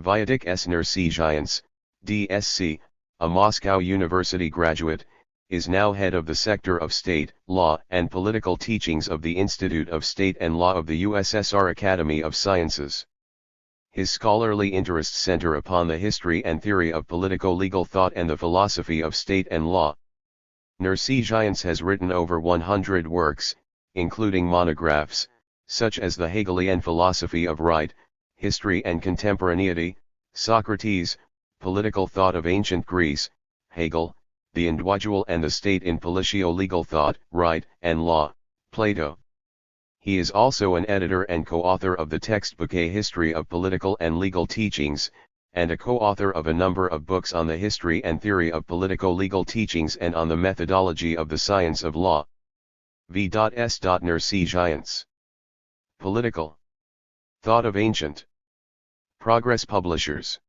Vyadik S. NERSESYANTS, DSC, a Moscow University graduate, is now head of the Sector of State, Law and Political Teachings of the Institute of State and Law of the USSR Academy of Sciences. His scholarly interests center upon the history and theory of politico-legal thought and the philosophy of state and law. NERSESYANTS has written over 100 works, including monographs, such as The Hegelian Philosophy of Right, History and Contemporaneity, Socrates, Political Thought of Ancient Greece, Hegel, The Individual and the State in Politico-Legal Thought, Right and Law, Plato. He is also an editor and co-author of the textbook A History of Political and Legal Teachings, and a co-author of a number of books on the history and theory of politico-legal teachings and on the methodology of the science of law. V.S. NERSESYANTS. Political Thought of Ancient Progress Publishers.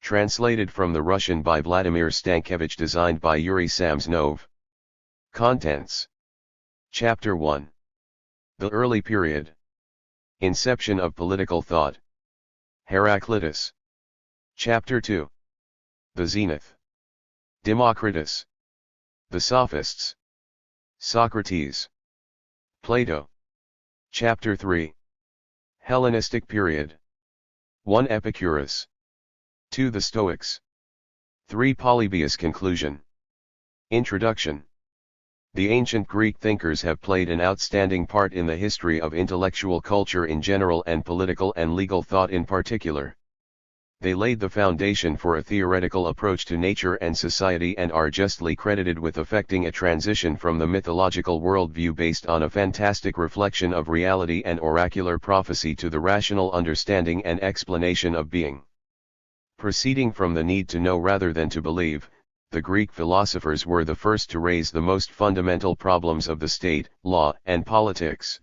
Translated from the Russian by Vladimir Stankiewicz, designed by Yuri Samsonov. Contents. Chapter 1. The Early Period. Inception of Political Thought. Heraclitus. Chapter 2. The Zenith. Democritus. The Sophists. Socrates. Plato. Chapter 3. Hellenistic Period. 1. Epicurus. 2. The Stoics. 3. Polybius. Conclusion. Introduction. The ancient Greek thinkers have played an outstanding part in the history of intellectual culture in general and political and legal thought in particular. They laid the foundation for a theoretical approach to nature and society and are justly credited with effecting a transition from the mythological worldview based on a fantastic reflection of reality and oracular prophecy to the rational understanding and explanation of being. Proceeding from the need to know rather than to believe, the Greek philosophers were the first to raise the most fundamental problems of the state, law, and politics.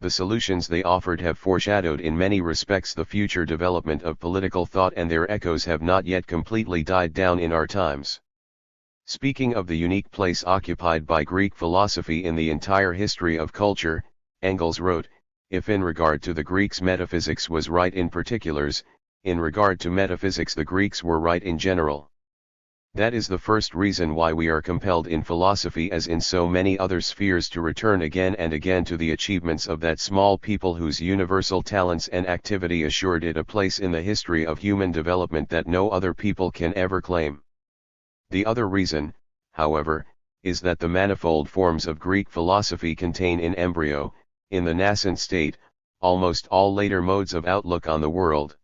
The solutions they offered have foreshadowed in many respects the future development of political thought, and their echoes have not yet completely died down in our times. Speaking of the unique place occupied by Greek philosophy in the entire history of culture, Engels wrote, "If in regard to the Greeks metaphysics was right in particulars, in regard to metaphysics the Greeks were right in general. That is the first reason why we are compelled in philosophy as in so many other spheres to return again and again to the achievements of that small people whose universal talents and activity assured it a place in the history of human development that no other people can ever claim. The other reason, however, is that the manifold forms of Greek philosophy contain in embryo, in the nascent state, almost all later modes of outlook on the world.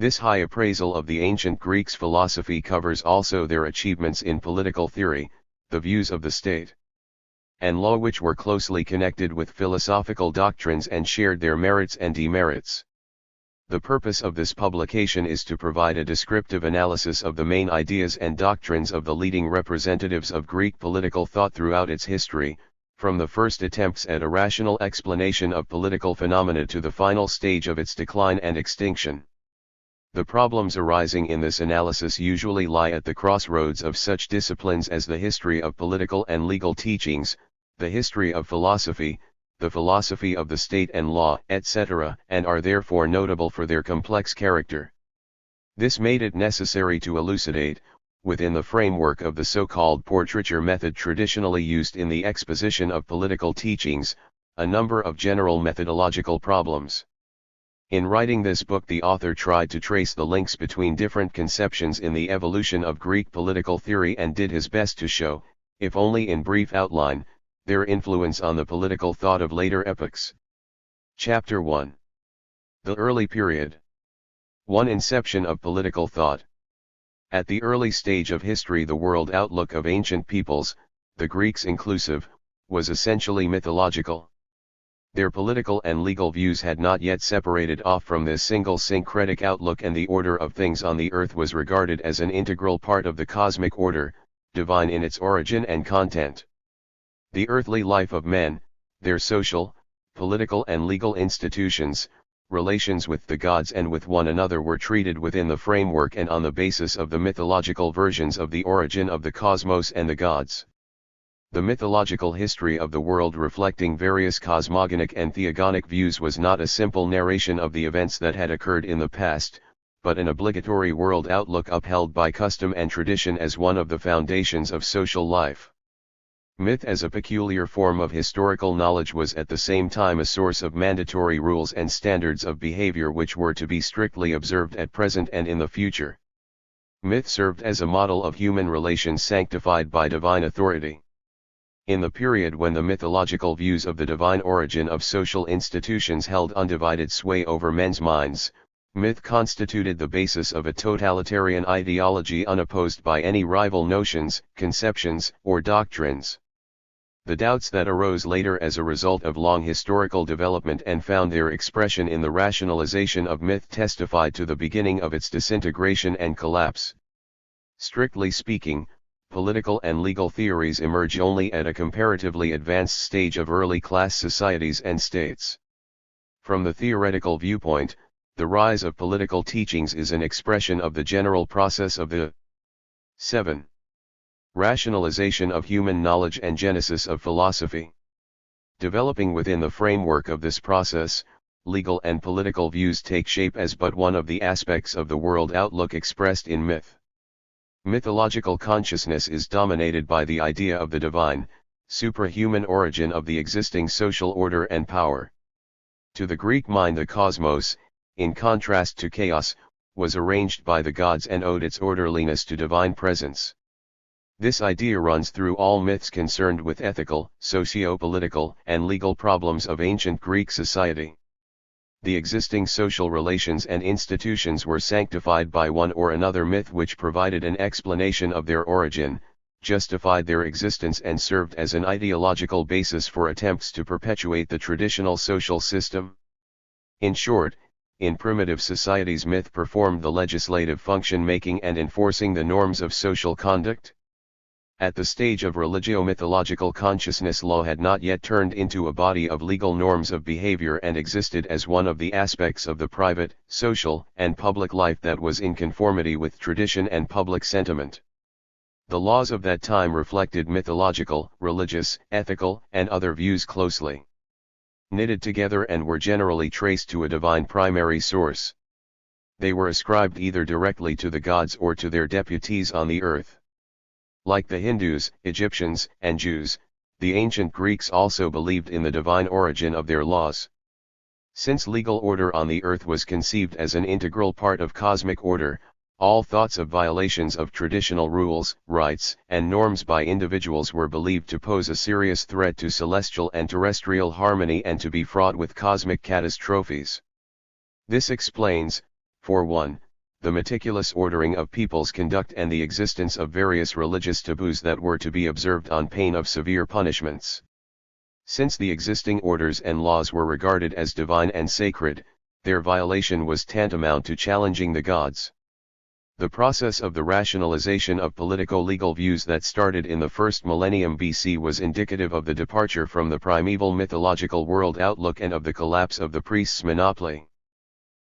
This high appraisal of the ancient Greeks' philosophy covers also their achievements in political theory, the views of the state and law which were closely connected with philosophical doctrines and shared their merits and demerits. The purpose of this publication is to provide a descriptive analysis of the main ideas and doctrines of the leading representatives of Greek political thought throughout its history, from the first attempts at a rational explanation of political phenomena to the final stage of its decline and extinction. The problems arising in this analysis usually lie at the crossroads of such disciplines as the history of political and legal teachings, the history of philosophy, the philosophy of the state and law, etc., and are therefore notable for their complex character. This made it necessary to elucidate, within the framework of the so-called portraiture method traditionally used in the exposition of political teachings, a number of general methodological problems. In writing this book, the author tried to trace the links between different conceptions in the evolution of Greek political theory and did his best to show, if only in brief outline, their influence on the political thought of later epochs. Chapter 1. The Early Period. 1. Inception of political thought. At the early stage of history, the world outlook of ancient peoples, the Greeks inclusive, was essentially mythological. Their political and legal views had not yet separated off from this single syncretic outlook, and the order of things on the earth was regarded as an integral part of the cosmic order, divine in its origin and content. The earthly life of men, their social, political and legal institutions, relations with the gods and with one another were treated within the framework and on the basis of the mythological versions of the origin of the cosmos and the gods. The mythological history of the world, reflecting various cosmogonic and theogonic views, was not a simple narration of the events that had occurred in the past, but an obligatory world outlook upheld by custom and tradition as one of the foundations of social life. Myth as a peculiar form of historical knowledge was at the same time a source of mandatory rules and standards of behavior which were to be strictly observed at present and in the future. Myth served as a model of human relations sanctified by divine authority. In the period when the mythological views of the divine origin of social institutions held undivided sway over men's minds, myth constituted the basis of a totalitarian ideology unopposed by any rival notions, conceptions, or doctrines. The doubts that arose later as a result of long historical development and found their expression in the rationalization of myth testified to the beginning of its disintegration and collapse. Strictly speaking, political and legal theories emerge only at a comparatively advanced stage of early class societies and states. From the theoretical viewpoint, the rise of political teachings is an expression of the general process of the 7. Rationalization of human knowledge and genesis of philosophy. Developing within the framework of this process, legal and political views take shape as but one of the aspects of the world outlook expressed in myth. Mythological consciousness is dominated by the idea of the divine, suprahuman origin of the existing social order and power. To the Greek mind, the cosmos, in contrast to chaos, was arranged by the gods and owed its orderliness to divine presence. This idea runs through all myths concerned with ethical, socio-political, and legal problems of ancient Greek society. The existing social relations and institutions were sanctified by one or another myth which provided an explanation of their origin, justified their existence, and served as an ideological basis for attempts to perpetuate the traditional social system. In short, in primitive societies, myth performed the legislative function, making and enforcing the norms of social conduct. At the stage of religio-mythological consciousness, law had not yet turned into a body of legal norms of behavior and existed as one of the aspects of the private, social, and public life that was in conformity with tradition and public sentiment. The laws of that time reflected mythological, religious, ethical, and other views closely knitted together and were generally traced to a divine primary source. They were ascribed either directly to the gods or to their deputies on the earth. Like the Hindus, Egyptians, and Jews, the ancient Greeks also believed in the divine origin of their laws. Since legal order on the earth was conceived as an integral part of cosmic order, all thoughts of violations of traditional rules, rights, and norms by individuals were believed to pose a serious threat to celestial and terrestrial harmony and to be fraught with cosmic catastrophes. This explains, for one, the meticulous ordering of people's conduct and the existence of various religious taboos that were to be observed on pain of severe punishments. Since the existing orders and laws were regarded as divine and sacred, their violation was tantamount to challenging the gods. The process of the rationalization of politico-legal views that started in the first millennium BC was indicative of the departure from the primeval mythological world outlook and of the collapse of the priest's monopoly.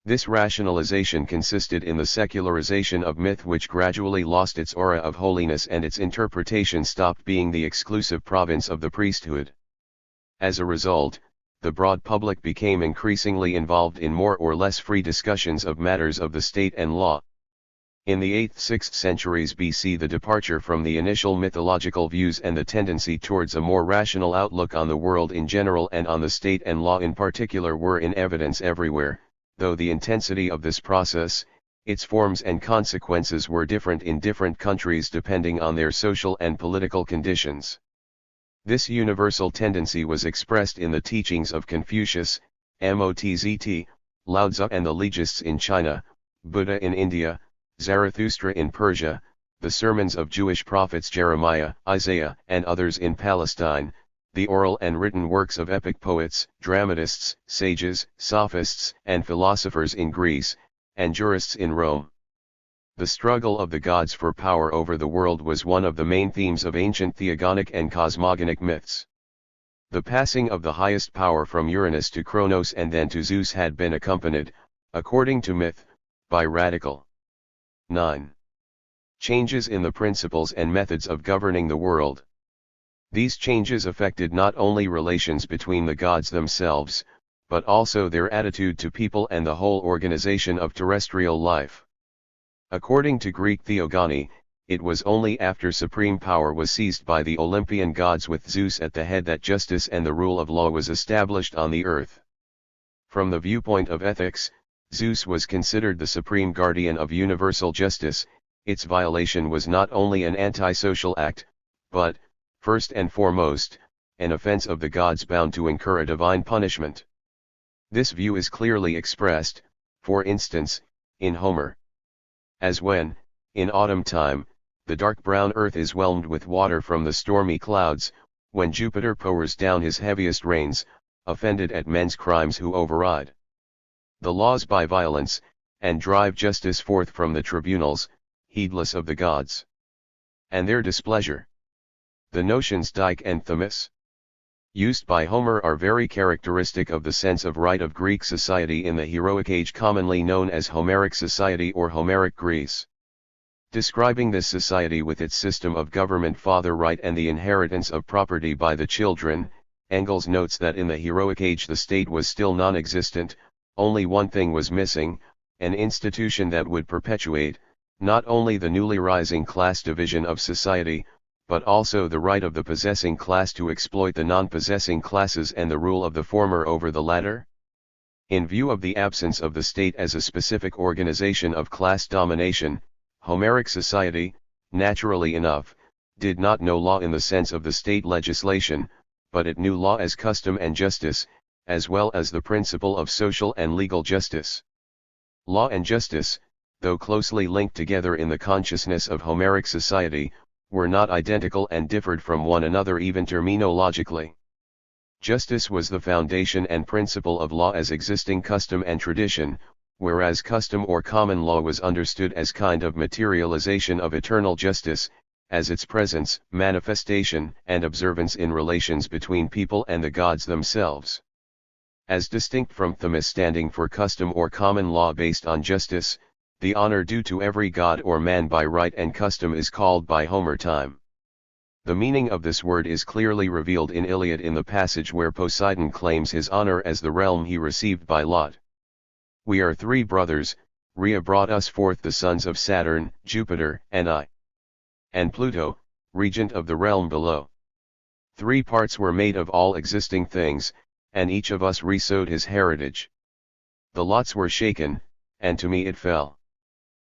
This rationalization consisted in the secularization of myth, which gradually lost its aura of holiness and its interpretation stopped being the exclusive province of the priesthood. As a result, the broad public became increasingly involved in more or less free discussions of matters of the state and law. In the 8th–6th centuries BC, the departure from the initial mythological views and the tendency towards a more rational outlook on the world in general and on the state and law in particular were in evidence everywhere, though the intensity of this process, its forms and consequences were different in different countries depending on their social and political conditions. This universal tendency was expressed in the teachings of Confucius, Motzz, Lao Tzu and the Legists in China, Buddha in India, Zarathustra in Persia, the sermons of Jewish prophets Jeremiah, Isaiah, and others in Palestine, the oral and written works of epic poets, dramatists, sages, sophists, and philosophers in Greece, and jurists in Rome. The struggle of the gods for power over the world was one of the main themes of ancient theogonic and cosmogonic myths. The passing of the highest power from Uranus to Kronos and then to Zeus had been accompanied, according to myth, by radical 9. Changes in the principles and methods of governing the world. These changes affected not only relations between the gods themselves, but also their attitude to people and the whole organization of terrestrial life. According to Greek theogony, it was only after supreme power was seized by the Olympian gods with Zeus at the head that justice and the rule of law was established on the earth. From the viewpoint of ethics, Zeus was considered the supreme guardian of universal justice. Its violation was not only an antisocial act, but, first and foremost, an offense of the gods bound to incur a divine punishment. This view is clearly expressed, for instance, in Homer. As when, in autumn time, the dark brown earth is whelmed with water from the stormy clouds, when Jupiter pours down his heaviest rains, offended at men's crimes who override the laws by violence, and drive justice forth from the tribunals, heedless of the gods and their displeasure. The notions dike and thymus, used by Homer, are very characteristic of the sense of right of Greek society in the heroic age, commonly known as Homeric society or Homeric Greece. Describing this society with its system of government, father right, and the inheritance of property by the children, Engels notes that in the heroic age the state was still non-existent. Only one thing was missing, an institution that would perpetuate, not only the newly rising class division of society, but also the right of the possessing class to exploit the non-possessing classes and the rule of the former over the latter. In view of the absence of the state as a specific organization of class domination, Homeric society, naturally enough, did not know law in the sense of the state legislation, but it knew law as custom and justice, as well as the principle of social and legal justice. Law and justice, though closely linked together in the consciousness of Homeric society, were not identical and differed from one another even terminologically. Justice was the foundation and principle of law as existing custom and tradition, whereas custom or common law was understood as kind of materialization of eternal justice, as its presence, manifestation, and observance in relations between people and the gods themselves. As distinct from thymus, standing for custom or common law based on justice, the honor due to every god or man by right and custom is called by Homer time. The meaning of this word is clearly revealed in Iliad in the passage where Poseidon claims his honor as the realm he received by lot. We are three brothers, Rhea brought us forth the sons of Saturn, Jupiter, and I. And Pluto, regent of the realm below. 3 parts were made of all existing things, and each of us resowed his heritage. The lots were shaken, and to me it fell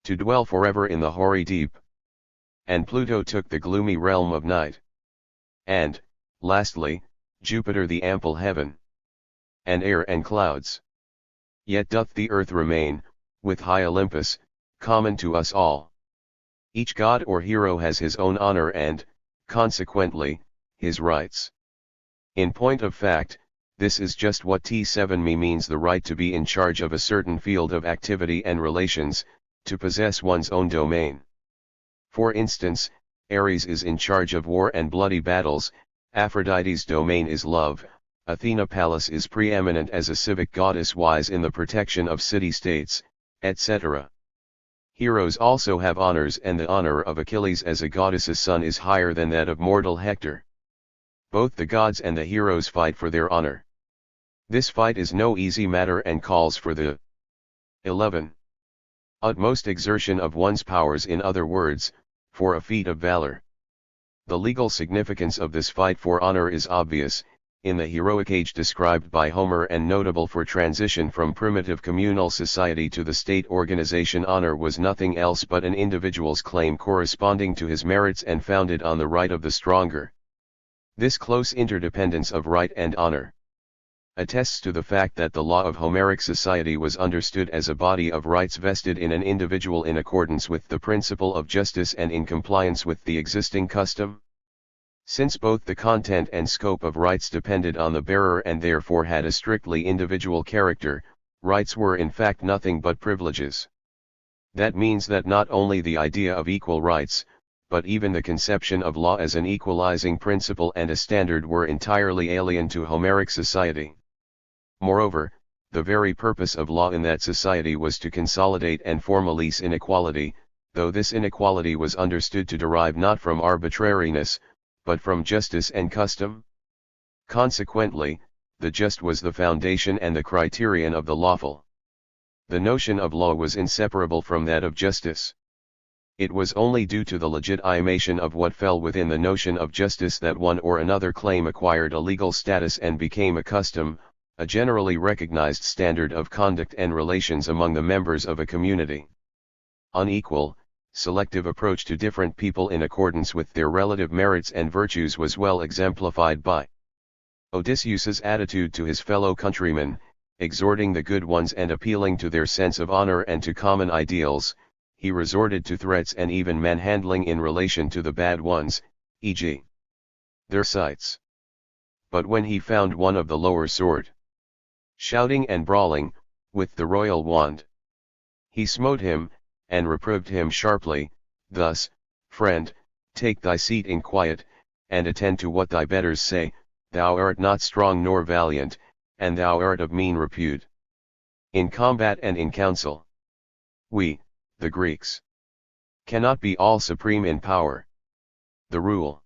to dwell forever in the hoary deep. And Pluto took the gloomy realm of night. And, lastly, Jupiter the ample heaven, and air and clouds. Yet doth the earth remain, with high Olympus, common to us all. Each god or hero has his own honor and, consequently, his rights. In point of fact, this is just what T7 means: the right to be in charge of a certain field of activity and relations, to possess one's own domain. For instance, Ares is in charge of war and bloody battles, Aphrodite's domain is love, Athena Pallas is preeminent as a civic goddess wise in the protection of city-states, etc. Heroes also have honors, and the honor of Achilles as a goddess's son is higher than that of mortal Hector. Both the gods and the heroes fight for their honor. This fight is no easy matter and calls for the 11. Utmost exertion of one's powers, in other words, for a feat of valor. The legal significance of this fight for honor is obvious. In the heroic age described by Homer and notable for transition from primitive communal society to the state organization, honor was nothing else but an individual's claim corresponding to his merits and founded on the right of the stronger. This close interdependence of right and honor attests to the fact that the law of Homeric society was understood as a body of rights vested in an individual in accordance with the principle of justice and in compliance with the existing custom. Since both the content and scope of rights depended on the bearer and therefore had a strictly individual character, rights were in fact nothing but privileges. That means that not only the idea of equal rights, but even the conception of law as an equalizing principle and a standard were entirely alien to Homeric society. Moreover, the very purpose of law in that society was to consolidate and formalize inequality, though this inequality was understood to derive not from arbitrariness, but from justice and custom. Consequently, the just was the foundation and the criterion of the lawful. The notion of law was inseparable from that of justice. It was only due to the legitimation of what fell within the notion of justice that one or another claim acquired a legal status and became a custom, a generally recognized standard of conduct and relations among the members of a community. Unequal, selective approach to different people in accordance with their relative merits and virtues was well exemplified by Odysseus's attitude to his fellow countrymen, exhorting the good ones and appealing to their sense of honor and to common ideals. He resorted to threats and even manhandling in relation to the bad ones, e.g. their sights. But when he found one of the lower sort, shouting and brawling, with the royal wand, he smote him, and reproved him sharply, thus, "Friend, take thy seat in quiet, and attend to what thy betters say, thou art not strong nor valiant, and thou art of mean repute. In combat and in council, we, the Greeks, cannot be all supreme in power. The rule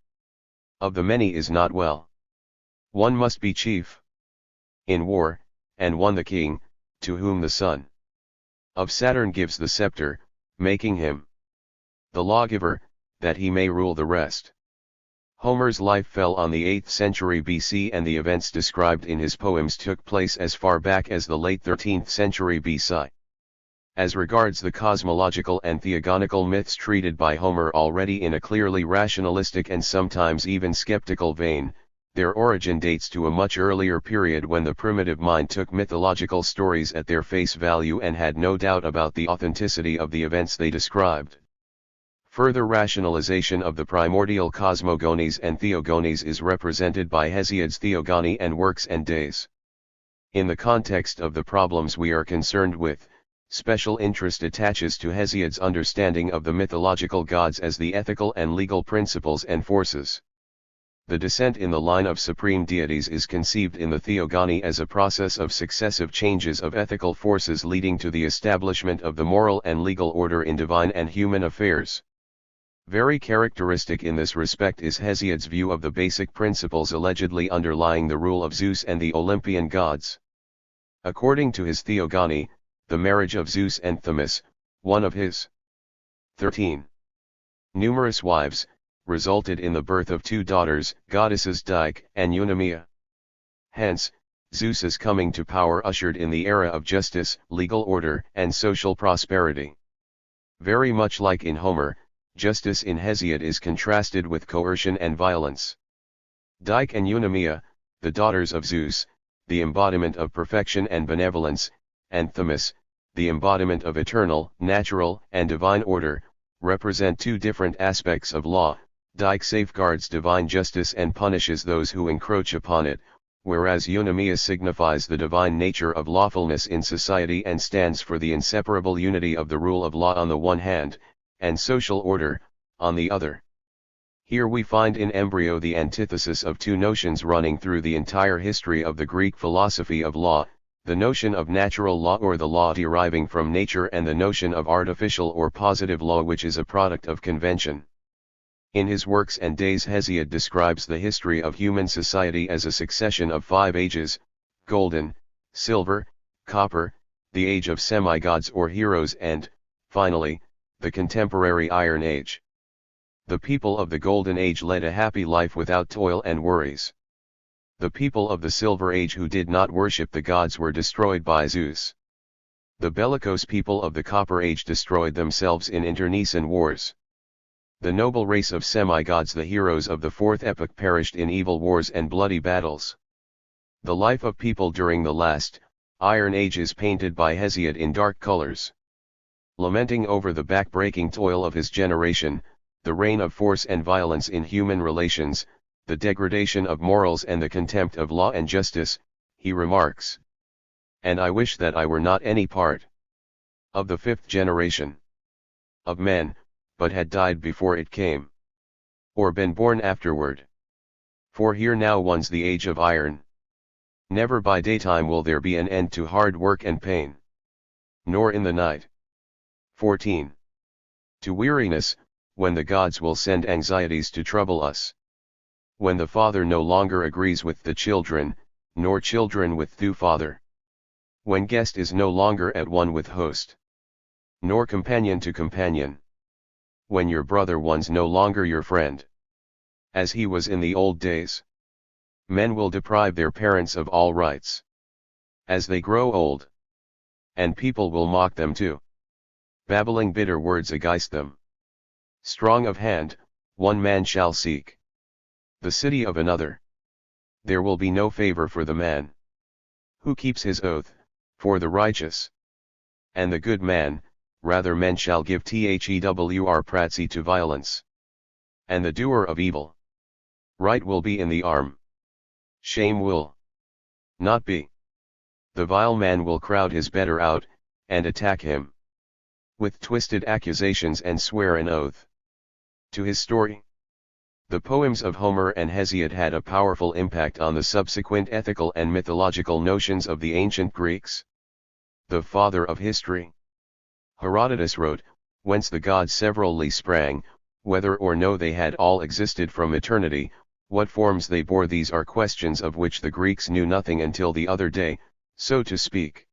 of the many is not well. One must be chief in war, and one the king, to whom the son of Saturn gives the scepter, making him the lawgiver, that he may rule the rest." Homer's life fell on the 8th century BC, and the events described in his poems took place as far back as the late 13th century BC. As regards the cosmological and theogonical myths treated by Homer already in a clearly rationalistic and sometimes even skeptical vein, their origin dates to a much earlier period when the primitive mind took mythological stories at their face value and had no doubt about the authenticity of the events they described. Further rationalization of the primordial cosmogonies and theogonies is represented by Hesiod's Theogony and Works and Days. In the context of the problems we are concerned with, special interest attaches to Hesiod's understanding of the mythological gods as the ethical and legal principles and forces. The descent in the line of supreme deities is conceived in the Theogony as a process of successive changes of ethical forces leading to the establishment of the moral and legal order in divine and human affairs. Very characteristic in this respect is Hesiod's view of the basic principles allegedly underlying the rule of Zeus and the Olympian gods. According to his Theogony, the marriage of Zeus and Themis, one of his 13 numerous wives, resulted in the birth of two daughters, goddesses Dike and Eunomia. Hence, Zeus's coming to power ushered in the era of justice, legal order, and social prosperity. Very much like in Homer, justice in Hesiod is contrasted with coercion and violence. Dike and Eunomia, the daughters of Zeus, the embodiment of perfection and benevolence, and Themis, the embodiment of eternal, natural, and divine order, represent two different aspects of law. Dike safeguards divine justice and punishes those who encroach upon it, whereas Eunomia signifies the divine nature of lawfulness in society and stands for the inseparable unity of the rule of law on the one hand, and social order, on the other. Here we find in embryo the antithesis of two notions running through the entire history of the Greek philosophy of law, the notion of natural law or the law deriving from nature and the notion of artificial or positive law which is a product of convention. In his Works and Days Hesiod describes the history of human society as a succession of 5 ages: golden, silver, copper, the age of semi-gods or heroes and, finally, the contemporary Iron Age. The people of the Golden Age led a happy life without toil and worries. The people of the Silver Age who did not worship the gods were destroyed by Zeus. The bellicose people of the Copper Age destroyed themselves in internecine wars. The noble race of semi-gods, the heroes of the Fourth Epoch, perished in evil wars and bloody battles. The life of people during the last, Iron Age is painted by Hesiod in dark colors. Lamenting over the back-breaking toil of his generation, the reign of force and violence in human relations, the degradation of morals and the contempt of law and justice, he remarks, "And I wish that I were not any part of the 5th generation of men, but had died before it came, or been born afterward. For here now one's the age of iron. Never by daytime will there be an end to hard work and pain, nor in the night. 14. To weariness, when the gods will send anxieties to trouble us. When the father no longer agrees with the children, nor children with father. When guest is no longer at one with host, nor companion to companion. When your brother one's no longer your friend, as he was in the old days. Men will deprive their parents of all rights, as they grow old. And people will mock them too, babbling bitter words against them. Strong of hand, one man shall seek the city of another. There will be no favor for the man who keeps his oath, for the righteous and the good man, rather men shall give their pratsy to violence. And the doer of evil, right will be in the arm. Shame will not be. The vile man will crowd his better out, and attack him with twisted accusations and swear an oath to his story. The poems of Homer and Hesiod had a powerful impact on the subsequent ethical and mythological notions of the ancient Greeks. The father of history, Herodotus wrote, whence the gods severally sprang, whether or no they had all existed from eternity, what forms they bore, these are questions of which the Greeks knew nothing until the other day, so to speak.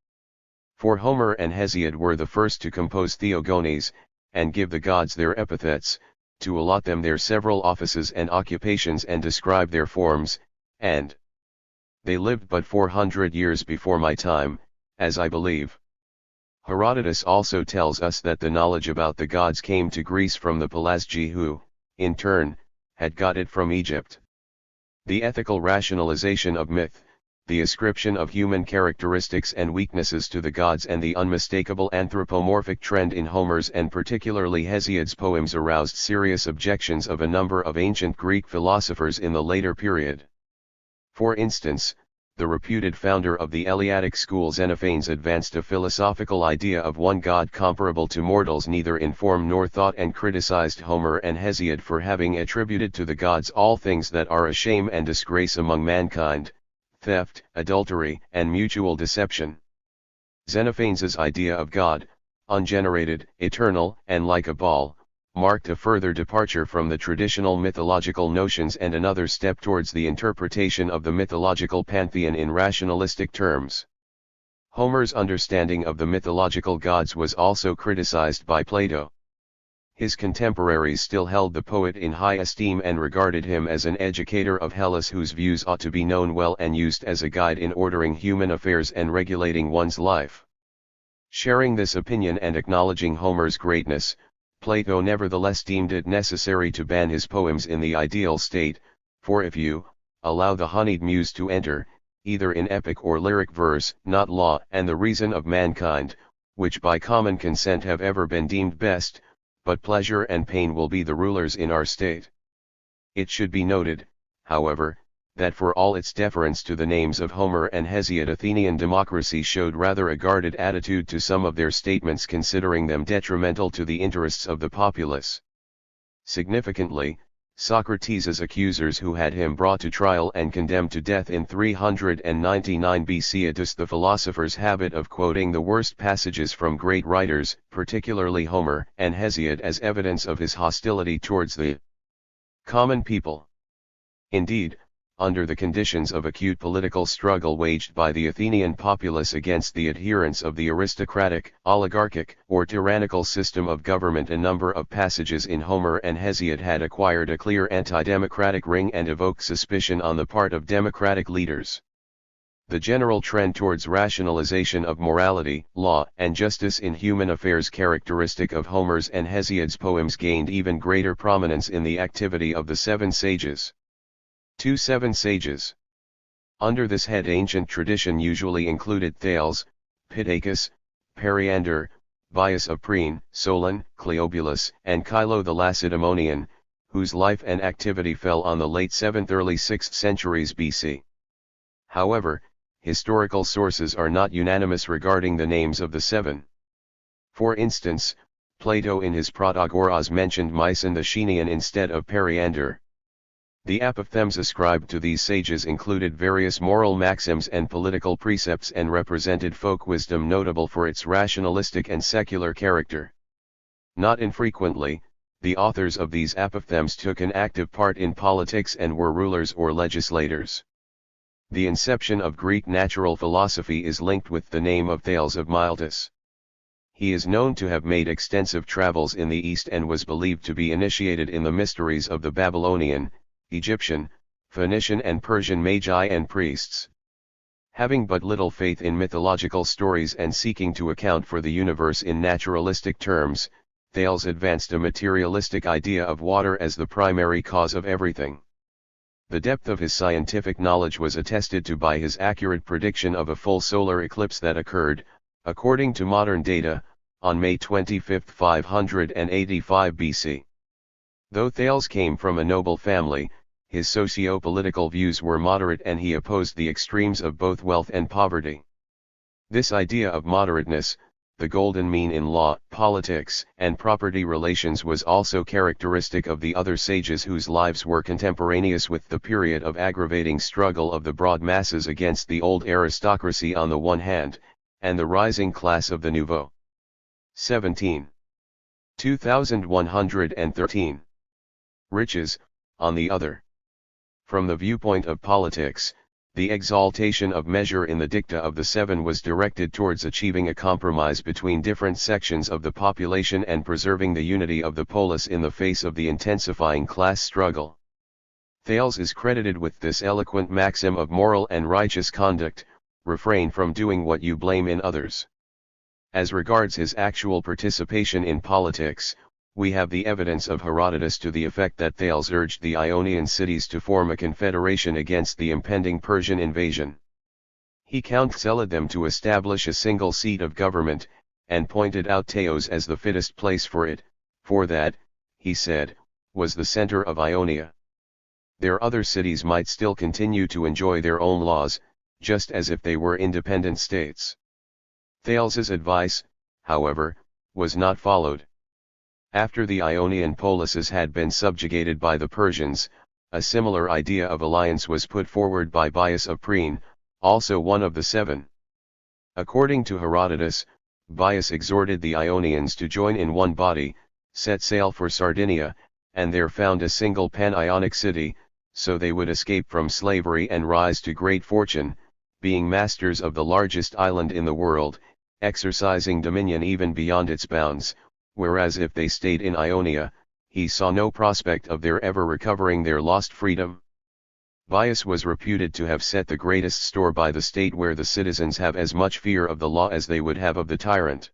For Homer and Hesiod were the first to compose theogonies, and give the gods their epithets, to allot them their several offices and occupations and describe their forms, and they lived but 400 years before my time, as I believe. Herodotus also tells us that the knowledge about the gods came to Greece from the Pelasgi who, in turn, had got it from Egypt. The ethical rationalization of myth, the ascription of human characteristics and weaknesses to the gods, and the unmistakable anthropomorphic trend in Homer's and particularly Hesiod's poems aroused serious objections of a number of ancient Greek philosophers in the later period. For instance, the reputed founder of the Eleatic school Xenophanes advanced a philosophical idea of one god comparable to mortals neither in form nor thought, and criticized Homer and Hesiod for having attributed to the gods all things that are a shame and disgrace among mankind: theft, adultery, and mutual deception. Xenophanes' idea of God, ungenerated, eternal, and like a ball, marked a further departure from the traditional mythological notions and another step towards the interpretation of the mythological pantheon in rationalistic terms. Homer's understanding of the mythological gods was also criticized by Plato. His contemporaries still held the poet in high esteem and regarded him as an educator of Hellas whose views ought to be known well and used as a guide in ordering human affairs and regulating one's life. Sharing this opinion and acknowledging Homer's greatness, Plato nevertheless deemed it necessary to ban his poems in the ideal state, for if you allow the honeyed muse to enter, either in epic or lyric verse, not law and the reason of mankind, which by common consent have ever been deemed best, but pleasure and pain will be the rulers in our state. It should be noted, however, that for all its deference to the names of Homer and Hesiod, Athenian democracy showed rather a guarded attitude to some of their statements, considering them detrimental to the interests of the populace. Significantly, Socrates' accusers who had him brought to trial and condemned to death in 399 BC adduced the philosopher's habit of quoting the worst passages from great writers, particularly Homer and Hesiod, as evidence of his hostility towards the common people. Indeed, under the conditions of acute political struggle waged by the Athenian populace against the adherents of the aristocratic, oligarchic, or tyrannical system of government, a number of passages in Homer and Hesiod had acquired a clear anti-democratic ring and evoked suspicion on the part of democratic leaders. The general trend towards rationalization of morality, law, and justice in human affairs characteristic of Homer's and Hesiod's poems gained even greater prominence in the activity of the seven sages. Seven sages. Under this head, ancient tradition usually included Thales, Pittacus, Periander, Bias of Priene, Solon, Cleobulus, and Chilo the Lacedaemonian, whose life and activity fell on the late 7th early 6th centuries BC. However, historical sources are not unanimous regarding the names of the seven. For instance, Plato in his Protagoras mentioned Myson the Chinean instead of Periander. The apophthegms ascribed to these sages included various moral maxims and political precepts and represented folk wisdom notable for its rationalistic and secular character. Not infrequently, the authors of these apophthegms took an active part in politics and were rulers or legislators. The inception of Greek natural philosophy is linked with the name of Thales of Miletus. He is known to have made extensive travels in the East and was believed to be initiated in the mysteries of the Babylonian, Egyptian, Phoenician and Persian magi and priests. Having but little faith in mythological stories and seeking to account for the universe in naturalistic terms, Thales advanced a materialistic idea of water as the primary cause of everything. The depth of his scientific knowledge was attested to by his accurate prediction of a full solar eclipse that occurred, according to modern data, on May 25, 585 BC. Though Thales came from a noble family, his socio-political views were moderate and he opposed the extremes of both wealth and poverty. This idea of moderateness, the golden mean in law, politics, and property relations was also characteristic of the other sages whose lives were contemporaneous with the period of aggravating struggle of the broad masses against the old aristocracy on the one hand, and the rising class of the nouveau. 17. 2113. Riches, on the other. From the viewpoint of politics, the exaltation of measure in the dicta of the Seven was directed towards achieving a compromise between different sections of the population and preserving the unity of the polis in the face of the intensifying class struggle. Thales is credited with this eloquent maxim of moral and righteous conduct: refrain from doing what you blame in others. As regards his actual participation in politics, we have the evidence of Herodotus to the effect that Thales urged the Ionian cities to form a confederation against the impending Persian invasion. He counseled them to establish a single seat of government, and pointed out Teos as the fittest place for it, for that, he said, was the center of Ionia. Their other cities might still continue to enjoy their own laws, just as if they were independent states. Thales's advice, however, was not followed. After the Ionian polises had been subjugated by the Persians, a similar idea of alliance was put forward by Bias of Priene, also one of the Seven. According to Herodotus, Bias exhorted the Ionians to join in one body, set sail for Sardinia, and there found a single pan-Ionic city, so they would escape from slavery and rise to great fortune, being masters of the largest island in the world, exercising dominion even beyond its bounds. Whereas if they stayed in Ionia, he saw no prospect of their ever recovering their lost freedom. Bias was reputed to have set the greatest store by the state where the citizens have as much fear of the law as they would have of the tyrant.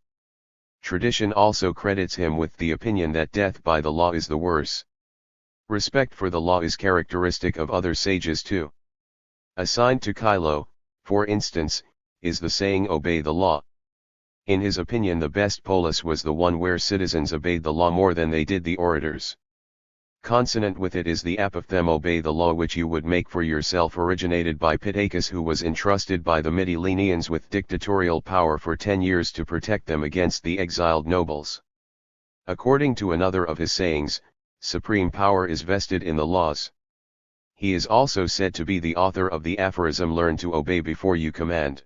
Tradition also credits him with the opinion that death by the law is the worse. Respect for the law is characteristic of other sages too. Assigned to Chilo, for instance, is the saying "obey the law." In his opinion, the best polis was the one where citizens obeyed the law more than they did the orators. Consonant with it is the apophthegm "obey the law which you would make for yourself," originated by Pittacus, who was entrusted by the Mytileneans with dictatorial power for 10 years to protect them against the exiled nobles. According to another of his sayings, supreme power is vested in the laws. He is also said to be the author of the aphorism "learn to obey before you command."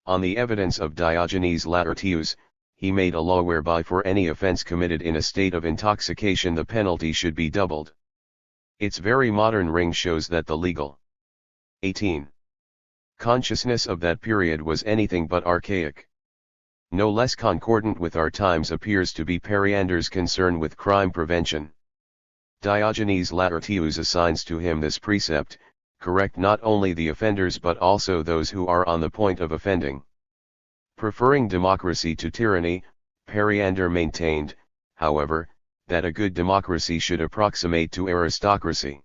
On the evidence of Diogenes Laertius, he made a law whereby for any offense committed in a state of intoxication the penalty should be doubled. Its very modern ring shows that the legal 18. consciousness of that period was anything but archaic. No less concordant with our times appears to be Periander's concern with crime prevention. Diogenes Laertius assigns to him this precept: correct not only the offenders but also those who are on the point of offending. Preferring democracy to tyranny, Periander maintained, however, that a good democracy should approximate to aristocracy.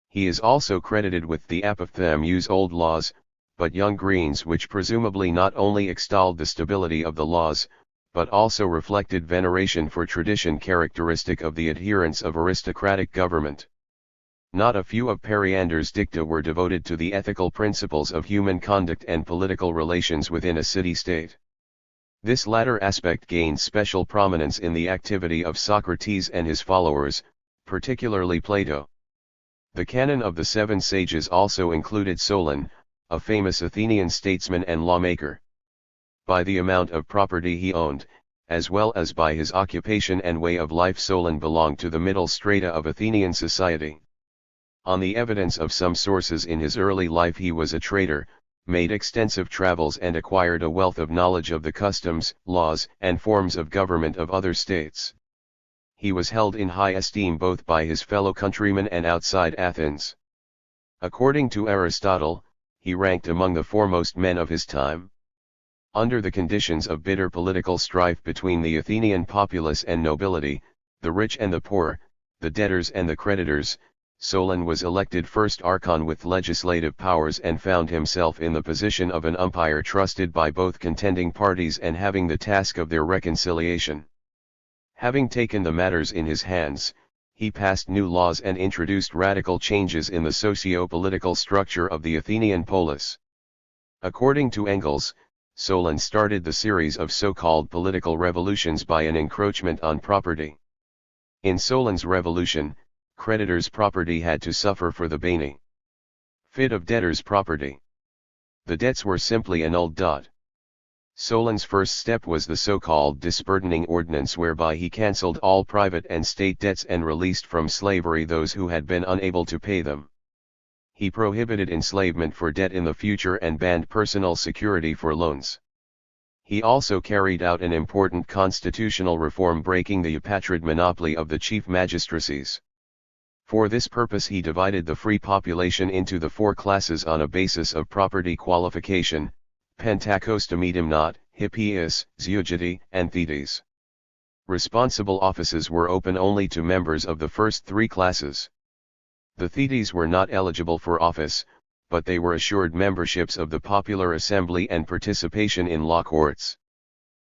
He is also credited with the apophthegm "use old laws, but young greens," which presumably not only extolled the stability of the laws, but also reflected veneration for tradition characteristic of the adherents of aristocratic government. Not a few of Periander's dicta were devoted to the ethical principles of human conduct and political relations within a city-state. This latter aspect gained special prominence in the activity of Socrates and his followers, particularly Plato. The canon of the Seven Sages also included Solon, a famous Athenian statesman and lawmaker. By the amount of property he owned, as well as by his occupation and way of life, Solon belonged to the middle strata of Athenian society. On the evidence of some sources in his early life he was a trader, made extensive travels and acquired a wealth of knowledge of the customs, laws, and forms of government of other states. He was held in high esteem both by his fellow countrymen and outside Athens. According to Aristotle, he ranked among the foremost men of his time. Under the conditions of bitter political strife between the Athenian populace and nobility, the rich and the poor, the debtors and the creditors, Solon was elected first archon with legislative powers and found himself in the position of an umpire trusted by both contending parties and having the task of their reconciliation. Having taken the matters in his hands, he passed new laws and introduced radical changes in the socio-political structure of the Athenian polis. According to Engels, Solon started the series of so-called political revolutions by an encroachment on property. In Solon's revolution, creditors' property had to suffer for the benefit of debtors' property. The debts were simply annulled. Solon's first step was the so-called disburdening ordinance, whereby he cancelled all private and state debts and released from slavery those who had been unable to pay them. He prohibited enslavement for debt in the future and banned personal security for loans. He also carried out an important constitutional reform, breaking the eupatrid monopoly of the chief magistracies. For this purpose he divided the free population into the 4 classes on a basis of property qualification: Pentakostomedimnot, Hippias, Zeugity, and Thetes. Responsible offices were open only to members of the first 3 classes. The Thetes were not eligible for office, but they were assured memberships of the popular assembly and participation in law courts.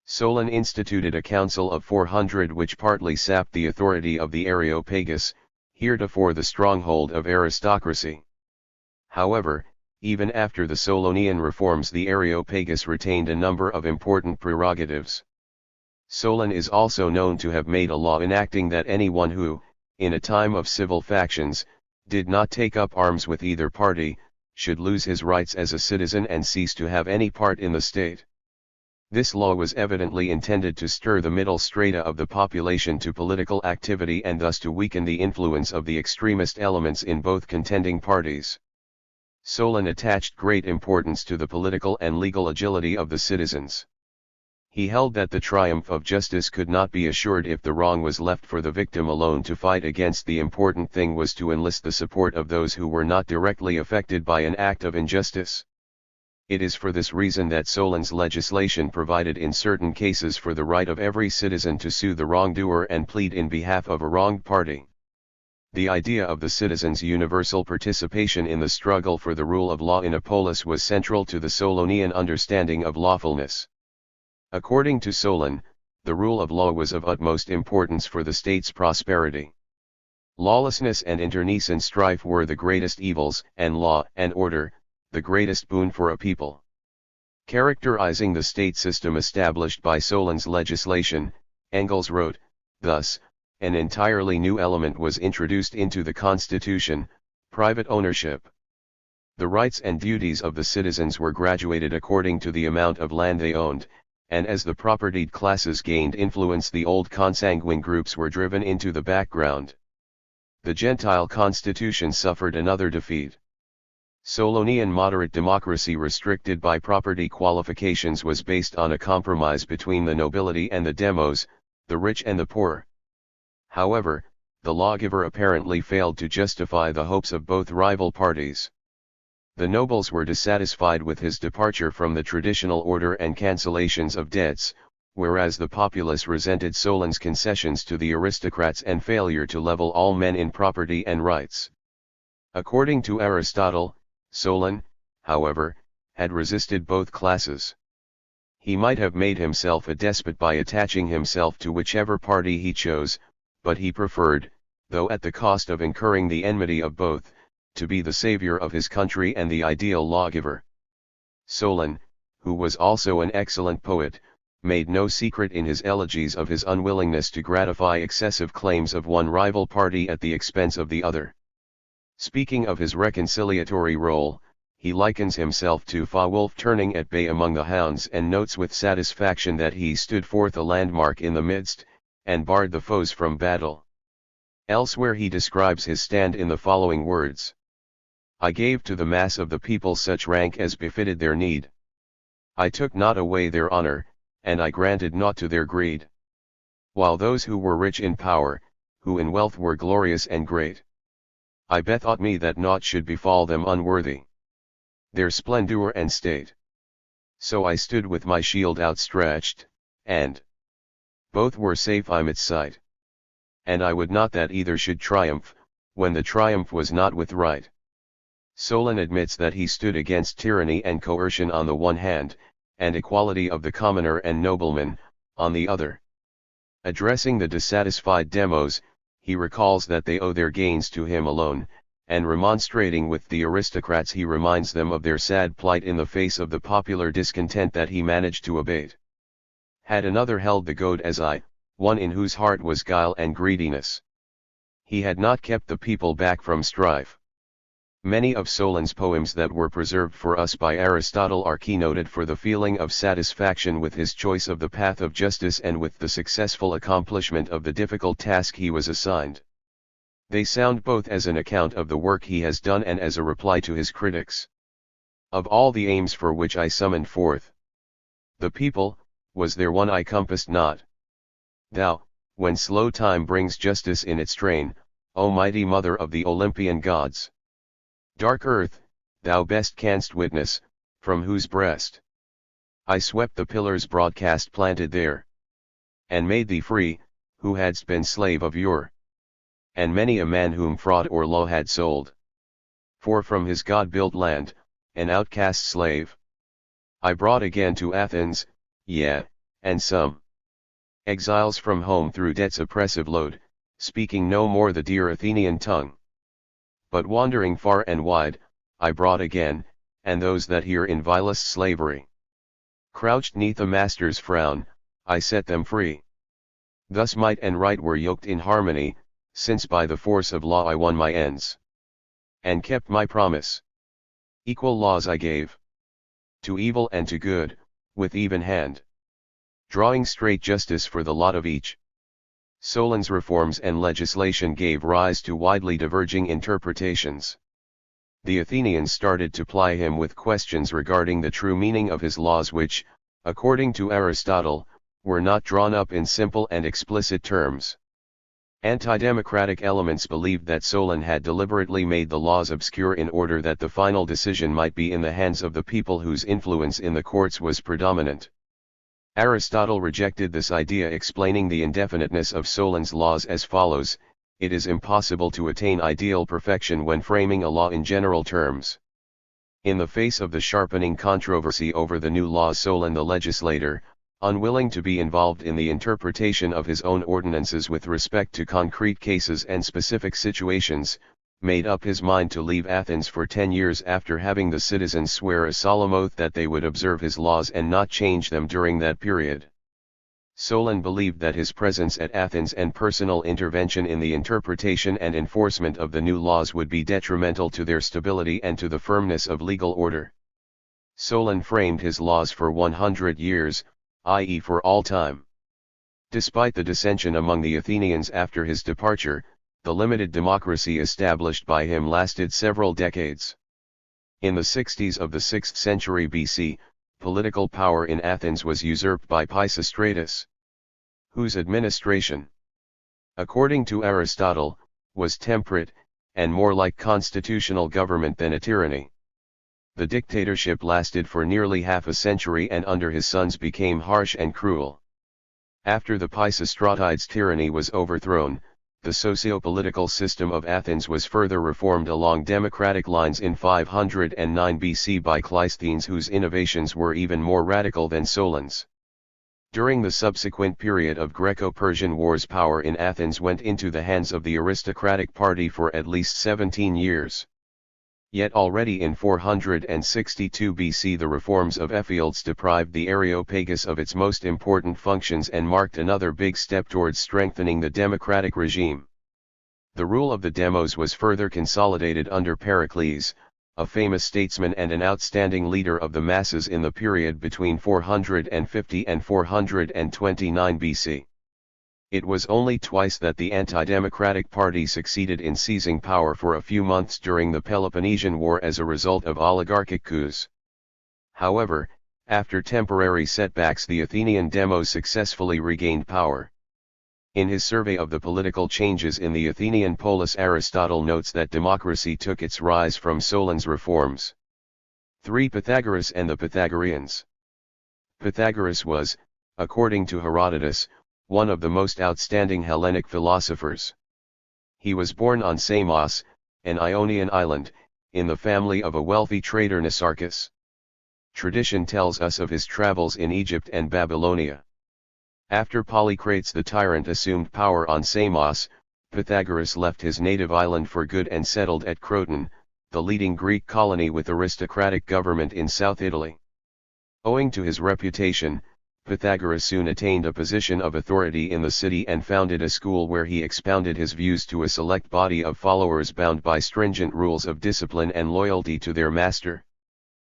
Solon instituted a council of 400 which partly sapped the authority of the Areopagus, heretofore the stronghold of aristocracy. However, even after the Solonian reforms, the Areopagus retained a number of important prerogatives. Solon is also known to have made a law enacting that anyone who, in a time of civil factions, did not take up arms with either party, should lose his rights as a citizen and cease to have any part in the state. This law was evidently intended to stir the middle strata of the population to political activity and thus to weaken the influence of the extremist elements in both contending parties. Solon attached great importance to the political and legal agility of the citizens. He held that the triumph of justice could not be assured if the wrong was left for the victim alone to fight against. The important thing was to enlist the support of those who were not directly affected by an act of injustice. It is for this reason that Solon's legislation provided in certain cases for the right of every citizen to sue the wrongdoer and plead in behalf of a wronged party. The idea of the citizens' universal participation in the struggle for the rule of law in a polis was central to the Solonian understanding of lawfulness. According to Solon, the rule of law was of utmost importance for the state's prosperity. Lawlessness and internecine strife were the greatest evils, and law and order, the greatest boon for a people. Characterizing the state system established by Solon's legislation, Engels wrote, thus, an entirely new element was introduced into the constitution: private ownership. The rights and duties of the citizens were graduated according to the amount of land they owned, and as the propertied classes gained influence, the old consanguine groups were driven into the background. The Gentile constitution suffered another defeat. Solonian moderate democracy restricted by property qualifications was based on a compromise between the nobility and the demos, the rich and the poor. However, the lawgiver apparently failed to justify the hopes of both rival parties. The nobles were dissatisfied with his departure from the traditional order and cancellations of debts, whereas the populace resented Solon's concessions to the aristocrats and failure to level all men in property and rights. According to Aristotle, Solon, however, had resisted both classes. He might have made himself a despot by attaching himself to whichever party he chose, but he preferred, though at the cost of incurring the enmity of both, to be the savior of his country and the ideal lawgiver. Solon, who was also an excellent poet, made no secret in his elegies of his unwillingness to gratify excessive claims of one rival party at the expense of the other. Speaking of his reconciliatory role, he likens himself to a wolf turning at bay among the hounds and notes with satisfaction that he stood forth a landmark in the midst, and barred the foes from battle. Elsewhere he describes his stand in the following words. I gave to the mass of the people such rank as befitted their need. I took not away their honor, and I granted naught to their greed. While those who were rich in power, who in wealth were glorious and great, I bethought me that naught should befall them unworthy their splendor and state. So I stood with my shield outstretched, and both were safe I midst sight. And I would not that either should triumph, when the triumph was not with right. Solon admits that he stood against tyranny and coercion on the one hand, and equality of the commoner and nobleman, on the other. Addressing the dissatisfied demos, he recalls that they owe their gains to him alone, and remonstrating with the aristocrats he reminds them of their sad plight in the face of the popular discontent that he managed to abate. Had another held the goad as I, one in whose heart was guile and greediness, he had not kept the people back from strife. Many of Solon's poems that were preserved for us by Aristotle are keynoted for the feeling of satisfaction with his choice of the path of justice and with the successful accomplishment of the difficult task he was assigned. They sound both as an account of the work he has done and as a reply to his critics. Of all the aims for which I summoned forth the people, was there one I compassed not? Thou, when slow time brings justice in its train, O mighty mother of the Olympian gods! Dark earth, thou best canst witness, from whose breast I swept the pillars broadcast planted there, and made thee free, who hadst been slave of yore, and many a man whom fraud or law had sold. For from his God-built land, an outcast slave, I brought again to Athens, yea, and some exiles from home through debt's oppressive load, speaking no more the dear Athenian tongue. But wandering far and wide, I brought again, and those that here in vilest slavery crouched neath a master's frown, I set them free. Thus might and right were yoked in harmony, since by the force of law I won my ends, and kept my promise. Equal laws I gave to evil and to good, with even hand, drawing straight justice for the lot of each. Solon's reforms and legislation gave rise to widely diverging interpretations. The Athenians started to ply him with questions regarding the true meaning of his laws which, according to Aristotle, were not drawn up in simple and explicit terms. Anti-democratic elements believed that Solon had deliberately made the laws obscure in order that the final decision might be in the hands of the people whose influence in the courts was predominant. Aristotle rejected this idea, explaining the indefiniteness of Solon's laws as follows: it is impossible to attain ideal perfection when framing a law in general terms. In the face of the sharpening controversy over the new laws, Solon the legislator, unwilling to be involved in the interpretation of his own ordinances with respect to concrete cases and specific situations, made up his mind to leave Athens for 10 years after having the citizens swear a solemn oath that they would observe his laws and not change them during that period. Solon believed that his presence at Athens and personal intervention in the interpretation and enforcement of the new laws would be detrimental to their stability and to the firmness of legal order. Solon framed his laws for 100 years, i.e. for all time. Despite the dissension among the Athenians after his departure, the limited democracy established by him lasted several decades. In the 60s of the 6th century BC, political power in Athens was usurped by Pisistratus, whose administration, according to Aristotle, was temperate, and more like constitutional government than a tyranny. The dictatorship lasted for nearly half a century and under his sons became harsh and cruel. After the Pisistratides' tyranny was overthrown, the socio-political system of Athens was further reformed along democratic lines in 509 BC by Cleisthenes, whose innovations were even more radical than Solon's. During the subsequent period of Greco-Persian wars, power in Athens went into the hands of the aristocratic party for at least 17 years. Yet already in 462 BC the reforms of Ephialtes deprived the Areopagus of its most important functions and marked another big step towards strengthening the democratic regime. The rule of the demos was further consolidated under Pericles, a famous statesman and an outstanding leader of the masses in the period between 450 and 429 BC. It was only twice that the anti-democratic party succeeded in seizing power for a few months during the Peloponnesian War as a result of oligarchic coups. However, after temporary setbacks, the Athenian demos successfully regained power. In his survey of the political changes in the Athenian polis, Aristotle notes that democracy took its rise from Solon's reforms. 3. Pythagoras and the Pythagoreans. Pythagoras was, according to Herodotus, one of the most outstanding Hellenic philosophers. He was born on Samos, an Ionian island, in the family of a wealthy trader Nicarchus. Tradition tells us of his travels in Egypt and Babylonia. After Polycrates the tyrant assumed power on Samos, Pythagoras left his native island for good and settled at Croton, the leading Greek colony with aristocratic government in South Italy. Owing to his reputation, Pythagoras soon attained a position of authority in the city and founded a school where he expounded his views to a select body of followers bound by stringent rules of discipline and loyalty to their master.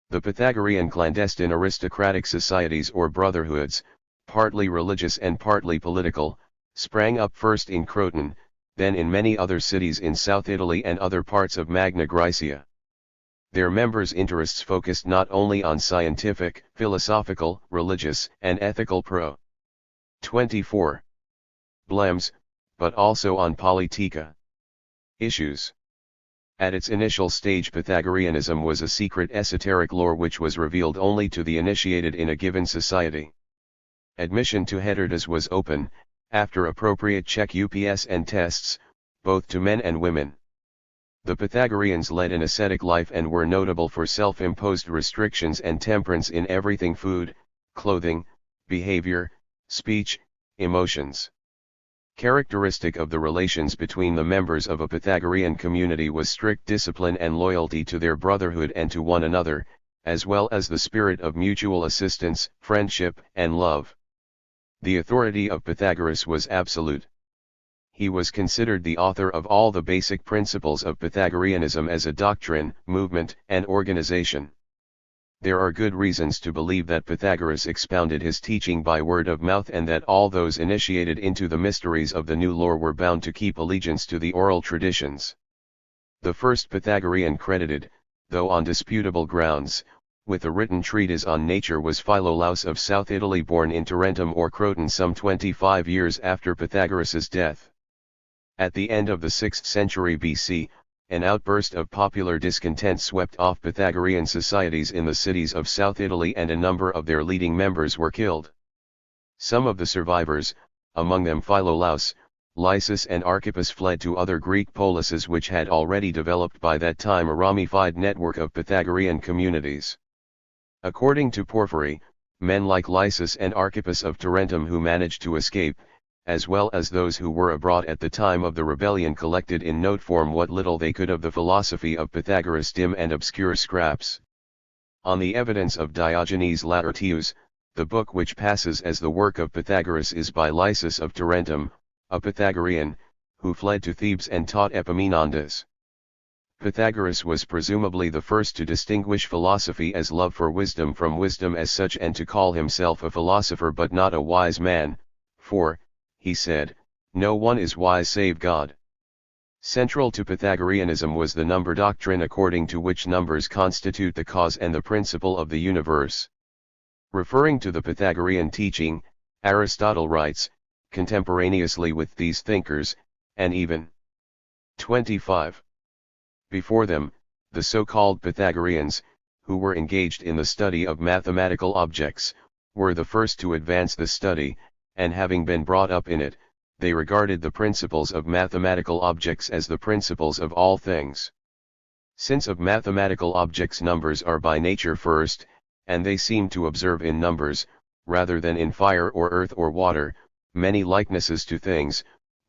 The Pythagorean clandestine aristocratic societies or brotherhoods, partly religious and partly political, sprang up first in Croton, then in many other cities in South Italy and other parts of Magna Graecia. Their members' interests focused not only on scientific, philosophical, religious, and ethical 24 blems, but also on politica issues. At its initial stage, Pythagoreanism was a secret esoteric lore which was revealed only to the initiated in a given society. Admission to heterodox was open, after appropriate check-ups and tests, both to men and women. The Pythagoreans led an ascetic life and were notable for self-imposed restrictions and temperance in everything: food, clothing, behavior, speech, emotions. Characteristic of the relations between the members of a Pythagorean community was strict discipline and loyalty to their brotherhood and to one another, as well as the spirit of mutual assistance, friendship, and love. The authority of Pythagoras was absolute. He was considered the author of all the basic principles of Pythagoreanism as a doctrine, movement, and organization. There are good reasons to believe that Pythagoras expounded his teaching by word of mouth and that all those initiated into the mysteries of the new lore were bound to keep allegiance to the oral traditions. The first Pythagorean credited, though on disputable grounds, with a written treatise on nature was Philolaus of South Italy, born in Tarentum or Croton some 25 years after Pythagoras's death. At the end of the 6th century BC, an outburst of popular discontent swept off Pythagorean societies in the cities of South Italy and a number of their leading members were killed. Some of the survivors, among them Philolaus, Lysis and Archippus, fled to other Greek polises which had already developed by that time a ramified network of Pythagorean communities. According to Porphyry, men like Lysis and Archippus of Tarentum who managed to escape, as well as those who were abroad at the time of the rebellion, collected in note form what little they could of the philosophy of Pythagoras, dim and obscure scraps. On the evidence of Diogenes Laertius, the book which passes as the work of Pythagoras is by Lysis of Tarentum, a Pythagorean, who fled to Thebes and taught Epaminondas. Pythagoras was presumably the first to distinguish philosophy as love for wisdom from wisdom as such, and to call himself a philosopher but not a wise man, for, he said, no one is wise save God. Central to Pythagoreanism was the number doctrine, according to which numbers constitute the cause and the principle of the universe. Referring to the Pythagorean teaching, Aristotle writes, contemporaneously with these thinkers, and even 25 before them, the so-called Pythagoreans, who were engaged in the study of mathematical objects, were the first to advance the study, and having been brought up in it, they regarded the principles of mathematical objects as the principles of all things. Since of mathematical objects numbers are by nature first, and they seem to observe in numbers, rather than in fire or earth or water, many likenesses to things,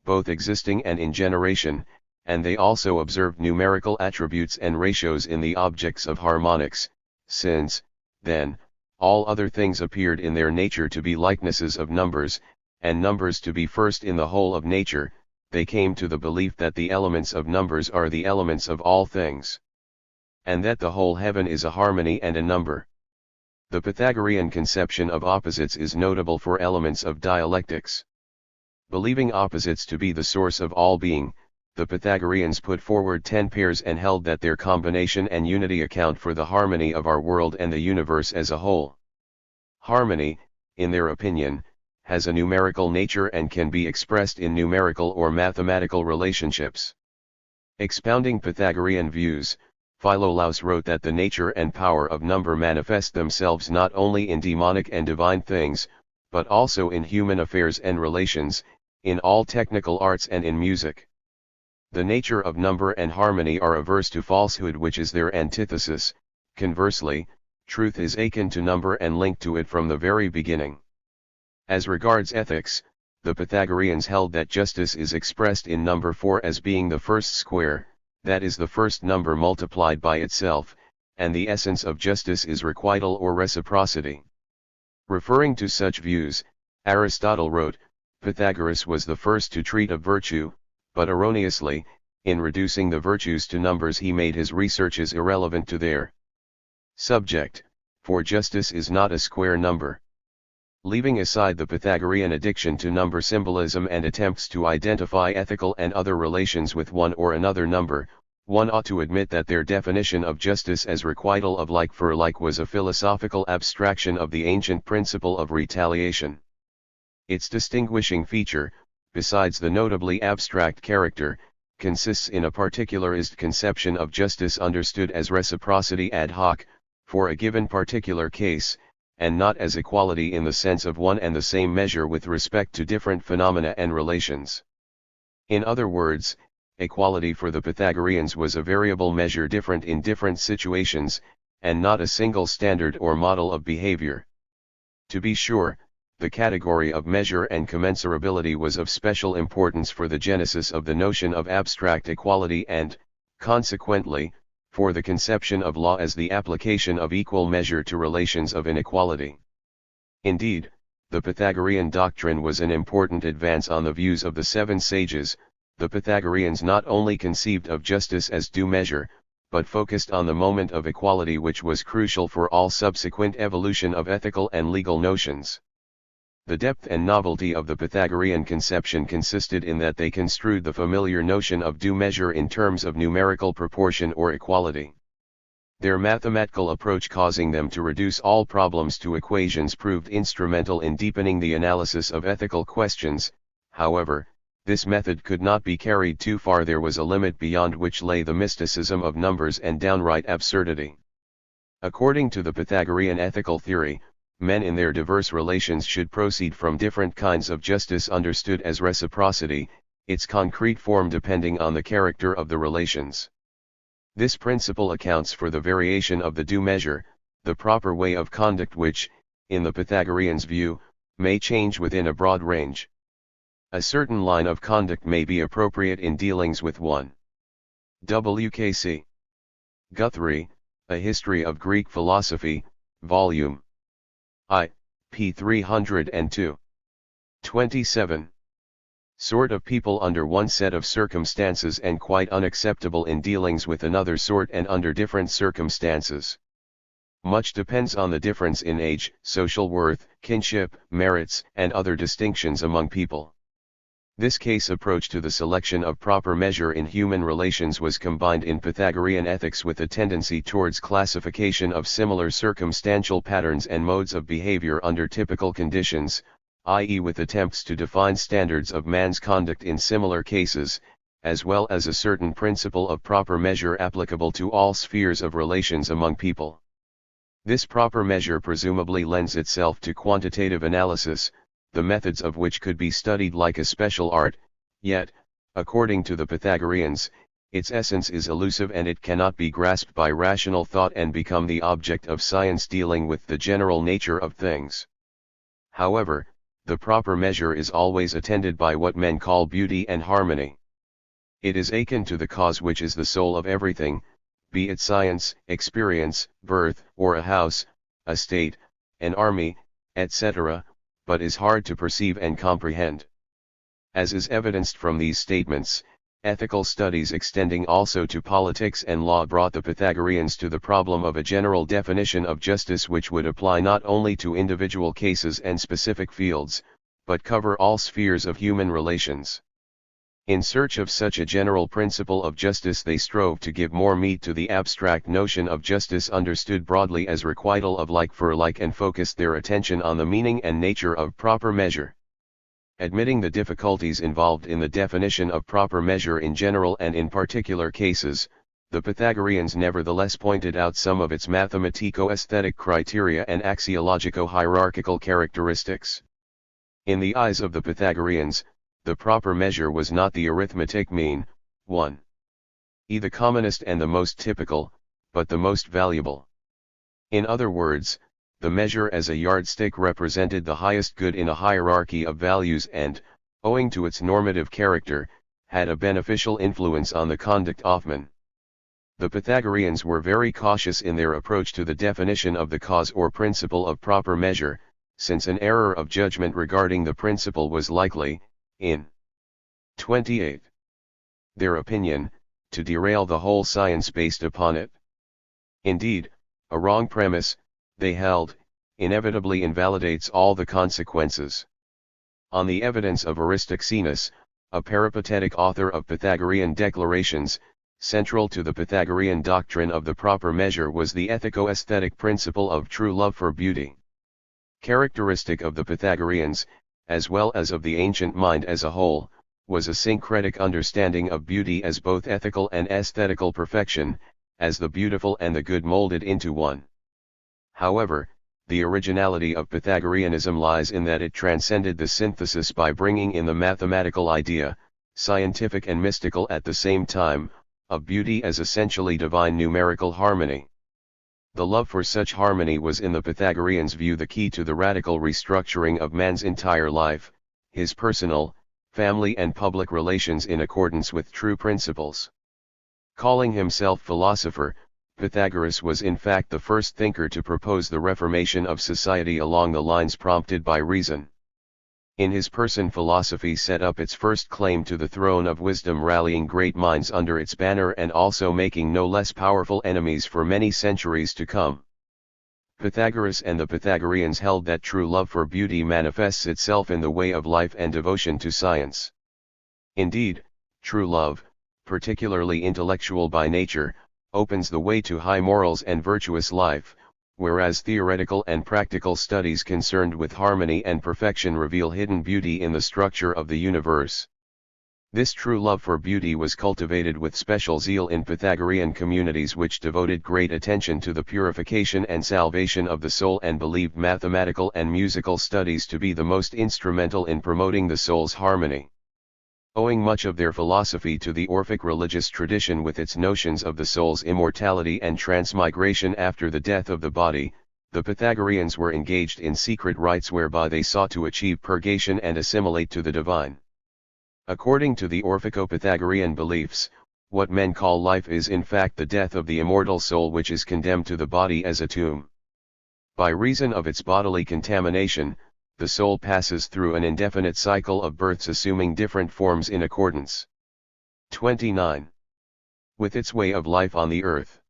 both existing and in generation, and they also observed numerical attributes and ratios in the objects of harmonics, since, then, all other things appeared in their nature to be likenesses of numbers, and numbers to be first in the whole of nature, they came to the belief that the elements of numbers are the elements of all things, and that the whole heaven is a harmony and a number. The Pythagorean conception of opposites is notable for elements of dialectics. Believing opposites to be the source of all being, the Pythagoreans put forward 10 pairs and held that their combination and unity account for the harmony of our world and the universe as a whole. Harmony, in their opinion, has a numerical nature and can be expressed in numerical or mathematical relationships. Expounding Pythagorean views, Philolaus wrote that the nature and power of number manifest themselves not only in demonic and divine things, but also in human affairs and relations, in all technical arts and in music. The nature of number and harmony are averse to falsehood, which is their antithesis. Conversely, truth is akin to number and linked to it from the very beginning. As regards ethics, the Pythagoreans held that justice is expressed in number 4 as being the first square, that is the first number multiplied by itself, and the essence of justice is requital or reciprocity. Referring to such views, Aristotle wrote, Pythagoras was the first to treat of virtue, but erroneously, in reducing the virtues to numbers he made his researches irrelevant to their subject, for justice is not a square number. Leaving aside the Pythagorean addiction to number symbolism and attempts to identify ethical and other relations with one or another number, one ought to admit that their definition of justice as requital of like for like was a philosophical abstraction of the ancient principle of retaliation. Its distinguishing feature, besides the notably abstract character, consists in a particularized conception of justice understood as reciprocity ad hoc, for a given particular case, and not as equality in the sense of one and the same measure with respect to different phenomena and relations. In other words, equality for the Pythagoreans was a variable measure different in different situations, and not a single standard or model of behavior. To be sure, the category of measure and commensurability was of special importance for the genesis of the notion of abstract equality and, consequently, for the conception of law as the application of equal measure to relations of inequality. Indeed, the Pythagorean doctrine was an important advance on the views of the seven sages. The Pythagoreans not only conceived of justice as due measure, but focused on the moment of equality, which was crucial for all subsequent evolution of ethical and legal notions. The depth and novelty of the Pythagorean conception consisted in that they construed the familiar notion of due measure in terms of numerical proportion or equality. Their mathematical approach, causing them to reduce all problems to equations, proved instrumental in deepening the analysis of ethical questions. However, this method could not be carried too far. There was a limit beyond which lay the mysticism of numbers and downright absurdity. According to the Pythagorean ethical theory, men in their diverse relations should proceed from different kinds of justice understood as reciprocity, its concrete form depending on the character of the relations. This principle accounts for the variation of the due measure, the proper way of conduct which, in the Pythagoreans' view, may change within a broad range. A certain line of conduct may be appropriate in dealings with one. W.K.C. Guthrie, A History of Greek Philosophy, Volume I, p. 302. 27. Sort of people under one set of circumstances and quite unacceptable in dealings with another sort and under different circumstances. Much depends on the difference in age, social worth, kinship, merits, and other distinctions among people. This case approach to the selection of proper measure in human relations was combined in Pythagorean ethics with a tendency towards classification of similar circumstantial patterns and modes of behavior under typical conditions, i.e. with attempts to define standards of man's conduct in similar cases, as well as a certain principle of proper measure applicable to all spheres of relations among people. This proper measure presumably lends itself to quantitative analysis, the methods of which could be studied like a special art, yet, according to the Pythagoreans, its essence is elusive and it cannot be grasped by rational thought and become the object of science dealing with the general nature of things. However, the proper measure is always attended by what men call beauty and harmony. It is akin to the cause which is the soul of everything, be it science, experience, birth, or a house, a state, an army, etc., but is hard to perceive and comprehend. As is evidenced from these statements, ethical studies extending also to politics and law brought the Pythagoreans to the problem of a general definition of justice which would apply not only to individual cases and specific fields, but cover all spheres of human relations. In search of such a general principle of justice, they strove to give more meat to the abstract notion of justice understood broadly as requital of like for like, and focused their attention on the meaning and nature of proper measure. Admitting the difficulties involved in the definition of proper measure in general and in particular cases, the Pythagoreans nevertheless pointed out some of its mathematico-aesthetic criteria and axiologico-hierarchical characteristics. In the eyes of the Pythagoreans, the proper measure was not the arithmetic mean, 1. The commonest and the most typical, but the most valuable. In other words, the measure as a yardstick represented the highest good in a hierarchy of values and, owing to its normative character, had a beneficial influence on the conduct of men. The Pythagoreans were very cautious in their approach to the definition of the cause or principle of proper measure, since an error of judgment regarding the principle was likely, in 28. Their opinion, to derail the whole science based upon it. Indeed, a wrong premise, they held, inevitably invalidates all the consequences. On the evidence of Aristoxenus, a peripatetic author of Pythagorean declarations, central to the Pythagorean doctrine of the proper measure was the ethico-aesthetic principle of true love for beauty. Characteristic of the Pythagoreans, as well as of the ancient mind as a whole, was a syncretic understanding of beauty as both ethical and aesthetical perfection, as the beautiful and the good molded into one. However, the originality of Pythagoreanism lies in that it transcended the synthesis by bringing in the mathematical idea, scientific and mystical at the same time, of beauty as essentially divine numerical harmony. The love for such harmony was in the Pythagoreans' view the key to the radical restructuring of man's entire life, his personal, family and public relations in accordance with true principles. Calling himself philosopher, Pythagoras was in fact the first thinker to propose the reformation of society along the lines prompted by reason. In his person, philosophy set up its first claim to the throne of wisdom, rallying great minds under its banner and also making no less powerful enemies for many centuries to come. Pythagoras and the Pythagoreans held that true love for beauty manifests itself in the way of life and devotion to science. Indeed, true love, particularly intellectual by nature, opens the way to high morals and virtuous life, whereas theoretical and practical studies concerned with harmony and perfection reveal hidden beauty in the structure of the universe. This true love for beauty was cultivated with special zeal in Pythagorean communities, which devoted great attention to the purification and salvation of the soul and believed mathematical and musical studies to be the most instrumental in promoting the soul's harmony. Owing much of their philosophy to the Orphic religious tradition with its notions of the soul's immortality and transmigration after the death of the body, the Pythagoreans were engaged in secret rites whereby they sought to achieve purgation and assimilate to the divine. According to the Orphico-Pythagorean beliefs, what men call life is in fact the death of the immortal soul, which is condemned to the body as a tomb. By reason of its bodily contamination, the soul passes through an indefinite cycle of births, assuming different forms in accordance 29. with its way of life on the earth.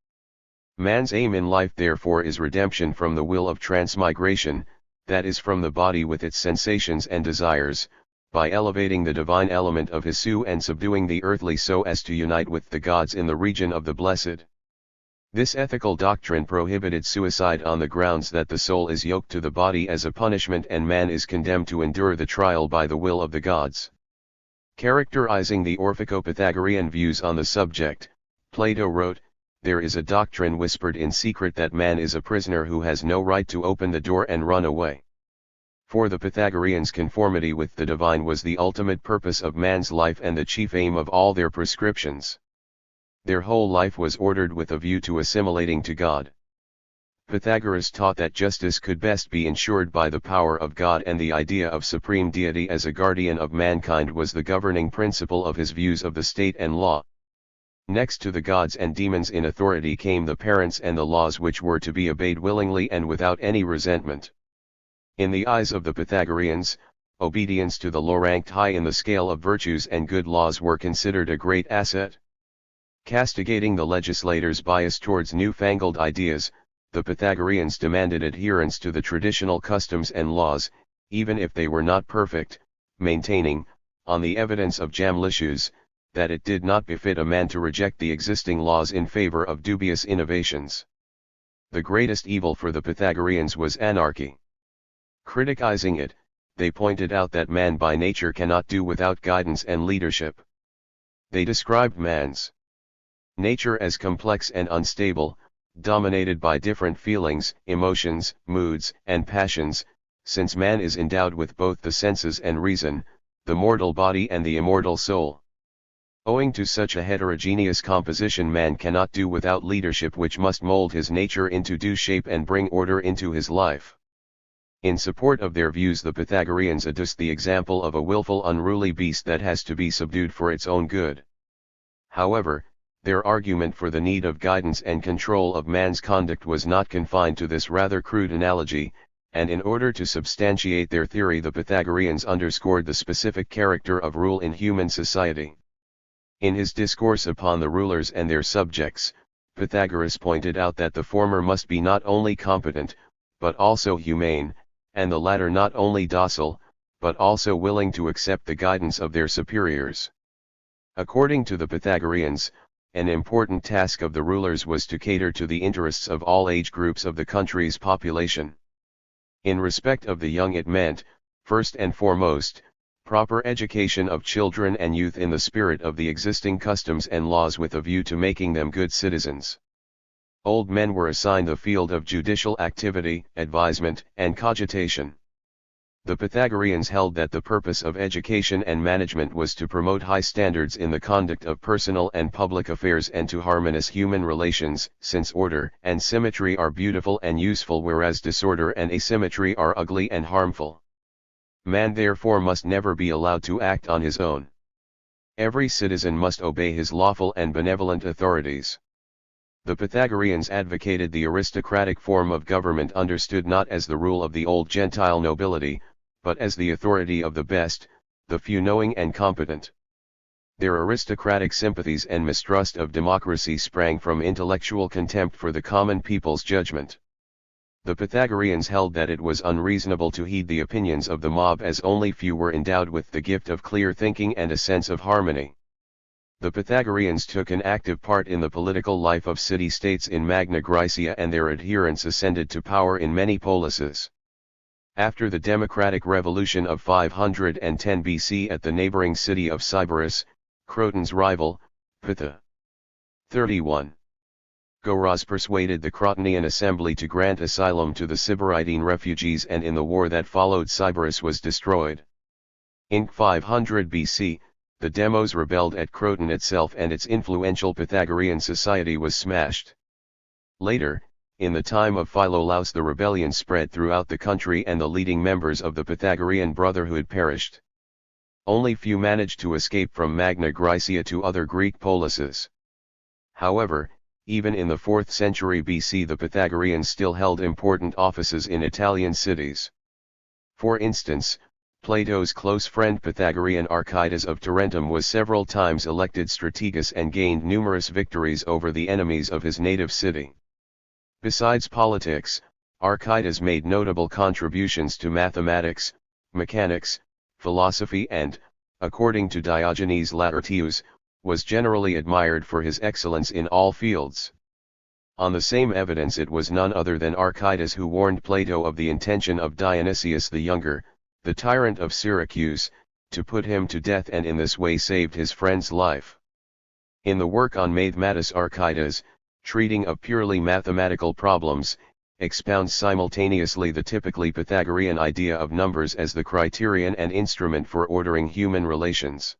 Man's aim in life therefore is redemption from the will of transmigration, that is from the body with its sensations and desires, by elevating the divine element of his soul and subduing the earthly so as to unite with the gods in the region of the blessed. This ethical doctrine prohibited suicide on the grounds that the soul is yoked to the body as a punishment and man is condemned to endure the trial by the will of the gods. Characterizing the Orphico-Pythagorean views on the subject, Plato wrote, "There is a doctrine whispered in secret that man is a prisoner who has no right to open the door and run away." For the Pythagoreans, conformity with the divine was the ultimate purpose of man's life and the chief aim of all their prescriptions. Their whole life was ordered with a view to assimilating to God. Pythagoras taught that justice could best be ensured by the power of God, and the idea of supreme deity as a guardian of mankind was the governing principle of his views of the state and law. Next to the gods and demons in authority came the parents and the laws, which were to be obeyed willingly and without any resentment. In the eyes of the Pythagoreans, obedience to the law ranked high in the scale of virtues, and good laws were considered a great asset. Castigating the legislators' bias towards newfangled ideas, the Pythagoreans demanded adherence to the traditional customs and laws, even if they were not perfect, maintaining, on the evidence of Jamlicius, that it did not befit a man to reject the existing laws in favor of dubious innovations. The greatest evil for the Pythagoreans was anarchy. Criticizing it, they pointed out that man by nature cannot do without guidance and leadership. They described man's nature as complex and unstable, dominated by different feelings, emotions, moods, and passions, since man is endowed with both the senses and reason, the mortal body and the immortal soul. Owing to such a heterogeneous composition, man cannot do without leadership, which must mold his nature into due shape and bring order into his life. In support of their views, the Pythagoreans adduced the example of a willful, unruly beast that has to be subdued for its own good. However, their argument for the need of guidance and control of man's conduct was not confined to this rather crude analogy, and in order to substantiate their theory, the Pythagoreans underscored the specific character of rule in human society. In his discourse upon the rulers and their subjects, Pythagoras pointed out that the former must be not only competent, but also humane, and the latter not only docile, but also willing to accept the guidance of their superiors. According to the Pythagoreans, an important task of the rulers was to cater to the interests of all age groups of the country's population. In respect of the young, it meant, first and foremost, proper education of children and youth in the spirit of the existing customs and laws with a view to making them good citizens. Old men were assigned the field of judicial activity, advisement, and cogitation. The Pythagoreans held that the purpose of education and management was to promote high standards in the conduct of personal and public affairs and to harmonize human relations, since order and symmetry are beautiful and useful, whereas disorder and asymmetry are ugly and harmful. Man therefore must never be allowed to act on his own. Every citizen must obey his lawful and benevolent authorities. The Pythagoreans advocated the aristocratic form of government, understood not as the rule of the old Gentile nobility, but as the authority of the best, the few knowing and competent. Their aristocratic sympathies and mistrust of democracy sprang from intellectual contempt for the common people's judgment. The Pythagoreans held that it was unreasonable to heed the opinions of the mob, as only few were endowed with the gift of clear thinking and a sense of harmony. The Pythagoreans took an active part in the political life of city-states in Magna Graecia, and their adherents ascended to power in many polises. After the democratic revolution of 510 BC at the neighboring city of Sybaris, Croton's rival, Pytha. 31. Goraz persuaded the Crotonian assembly to grant asylum to the Sybaritine refugees, and in the war that followed, Sybaris was destroyed. In 500 BC, the Demos rebelled at Croton itself, and its influential Pythagorean society was smashed. Later, in the time of Philolaus, the rebellion spread throughout the country and the leading members of the Pythagorean Brotherhood perished. Only few managed to escape from Magna Graecia to other Greek polises. However, even in the 4th century BC, the Pythagoreans still held important offices in Italian cities. For instance, Plato's close friend Pythagorean Archytas of Tarentum was several times elected strategos and gained numerous victories over the enemies of his native city. Besides politics, Archytas made notable contributions to mathematics, mechanics, philosophy and, according to Diogenes Laertius, was generally admired for his excellence in all fields. On the same evidence, it was none other than Archytas who warned Plato of the intention of Dionysius the Younger, the tyrant of Syracuse, to put him to death, and in this way saved his friend's life. In the work on Mathematis, Archytas, treating of purely mathematical problems, expounds simultaneously the typically Pythagorean idea of numbers as the criterion and instrument for ordering human relations.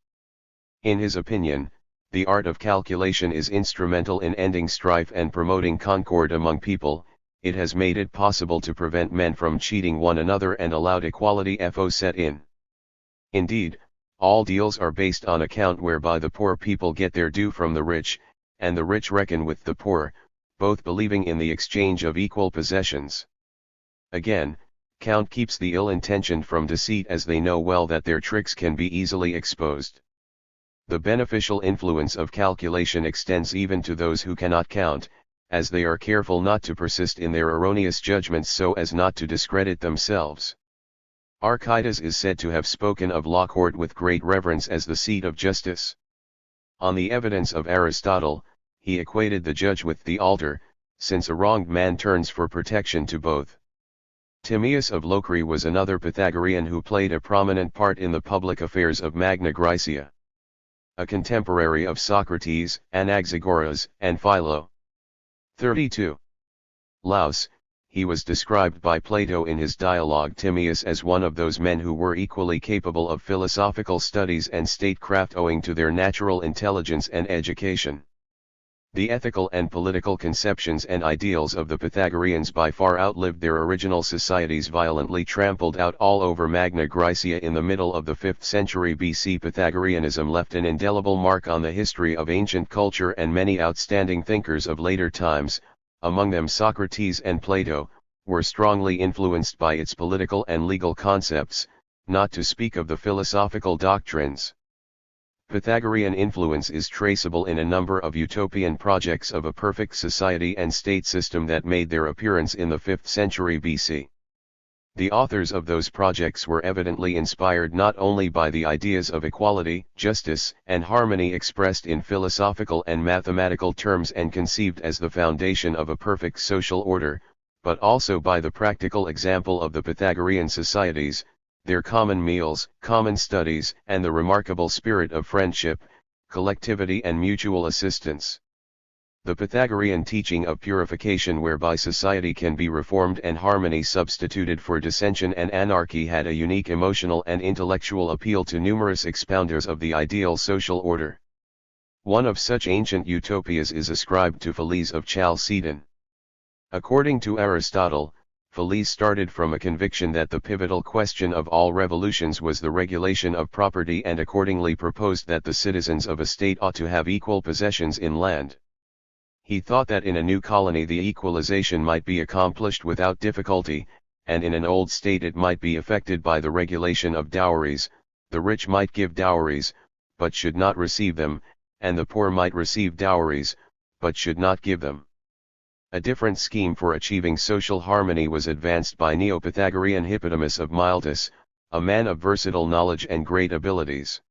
In his opinion, the art of calculation is instrumental in ending strife and promoting concord among people. It has made it possible to prevent men from cheating one another and allowed equality FO set in. Indeed, all deals are based on account, whereby the poor people get their due from the rich, and the rich reckon with the poor, both believing in the exchange of equal possessions. Again, count keeps the ill-intentioned from deceit, as they know well that their tricks can be easily exposed. The beneficial influence of calculation extends even to those who cannot count, as they are careful not to persist in their erroneous judgments so as not to discredit themselves. Archytas is said to have spoken of law court with great reverence as the seat of justice. On the evidence of Aristotle, he equated the judge with the altar, since a wronged man turns for protection to both. Timaeus of Locri was another Pythagorean who played a prominent part in the public affairs of Magna Graecia. A contemporary of Socrates, Anaxagoras, and Philo. 32. Laus, he was described by Plato in his dialogue Timaeus as one of those men who were equally capable of philosophical studies and statecraft owing to their natural intelligence and education. The ethical and political conceptions and ideals of the Pythagoreans by far outlived their original societies, violently trampled out all over Magna Graecia in the middle of the 5th century BC. Pythagoreanism left an indelible mark on the history of ancient culture, and many outstanding thinkers of later times, among them Socrates and Plato, were strongly influenced by its political and legal concepts, not to speak of the philosophical doctrines. Pythagorean influence is traceable in a number of utopian projects of a perfect society and state system that made their appearance in the 5th century BC. The authors of those projects were evidently inspired not only by the ideas of equality, justice, and harmony expressed in philosophical and mathematical terms and conceived as the foundation of a perfect social order, but also by the practical example of the Pythagorean societies, their common meals, common studies, and the remarkable spirit of friendship, collectivity and mutual assistance. The Pythagorean teaching of purification, whereby society can be reformed and harmony substituted for dissension and anarchy, had a unique emotional and intellectual appeal to numerous expounders of the ideal social order. One of such ancient utopias is ascribed to Thales of Chalcedon. According to Aristotle, Thales started from a conviction that the pivotal question of all revolutions was the regulation of property, and accordingly proposed that the citizens of a state ought to have equal possessions in land. He thought that in a new colony the equalization might be accomplished without difficulty, and in an old state it might be effected by the regulation of dowries. The rich might give dowries, but should not receive them, and the poor might receive dowries, but should not give them. A different scheme for achieving social harmony was advanced by Neo-Pythagorean Hippodamus of Miletus, a man of versatile knowledge and great abilities.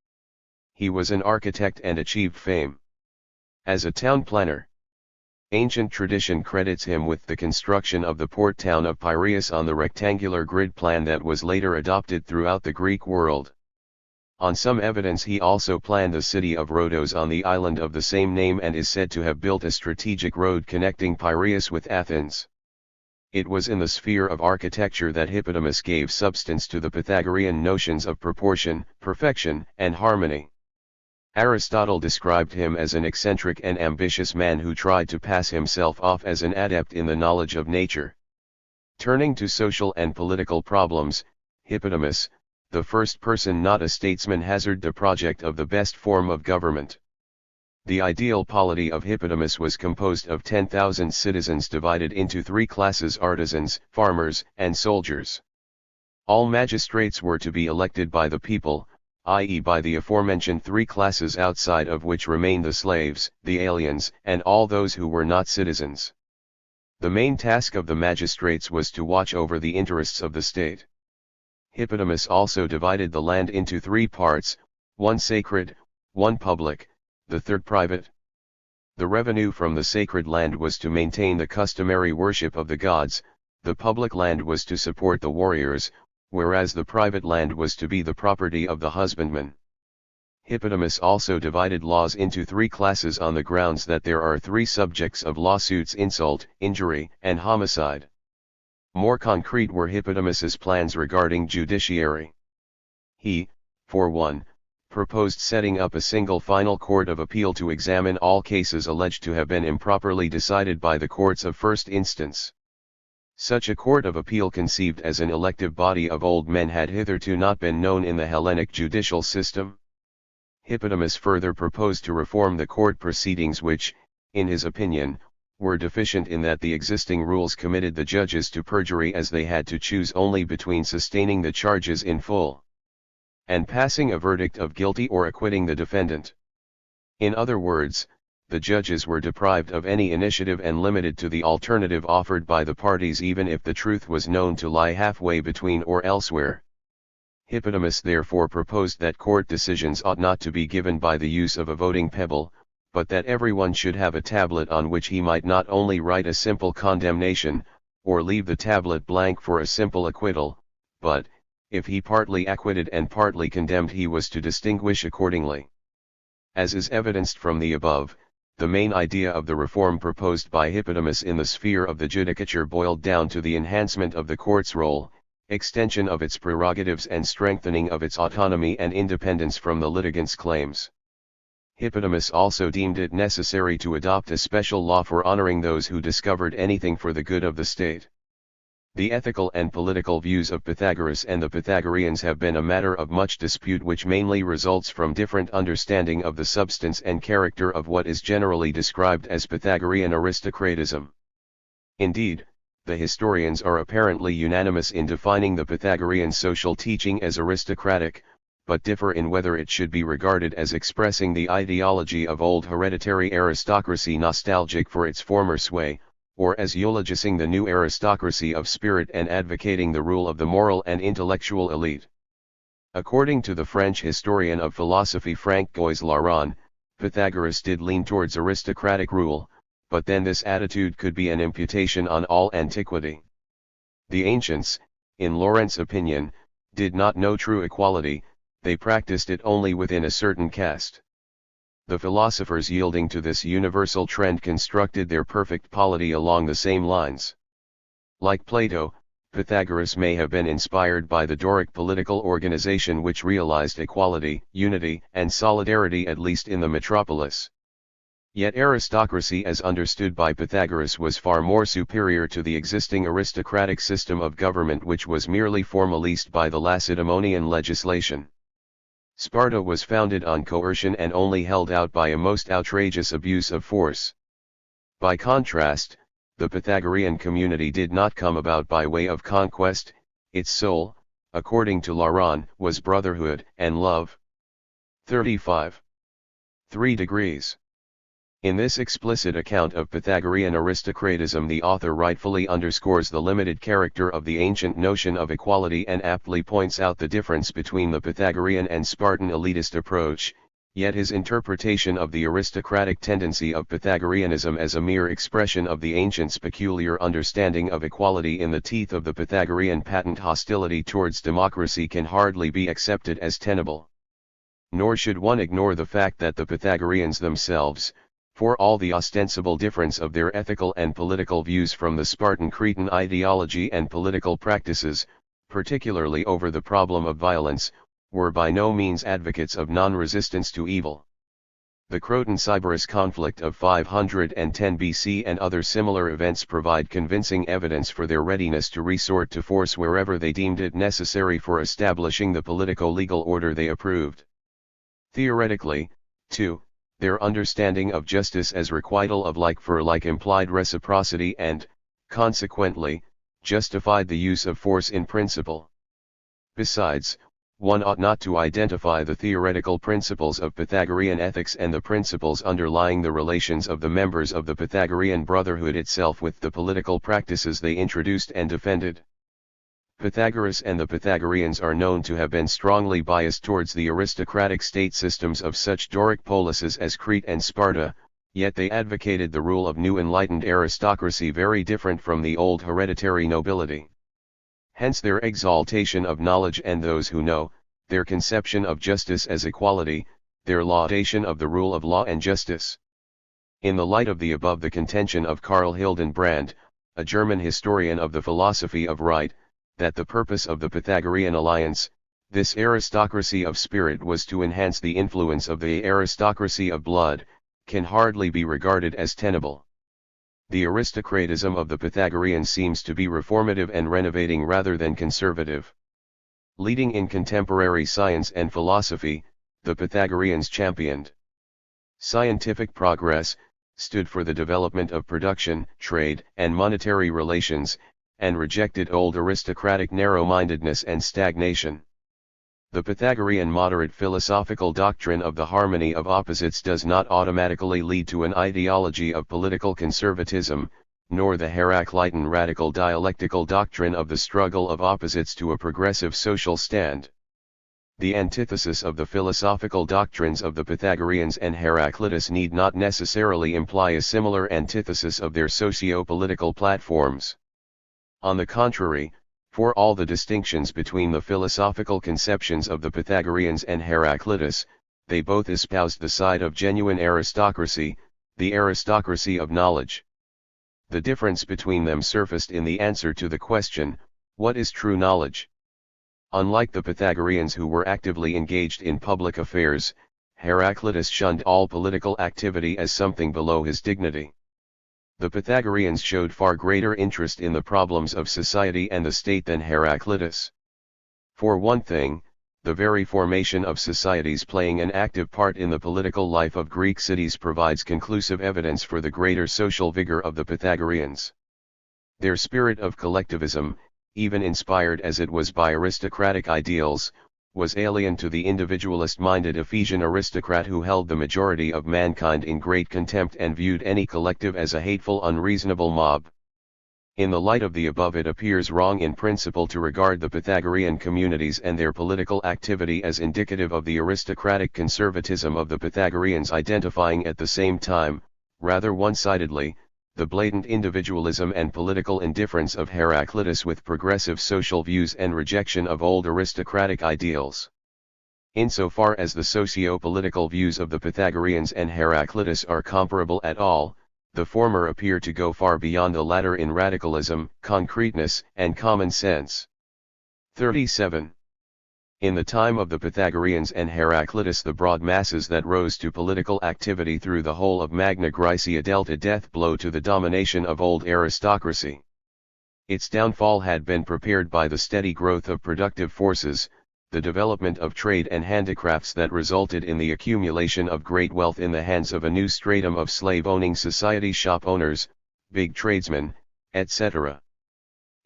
He was an architect and achieved fame as a town planner. Ancient tradition credits him with the construction of the port town of Piraeus on the rectangular grid plan that was later adopted throughout the Greek world. On some evidence he also planned the city of Rhodos on the island of the same name, and is said to have built a strategic road connecting Piraeus with Athens. It was in the sphere of architecture that Hippodamus gave substance to the Pythagorean notions of proportion, perfection, and harmony. Aristotle described him as an eccentric and ambitious man who tried to pass himself off as an adept in the knowledge of nature. Turning to social and political problems, Hippodamus, the first person not a statesman, hazarded the project of the best form of government. The ideal polity of Hippodamus was composed of 10,000 citizens divided into 3 classes: artisans, farmers, and soldiers. All magistrates were to be elected by the people, i.e. by the aforementioned 3 classes, outside of which remained the slaves, the aliens, and all those who were not citizens. The main task of the magistrates was to watch over the interests of the state. Hippodamus also divided the land into 3 parts, 1 sacred, 1 public, the third private. The revenue from the sacred land was to maintain the customary worship of the gods, the public land was to support the warriors, whereas the private land was to be the property of the husbandman. Hippodamus also divided laws into 3 classes on the grounds that there are 3 subjects of lawsuits: insult, injury, and homicide. More concrete were Hippodamus's plans regarding judiciary. He, for one, proposed setting up a single final court of appeal to examine all cases alleged to have been improperly decided by the courts of first instance. Such a court of appeal, conceived as an elective body of old men, had hitherto not been known in the Hellenic judicial system. Hippodamus further proposed to reform the court proceedings which, in his opinion, were deficient in that the existing rules committed the judges to perjury, as they had to choose only between sustaining the charges in full and passing a verdict of guilty or acquitting the defendant. In other words, the judges were deprived of any initiative and limited to the alternative offered by the parties, even if the truth was known to lie halfway between or elsewhere. Hippodamus therefore proposed that court decisions ought not to be given by the use of a voting pebble, but that everyone should have a tablet on which he might not only write a simple condemnation, or leave the tablet blank for a simple acquittal, but, if he partly acquitted and partly condemned, he was to distinguish accordingly. As is evidenced from the above, the main idea of the reform proposed by Hippodamus in the sphere of the judicature boiled down to the enhancement of the court's role, extension of its prerogatives and strengthening of its autonomy and independence from the litigant's claims. Hippodamus also deemed it necessary to adopt a special law for honoring those who discovered anything for the good of the state. The ethical and political views of Pythagoras and the Pythagoreans have been a matter of much dispute, which mainly results from different understanding of the substance and character of what is generally described as Pythagorean aristocratism. Indeed, the historians are apparently unanimous in defining the Pythagorean social teaching as aristocratic, but differ in whether it should be regarded as expressing the ideology of old hereditary aristocracy nostalgic for its former sway, or as eulogizing the new aristocracy of spirit and advocating the rule of the moral and intellectual elite. According to the French historian of philosophy Francois Laurent, Pythagoras did lean towards aristocratic rule, but then this attitude could be an imputation on all antiquity. The ancients, in Laurent's opinion, did not know true equality, they practiced it only within a certain caste. The philosophers yielding to this universal trend constructed their perfect polity along the same lines. Like Plato, Pythagoras may have been inspired by the Doric political organization which realized equality, unity, and solidarity at least in the metropolis. Yet aristocracy as understood by Pythagoras was far more superior to the existing aristocratic system of government, which was merely formalized by the Lacedaemonian legislation. Sparta was founded on coercion and only held out by a most outrageous abuse of force. By contrast, the Pythagorean community did not come about by way of conquest, its soul, according to Laurent, was brotherhood and love. 35. 3 degrees. In this explicit account of Pythagorean aristocratism, the author rightfully underscores the limited character of the ancient notion of equality and aptly points out the difference between the Pythagorean and Spartan elitist approach, yet his interpretation of the aristocratic tendency of Pythagoreanism as a mere expression of the ancients' peculiar understanding of equality in the teeth of the Pythagorean patent hostility towards democracy can hardly be accepted as tenable. Nor should one ignore the fact that the Pythagoreans themselves, for all the ostensible difference of their ethical and political views from the Spartan Cretan ideology and political practices, particularly over the problem of violence, were by no means advocates of non-resistance to evil. The Croton-Sybaris conflict of 510 BC and other similar events provide convincing evidence for their readiness to resort to force wherever they deemed it necessary for establishing the politico-legal order they approved. Theoretically, too, their understanding of justice as requital of like for like implied reciprocity and, consequently, justified the use of force in principle. Besides, one ought not to identify the theoretical principles of Pythagorean ethics and the principles underlying the relations of the members of the Pythagorean Brotherhood itself with the political practices they introduced and defended. Pythagoras and the Pythagoreans are known to have been strongly biased towards the aristocratic state systems of such Doric polises as Crete and Sparta, yet they advocated the rule of new enlightened aristocracy very different from the old hereditary nobility. Hence their exaltation of knowledge and those who know, their conception of justice as equality, their laudation of the rule of law and justice. In the light of the above, the contention of Karl Hildenbrand, a German historian of the philosophy of right, that the purpose of the Pythagorean alliance, this aristocracy of spirit, was to enhance the influence of the aristocracy of blood, can hardly be regarded as tenable. The aristocratism of the Pythagoreans seems to be reformative and renovating rather than conservative. Leading in contemporary science and philosophy, the Pythagoreans championed scientific progress, stood for the development of production, trade, and monetary relations, and rejected old aristocratic narrow-mindedness and stagnation. The Pythagorean moderate philosophical doctrine of the harmony of opposites does not automatically lead to an ideology of political conservatism, nor the Heraclitean radical dialectical doctrine of the struggle of opposites to a progressive social stand. The antithesis of the philosophical doctrines of the Pythagoreans and Heraclitus need not necessarily imply a similar antithesis of their socio-political platforms. On the contrary, for all the distinctions between the philosophical conceptions of the Pythagoreans and Heraclitus, they both espoused the side of genuine aristocracy, the aristocracy of knowledge. The difference between them surfaced in the answer to the question, what is true knowledge? Unlike the Pythagoreans, who were actively engaged in public affairs, Heraclitus shunned all political activity as something below his dignity. The Pythagoreans showed far greater interest in the problems of society and the state than Heraclitus. For one thing, the very formation of societies playing an active part in the political life of Greek cities provides conclusive evidence for the greater social vigor of the Pythagoreans. Their spirit of collectivism, even inspired as it was by aristocratic ideals, was alien to the individualist-minded Ephesian aristocrat who held the majority of mankind in great contempt and viewed any collective as a hateful, unreasonable mob. In the light of the above, it appears wrong in principle to regard the Pythagorean communities and their political activity as indicative of the aristocratic conservatism of the Pythagoreans, identifying at the same time, rather one-sidedly, the blatant individualism and political indifference of Heraclitus with progressive social views and rejection of old aristocratic ideals. Insofar as the socio-political views of the Pythagoreans and Heraclitus are comparable at all, the former appear to go far beyond the latter in radicalism, concreteness, and common sense. 37. In the time of the Pythagoreans and Heraclitus, the broad masses that rose to political activity through the whole of Magna Graecia dealt a death blow to the domination of old aristocracy. Its downfall had been prepared by the steady growth of productive forces, the development of trade and handicrafts that resulted in the accumulation of great wealth in the hands of a new stratum of slave-owning society, shop owners, big tradesmen, etc.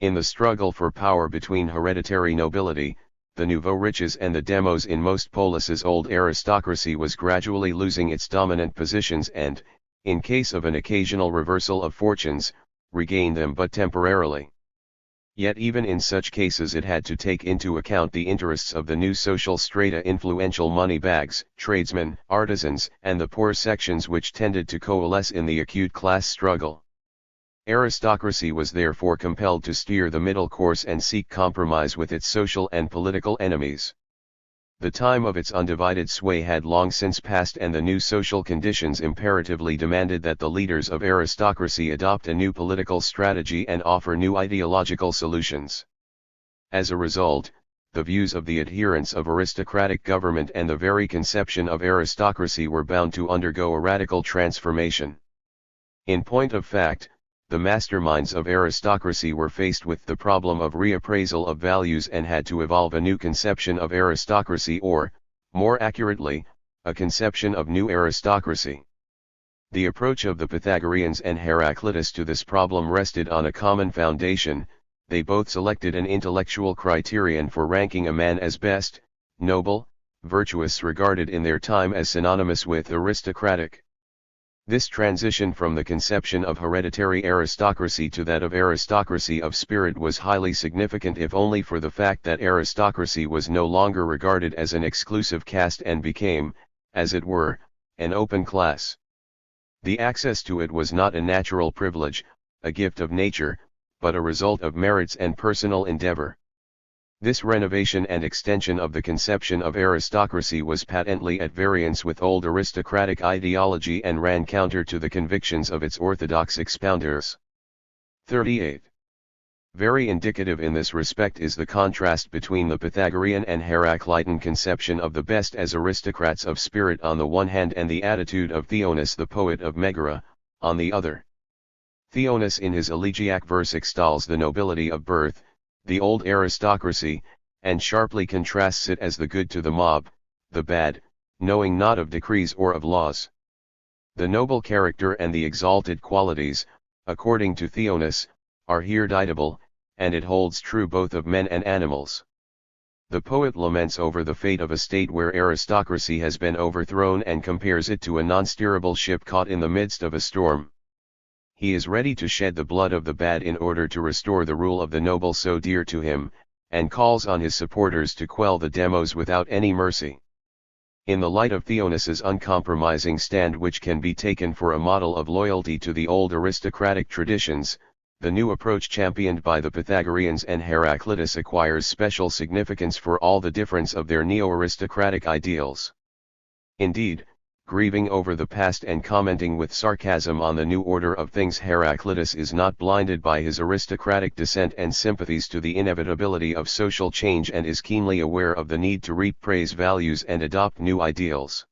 In the struggle for power between hereditary nobility, the nouveau riches and the demos in most polises, old aristocracy was gradually losing its dominant positions and, in case of an occasional reversal of fortunes, regained them but temporarily. Yet even in such cases it had to take into account the interests of the new social strata, influential money bags, tradesmen, artisans, and the poor sections which tended to coalesce in the acute class struggle. Aristocracy was therefore compelled to steer the middle course and seek compromise with its social and political enemies. The time of its undivided sway had long since passed, and the new social conditions imperatively demanded that the leaders of aristocracy adopt a new political strategy and offer new ideological solutions. As a result, the views of the adherents of aristocratic government and the very conception of aristocracy were bound to undergo a radical transformation. In point of fact, the masterminds of aristocracy were faced with the problem of reappraisal of values and had to evolve a new conception of aristocracy, or, more accurately, a conception of new aristocracy. The approach of the Pythagoreans and Heraclitus to this problem rested on a common foundation. They both selected an intellectual criterion for ranking a man as best, noble, virtuous, regarded in their time as synonymous with aristocratic. This transition from the conception of hereditary aristocracy to that of aristocracy of spirit was highly significant, if only for the fact that aristocracy was no longer regarded as an exclusive caste and became, as it were, an open class. The access to it was not a natural privilege, a gift of nature, but a result of merits and personal endeavor. This renovation and extension of the conception of aristocracy was patently at variance with old aristocratic ideology and ran counter to the convictions of its orthodox expounders. 38. Very indicative in this respect is the contrast between the Pythagorean and Heraclitan conception of the best as aristocrats of spirit on the one hand and the attitude of Theonis, the poet of Megara, on the other. Theonis in his elegiac verse extols the nobility of birth, the old aristocracy, and sharply contrasts it as the good to the mob, the bad, knowing not of decrees or of laws. The noble character and the exalted qualities, according to Theonis, are here dictable, and it holds true both of men and animals. The poet laments over the fate of a state where aristocracy has been overthrown and compares it to a non-steerable ship caught in the midst of a storm. He is ready to shed the blood of the bad in order to restore the rule of the noble so dear to him, and calls on his supporters to quell the demos without any mercy. In the light of Theonas's uncompromising stand, which can be taken for a model of loyalty to the old aristocratic traditions, the new approach championed by the Pythagoreans and Heraclitus acquires special significance for all the difference of their neo-aristocratic ideals. Indeed, grieving over the past and commenting with sarcasm on the new order of things, Heraclitus is not blinded by his aristocratic descent and sympathies to the inevitability of social change, and is keenly aware of the need to repraise values and adopt new ideals.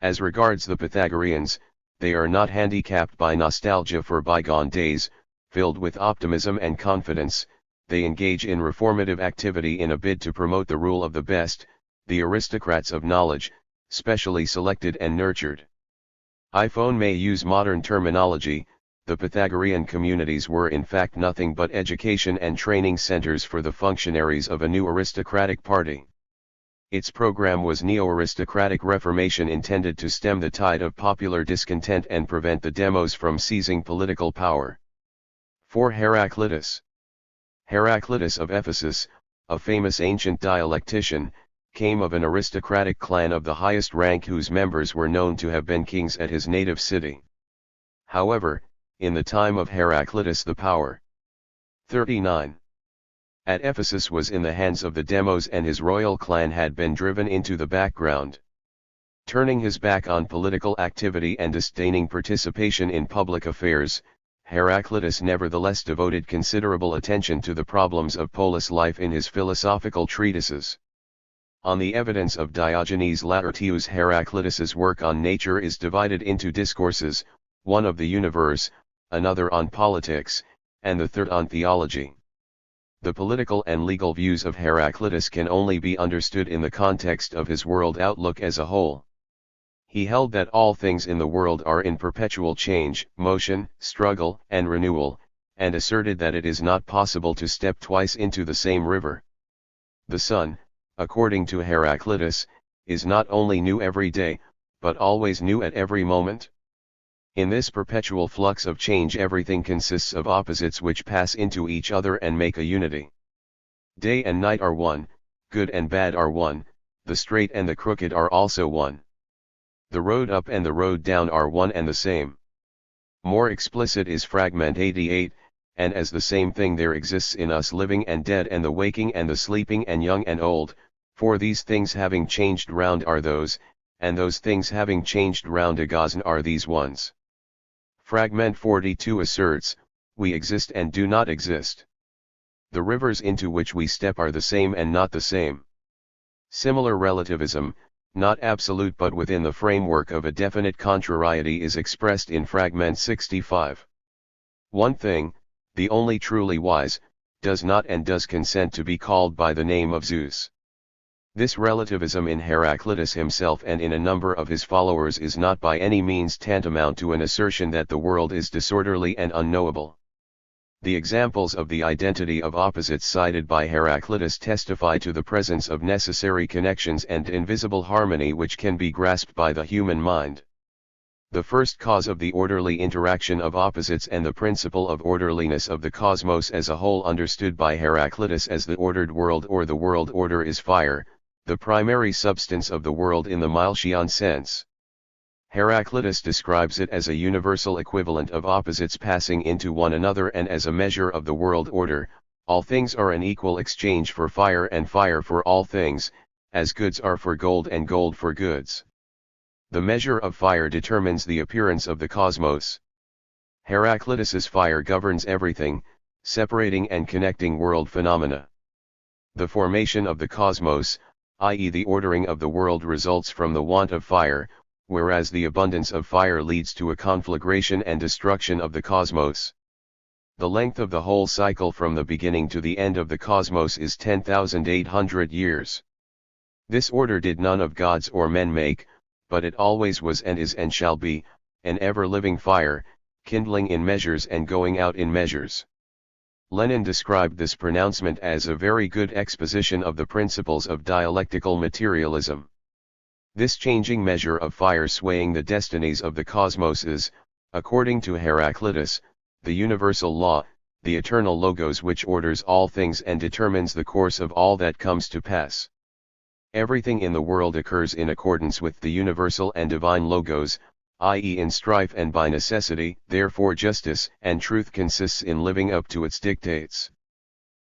As regards the Pythagoreans, they are not handicapped by nostalgia for bygone days. Filled with optimism and confidence, they engage in reformative activity in a bid to promote the rule of the best, the aristocrats of knowledge, specially selected and nurtured. iPhone may use modern terminology. The Pythagorean communities were in fact nothing but education and training centers for the functionaries of a new aristocratic party. Its program was neo-aristocratic reformation intended to stem the tide of popular discontent and prevent the demos from seizing political power. For Heraclitus. Heraclitus of Ephesus, a famous ancient dialectician, came of an aristocratic clan of the highest rank whose members were known to have been kings at his native city. However, in the time of Heraclitus the power 39 at Ephesus was in the hands of the demos, and his royal clan had been driven into the background. Turning his back on political activity and disdaining participation in public affairs, Heraclitus nevertheless devoted considerable attention to the problems of polis life in his philosophical treatises. On the evidence of Diogenes Laertius, Heraclitus's work on nature is divided into discourses, one of the universe, another on politics, and the third on theology. The political and legal views of Heraclitus can only be understood in the context of his world outlook as a whole. He held that all things in the world are in perpetual change, motion, struggle, and renewal, and asserted that it is not possible to step twice into the same river. The sun, according to Heraclitus, is not only new every day, but always new at every moment. In this perpetual flux of change, everything consists of opposites which pass into each other and make a unity. Day and night are one, good and bad are one, the straight and the crooked are also one. The road up and the road down are one and the same. More explicit is Fragment 88, and as the same thing there exists in us living and dead, and the waking and the sleeping and young and old, for these things having changed round are those, and those things having changed round again are these ones. Fragment 42 asserts, we exist and do not exist. The rivers into which we step are the same and not the same. Similar relativism, not absolute but within the framework of a definite contrariety, is expressed in Fragment 65. One thing, the only truly wise, does not and does consent to be called by the name of Zeus. This relativism in Heraclitus himself and in a number of his followers is not by any means tantamount to an assertion that the world is disorderly and unknowable. The examples of the identity of opposites cited by Heraclitus testify to the presence of necessary connections and invisible harmony which can be grasped by the human mind. The first cause of the orderly interaction of opposites and the principle of orderliness of the cosmos as a whole, understood by Heraclitus as the ordered world or the world order, is fire, the primary substance of the world in the Milesian sense. Heraclitus describes it as a universal equivalent of opposites passing into one another, and as a measure of the world order, all things are an equal exchange for fire, and fire for all things, as goods are for gold and gold for goods. The measure of fire determines the appearance of the cosmos. Heraclitus's fire governs everything, separating and connecting world phenomena. The formation of the cosmos, i.e. the ordering of the world, results from the want of fire, whereas the abundance of fire leads to a conflagration and destruction of the cosmos. The length of the whole cycle from the beginning to the end of the cosmos is 10,800 years. This order did none of gods or men make, but it always was and is and shall be, an ever-living fire, kindling in measures and going out in measures. Lenin described this pronouncement as a very good exposition of the principles of dialectical materialism. This changing measure of fire swaying the destinies of the cosmos is, according to Heraclitus, the universal law, the eternal Logos which orders all things and determines the course of all that comes to pass. Everything in the world occurs in accordance with the universal and divine Logos, i.e. in strife and by necessity. Therefore justice and truth consists in living up to its dictates.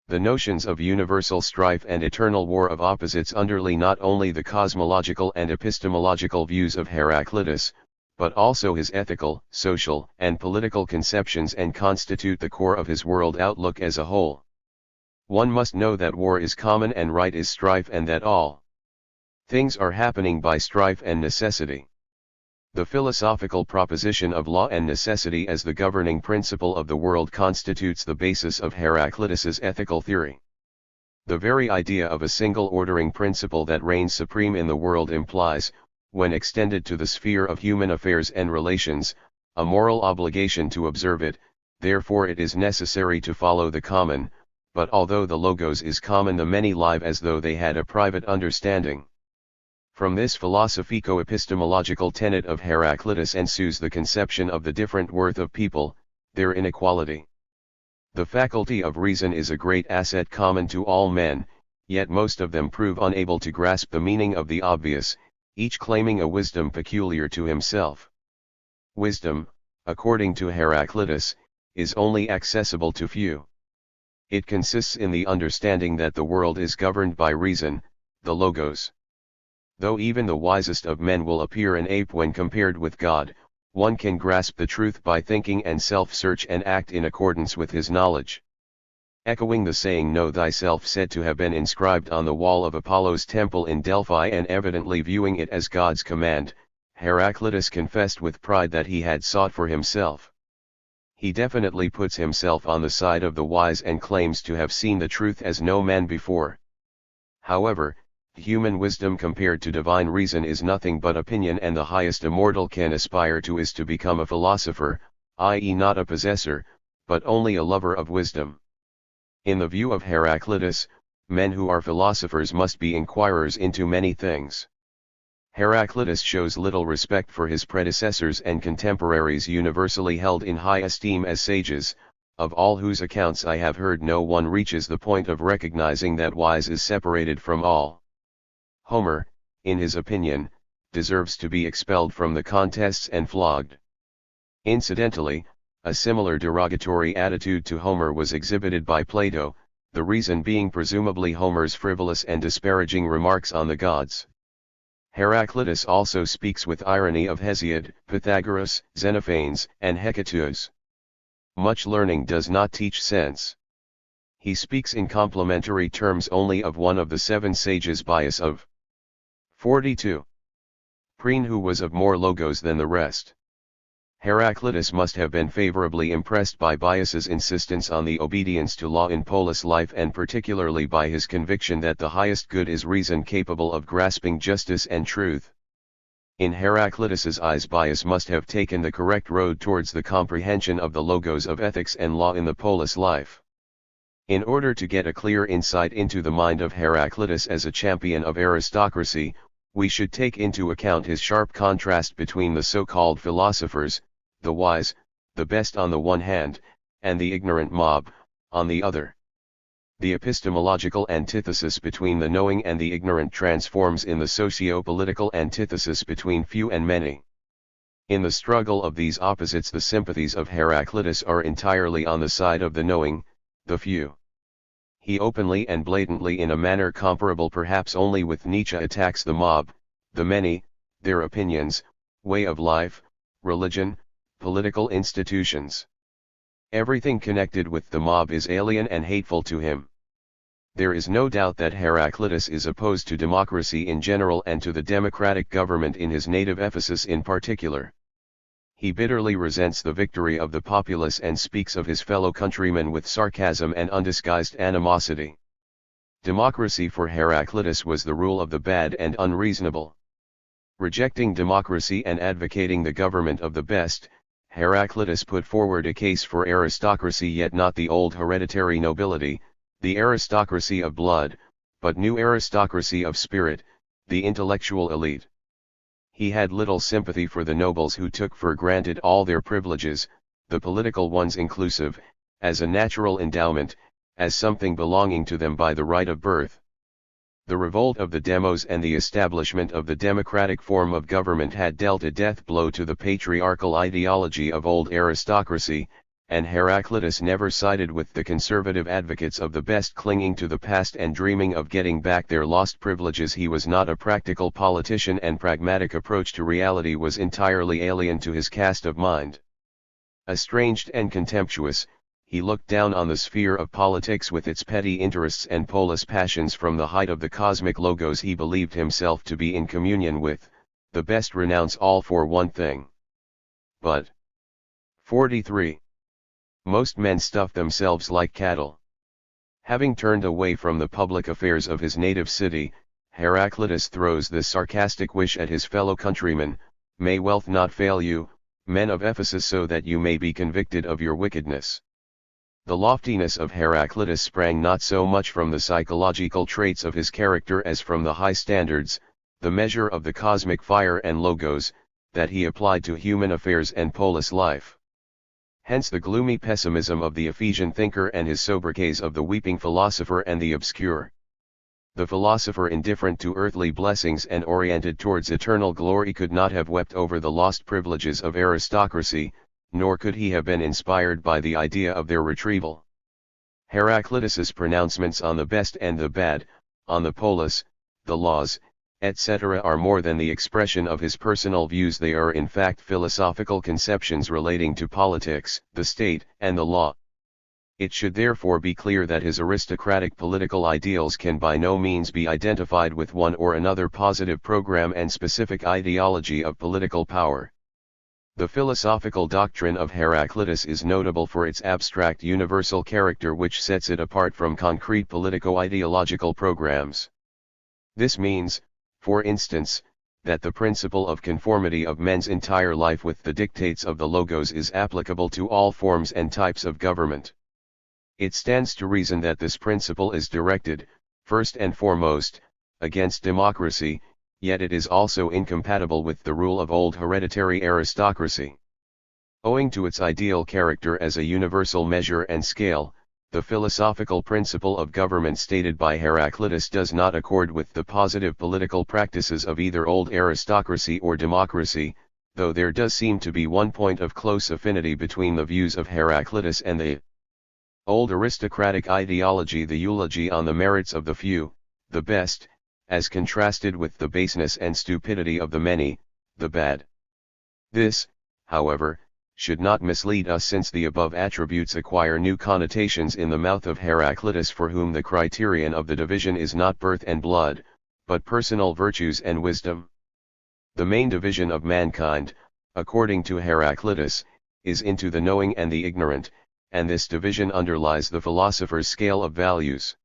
The notions of universal strife and eternal war of opposites underlie not only the cosmological and epistemological views of Heraclitus, but also his ethical, social, and political conceptions, and constitute the core of his world outlook as a whole. One must know that war is common and right is strife, and that all things are happening by strife and necessity. The philosophical proposition of law and necessity as the governing principle of the world constitutes the basis of Heraclitus's ethical theory. The very idea of a single ordering principle that reigns supreme in the world implies, when extended to the sphere of human affairs and relations, a moral obligation to observe it. Therefore it is necessary to follow the common, but although the Logos is common, the many live as though they had a private understanding. From this philosophico-epistemological tenet of Heraclitus ensues the conception of the different worth of people, their inequality. The faculty of reason is a great asset common to all men, yet most of them prove unable to grasp the meaning of the obvious, each claiming a wisdom peculiar to himself. Wisdom, according to Heraclitus, is only accessible to few. It consists in the understanding that the world is governed by reason, the Logos. Though even the wisest of men will appear an ape when compared with God, one can grasp the truth by thinking and self-search and act in accordance with his knowledge. Echoing the saying "Know thyself," said to have been inscribed on the wall of Apollo's temple in Delphi, and evidently viewing it as God's command, Heraclitus confessed with pride that he had sought for himself. He definitely puts himself on the side of the wise and claims to have seen the truth as no man before. However, human wisdom compared to divine reason is nothing but opinion, and the highest a mortal can aspire to is to become a philosopher, i.e. not a possessor, but only a lover of wisdom. In the view of Heraclitus, men who are philosophers must be inquirers into many things. Heraclitus shows little respect for his predecessors and contemporaries, universally held in high esteem as sages, of all whose accounts I have heard no one reaches the point of recognizing that wise is separated from all. Homer, in his opinion, deserves to be expelled from the contests and flogged. Incidentally, a similar derogatory attitude to Homer was exhibited by Plato, the reason being presumably Homer's frivolous and disparaging remarks on the gods. Heraclitus also speaks with irony of Hesiod, Pythagoras, Xenophanes, and Hecataeus. Much learning does not teach sense. He speaks in complimentary terms only of one of the seven sages, Bias of 42. Preen, who was of more Logos than the rest. Heraclitus must have been favorably impressed by Bias's insistence on the obedience to law in polis life, and particularly by his conviction that the highest good is reason capable of grasping justice and truth. In Heraclitus's eyes, Bias must have taken the correct road towards the comprehension of the Logos of ethics and law in the polis life. In order to get a clear insight into the mind of Heraclitus as a champion of aristocracy, we should take into account his sharp contrast between the so-called philosophers, the wise, the best on the one hand, and the ignorant mob, on the other. The epistemological antithesis between the knowing and the ignorant transforms in the socio-political antithesis between few and many. In the struggle of these opposites, the sympathies of Heraclitus are entirely on the side of the knowing, the few. He openly and blatantly, in a manner comparable perhaps only with Nietzsche, attacks the mob, the many, their opinions, way of life, religion, political institutions. Everything connected with the mob is alien and hateful to him. There is no doubt that Heraclitus is opposed to democracy in general and to the democratic government in his native Ephesus in particular. He bitterly resents the victory of the populace and speaks of his fellow countrymen with sarcasm and undisguised animosity. Democracy for Heraclitus was the rule of the bad and unreasonable. Rejecting democracy and advocating the government of the best, Heraclitus put forward a case for aristocracy, yet not the old hereditary nobility, the aristocracy of blood, but new aristocracy of spirit, the intellectual elite. He had little sympathy for the nobles who took for granted all their privileges, the political ones inclusive, as a natural endowment, as something belonging to them by the right of birth. The revolt of the demos and the establishment of the democratic form of government had dealt a death blow to the patriarchal ideology of old aristocracy, and Heraclitus never sided with the conservative advocates of the best, clinging to the past and dreaming of getting back their lost privileges. He was not a practical politician, and pragmatic approach to reality was entirely alien to his cast of mind. Estranged and contemptuous, he looked down on the sphere of politics with its petty interests and polis passions from the height of the cosmic logos he believed himself to be in communion with. The best renounce all for one thing. But 43. Most men stuff themselves like cattle. Having turned away from the public affairs of his native city, Heraclitus throws this sarcastic wish at his fellow countrymen: "May wealth not fail you, men of Ephesus, so that you may be convicted of your wickedness." The loftiness of Heraclitus sprang not so much from the psychological traits of his character as from the high standards, the measure of the cosmic fire and logos, that he applied to human affairs and polis life. Hence the gloomy pessimism of the Ephesian thinker and his sober gaze of the weeping philosopher and the obscure. The philosopher, indifferent to earthly blessings and oriented towards eternal glory, could not have wept over the lost privileges of aristocracy, nor could he have been inspired by the idea of their retrieval. Heraclitus's pronouncements on the best and the bad, on the polis, the laws, etc., are more than the expression of his personal views. They are in fact philosophical conceptions relating to politics, the state, and the law. It should therefore be clear that his aristocratic political ideals can by no means be identified with one or another positive program and specific ideology of political power. The philosophical doctrine of Heraclitus is notable for its abstract universal character, which sets it apart from concrete politico-ideological programs. This means, for instance, that the principle of conformity of men's entire life with the dictates of the logos is applicable to all forms and types of government. It stands to reason that this principle is directed, first and foremost, against democracy, yet it is also incompatible with the rule of old hereditary aristocracy. Owing to its ideal character as a universal measure and scale, the philosophical principle of government stated by Heraclitus does not accord with the positive political practices of either old aristocracy or democracy, though there does seem to be one point of close affinity between the views of Heraclitus and the old aristocratic ideology: the eulogy on the merits of the few, the best, as contrasted with the baseness and stupidity of the many, the bad. This, however, should not mislead us, since the above attributes acquire new connotations in the mouth of Heraclitus, for whom the criterion of the division is not birth and blood, but personal virtues and wisdom. The main division of mankind, according to Heraclitus, is into the knowing and the ignorant, and this division underlies the philosopher's scale of values.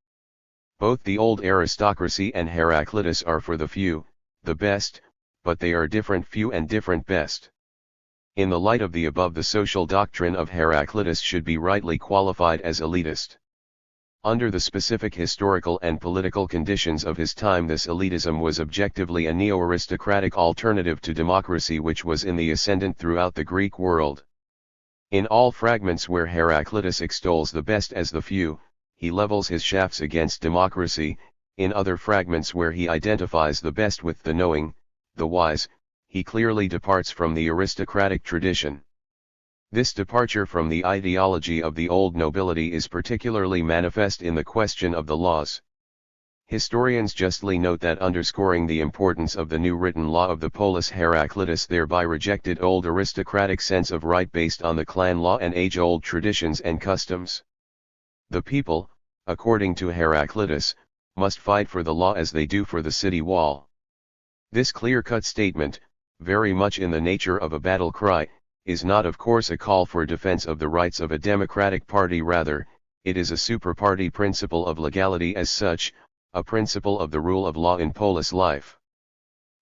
Both the old aristocracy and Heraclitus are for the few, the best, but they are different few and different best. In the light of the above, the social doctrine of Heraclitus should be rightly qualified as elitist. Under the specific historical and political conditions of his time, this elitism was objectively a neo-aristocratic alternative to democracy, which was in the ascendant throughout the Greek world. In all fragments where Heraclitus extols the best as the few, he levels his shafts against democracy. In other fragments where he identifies the best with the knowing, the wise, he clearly departs from the aristocratic tradition. This departure from the ideology of the old nobility is particularly manifest in the question of the laws. Historians justly note that, underscoring the importance of the new written law of the polis, Heraclitus thereby rejected old aristocratic sense of right based on the clan law and age-old traditions and customs. The people, according to Heraclitus, must fight for the law as they do for the city wall. This clear-cut statement, very much in the nature of a battle cry, is not of course a call for defense of the rights of a democratic party. Rather, it is a super-party principle of legality as such, a principle of the rule of law in polis life.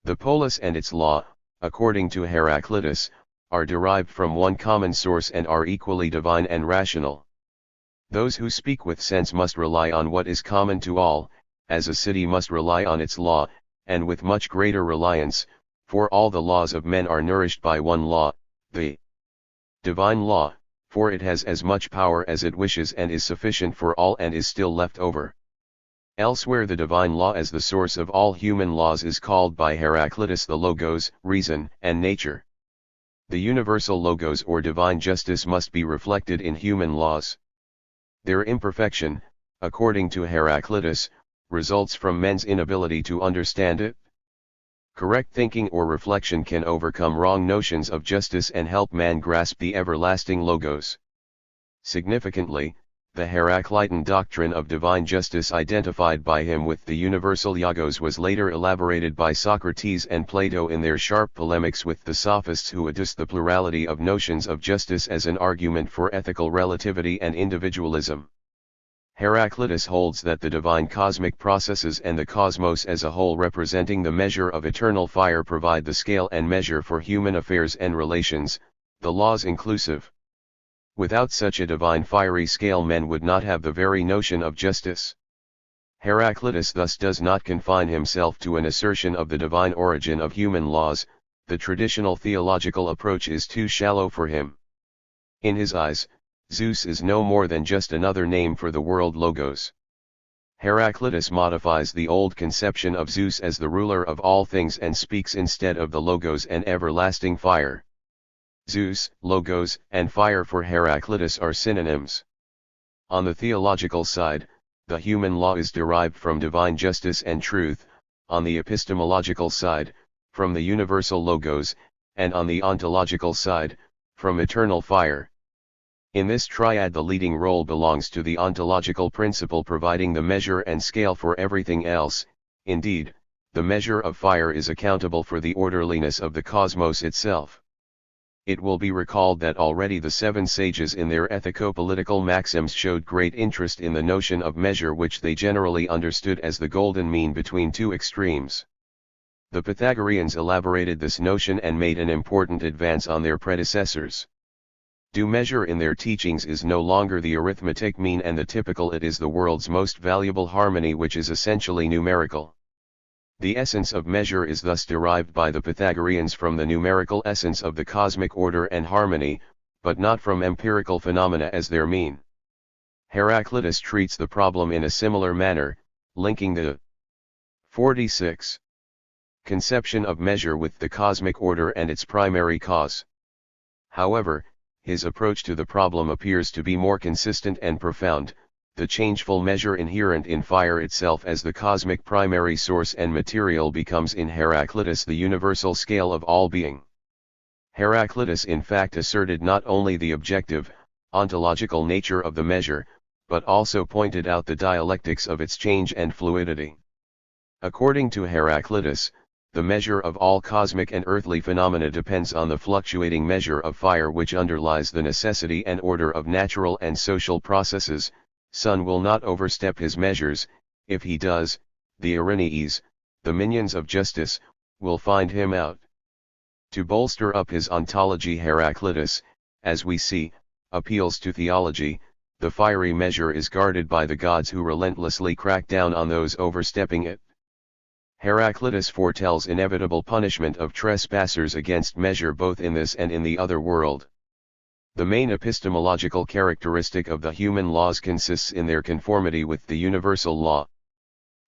The polis and its law, according to Heraclitus, are derived from one common source and are equally divine and rational. Those who speak with sense must rely on what is common to all, as a city must rely on its law, and with much greater reliance, for all the laws of men are nourished by one law, the divine law. for it has as much power as it wishes and is sufficient for all and is still left over. Elsewhere the divine law as the source of all human laws is called by Heraclitus the logos, reason, and nature. The universal logos or divine justice must be reflected in human laws. Their imperfection, according to Heraclitus, results from men's inability to understand it. Correct thinking or reflection can overcome wrong notions of justice and help man grasp the everlasting logos. Significantly, the Heraclitan doctrine of divine justice identified by him with the universal logos was later elaborated by Socrates and Plato in their sharp polemics with the sophists who adduced the plurality of notions of justice as an argument for ethical relativity and individualism. Heraclitus holds that the divine cosmic processes and the cosmos as a whole representing the measure of eternal fire provide the scale and measure for human affairs and relations, the laws inclusive. Without such a divine fiery scale men would not have the very notion of justice. Heraclitus thus does not confine himself to an assertion of the divine origin of human laws, the traditional theological approach is too shallow for him. In his eyes, Zeus is no more than just another name for the world logos. Heraclitus modifies the old conception of Zeus as the ruler of all things and speaks instead of the logos and everlasting fire. Zeus, logos, and fire for Heraclitus are synonyms. On the theological side, the human law is derived from divine justice and truth, on the epistemological side, from the universal logos, and on the ontological side, from eternal fire. In this triad the leading role belongs to the ontological principle providing the measure and scale for everything else. Indeed, the measure of fire is accountable for the orderliness of the cosmos itself. It will be recalled that already the seven sages in their ethico-political maxims showed great interest in the notion of measure which they generally understood as the golden mean between two extremes. The Pythagoreans elaborated this notion and made an important advance on their predecessors. Due measure in their teachings is no longer the arithmetic mean and the typical, it is the world's most valuable harmony which is essentially numerical. The essence of measure is thus derived by the Pythagoreans from the numerical essence of the cosmic order and harmony, but not from empirical phenomena as their mean. Heraclitus treats the problem in a similar manner, linking the 46. Conception of measure with the cosmic order and its primary cause. However, his approach to the problem appears to be more consistent and profound, the changeful measure inherent in fire itself as the cosmic primary source and material becomes in Heraclitus the universal scale of all being. Heraclitus in fact asserted not only the objective, ontological nature of the measure, but also pointed out the dialectics of its change and fluidity. According to Heraclitus, the measure of all cosmic and earthly phenomena depends on the fluctuating measure of fire which underlies the necessity and order of natural and social processes. Sun will not overstep his measures; if he does, the Erinyes, the minions of justice, will find him out. To bolster up his ontology, Heraclitus, as we see, appeals to theology. The fiery measure is guarded by the gods who relentlessly crack down on those overstepping it. Heraclitus foretells inevitable punishment of trespassers against measure both in this and in the other world. The main epistemological characteristic of the human laws consists in their conformity with the universal law.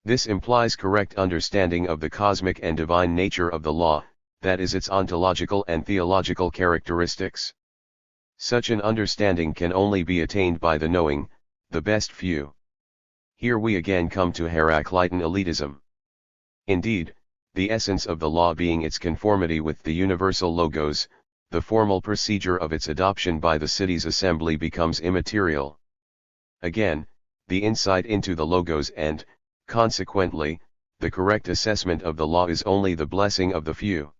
This implies correct understanding of the cosmic and divine nature of the law, that is its ontological and theological characteristics. Such an understanding can only be attained by the knowing, the best few. Here we again come to Heraclitan elitism. Indeed, the essence of the law being its conformity with the universal logos, the formal procedure of its adoption by the city's assembly becomes immaterial. Again, the insight into the logos and, consequently, the correct assessment of the law is only the blessing of the few.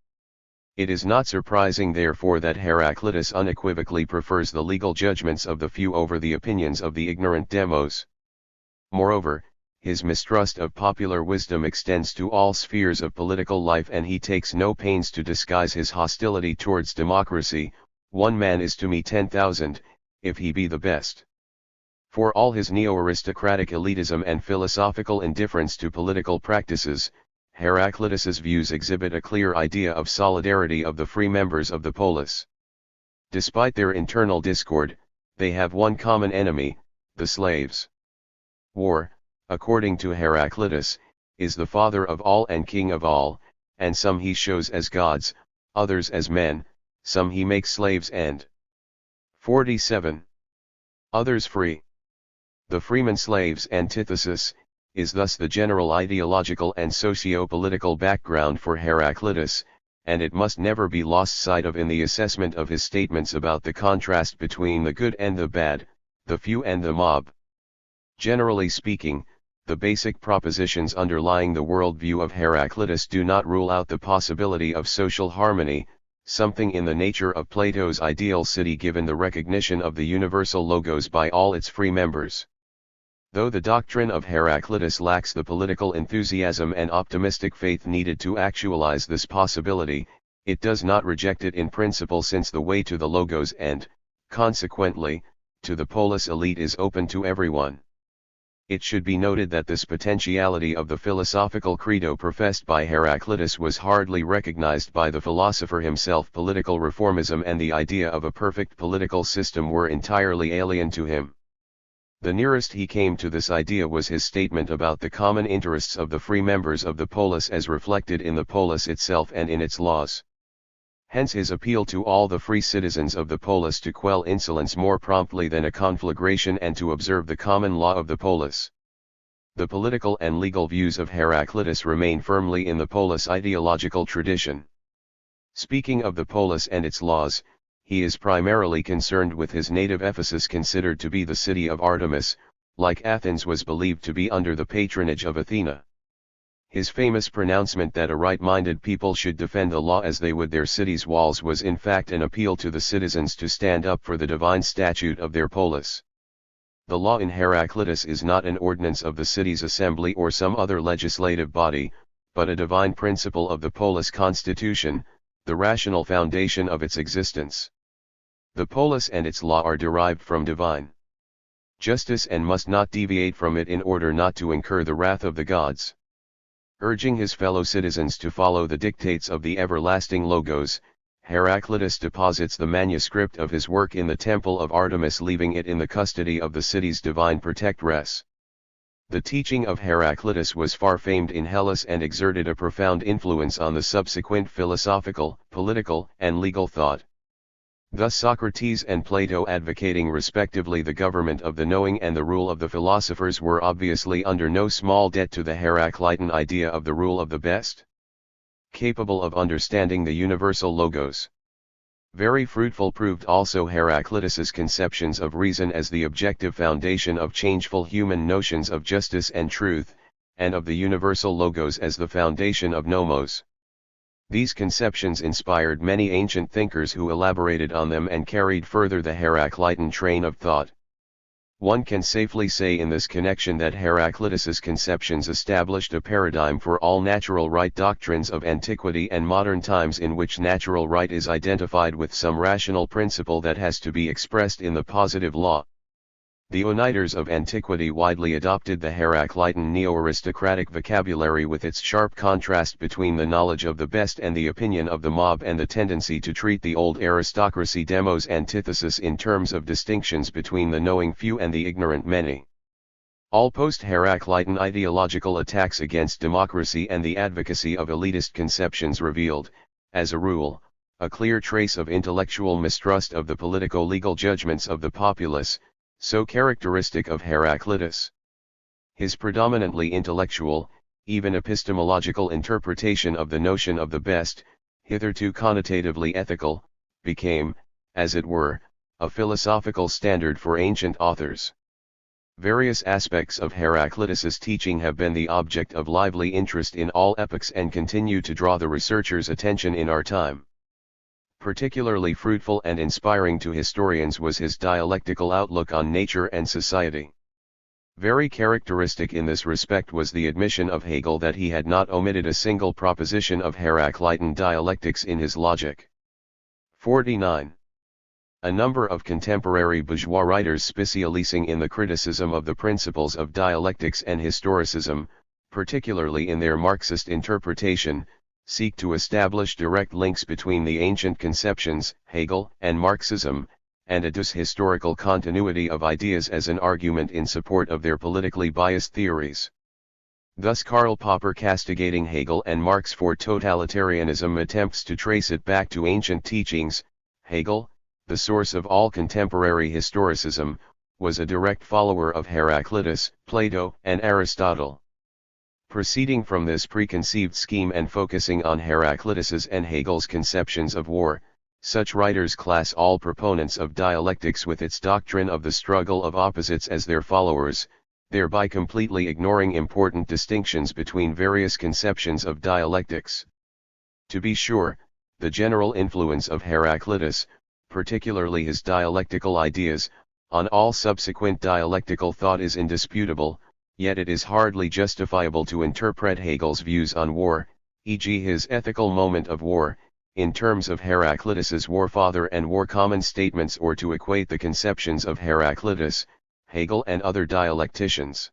It is not surprising therefore that Heraclitus unequivocally prefers the legal judgments of the few over the opinions of the ignorant demos. Moreover, his mistrust of popular wisdom extends to all spheres of political life and he takes no pains to disguise his hostility towards democracy. One man is to me 10,000, if he be the best. For all his neo-aristocratic elitism and philosophical indifference to political practices, Heraclitus's views exhibit a clear idea of solidarity of the free members of the polis. Despite their internal discord, They have one common enemy, the slaves. War, according to Heraclitus, is the father of all and king of all, and some he shows as gods, others as men, some he makes slaves and 47. Others free. The freeman-slaves antithesis is thus the general ideological and socio-political background for Heraclitus, and it must never be lost sight of in the assessment of his statements about the contrast between the good and the bad, the few and the mob. Generally speaking, the basic propositions underlying the worldview of Heraclitus do not rule out the possibility of social harmony, something in the nature of Plato's ideal city given the recognition of the universal logos by all its free members. Though the doctrine of Heraclitus lacks the political enthusiasm and optimistic faith needed to actualize this possibility, it does not reject it in principle, since the way to the logos and, consequently, to the polis elite is open to everyone. It should be noted that this potentiality of the philosophical credo professed by Heraclitus was hardly recognized by the philosopher himself. Political reformism and the idea of a perfect political system were entirely alien to him. The nearest he came to this idea was his statement about the common interests of the free members of the polis as reflected in the polis itself and in its laws. Hence his appeal to all the free citizens of the polis to quell insolence more promptly than a conflagration and to observe the common law of the polis. The political and legal views of Heraclitus remain firmly in the polis ideological tradition. Speaking of the polis and its laws, he is primarily concerned with his native Ephesus, considered to be the city of Artemis, like Athens was believed to be under the patronage of Athena. His famous pronouncement that a right-minded people should defend the law as they would their city's walls was in fact an appeal to the citizens to stand up for the divine statute of their polis. The law in Heraclitus is not an ordinance of the city's assembly or some other legislative body, but a divine principle of the polis constitution, the rational foundation of its existence. The polis and its law are derived from divine justice and must not deviate from it in order not to incur the wrath of the gods. Urging his fellow citizens to follow the dictates of the everlasting logos, Heraclitus deposits the manuscript of his work in the temple of Artemis, leaving it in the custody of the city's divine protectress. The teaching of Heraclitus was far famed in Hellas and exerted a profound influence on the subsequent philosophical, political, and legal thought. Thus Socrates and Plato, advocating respectively the government of the knowing and the rule of the philosophers, were obviously under no small debt to the Heraclitan idea of the rule of the best, capable of understanding the universal logos. Very fruitful proved also Heraclitus's conceptions of reason as the objective foundation of changeful human notions of justice and truth, and of the universal logos as the foundation of nomos. These conceptions inspired many ancient thinkers who elaborated on them and carried further the Heraclitan train of thought. One can safely say in this connection that Heraclitus's conceptions established a paradigm for all natural right doctrines of antiquity and modern times, in which natural right is identified with some rational principle that has to be expressed in the positive law. The Oniters of antiquity widely adopted the Heraclitan neo-aristocratic vocabulary, with its sharp contrast between the knowledge of the best and the opinion of the mob, and the tendency to treat the old aristocracy demos antithesis in terms of distinctions between the knowing few and the ignorant many. All post-Heraclitan ideological attacks against democracy and the advocacy of elitist conceptions revealed, as a rule, a clear trace of intellectual mistrust of the politico-legal judgments of the populace, so characteristic of Heraclitus. His predominantly intellectual, even epistemological interpretation of the notion of the best, hitherto connotatively ethical, became, as it were, a philosophical standard for ancient authors. Various aspects of Heraclitus's teaching have been the object of lively interest in all epochs and continue to draw the researcher's attention in our time. Particularly fruitful and inspiring to historians was his dialectical outlook on nature and society. Very characteristic in this respect was the admission of Hegel that he had not omitted a single proposition of Heraclitan dialectics in his logic. 49. A number of contemporary bourgeois writers specializing in the criticism of the principles of dialectics and historicism, particularly in their Marxist interpretation, seek to establish direct links between the ancient conceptions, Hegel, and Marxism, and adduce historical continuity of ideas as an argument in support of their politically biased theories. Thus Karl Popper, castigating Hegel and Marx for totalitarianism, attempts to trace it back to ancient teachings. Hegel, the source of all contemporary historicism, was a direct follower of Heraclitus, Plato, and Aristotle. Proceeding from this preconceived scheme and focusing on Heraclitus's and Hegel's conceptions of war, such writers class all proponents of dialectics with its doctrine of the struggle of opposites as their followers, thereby completely ignoring important distinctions between various conceptions of dialectics. To be sure, the general influence of Heraclitus, particularly his dialectical ideas, on all subsequent dialectical thought is indisputable, yet it is hardly justifiable to interpret Hegel's views on war, e.g. his ethical moment of war, in terms of Heraclitus's warfather and war common statements, or to equate the conceptions of Heraclitus, Hegel and other dialecticians.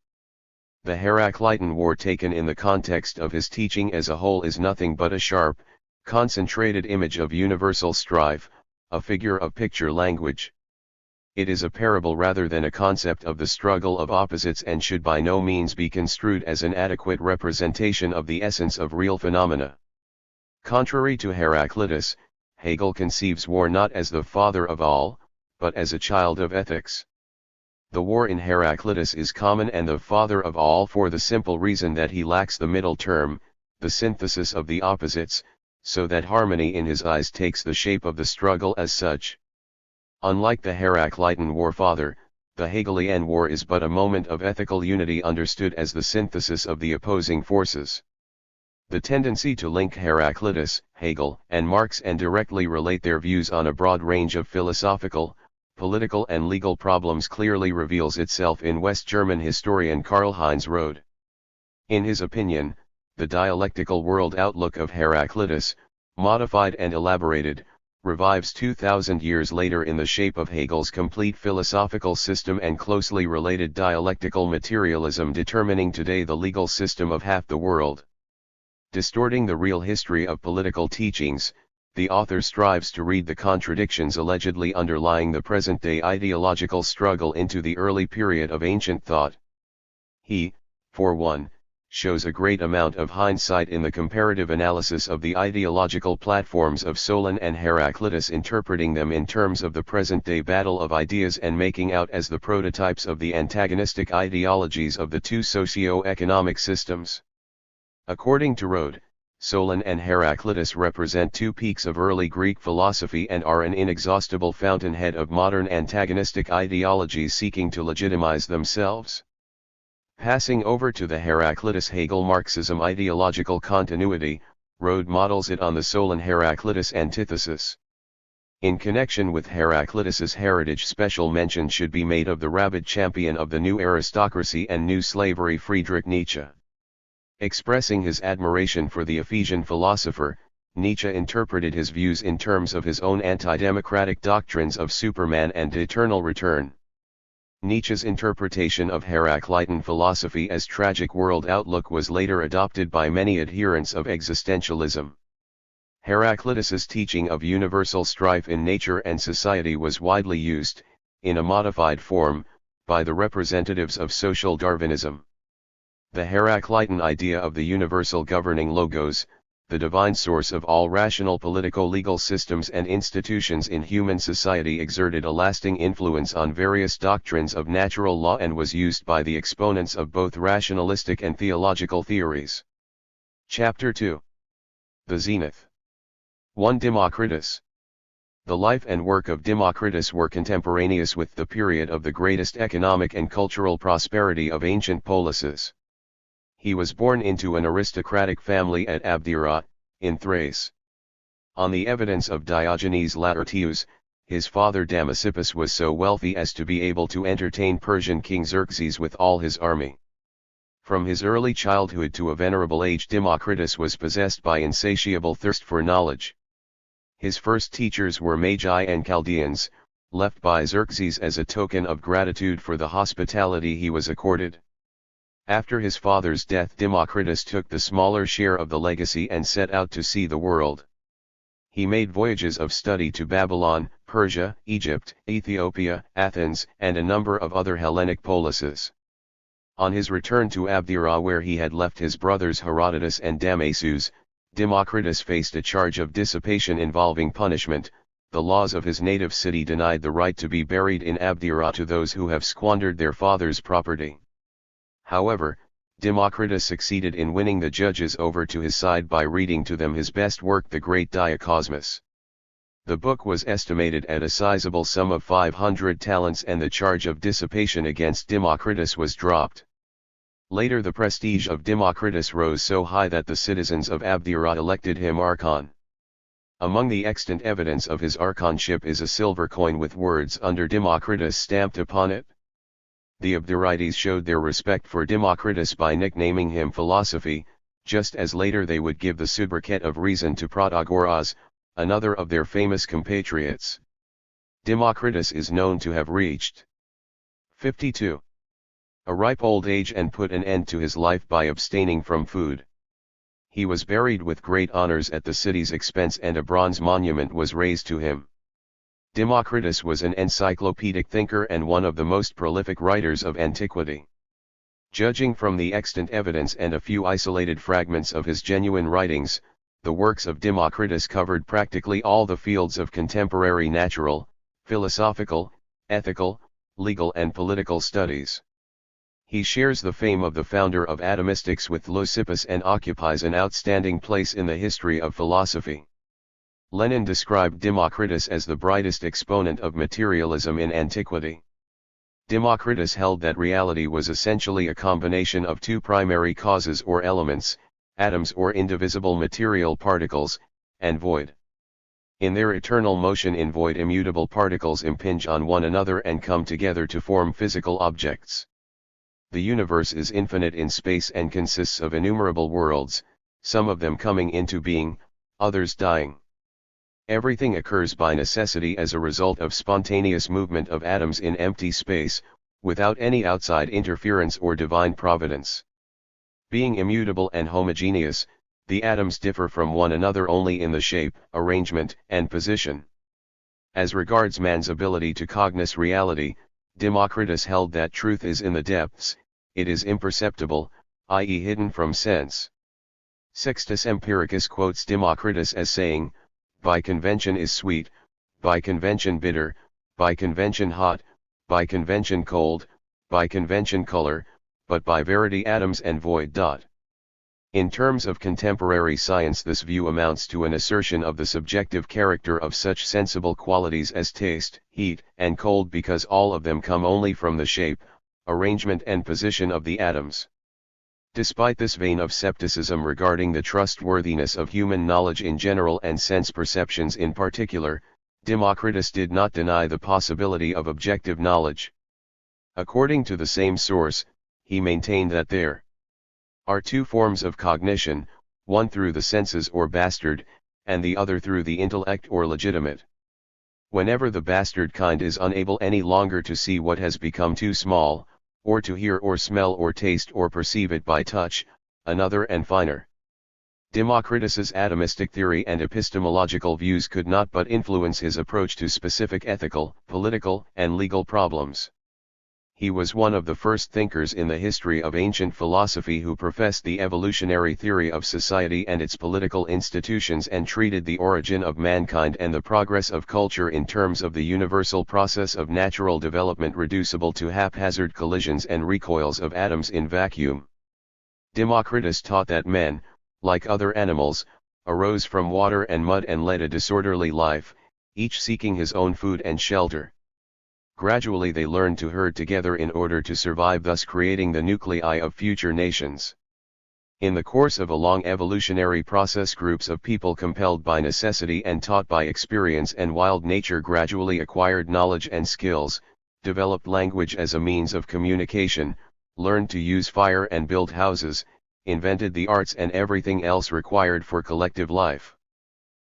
The Heraclitan war taken in the context of his teaching as a whole is nothing but a sharp, concentrated image of universal strife, a figure of picture language. It is a parable rather than a concept of the struggle of opposites, and should by no means be construed as an adequate representation of the essence of real phenomena. Contrary to Heraclitus, Hegel conceives war not as the father of all, but as a child of ethics. The war in Heraclitus is common and the father of all for the simple reason that he lacks the middle term, the synthesis of the opposites, so that harmony in his eyes takes the shape of the struggle as such. Unlike the Heraclitan warfather, the Hegelian war is but a moment of ethical unity understood as the synthesis of the opposing forces. The tendency to link Heraclitus, Hegel, and Marx and directly relate their views on a broad range of philosophical, political and legal problems clearly reveals itself in West German historian Karl-Heinz Rode. In his opinion, the dialectical world outlook of Heraclitus, modified and elaborated, revives 2,000 years later in the shape of Hegel's complete philosophical system and closely related dialectical materialism, determining today the legal system of half the world. Distorting the real history of political teachings, the author strives to read the contradictions allegedly underlying the present-day ideological struggle into the early period of ancient thought. He, for one, shows a great amount of hindsight in the comparative analysis of the ideological platforms of Solon and Heraclitus, interpreting them in terms of the present-day battle of ideas and making out as the prototypes of the antagonistic ideologies of the two socio-economic systems. According to Rode, Solon and Heraclitus represent two peaks of early Greek philosophy and are an inexhaustible fountainhead of modern antagonistic ideologies seeking to legitimize themselves. Passing over to the Heraclitus-Hegel Marxism ideological continuity, Rode models it on the Solon-Heraclitus antithesis. In connection with Heraclitus's heritage, special mention should be made of the rabid champion of the new aristocracy and new slavery Friedrich Nietzsche. Expressing his admiration for the Ephesian philosopher, Nietzsche interpreted his views in terms of his own anti-democratic doctrines of Superman and eternal return. Nietzsche's interpretation of Heraclitan philosophy as tragic world outlook was later adopted by many adherents of existentialism. Heraclitus's teaching of universal strife in nature and society was widely used, in a modified form, by the representatives of social Darwinism. The Heraclitan idea of the universal governing logos, the divine source of all rational politico-legal systems and institutions in human society, exerted a lasting influence on various doctrines of natural law and was used by the exponents of both rationalistic and theological theories. Chapter 2. The Zenith. 1. Democritus. The life and work of Democritus were contemporaneous with the period of the greatest economic and cultural prosperity of ancient polises. He was born into an aristocratic family at Abdera, in Thrace. On the evidence of Diogenes Laertius, his father Damasippus was so wealthy as to be able to entertain Persian king Xerxes with all his army. From his early childhood to a venerable age, Democritus was possessed by insatiable thirst for knowledge. His first teachers were Magi and Chaldeans, left by Xerxes as a token of gratitude for the hospitality he was accorded. After his father's death, Democritus took the smaller share of the legacy and set out to see the world. He made voyages of study to Babylon, Persia, Egypt, Ethiopia, Athens, and a number of other Hellenic polises. On his return to Abdera, where he had left his brothers Herodotus and Damasus, Democritus faced a charge of dissipation involving punishment. The laws of his native city denied the right to be buried in Abdera to those who have squandered their father's property. However, Democritus succeeded in winning the judges over to his side by reading to them his best work, the Great Diacosmus. The book was estimated at a sizable sum of 500 talents, and the charge of dissipation against Democritus was dropped. Later, the prestige of Democritus rose so high that the citizens of Abdera elected him archon. Among the extant evidence of his archonship is a silver coin with words under Democritus stamped upon it. The Abderites showed their respect for Democritus by nicknaming him Philosophy, just as later they would give the sobriquet of Reason to Protagoras, another of their famous compatriots. Democritus is known to have reached 52. A ripe old age, and put an end to his life by abstaining from food. He was buried with great honors at the city's expense, and a bronze monument was raised to him. Democritus was an encyclopedic thinker and one of the most prolific writers of antiquity. Judging from the extant evidence and a few isolated fragments of his genuine writings, the works of Democritus covered practically all the fields of contemporary natural, philosophical, ethical, legal and political studies. He shares the fame of the founder of atomistics with Leucippus and occupies an outstanding place in the history of philosophy. Lenin described Democritus as the brightest exponent of materialism in antiquity. Democritus held that reality was essentially a combination of two primary causes or elements, atoms or indivisible material particles, and void. In their eternal motion in void, immutable particles impinge on one another and come together to form physical objects. The universe is infinite in space and consists of innumerable worlds, some of them coming into being, others dying. Everything occurs by necessity as a result of spontaneous movement of atoms in empty space, without any outside interference or divine providence. Being immutable and homogeneous, the atoms differ from one another only in the shape, arrangement, and position. As regards man's ability to cognize reality, Democritus held that truth is in the depths, it is imperceptible, i.e. hidden from sense. Sextus Empiricus quotes Democritus as saying, "By convention is sweet, by convention bitter, by convention hot, by convention cold, by convention color, but by verity atoms and void." In terms of contemporary science, this view amounts to an assertion of the subjective character of such sensible qualities as taste, heat, and cold, because all of them come only from the shape, arrangement and position of the atoms. Despite this vein of skepticism regarding the trustworthiness of human knowledge in general and sense perceptions in particular, Democritus did not deny the possibility of objective knowledge. According to the same source, he maintained that there are two forms of cognition, one through the senses or bastard, and the other through the intellect or legitimate. Whenever the bastard kind is unable any longer to see what has become too small, or to hear or smell or taste or perceive it by touch, another and finer. Democritus's atomistic theory and epistemological views could not but influence his approach to specific ethical, political, and legal problems. He was one of the first thinkers in the history of ancient philosophy who professed the evolutionary theory of society and its political institutions, and treated the origin of mankind and the progress of culture in terms of the universal process of natural development reducible to haphazard collisions and recoils of atoms in vacuum. Democritus taught that men, like other animals, arose from water and mud and led a disorderly life, each seeking his own food and shelter. Gradually they learned to herd together in order to survive, thus creating the nuclei of future nations. In the course of a long evolutionary process, groups of people compelled by necessity and taught by experience and wild nature gradually acquired knowledge and skills, developed language as a means of communication, learned to use fire and build houses, invented the arts and everything else required for collective life.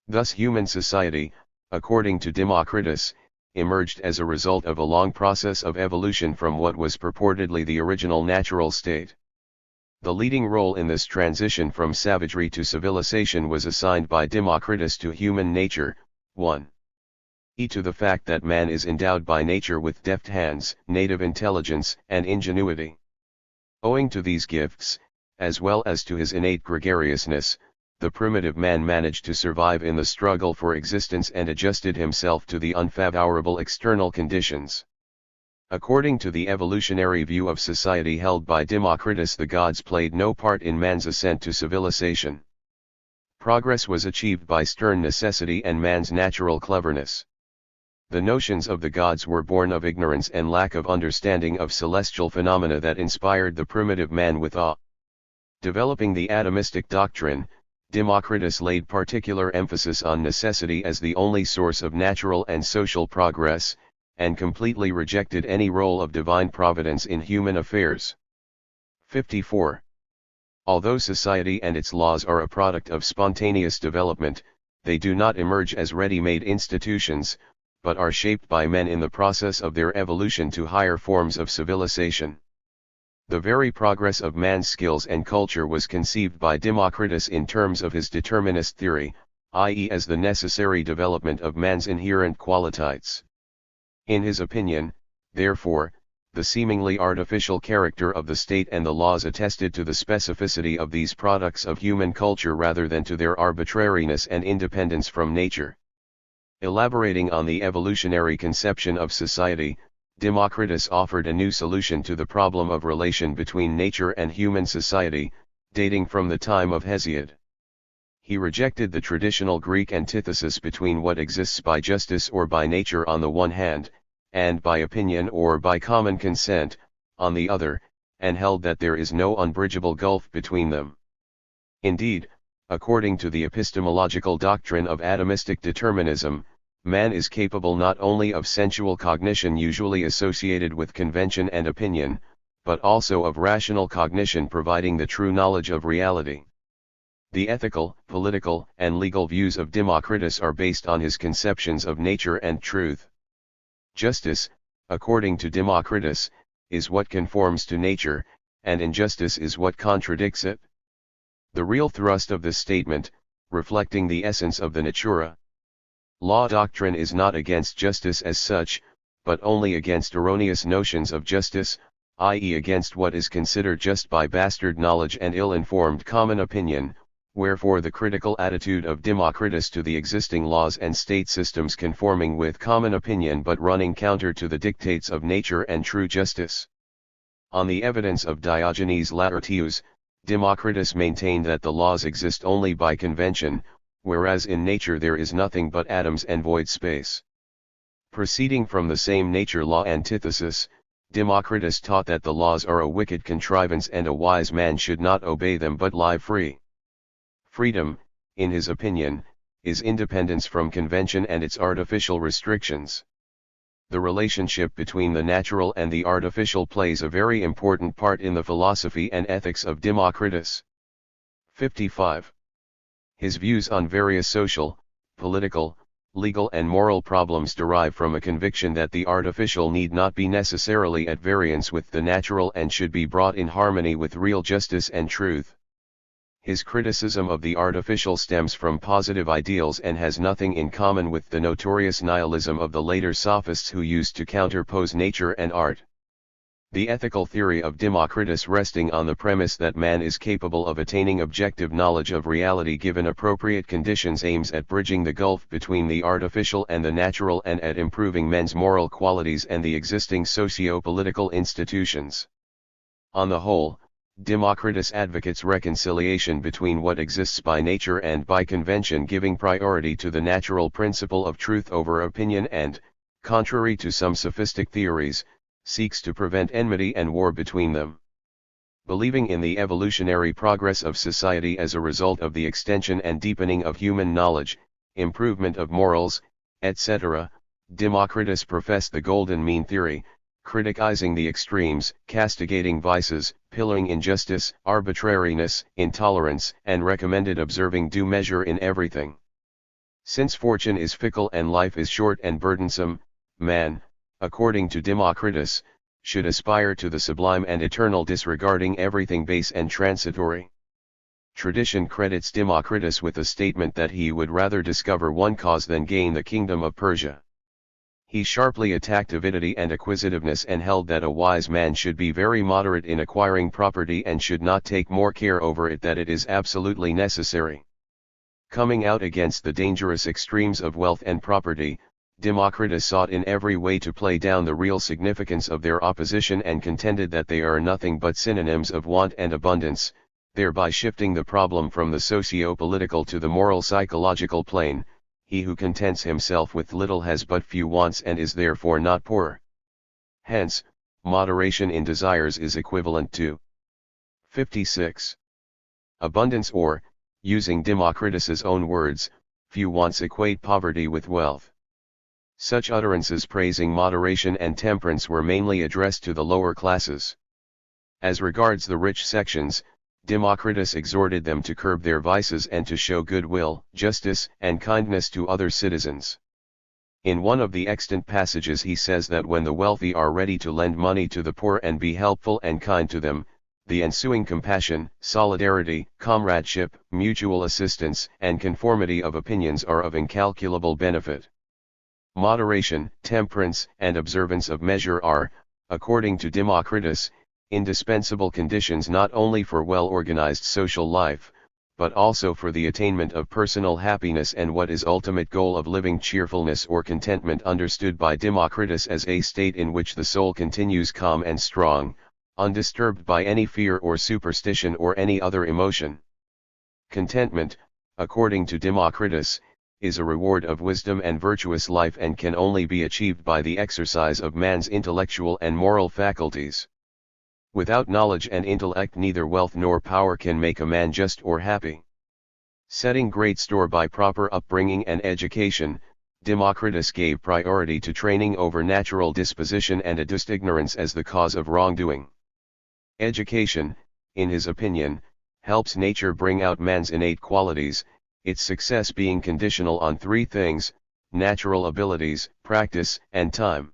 Thus human society, according to Democritus, emerged as a result of a long process of evolution from what was purportedly the original natural state. The leading role in this transition from savagery to civilization was assigned by Democritus to human nature. 1. To the fact that man is endowed by nature with deft hands, native intelligence, and ingenuity. Owing to these gifts, as well as to his innate gregariousness, the primitive man managed to survive in the struggle for existence and adjusted himself to the unfavorable external conditions. According to the evolutionary view of society held by Democritus, the gods played no part in man's ascent to civilization. Progress was achieved by stern necessity and man's natural cleverness. The notions of the gods were born of ignorance and lack of understanding of celestial phenomena that inspired the primitive man with awe. Developing the atomistic doctrine, Democritus laid particular emphasis on necessity as the only source of natural and social progress, and completely rejected any role of divine providence in human affairs. 54. Although society and its laws are a product of spontaneous development, they do not emerge as ready-made institutions, but are shaped by men in the process of their evolution to higher forms of civilization. The very progress of man's skills and culture was conceived by Democritus in terms of his determinist theory, i.e. as the necessary development of man's inherent qualities. In his opinion, therefore, the seemingly artificial character of the state and the laws attested to the specificity of these products of human culture rather than to their arbitrariness and independence from nature. Elaborating on the evolutionary conception of society, Democritus offered a new solution to the problem of relation between nature and human society, dating from the time of Hesiod. He rejected the traditional Greek antithesis between what exists by justice or by nature on the one hand, and by opinion or by common consent, on the other, and held that there is no unbridgeable gulf between them. Indeed, according to the epistemological doctrine of atomistic determinism, man is capable not only of sensual cognition usually associated with convention and opinion, but also of rational cognition providing the true knowledge of reality. The ethical, political, and legal views of Democritus are based on his conceptions of nature and truth. Justice, according to Democritus, is what conforms to nature, and injustice is what contradicts it. The real thrust of this statement, reflecting the essence of the natura law doctrine, is not against justice as such, but only against erroneous notions of justice, i.e. against what is considered just by bastard knowledge and ill-informed common opinion, wherefore the critical attitude of Democritus to the existing laws and state systems conforming with common opinion but running counter to the dictates of nature and true justice. On the evidence of Diogenes Laertius, Democritus maintained that the laws exist only by convention, whereas in nature there is nothing but atoms and void space. Proceeding from the same nature-law antithesis, Democritus taught that the laws are a wicked contrivance and a wise man should not obey them but lie free. Freedom, in his opinion, is independence from convention and its artificial restrictions. The relationship between the natural and the artificial plays a very important part in the philosophy and ethics of Democritus. 55. His views on various social, political, legal and moral problems derive from a conviction that the artificial need not be necessarily at variance with the natural and should be brought in harmony with real justice and truth. His criticism of the artificial stems from positive ideals and has nothing in common with the notorious nihilism of the later sophists who used to counterpose nature and art. The ethical theory of Democritus, resting on the premise that man is capable of attaining objective knowledge of reality given appropriate conditions, aims at bridging the gulf between the artificial and the natural and at improving men's moral qualities and the existing socio-political institutions. On the whole, Democritus advocates reconciliation between what exists by nature and by convention, giving priority to the natural principle of truth over opinion and, contrary to some sophistic theories, seeks to prevent enmity and war between them. Believing in the evolutionary progress of society as a result of the extension and deepening of human knowledge, improvement of morals, etc., Democritus professed the golden mean theory, criticizing the extremes, castigating vices, pilloring injustice, arbitrariness, intolerance, and recommended observing due measure in everything. Since fortune is fickle and life is short and burdensome, man, according to Democritus, should aspire to the sublime and eternal, disregarding everything base and transitory. Tradition credits Democritus with a statement that he would rather discover one cause than gain the kingdom of Persia. He sharply attacked avidity and acquisitiveness and held that a wise man should be very moderate in acquiring property and should not take more care over it than it is absolutely necessary. Coming out against the dangerous extremes of wealth and property, Democritus sought in every way to play down the real significance of their opposition and contended that they are nothing but synonyms of want and abundance, thereby shifting the problem from the socio-political to the moral-psychological plane. He who contents himself with little has but few wants and is therefore not poor. Hence, moderation in desires is equivalent to 56. Abundance, or, using Democritus's own words, few wants equate poverty with wealth. Such utterances praising moderation and temperance were mainly addressed to the lower classes. As regards the rich sections, Democritus exhorted them to curb their vices and to show goodwill, justice, and kindness to other citizens. In one of the extant passages he says that when the wealthy are ready to lend money to the poor and be helpful and kind to them, the ensuing compassion, solidarity, comradeship, mutual assistance, and conformity of opinions are of incalculable benefit. Moderation, temperance, and observance of measure are, according to Democritus, indispensable conditions not only for well-organized social life, but also for the attainment of personal happiness and what is ultimate goal of living, cheerfulness or contentment, understood by Democritus as a state in which the soul continues calm and strong, undisturbed by any fear or superstition or any other emotion. Contentment, according to Democritus, is a reward of wisdom and virtuous life and can only be achieved by the exercise of man's intellectual and moral faculties. Without knowledge and intellect neither wealth nor power can make a man just or happy. Setting great store by proper upbringing and education, Democritus gave priority to training over natural disposition and adduced ignorance as the cause of wrongdoing. Education, in his opinion, helps nature bring out man's innate qualities, its success being conditional on three things: natural abilities, practice, and time.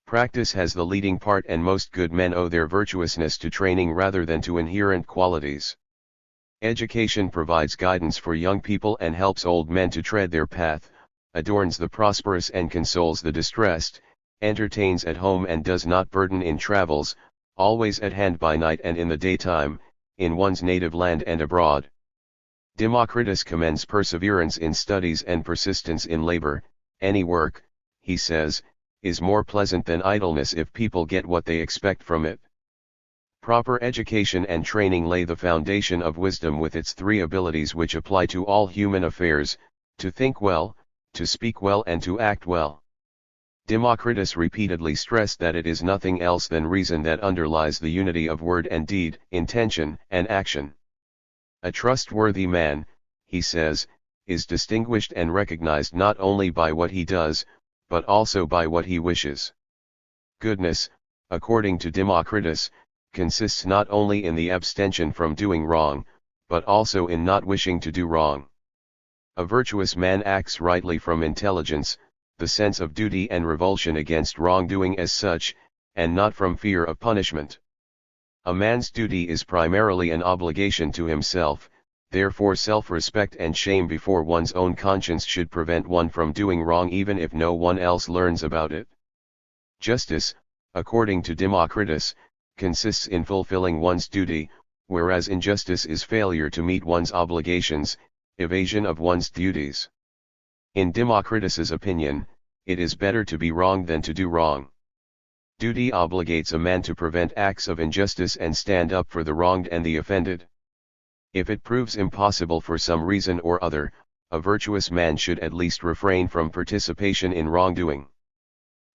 Practice has the leading part, and most good men owe their virtuousness to training rather than to inherent qualities. Education provides guidance for young people and helps old men to tread their path, adorns the prosperous and consoles the distressed, entertains at home and does not burden in travels, always at hand by night and in the daytime, in one's native land and abroad. Democritus commends perseverance in studies and persistence in labor. Any work, he says, is more pleasant than idleness if people get what they expect from it. Proper education and training lay the foundation of wisdom with its three abilities which apply to all human affairs: to think well, to speak well and to act well. Democritus repeatedly stressed that it is nothing else than reason that underlies the unity of word and deed, intention and action. A trustworthy man, he says, is distinguished and recognized not only by what he does, but also by what he wishes. Goodness, according to Democritus, consists not only in the abstention from doing wrong, but also in not wishing to do wrong. A virtuous man acts rightly from intelligence, the sense of duty and revulsion against wrongdoing as such, and not from fear of punishment. A man's duty is primarily an obligation to himself, therefore self-respect and shame before one's own conscience should prevent one from doing wrong even if no one else learns about it. Justice, according to Democritus, consists in fulfilling one's duty, whereas injustice is failure to meet one's obligations, evasion of one's duties. In Democritus's opinion, it is better to be wrong than to do wrong. Duty obligates a man to prevent acts of injustice and stand up for the wronged and the offended. If it proves impossible for some reason or other, a virtuous man should at least refrain from participation in wrongdoing.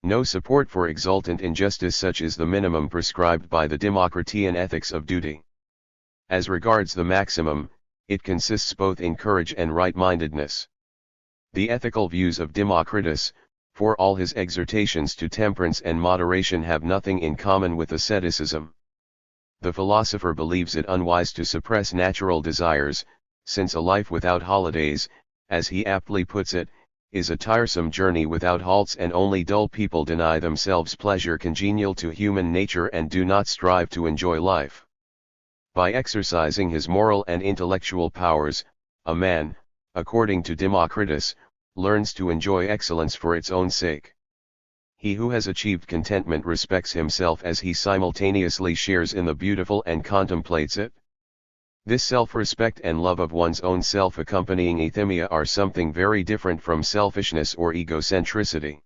No support for exultant injustice such is the minimum prescribed by the Democritean ethics of duty. As regards the maximum, it consists both in courage and right-mindedness. The ethical views of Democritus, for all his exhortations to temperance and moderation, have nothing in common with asceticism. The philosopher believes it unwise to suppress natural desires, since a life without holidays, as he aptly puts it, is a tiresome journey without halts, and only dull people deny themselves pleasure congenial to human nature and do not strive to enjoy life. By exercising his moral and intellectual powers, a man, according to Democritus, learns to enjoy excellence for its own sake. He who has achieved contentment respects himself as he simultaneously shares in the beautiful and contemplates it. This self-respect and love of one's own self accompanying euthymia are something very different from selfishness or egocentricity.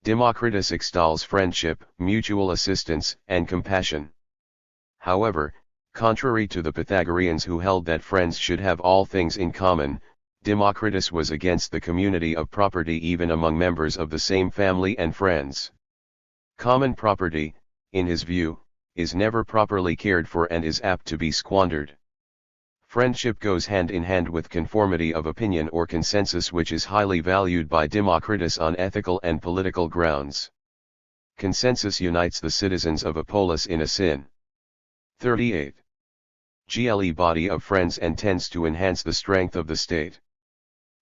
Democritus extols friendship, mutual assistance, and compassion. However, contrary to the Pythagoreans who held that friends should have all things in common, Democritus was against the community of property even among members of the same family and friends. Common property, in his view, is never properly cared for and is apt to be squandered. Friendship goes hand in hand with conformity of opinion or consensus, which is highly valued by Democritus on ethical and political grounds. Consensus unites the citizens of a polis in a sin. 38. Gle body of friends and tends to enhance the strength of the state.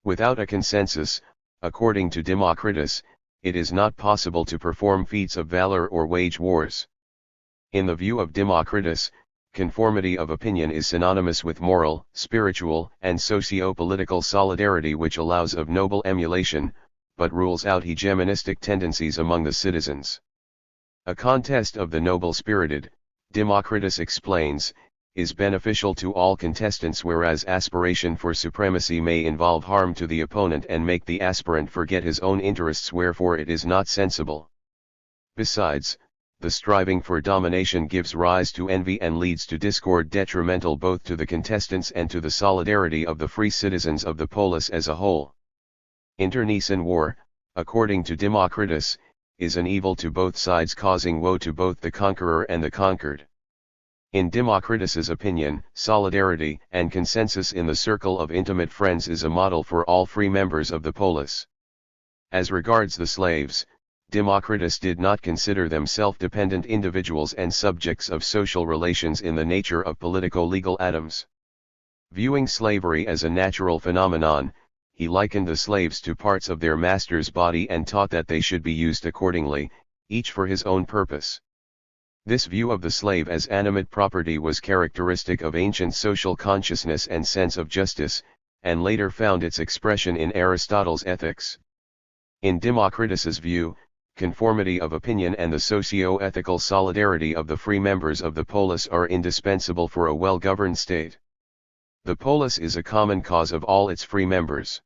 Without a consensus, according to Democritus, it is not possible to perform feats of valor or wage wars. In the view of Democritus, conformity of opinion is synonymous with moral, spiritual, and socio-political solidarity, which allows of noble emulation, but rules out hegemonistic tendencies among the citizens. A contest of the noble-spirited, Democritus explains, is beneficial to all contestants, whereas aspiration for supremacy may involve harm to the opponent and make the aspirant forget his own interests, wherefore it is not sensible. Besides, the striving for domination gives rise to envy and leads to discord detrimental both to the contestants and to the solidarity of the free citizens of the polis as a whole. Internecine war, according to Democritus, is an evil to both sides, causing woe to both the conqueror and the conquered. In Democritus's opinion, solidarity and consensus in the circle of intimate friends is a model for all free members of the polis. As regards the slaves, Democritus did not consider them self-dependent individuals and subjects of social relations in the nature of politico-legal atoms. Viewing slavery as a natural phenomenon, he likened the slaves to parts of their master's body and taught that they should be used accordingly, each for his own purpose. This view of the slave as animate property was characteristic of ancient social consciousness and sense of justice, and later found its expression in Aristotle's Ethics. In Democritus's view, conformity of opinion and the socio-ethical solidarity of the free members of the polis are indispensable for a well-governed state. The polis is a common cause of all its free members.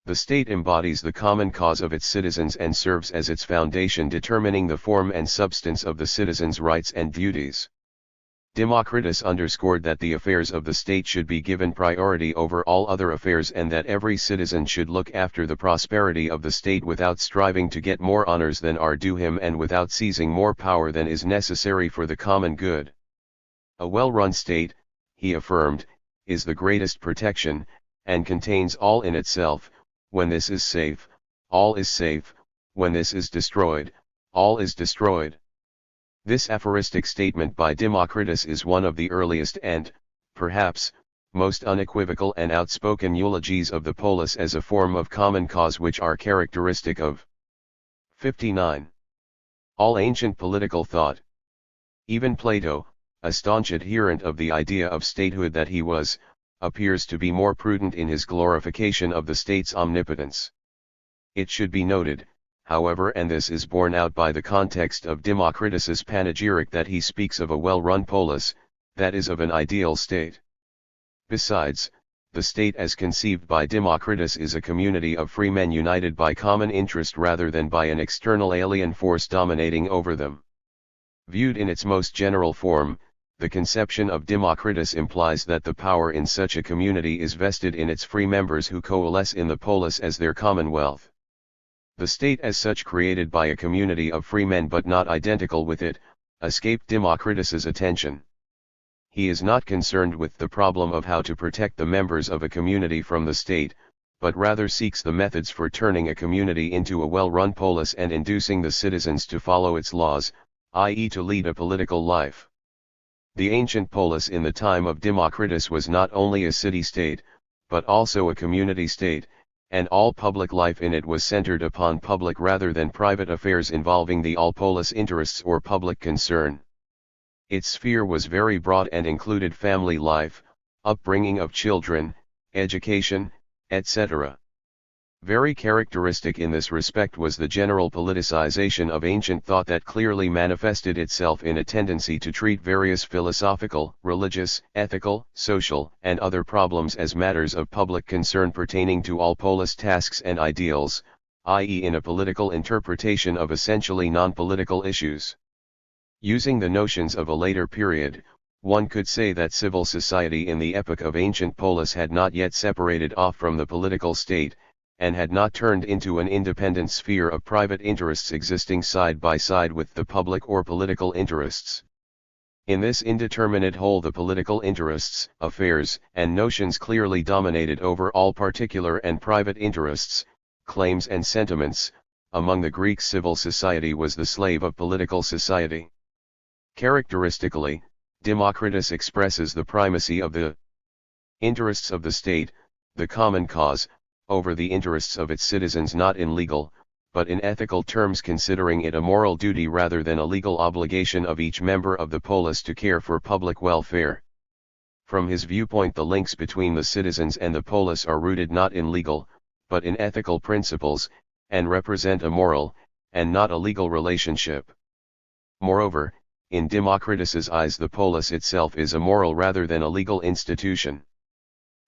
The state embodies the common cause of its citizens and serves as its foundation, determining the form and substance of the citizens' rights and duties. Democritus underscored that the affairs of the state should be given priority over all other affairs, and that every citizen should look after the prosperity of the state without striving to get more honors than are due him and without seizing more power than is necessary for the common good. A well-run state, he affirmed, is the greatest protection, and contains all in itself. When this is safe, all is safe; when this is destroyed, all is destroyed. This aphoristic statement by Democritus is one of the earliest and, perhaps, most unequivocal and outspoken eulogies of the polis as a form of common cause which are characteristic of 59. All ancient political thought. Even Plato, a staunch adherent of the idea of statehood that he was, appears to be more prudent in his glorification of the state's omnipotence. It should be noted, however, and this is borne out by the context of Democritus's panegyric, that he speaks of a well-run polis, that is, of an ideal state. Besides, the state as conceived by Democritus is a community of free men united by common interest rather than by an external alien force dominating over them. Viewed in its most general form, the conception of Democritus implies that the power in such a community is vested in its free members who coalesce in the polis as their commonwealth. The state as such, created by a community of free men but not identical with it, escaped Democritus's attention. He is not concerned with the problem of how to protect the members of a community from the state, but rather seeks the methods for turning a community into a well-run polis and inducing the citizens to follow its laws, i.e. to lead a political life. The ancient polis in the time of Democritus was not only a city-state, but also a community state, and all public life in it was centered upon public rather than private affairs involving the all polis interests or public concern. Its sphere was very broad and included family life, upbringing of children, education, etc. Very characteristic in this respect was the general politicization of ancient thought that clearly manifested itself in a tendency to treat various philosophical, religious, ethical, social, and other problems as matters of public concern pertaining to all polis tasks and ideals, i.e. in a political interpretation of essentially non-political issues. Using the notions of a later period, one could say that civil society in the epoch of ancient polis had not yet separated off from the political state, and had not turned into an independent sphere of private interests existing side by side with the public or political interests. In this indeterminate whole the political interests, affairs, and notions clearly dominated over all particular and private interests, claims and sentiments. Among the Greeks civil society was the slave of political society. Characteristically, Democritus expresses the primacy of the interests of the state, the common cause, over the interests of its citizens, not in legal, but in ethical terms, considering it a moral duty rather than a legal obligation of each member of the polis to care for public welfare. From his viewpoint the links between the citizens and the polis are rooted not in legal, but in ethical principles, and represent a moral, and not a legal relationship. Moreover, in Democritus's eyes the polis itself is a moral rather than a legal institution.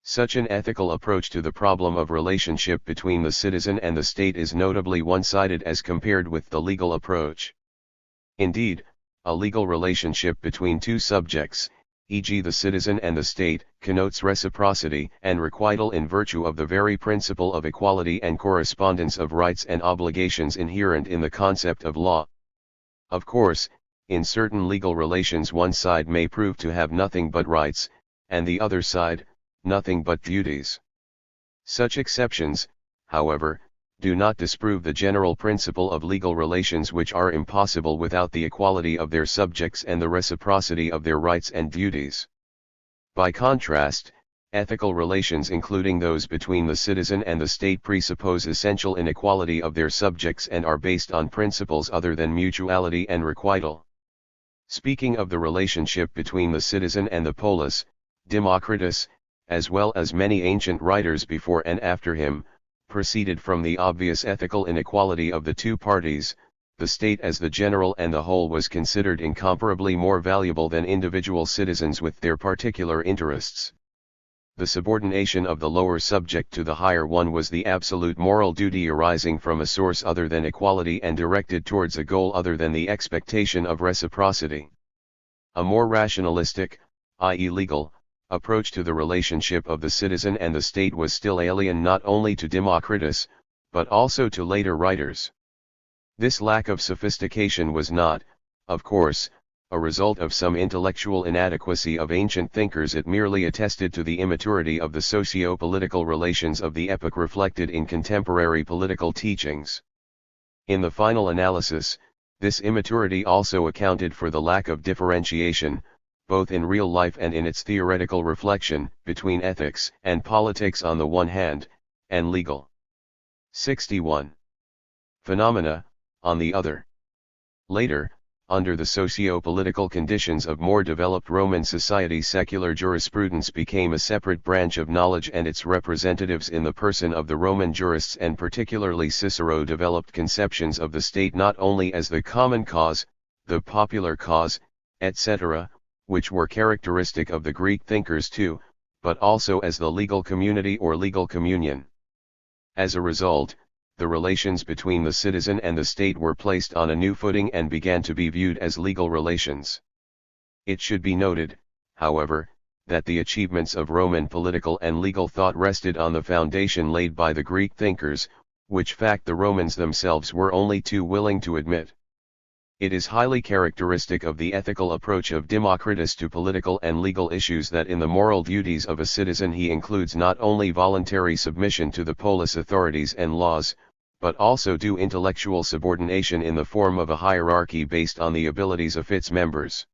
Such an ethical approach to the problem of relationship between the citizen and the state is notably one-sided as compared with the legal approach. Indeed, a legal relationship between two subjects, e.g. the citizen and the state, connotes reciprocity and requital in virtue of the very principle of equality and correspondence of rights and obligations inherent in the concept of law. Of course, in certain legal relations one side may prove to have nothing but rights, and the other side, nothing but duties. Such exceptions, however, do not disprove the general principle of legal relations, which are impossible without the equality of their subjects and the reciprocity of their rights and duties. By contrast, ethical relations, including those between the citizen and the state, presuppose essential inequality of their subjects and are based on principles other than mutuality and requital. Speaking of the relationship between the citizen and the polis, Democritus, as well as many ancient writers before and after him, proceeded from the obvious ethical inequality of the two parties. The state as the general and the whole was considered incomparably more valuable than individual citizens with their particular interests. The subordination of the lower subject to the higher one was the absolute moral duty arising from a source other than equality and directed towards a goal other than the expectation of reciprocity. A more rationalistic, i.e. legal, approach to the relationship of the citizen and the state was still alien not only to Democritus, but also to later writers. This lack of sophistication was not, of course, a result of some intellectual inadequacy of ancient thinkers. It merely attested to the immaturity of the socio-political relations of the epoch reflected in contemporary political teachings. In the final analysis, this immaturity also accounted for the lack of differentiation, both in real life and in its theoretical reflection, between ethics and politics on the one hand, and legal 61 phenomena, on the other. Later, under the socio-political conditions of more developed Roman society, secular jurisprudence became a separate branch of knowledge, and its representatives in the person of the Roman jurists and particularly Cicero developed conceptions of the state not only as the common cause, the popular cause, etc., which were characteristic of the Greek thinkers too, but also as the legal community or legal communion. As a result, the relations between the citizen and the state were placed on a new footing and began to be viewed as legal relations. It should be noted, however, that the achievements of Roman political and legal thought rested on the foundation laid by the Greek thinkers, which fact the Romans themselves were only too willing to admit. It is highly characteristic of the ethical approach of Democritus to political and legal issues that in the moral duties of a citizen he includes not only voluntary submission to the polis authorities and laws, but also due intellectual subordination in the form of a hierarchy based on the abilities of its members.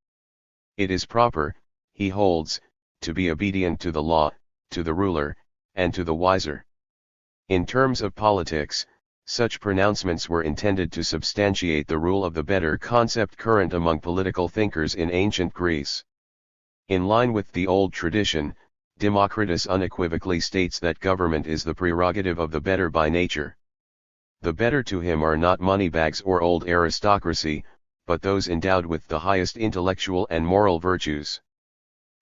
It is proper, he holds, to be obedient to the law, to the ruler, and to the wiser. In terms of politics, such pronouncements were intended to substantiate the rule of the better concept current among political thinkers in ancient Greece. In line with the old tradition, Democritus unequivocally states that government is the prerogative of the better by nature. The better to him are not moneybags or old aristocracy, but those endowed with the highest intellectual and moral virtues.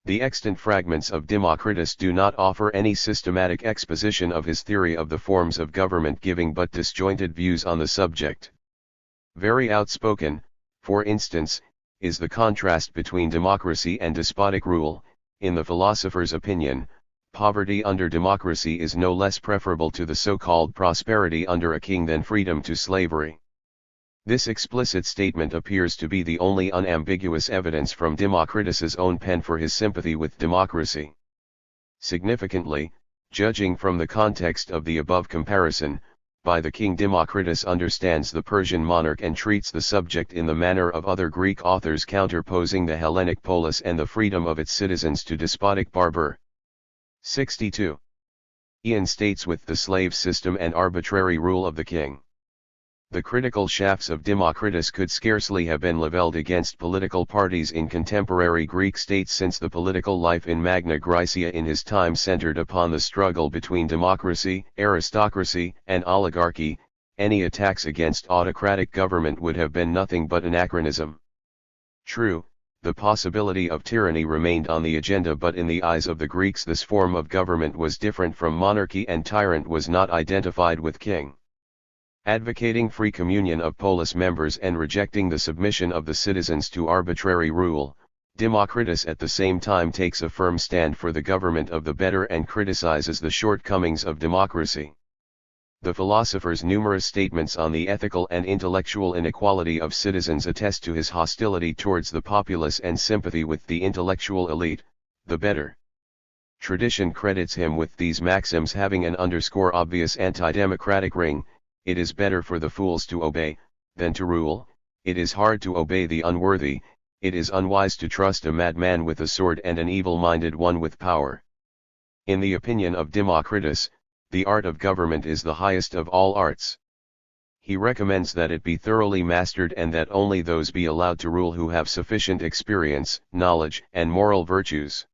The extant fragments of Democritus do not offer any systematic exposition of his theory of the forms of government, giving but disjointed views on the subject. Very outspoken, for instance, is the contrast between democracy and despotic rule. In the philosopher's opinion, poverty under democracy is no less preferable to the so-called prosperity under a king than freedom to slavery. This explicit statement appears to be the only unambiguous evidence from Democritus's own pen for his sympathy with democracy. Significantly, judging from the context of the above comparison, by the king Democritus understands the Persian monarch and treats the subject in the manner of other Greek authors counterposing the Hellenic polis and the freedom of its citizens to despotic barbar. 62. Ian states with the slave system and arbitrary rule of the king. The critical shafts of Democritus could scarcely have been leveled against political parties in contemporary Greek states, since the political life in Magna Graecia in his time centered upon the struggle between democracy, aristocracy, and oligarchy. Any attacks against autocratic government would have been nothing but anachronism. True, the possibility of tyranny remained on the agenda, but in the eyes of the Greeks this form of government was different from monarchy, and tyrant was not identified with king. Advocating free communion of polis members and rejecting the submission of the citizens to arbitrary rule, Democritus at the same time takes a firm stand for the government of the better and criticizes the shortcomings of democracy. The philosopher's numerous statements on the ethical and intellectual inequality of citizens attest to his hostility towards the populace and sympathy with the intellectual elite, the better. Tradition credits him with these maxims having an obvious anti-democratic ring. It is better for the fools to obey, than to rule. It is hard to obey the unworthy. It is unwise to trust a madman with a sword and an evil-minded one with power. In the opinion of Democritus, the art of government is the highest of all arts. He recommends that it be thoroughly mastered and that only those be allowed to rule who have sufficient experience, knowledge, and moral virtues.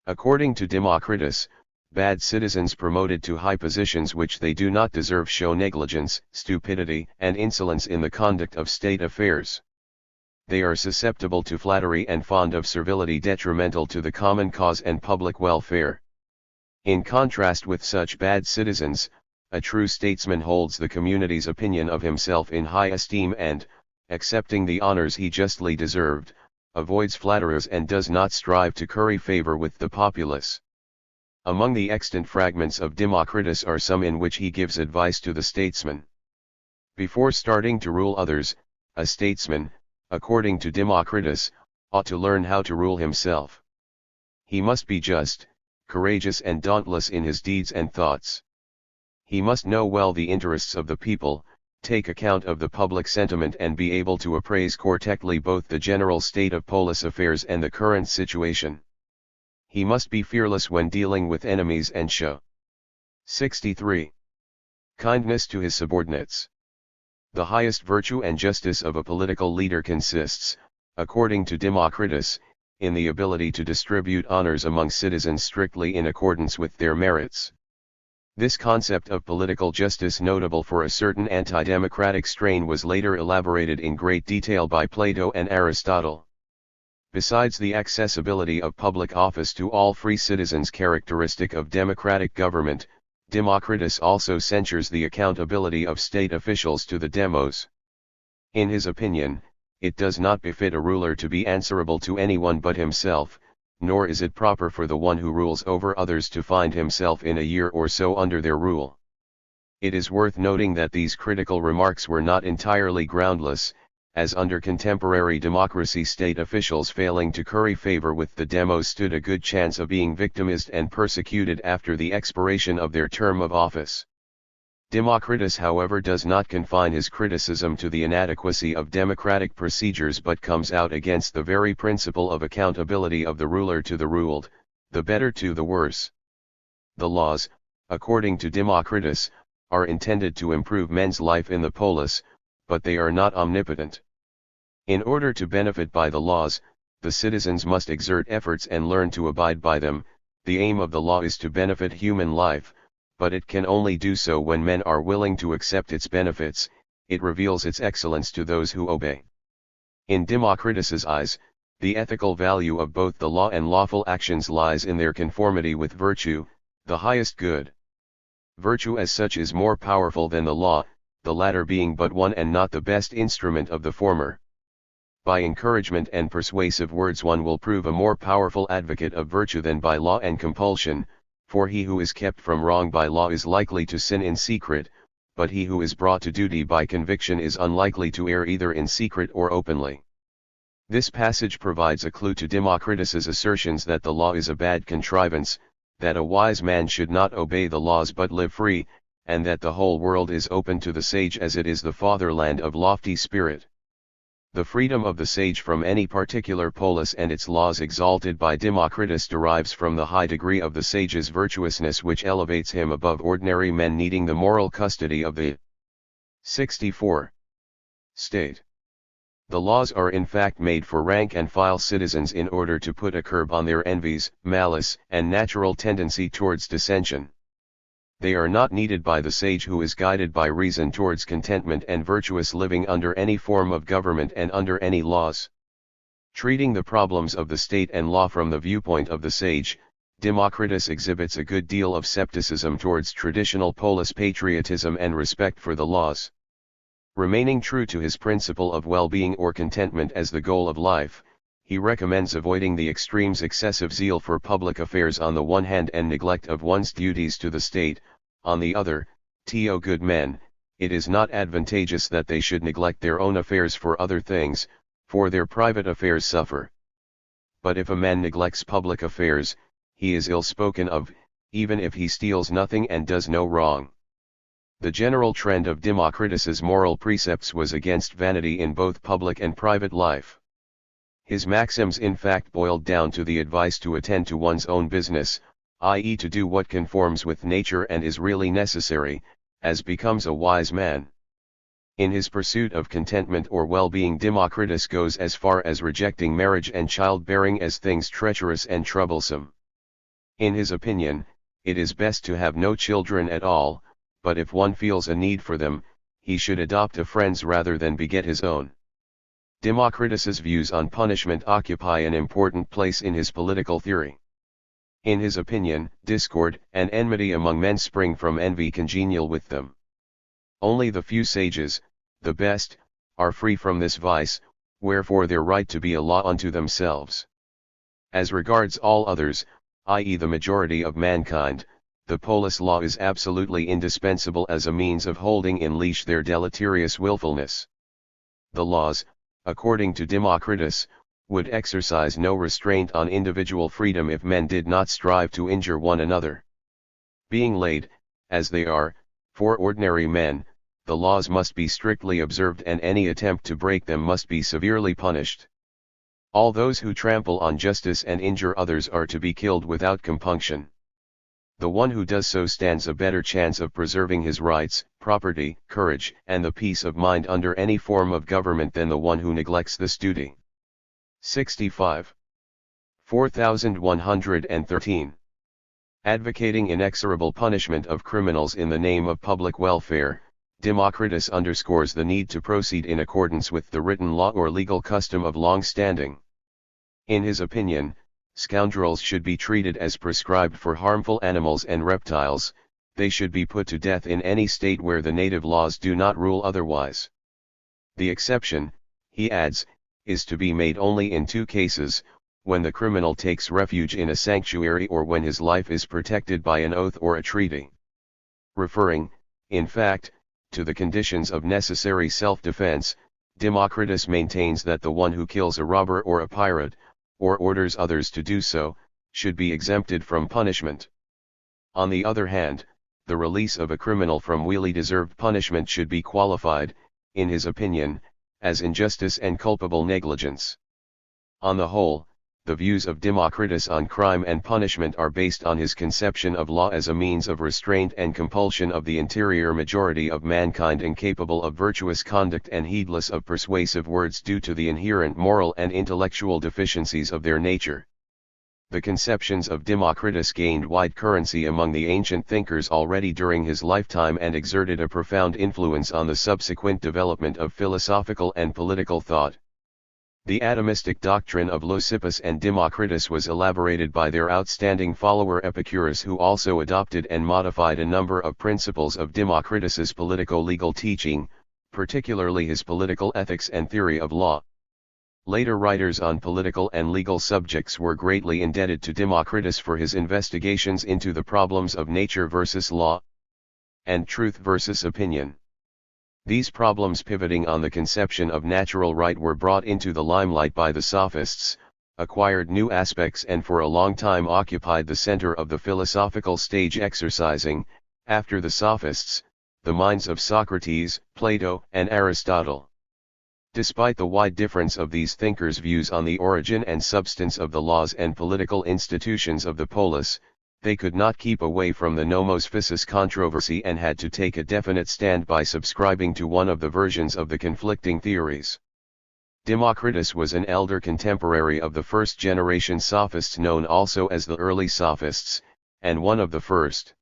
According to Democritus, bad citizens promoted to high positions which they do not deserve show negligence, stupidity, and insolence in the conduct of state affairs. They are susceptible to flattery and fond of servility detrimental to the common cause and public welfare. In contrast with such bad citizens, a true statesman holds the community's opinion of himself in high esteem and, accepting the honors he justly deserved, avoids flatterers and does not strive to curry favor with the populace. Among the extant fragments of Democritus are some in which he gives advice to the statesman. Before starting to rule others, a statesman, according to Democritus, ought to learn how to rule himself. He must be just, courageous and dauntless in his deeds and thoughts. He must know well the interests of the people, take account of the public sentiment and be able to appraise correctly both the general state of polis affairs and the current situation. He must be fearless when dealing with enemies and show 63. Kindness to his subordinates. The highest virtue and justice of a political leader consists, according to Democritus, in the ability to distribute honors among citizens strictly in accordance with their merits. This concept of political justice, notable for a certain anti-democratic strain, was later elaborated in great detail by Plato and Aristotle. Besides the accessibility of public office to all free citizens characteristic of democratic government, Democritus also censures the accountability of state officials to the demos. In his opinion, it does not befit a ruler to be answerable to anyone but himself, nor is it proper for the one who rules over others to find himself in a year or so under their rule. It is worth noting that these critical remarks were not entirely groundless, as under contemporary democracy state officials failing to curry favor with the demos stood a good chance of being victimized and persecuted after the expiration of their term of office. Democritus, however, does not confine his criticism to the inadequacy of democratic procedures but comes out against the very principle of accountability of the ruler to the ruled, the better to the worse. The laws, according to Democritus, are intended to improve men's life in the polis, but they are not omnipotent. In order to benefit by the laws, the citizens must exert efforts and learn to abide by them. The aim of the law is to benefit human life, but it can only do so when men are willing to accept its benefits. It reveals its excellence to those who obey. In Democritus's eyes, the ethical value of both the law and lawful actions lies in their conformity with virtue, the highest good. Virtue as such is more powerful than the law, the latter being but one and not the best instrument of the former. By encouragement and persuasive words one will prove a more powerful advocate of virtue than by law and compulsion, for he who is kept from wrong by law is likely to sin in secret, but he who is brought to duty by conviction is unlikely to err either in secret or openly. This passage provides a clue to Democritus's assertions that the law is a bad contrivance, that a wise man should not obey the laws but live free, and that the whole world is open to the sage as it is the fatherland of lofty spirit. The freedom of the sage from any particular polis and its laws exalted by Democritus derives from the high degree of the sage's virtuousness which elevates him above ordinary men needing the moral custody of the 64. State. The laws are in fact made for rank and file citizens in order to put a curb on their envies, malice, and natural tendency towards dissension. They are not needed by the sage who is guided by reason towards contentment and virtuous living under any form of government and under any laws. Treating the problems of the state and law from the viewpoint of the sage, Democritus exhibits a good deal of skepticism towards traditional polis patriotism and respect for the laws. Remaining true to his principle of well-being or contentment as the goal of life, he recommends avoiding the extremes excessive zeal for public affairs on the one hand and neglect of one's duties to the state, on the other. To good men, it is not advantageous that they should neglect their own affairs for other things, for their private affairs suffer. But if a man neglects public affairs, he is ill spoken of, even if he steals nothing and does no wrong. The general trend of Democritus's moral precepts was against vanity in both public and private life. His maxims in fact boiled down to the advice to attend to one's own business, i.e. to do what conforms with nature and is really necessary, as becomes a wise man. In his pursuit of contentment or well-being, Democritus goes as far as rejecting marriage and childbearing as things treacherous and troublesome. In his opinion, it is best to have no children at all, but if one feels a need for them, he should adopt a friend's rather than beget his own. Democritus's views on punishment occupy an important place in his political theory. In his opinion, discord and enmity among men spring from envy congenial with them. Only the few sages, the best, are free from this vice, wherefore their right to be a law unto themselves. As regards all others, i.e. the majority of mankind, the polis law is absolutely indispensable as a means of holding in leash their deleterious willfulness. The laws, according to Democritus, would exercise no restraint on individual freedom if men did not strive to injure one another. Being laid, as they are, for ordinary men, the laws must be strictly observed and any attempt to break them must be severely punished. All those who trample on justice and injure others are to be killed without compunction. The one who does so stands a better chance of preserving his rights, property, courage, and the peace of mind under any form of government than the one who neglects this duty. 65. 4113. Advocating inexorable punishment of criminals in the name of public welfare, Democritus underscores the need to proceed in accordance with the written law or legal custom of long standing. In his opinion, scoundrels should be treated as prescribed for harmful animals and reptiles, they should be put to death in any state where the native laws do not rule otherwise. The exception, he adds, is to be made only in two cases, when the criminal takes refuge in a sanctuary or when his life is protected by an oath or a treaty. Referring, in fact, to the conditions of necessary self-defense, Democritus maintains that the one who kills a robber or a pirate, or orders others to do so, should be exempted from punishment. On the other hand, the release of a criminal from really deserved punishment should be qualified, in his opinion, as injustice and culpable negligence. On the whole, the views of Democritus on crime and punishment are based on his conception of law as a means of restraint and compulsion of the interior majority of mankind incapable of virtuous conduct and heedless of persuasive words due to the inherent moral and intellectual deficiencies of their nature. The conceptions of Democritus gained wide currency among the ancient thinkers already during his lifetime and exerted a profound influence on the subsequent development of philosophical and political thought. The atomistic doctrine of Leucippus and Democritus was elaborated by their outstanding follower Epicurus, who also adopted and modified a number of principles of Democritus's politico-legal teaching, particularly his political ethics and theory of law. Later writers on political and legal subjects were greatly indebted to Democritus for his investigations into the problems of nature versus law, and truth versus opinion. These problems, pivoting on the conception of natural right, were brought into the limelight by the Sophists, acquired new aspects, and for a long time occupied the center of the philosophical stage, exercising, after the Sophists, the minds of Socrates, Plato, and Aristotle. Despite the wide difference of these thinkers' views on the origin and substance of the laws and political institutions of the polis, they could not keep away from the nomos physis controversy and had to take a definite stand by subscribing to one of the versions of the conflicting theories. Democritus was an elder contemporary of the first-generation sophists known also as the early sophists, and one of the first.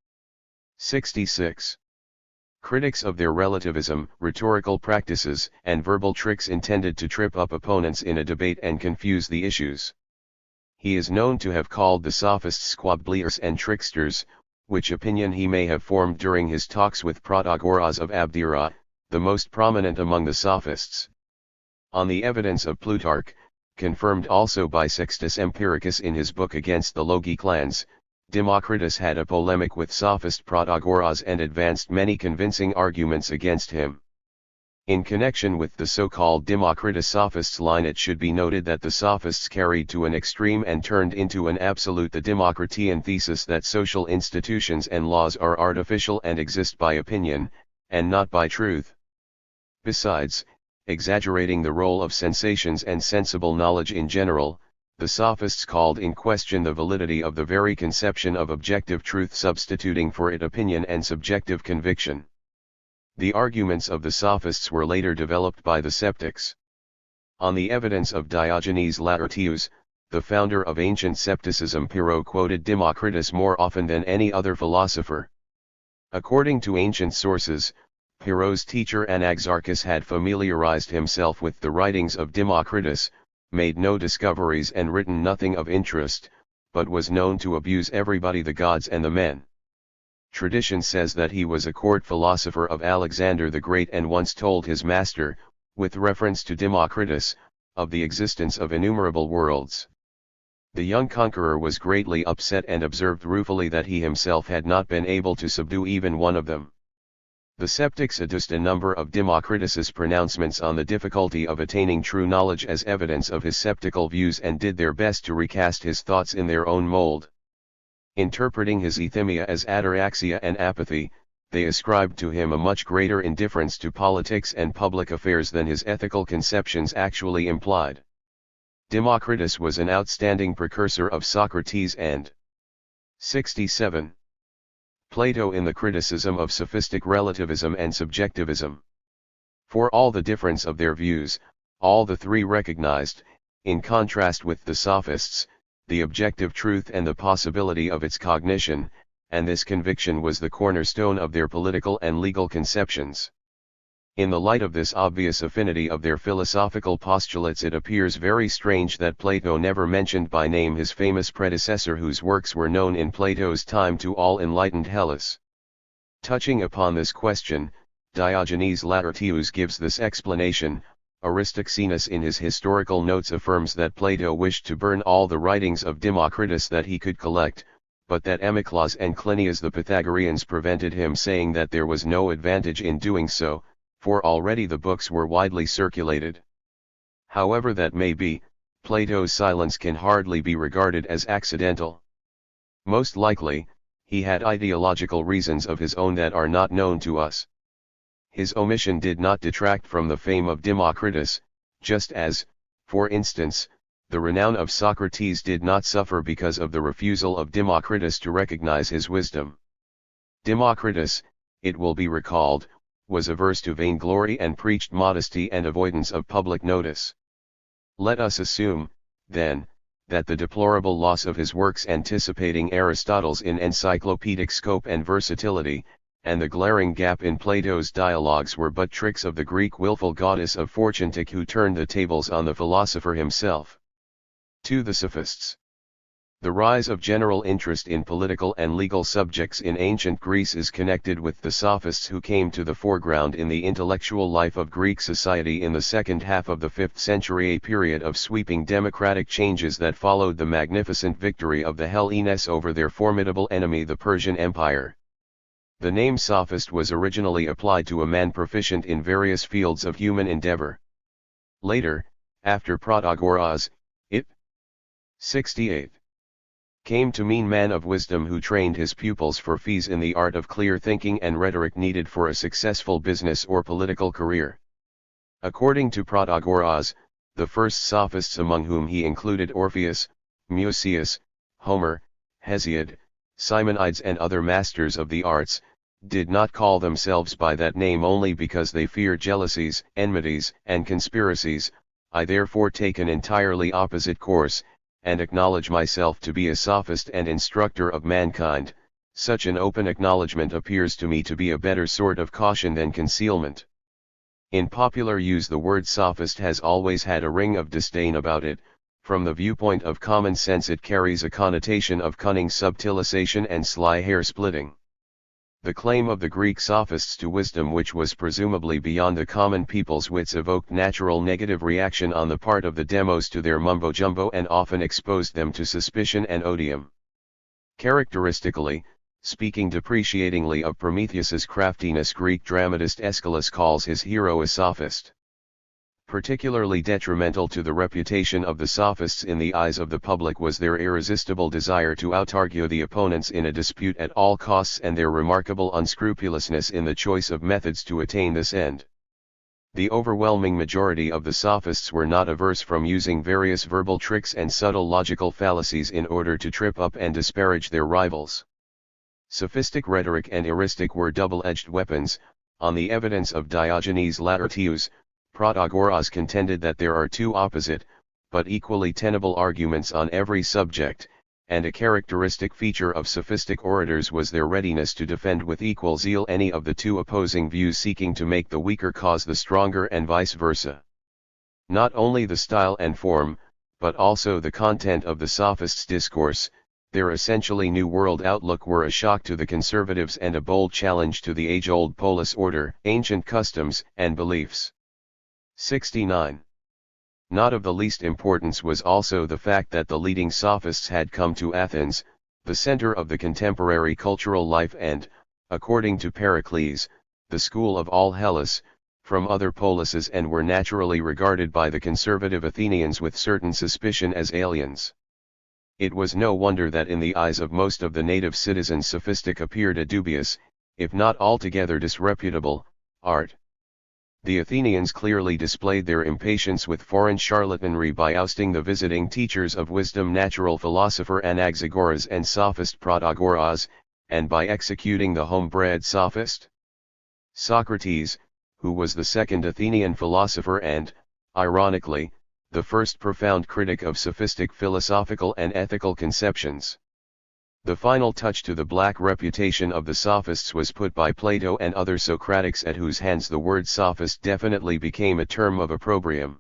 66. Critics of their relativism, rhetorical practices, and verbal tricks intended to trip up opponents in a debate and confuse the issues. He is known to have called the sophists squabblers and tricksters, which opinion he may have formed during his talks with Protagoras of Abdera, the most prominent among the sophists. On the evidence of Plutarch, confirmed also by Sextus Empiricus in his book Against the Logi Clans, Democritus had a polemic with sophist Protagoras and advanced many convincing arguments against him. In connection with the so-called Democritus sophists line, it should be noted that the sophists carried to an extreme and turned into an absolute the Democritean thesis that social institutions and laws are artificial and exist by opinion, and not by truth. Besides, exaggerating the role of sensations and sensible knowledge in general, the sophists called in question the validity of the very conception of objective truth, substituting for it opinion and subjective conviction. The arguments of the sophists were later developed by the sceptics. On the evidence of Diogenes Laertius, the founder of ancient scepticism, Pyrrho quoted Democritus more often than any other philosopher. According to ancient sources, Pyrrho's teacher Anaxarchus had familiarized himself with the writings of Democritus, made no discoveries and written nothing of interest, but was known to abuse everybody, the gods and the men. Tradition says that he was a court philosopher of Alexander the Great and once told his master, with reference to Democritus, of the existence of innumerable worlds. The young conqueror was greatly upset and observed ruefully that he himself had not been able to subdue even one of them. The sceptics adduced a number of Democritus's pronouncements on the difficulty of attaining true knowledge as evidence of his sceptical views and did their best to recast his thoughts in their own mold. Interpreting his euthymia as ataraxia and apathy, they ascribed to him a much greater indifference to politics and public affairs than his ethical conceptions actually implied. Democritus was an outstanding precursor of Socrates and 67. Plato in the criticism of sophistic relativism and subjectivism. For all the difference of their views, all the three recognized, in contrast with the sophists, the objective truth and the possibility of its cognition, and this conviction was the cornerstone of their political and legal conceptions. In the light of this obvious affinity of their philosophical postulates, it appears very strange that Plato never mentioned by name his famous predecessor, whose works were known in Plato's time to all enlightened Hellas. Touching upon this question, Diogenes Laertius gives this explanation. Aristoxenus in his historical notes affirms that Plato wished to burn all the writings of Democritus that he could collect, but that Amyclas and Clinias the Pythagoreans prevented him, saying that there was no advantage in doing so, for already the books were widely circulated. However that may be, Plato's silence can hardly be regarded as accidental. Most likely, he had ideological reasons of his own that are not known to us. His omission did not detract from the fame of Democritus, just as, for instance, the renown of Socrates did not suffer because of the refusal of Democritus to recognize his wisdom. Democritus, it will be recalled, was averse to vainglory and preached modesty and avoidance of public notice. Let us assume, then, that the deplorable loss of his works anticipating Aristotle's in encyclopedic scope and versatility, and the glaring gap in Plato's dialogues were but tricks of the Greek willful goddess of fortune who turned the tables on the philosopher himself. To the Sophists. The rise of general interest in political and legal subjects in ancient Greece is connected with the Sophists who came to the foreground in the intellectual life of Greek society in the second half of the 5th century, a period of sweeping democratic changes that followed the magnificent victory of the Hellenes over their formidable enemy the Persian Empire. The name sophist was originally applied to a man proficient in various fields of human endeavor. Later, after Protagoras, it 68. Came to mean man of wisdom who trained his pupils for fees in the art of clear thinking and rhetoric needed for a successful business or political career. According to Protagoras, the first sophists, among whom he included Orpheus, Musaeus, Homer, Hesiod, Simonides and other masters of the arts, did not call themselves by that name only because they feared jealousies, enmities, and conspiracies. I therefore take an entirely opposite course, and acknowledge myself to be a sophist and instructor of mankind. Such an open acknowledgement appears to me to be a better sort of caution than concealment. In popular use the word sophist has always had a ring of disdain about it. From the viewpoint of common sense it carries a connotation of cunning subtilization and sly hair-splitting. The claim of the Greek sophists to wisdom, which was presumably beyond the common people's wits, evoked natural negative reaction on the part of the demos to their mumbo-jumbo and often exposed them to suspicion and odium. Characteristically, speaking depreciatingly of Prometheus's craftiness, Greek dramatist Aeschylus calls his hero a sophist. Particularly detrimental to the reputation of the sophists in the eyes of the public was their irresistible desire to outargue the opponents in a dispute at all costs and their remarkable unscrupulousness in the choice of methods to attain this end. The overwhelming majority of the sophists were not averse from using various verbal tricks and subtle logical fallacies in order to trip up and disparage their rivals. Sophistic rhetoric and heuristic were double-edged weapons. On the evidence of Diogenes Laertius, Protagoras contended that there are two opposite, but equally tenable arguments on every subject, and a characteristic feature of sophistic orators was their readiness to defend with equal zeal any of the two opposing views, seeking to make the weaker cause the stronger and vice versa. Not only the style and form, but also the content of the sophists' discourse, their essentially new world outlook, were a shock to the conservatives and a bold challenge to the age-old polis order, ancient customs and beliefs. 69. Not of the least importance was also the fact that the leading sophists had come to Athens, the center of the contemporary cultural life and, according to Pericles, the school of all Hellas, from other polises, and were naturally regarded by the conservative Athenians with certain suspicion as aliens. It was no wonder that in the eyes of most of the native citizens sophistic appeared a dubious, if not altogether disreputable, art. The Athenians clearly displayed their impatience with foreign charlatanry by ousting the visiting teachers of wisdom, natural philosopher Anaxagoras and sophist Protagoras, and by executing the home-bred sophist. Socrates, who was the second Athenian philosopher and, ironically, the first profound critic of sophistic philosophical and ethical conceptions. The final touch to the black reputation of the sophists was put by Plato and other Socratics, at whose hands the word sophist definitely became a term of opprobrium.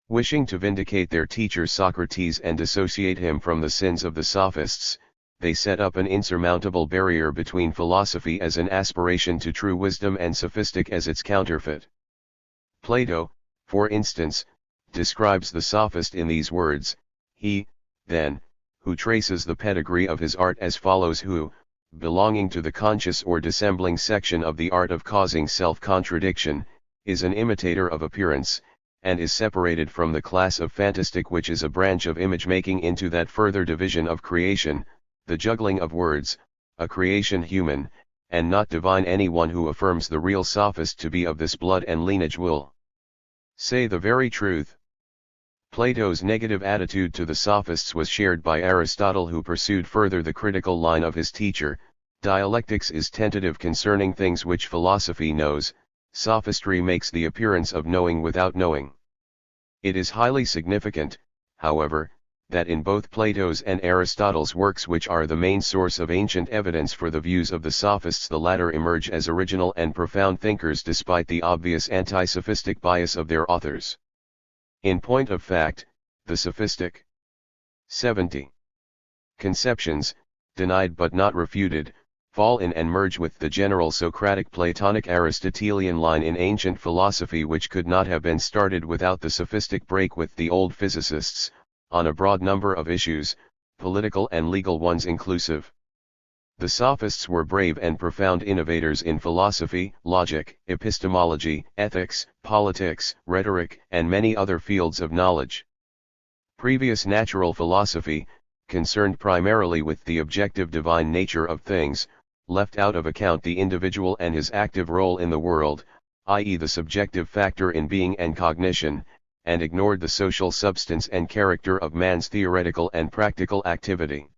Wishing to vindicate their teacher Socrates and dissociate him from the sins of the sophists, they set up an insurmountable barrier between philosophy as an aspiration to true wisdom and sophistic as its counterfeit. Plato, for instance, describes the sophist in these words: he, then, who traces the pedigree of his art as follows: who, belonging to the conscious or dissembling section of the art of causing self-contradiction, is an imitator of appearance, and is separated from the class of phantastic, which is a branch of image-making, into that further division of creation, the juggling of words, a creation human, and not divine. Anyone who affirms the real sophist to be of this blood and lineage will say the very truth. Plato's negative attitude to the sophists was shared by Aristotle, who pursued further the critical line of his teacher: dialectics is tentative concerning things which philosophy knows, sophistry makes the appearance of knowing without knowing. It is highly significant, however, that in both Plato's and Aristotle's works, which are the main source of ancient evidence for the views of the Sophists, the latter emerge as original and profound thinkers despite the obvious anti-sophistic bias of their authors. In point of fact, the sophistic 70 conceptions, denied but not refuted, fall in and merge with the general Socratic Platonic Aristotelian line in ancient philosophy, which could not have been started without the sophistic break with the old physicists, on a broad number of issues, political and legal ones inclusive. The Sophists were brave and profound innovators in philosophy, logic, epistemology, ethics, politics, rhetoric, and many other fields of knowledge. Previous natural philosophy, concerned primarily with the objective divine nature of things, left out of account the individual and his active role in the world, i.e. the subjective factor in being and cognition, and ignored the social substance and character of man's theoretical and practical activity.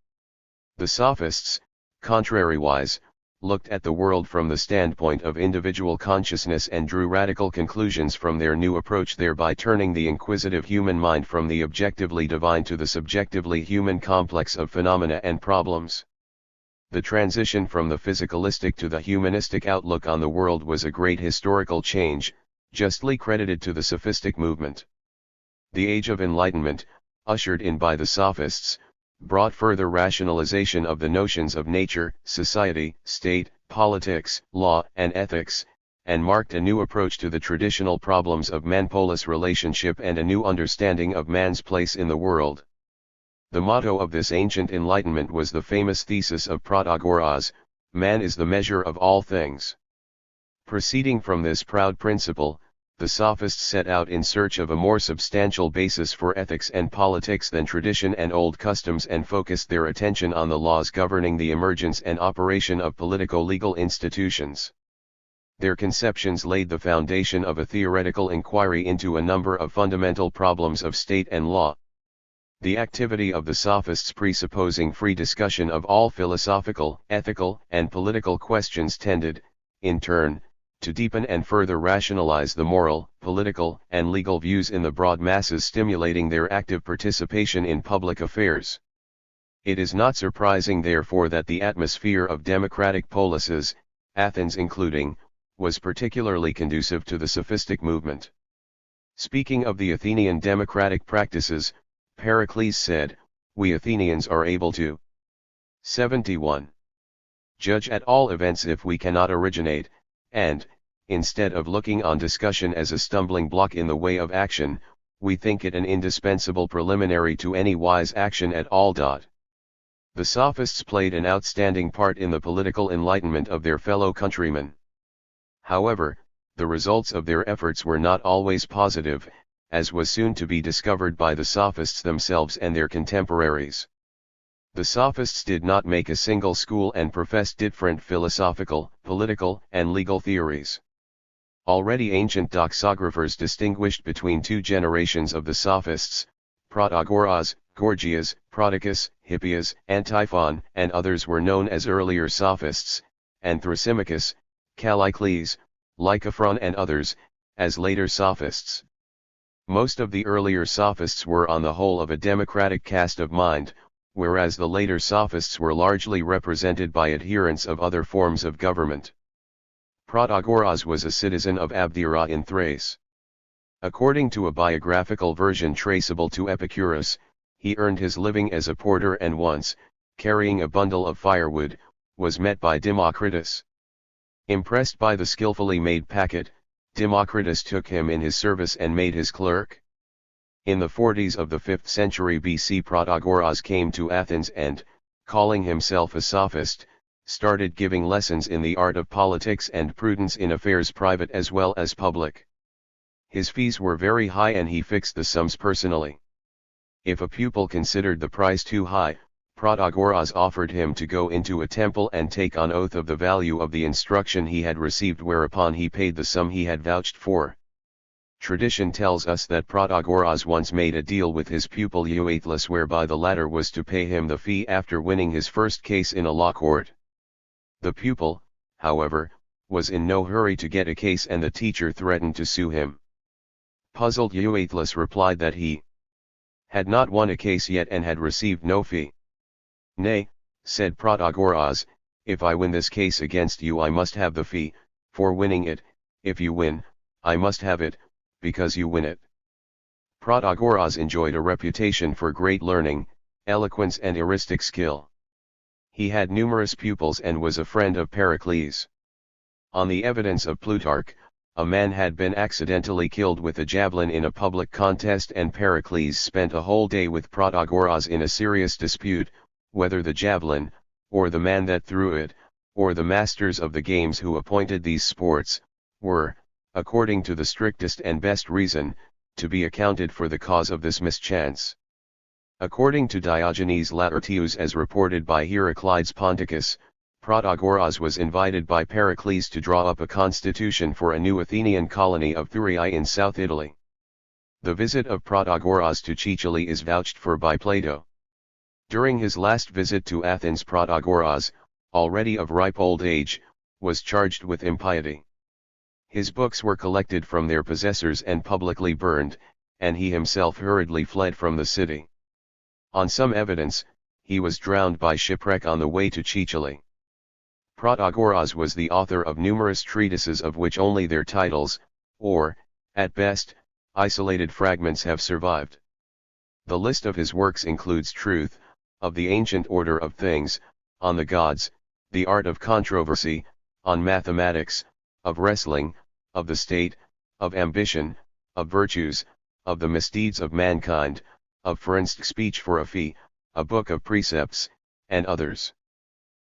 The Sophists, contrariwise, looked at the world from the standpoint of individual consciousness and drew radical conclusions from their new approach, thereby turning the inquisitive human mind from the objectively divine to the subjectively human complex of phenomena and problems. The transition from the physicalistic to the humanistic outlook on the world was a great historical change, justly credited to the sophistic movement. The Age of Enlightenment, ushered in by the Sophists, brought further rationalization of the notions of nature, society, state, politics, law, and ethics, and marked a new approach to the traditional problems of man-polis relationship and a new understanding of man's place in the world. The motto of this ancient enlightenment was the famous thesis of Protagoras: man is the measure of all things. Proceeding from this proud principle, the Sophists set out in search of a more substantial basis for ethics and politics than tradition and old customs, and focused their attention on the laws governing the emergence and operation of politico-legal institutions. Their conceptions laid the foundation of a theoretical inquiry into a number of fundamental problems of state and law. The activity of the Sophists, presupposing free discussion of all philosophical, ethical, and political questions, tended, in turn, to deepen and further rationalize the moral, political, and legal views in the broad masses, stimulating their active participation in public affairs. It is not surprising, therefore, that the atmosphere of democratic polises, Athens including, was particularly conducive to the sophistic movement. Speaking of the Athenian democratic practices, Pericles said, "We Athenians are able to 71. Judge at all events if we cannot originate, and, instead of looking on discussion as a stumbling block in the way of action, we think it an indispensable preliminary to any wise action at all." The Sophists played an outstanding part in the political enlightenment of their fellow countrymen. However, the results of their efforts were not always positive, as was soon to be discovered by the Sophists themselves and their contemporaries. The Sophists did not make a single school and professed different philosophical, political, and legal theories. Already ancient doxographers distinguished between two generations of the Sophists: Protagoras, Gorgias, Prodicus, Hippias, Antiphon, and others were known as earlier Sophists, and Thrasymachus, Callicles, Lycophron and others, as later Sophists. Most of the earlier Sophists were on the whole of a democratic cast of mind, whereas the later Sophists were largely represented by adherents of other forms of government. Protagoras was a citizen of Abdera in Thrace. According to a biographical version traceable to Epicurus, he earned his living as a porter and once, carrying a bundle of firewood, was met by Democritus. Impressed by the skillfully made packet, Democritus took him in his service and made his clerk. In the 40s of the 5th century BC, Protagoras came to Athens and, calling himself a sophist, started giving lessons in the art of politics and prudence in affairs private as well as public. His fees were very high and he fixed the sums personally. If a pupil considered the price too high, Protagoras offered him to go into a temple and take on oath of the value of the instruction he had received, whereupon he paid the sum he had vouched for. Tradition tells us that Protagoras once made a deal with his pupil Euathlus whereby the latter was to pay him the fee after winning his first case in a law court. The pupil, however, was in no hurry to get a case and the teacher threatened to sue him. Puzzled, Euathlus replied that he had not won a case yet and had received no fee. Nay, said Protagoras, if I win this case against you I must have the fee, for winning it. If you win, I must have it, because you win it. Protagoras enjoyed a reputation for great learning, eloquence and eristic skill. He had numerous pupils and was a friend of Pericles. On the evidence of Plutarch, a man had been accidentally killed with a javelin in a public contest, and Pericles spent a whole day with Protagoras in a serious dispute, whether the javelin, or the man that threw it, or the masters of the games who appointed these sports, were, according to the strictest and best reason, to be accounted for the cause of this mischance. According to Diogenes Laertius, as reported by Heraclides Ponticus, Protagoras was invited by Pericles to draw up a constitution for a new Athenian colony of Thurii in South Italy. The visit of Protagoras to Cicely is vouched for by Plato. During his last visit to Athens, Protagoras, already of ripe old age, was charged with impiety. His books were collected from their possessors and publicly burned, and he himself hurriedly fled from the city. On some evidence, he was drowned by shipwreck on the way to Cicely. Protagoras was the author of numerous treatises of which only their titles, or, at best, isolated fragments have survived. The list of his works includes Truth, of the Ancient Order of Things, on the Gods, the Art of Controversy, on Mathematics, of Wrestling, of the State, of Ambition, of Virtues, of the Misdeeds of Mankind, of Forensic Speech for a Fee, a Book of Precepts, and others.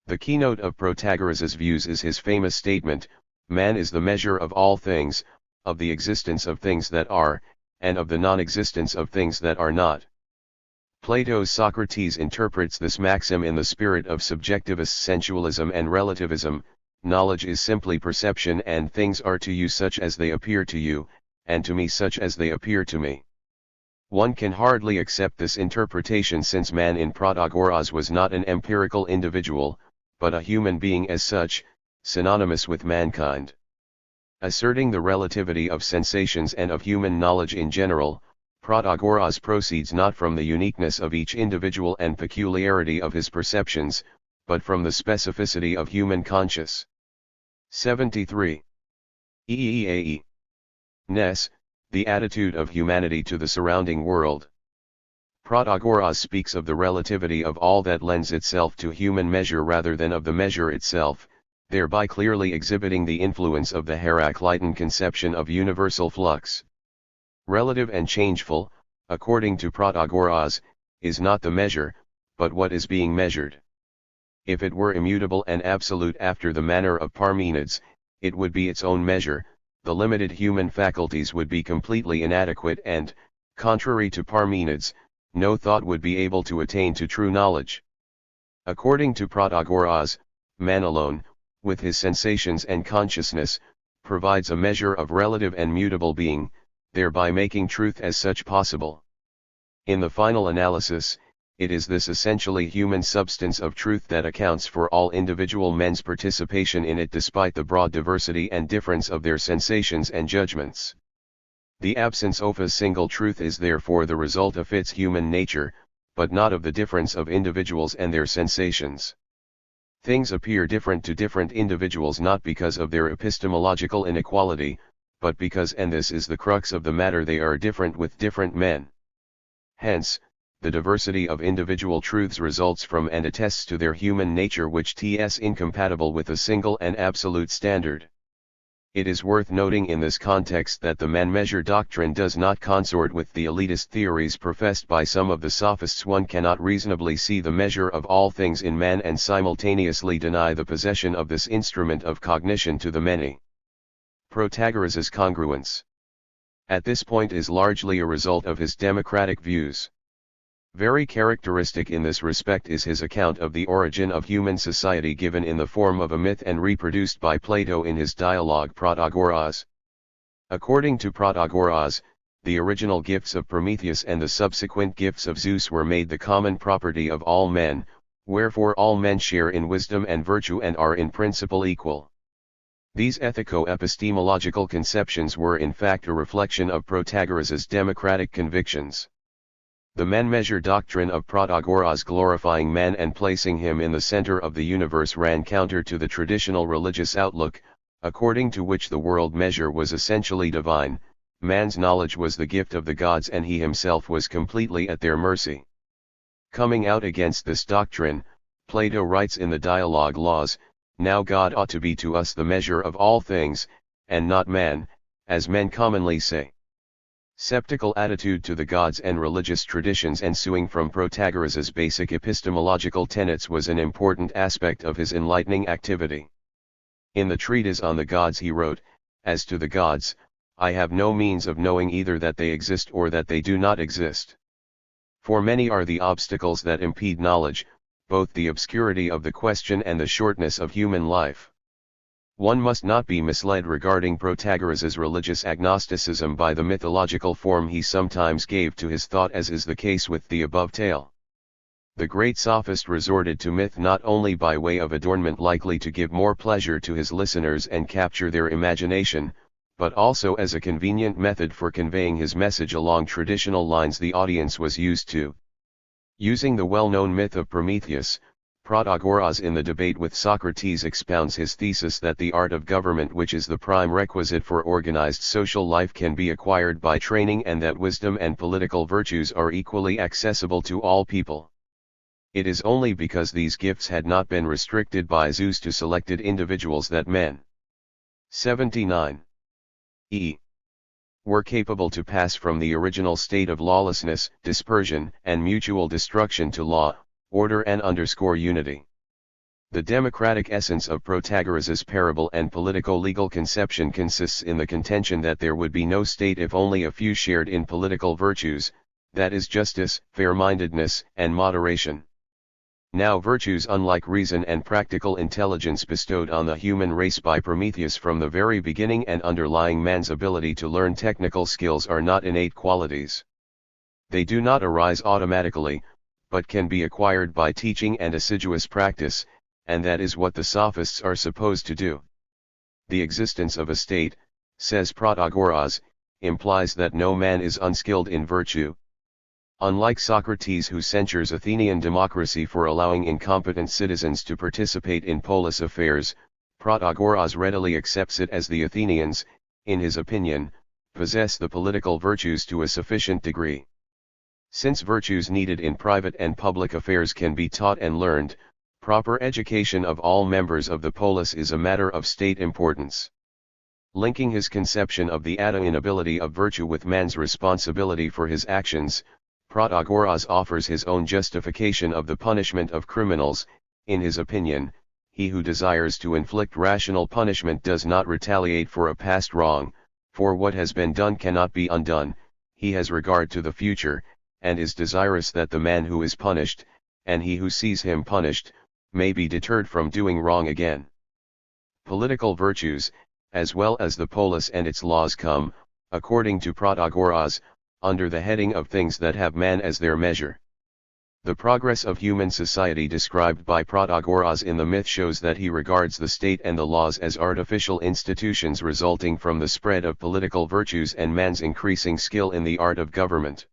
The keynote of Protagoras' views is his famous statement, "Man is the measure of all things, of the existence of things that are, and of the non-existence of things that are not." Plato's Socrates interprets this maxim in the spirit of subjectivist sensualism and relativism: knowledge is simply perception, and things are to you such as they appear to you, and to me such as they appear to me. One can hardly accept this interpretation, since man in Protagoras was not an empirical individual, but a human being as such, synonymous with mankind. Asserting the relativity of sensations and of human knowledge in general, Protagoras proceeds not from the uniqueness of each individual and peculiarity of his perceptions, but from the specificity of human conscience. 73. EEAE. Ness, the attitude of humanity to the surrounding world. Protagoras speaks of the relativity of all that lends itself to human measure rather than of the measure itself, thereby clearly exhibiting the influence of the Heraclitean conception of universal flux. Relative and changeful, according to Protagoras, is not the measure, but what is being measured. If it were immutable and absolute after the manner of Parmenides, it would be its own measure, the limited human faculties would be completely inadequate, and, contrary to Parmenides, no thought would be able to attain to true knowledge. According to Protagoras, man alone, with his sensations and consciousness, provides a measure of relative and mutable being, thereby making truth as such possible. In the final analysis, it is this essentially human substance of truth that accounts for all individual men's participation in it, despite the broad diversity and difference of their sensations and judgments. The absence of a single truth is therefore the result of its human nature, but not of the difference of individuals and their sensations. Things appear different to different individuals not because of their epistemological inequality, but because, and this is the crux of the matter, they are different with different men. Hence, the diversity of individual truths results from and attests to their human nature, which is incompatible with a single and absolute standard. It is worth noting in this context that the man-measure doctrine does not consort with the elitist theories professed by some of the sophists. One cannot reasonably see the measure of all things in man and simultaneously deny the possession of this instrument of cognition to the many. Protagoras' congruence at this point is largely a result of his democratic views. Very characteristic in this respect is his account of the origin of human society, given in the form of a myth and reproduced by Plato in his dialogue Protagoras. According to Protagoras, the original gifts of Prometheus and the subsequent gifts of Zeus were made the common property of all men, wherefore all men share in wisdom and virtue and are in principle equal. These ethico-epistemological conceptions were in fact a reflection of Protagoras' democratic convictions. The men-measure doctrine of Protagoras glorifying man and placing him in the center of the universe ran counter to the traditional religious outlook, according to which the world measure was essentially divine, man's knowledge was the gift of the gods and he himself was completely at their mercy. Coming out against this doctrine, Plato writes in the Dialogue Laws, "Now God ought to be to us the measure of all things, and not man, as men commonly say." Skeptical attitude to the gods and religious traditions ensuing from Protagoras' basic epistemological tenets was an important aspect of his enlightening activity. In the treatise on the gods he wrote, "As to the gods, I have no means of knowing either that they exist or that they do not exist. For many are the obstacles that impede knowledge, both the obscurity of the question and the shortness of human life." One must not be misled regarding Protagoras' religious agnosticism by the mythological form he sometimes gave to his thought, as is the case with the above tale. The great sophist resorted to myth not only by way of adornment likely to give more pleasure to his listeners and capture their imagination, but also as a convenient method for conveying his message along traditional lines the audience was used to. Using the well-known myth of Prometheus, Protagoras in the debate with Socrates expounds his thesis that the art of government, which is the prime requisite for organized social life, can be acquired by training and that wisdom and political virtues are equally accessible to all people. It is only because these gifts had not been restricted by Zeus to selected individuals that men 79 were capable to pass from the original state of lawlessness, dispersion, and mutual destruction to law, order and unity. The democratic essence of Protagoras' parable and politico-legal conception consists in the contention that there would be no state if only a few shared in political virtues, that is justice, fair-mindedness, and moderation. Now virtues unlike reason and practical intelligence bestowed on the human race by Prometheus from the very beginning and underlying man's ability to learn technical skills are not innate qualities. They do not arise automatically, but can be acquired by teaching and assiduous practice, and that is what the sophists are supposed to do. The existence of a state, says Protagoras, implies that no man is unskilled in virtue. Unlike Socrates, who censures Athenian democracy for allowing incompetent citizens to participate in polis affairs, Protagoras readily accepts it as the Athenians, in his opinion, possess the political virtues to a sufficient degree. Since virtues needed in private and public affairs can be taught and learned, proper education of all members of the polis is a matter of state importance. Linking his conception of the attainability of virtue with man's responsibility for his actions, Protagoras offers his own justification of the punishment of criminals. In his opinion, he who desires to inflict rational punishment does not retaliate for a past wrong, for what has been done cannot be undone. He has regard to the future, and is desirous that the man who is punished, and he who sees him punished, may be deterred from doing wrong again. Political virtues, as well as the polis and its laws, come, according to Protagoras, under the heading of things that have man as their measure. The progress of human society described by Protagoras in the myth shows that he regards the state and the laws as artificial institutions resulting from the spread of political virtues and man's increasing skill in the art of government.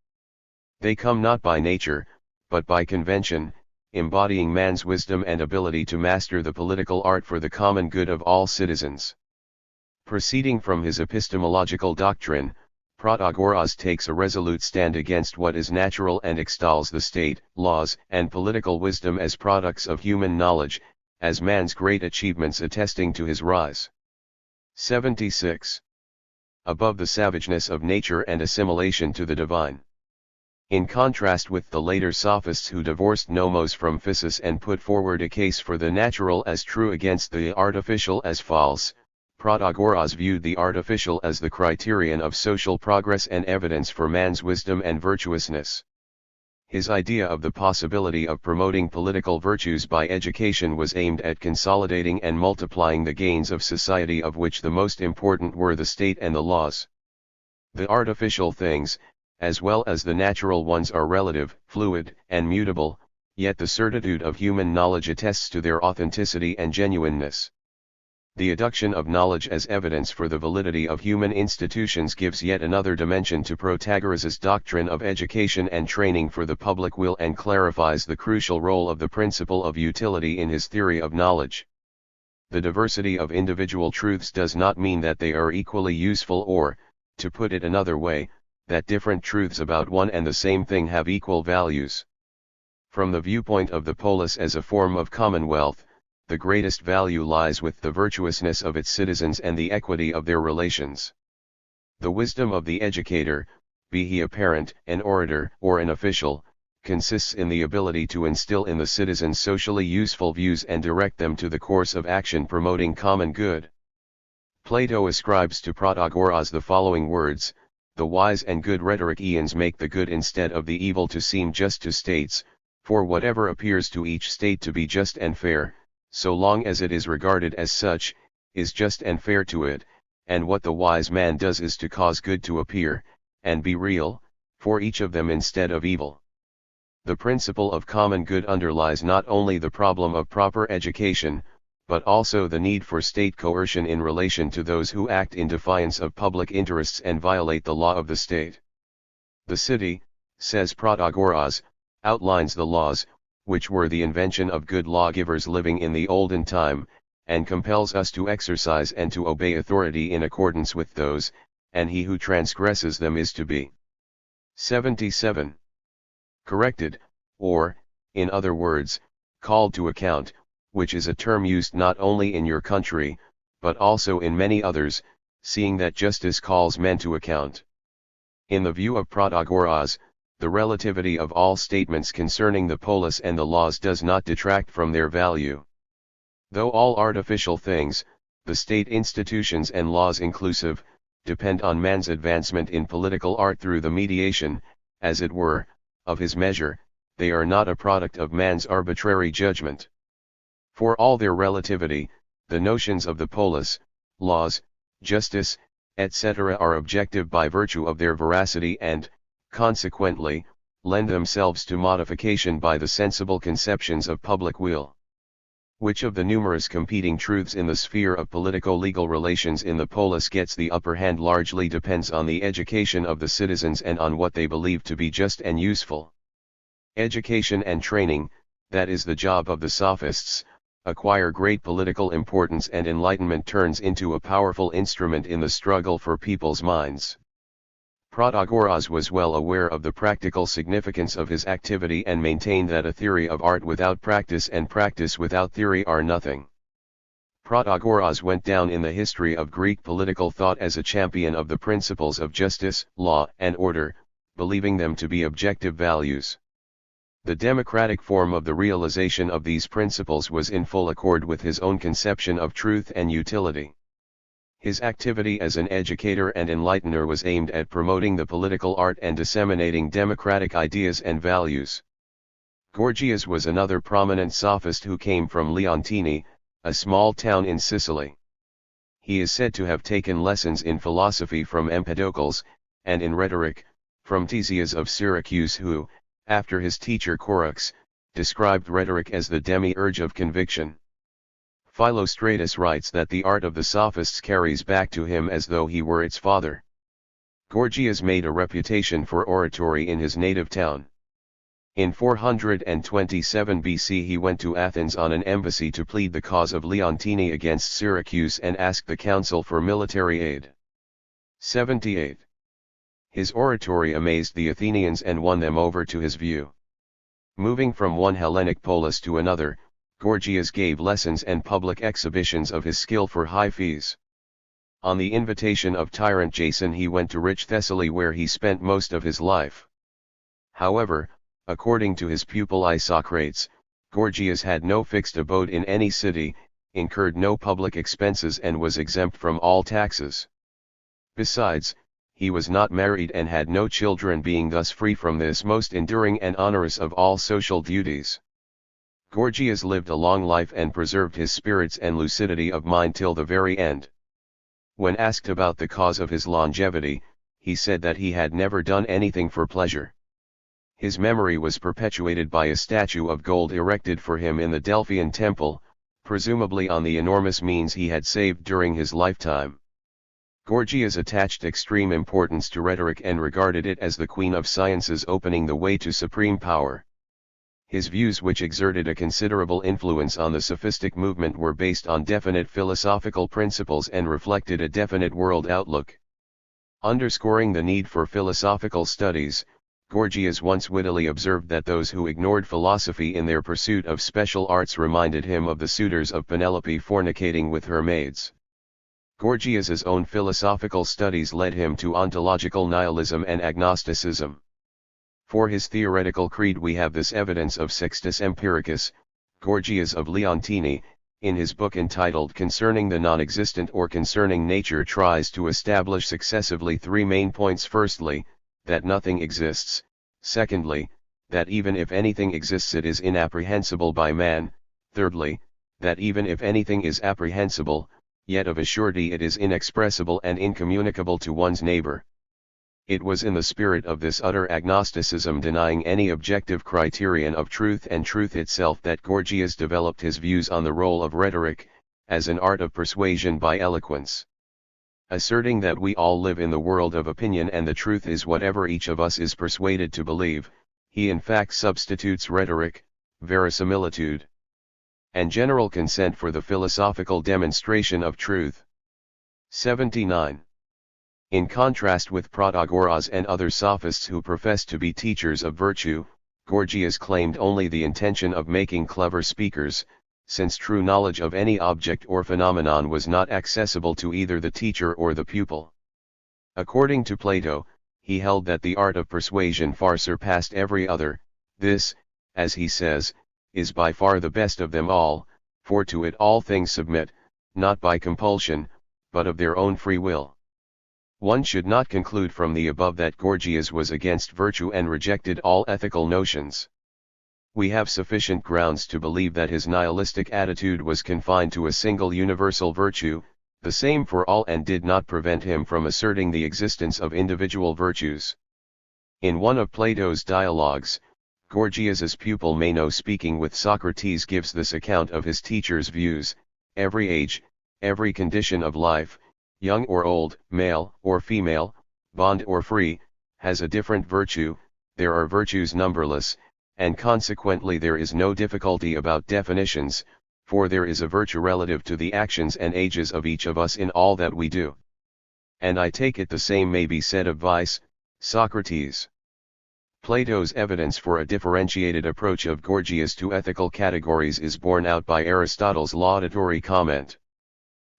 They come not by nature, but by convention, embodying man's wisdom and ability to master the political art for the common good of all citizens. Proceeding from his epistemological doctrine, Protagoras takes a resolute stand against what is natural and extols the state, laws, and political wisdom as products of human knowledge, as man's great achievements attesting to his rise. 76. Above the savageness of nature and assimilation to the divine. In contrast with the later sophists who divorced nomos from physis and put forward a case for the natural as true against the artificial as false, Protagoras viewed the artificial as the criterion of social progress and evidence for man's wisdom and virtuousness. His idea of the possibility of promoting political virtues by education was aimed at consolidating and multiplying the gains of society, of which the most important were the state and the laws. The artificial things, as well as the natural ones, are relative, fluid, and mutable, yet the certitude of human knowledge attests to their authenticity and genuineness. The adduction of knowledge as evidence for the validity of human institutions gives yet another dimension to Protagoras' doctrine of education and training for the public will and clarifies the crucial role of the principle of utility in his theory of knowledge. The diversity of individual truths does not mean that they are equally useful or, to put it another way, that different truths about one and the same thing have equal values. From the viewpoint of the polis as a form of commonwealth, the greatest value lies with the virtuousness of its citizens and the equity of their relations. The wisdom of the educator, be he a parent, an orator, or an official, consists in the ability to instill in the citizens socially useful views and direct them to the course of action promoting common good. Plato ascribes to Protagoras the following words: "The wise and good rhetoricians make the good instead of the evil to seem just to states, for whatever appears to each state to be just and fair, so long as it is regarded as such, is just and fair to it, and what the wise man does is to cause good to appear, and be real, for each of them instead of evil." The principle of common good underlies not only the problem of proper education, but also the need for state coercion in relation to those who act in defiance of public interests and violate the law of the state. The city, says Protagoras, outlines the laws, which were the invention of good lawgivers living in the olden time, and compels us to exercise and to obey authority in accordance with those, and he who transgresses them is to be 77. Corrected, or, in other words, called to account, which is a term used not only in your country, but also in many others, seeing that justice calls men to account. In the view of Protagoras, the relativity of all statements concerning the polis and the laws does not detract from their value. Though all artificial things, the state institutions and laws inclusive, depend on man's advancement in political art through the mediation, as it were, of his measure, they are not a product of man's arbitrary judgment. For all their relativity, the notions of the polis, laws, justice, etc. are objective by virtue of their veracity and, consequently, lend themselves to modification by the sensible conceptions of public will. Which of the numerous competing truths in the sphere of politico-legal relations in the polis gets the upper hand largely depends on the education of the citizens and on what they believe to be just and useful. Education and training, that is the job of the sophists, acquire great political importance, and enlightenment turns into a powerful instrument in the struggle for people's minds. Protagoras was well aware of the practical significance of his activity and maintained that a theory of art without practice and practice without theory are nothing. Protagoras went down in the history of Greek political thought as a champion of the principles of justice, law, and order, believing them to be objective values. The democratic form of the realization of these principles was in full accord with his own conception of truth and utility. His activity as an educator and enlightener was aimed at promoting the political art and disseminating democratic ideas and values. Gorgias was another prominent sophist who came from Leontini, a small town in Sicily. He is said to have taken lessons in philosophy from Empedocles, and in rhetoric, from Theseus of Syracuse who, after his teacher Corax, described rhetoric as the demiurge of conviction. Philostratus writes that the art of the sophists carries back to him as though he were its father. Gorgias made a reputation for oratory in his native town. In 427 BC he went to Athens on an embassy to plead the cause of Leontini against Syracuse and asked the council for military aid. 78. His oratory amazed the Athenians and won them over to his view. Moving from one Hellenic polis to another, Gorgias gave lessons and public exhibitions of his skill for high fees. On the invitation of tyrant Jason he went to rich Thessaly where he spent most of his life. However, according to his pupil Isocrates, Gorgias had no fixed abode in any city, incurred no public expenses and was exempt from all taxes. Besides, he was not married and had no children, being thus free from this most enduring and onerous of all social duties. Gorgias lived a long life and preserved his spirits and lucidity of mind till the very end. When asked about the cause of his longevity, he said that he had never done anything for pleasure. His memory was perpetuated by a statue of gold erected for him in the Delphian temple, presumably on the enormous means he had saved during his lifetime. Gorgias attached extreme importance to rhetoric and regarded it as the queen of sciences opening the way to supreme power. His views, which exerted a considerable influence on the sophistic movement, were based on definite philosophical principles and reflected a definite world outlook. Underscoring the need for philosophical studies, Gorgias once wittily observed that those who ignored philosophy in their pursuit of special arts reminded him of the suitors of Penelope fornicating with her maids. Gorgias's own philosophical studies led him to ontological nihilism and agnosticism. For his theoretical creed we have this evidence of Sextus Empiricus, Gorgias of Leontini, in his book entitled Concerning the Non-Existent or Concerning Nature, tries to establish successively three main points: firstly, that nothing exists; secondly, that even if anything exists it is inapprehensible by man; thirdly, that even if anything is apprehensible, yet of a surety it is inexpressible and incommunicable to one's neighbor. It was in the spirit of this utter agnosticism, denying any objective criterion of truth and truth itself, that Gorgias developed his views on the role of rhetoric, as an art of persuasion by eloquence. Asserting that we all live in the world of opinion and the truth is whatever each of us is persuaded to believe, he in fact substitutes rhetoric, verisimilitude, and general consent for the philosophical demonstration of truth. 79. In contrast with Protagoras and other sophists who professed to be teachers of virtue, Gorgias claimed only the intention of making clever speakers, since true knowledge of any object or phenomenon was not accessible to either the teacher or the pupil. According to Plato, he held that the art of persuasion far surpassed every other. This, as he says, is by far the best of them all, for to it all things submit, not by compulsion, but of their own free will. One should not conclude from the above that Gorgias was against virtue and rejected all ethical notions. We have sufficient grounds to believe that his nihilistic attitude was confined to a single universal virtue, the same for all, and did not prevent him from asserting the existence of individual virtues. In one of Plato's dialogues, Gorgias's pupil Meno, speaking with Socrates, gives this account of his teacher's views: every age, every condition of life, young or old, male or female, bond or free, has a different virtue. There are virtues numberless, and consequently there is no difficulty about definitions, for there is a virtue relative to the actions and ages of each of us in all that we do. And I take it the same may be said of vice, Socrates. Plato's evidence for a differentiated approach of Gorgias to ethical categories is borne out by Aristotle's laudatory comment: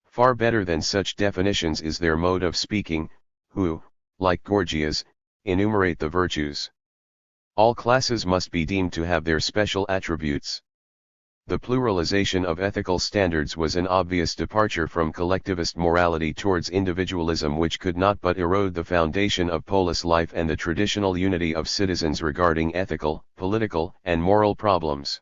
far better than such definitions is their mode of speaking, who, like Gorgias, enumerate the virtues. All classes must be deemed to have their special attributes. The pluralization of ethical standards was an obvious departure from collectivist morality towards individualism, which could not but erode the foundation of polis life and the traditional unity of citizens regarding ethical, political, and moral problems.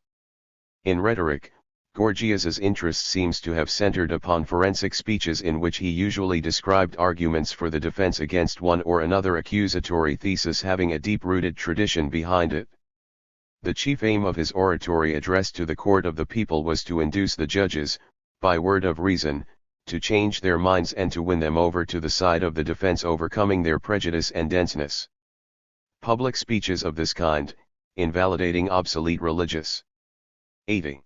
In rhetoric, Gorgias's interest seems to have centered upon forensic speeches, in which he usually described arguments for the defense against one or another accusatory thesis having a deep-rooted tradition behind it. The chief aim of his oratory addressed to the court of the people was to induce the judges, by word of reason, to change their minds and to win them over to the side of the defense, overcoming their prejudice and denseness. Public speeches of this kind, invalidating obsolete religious, 80.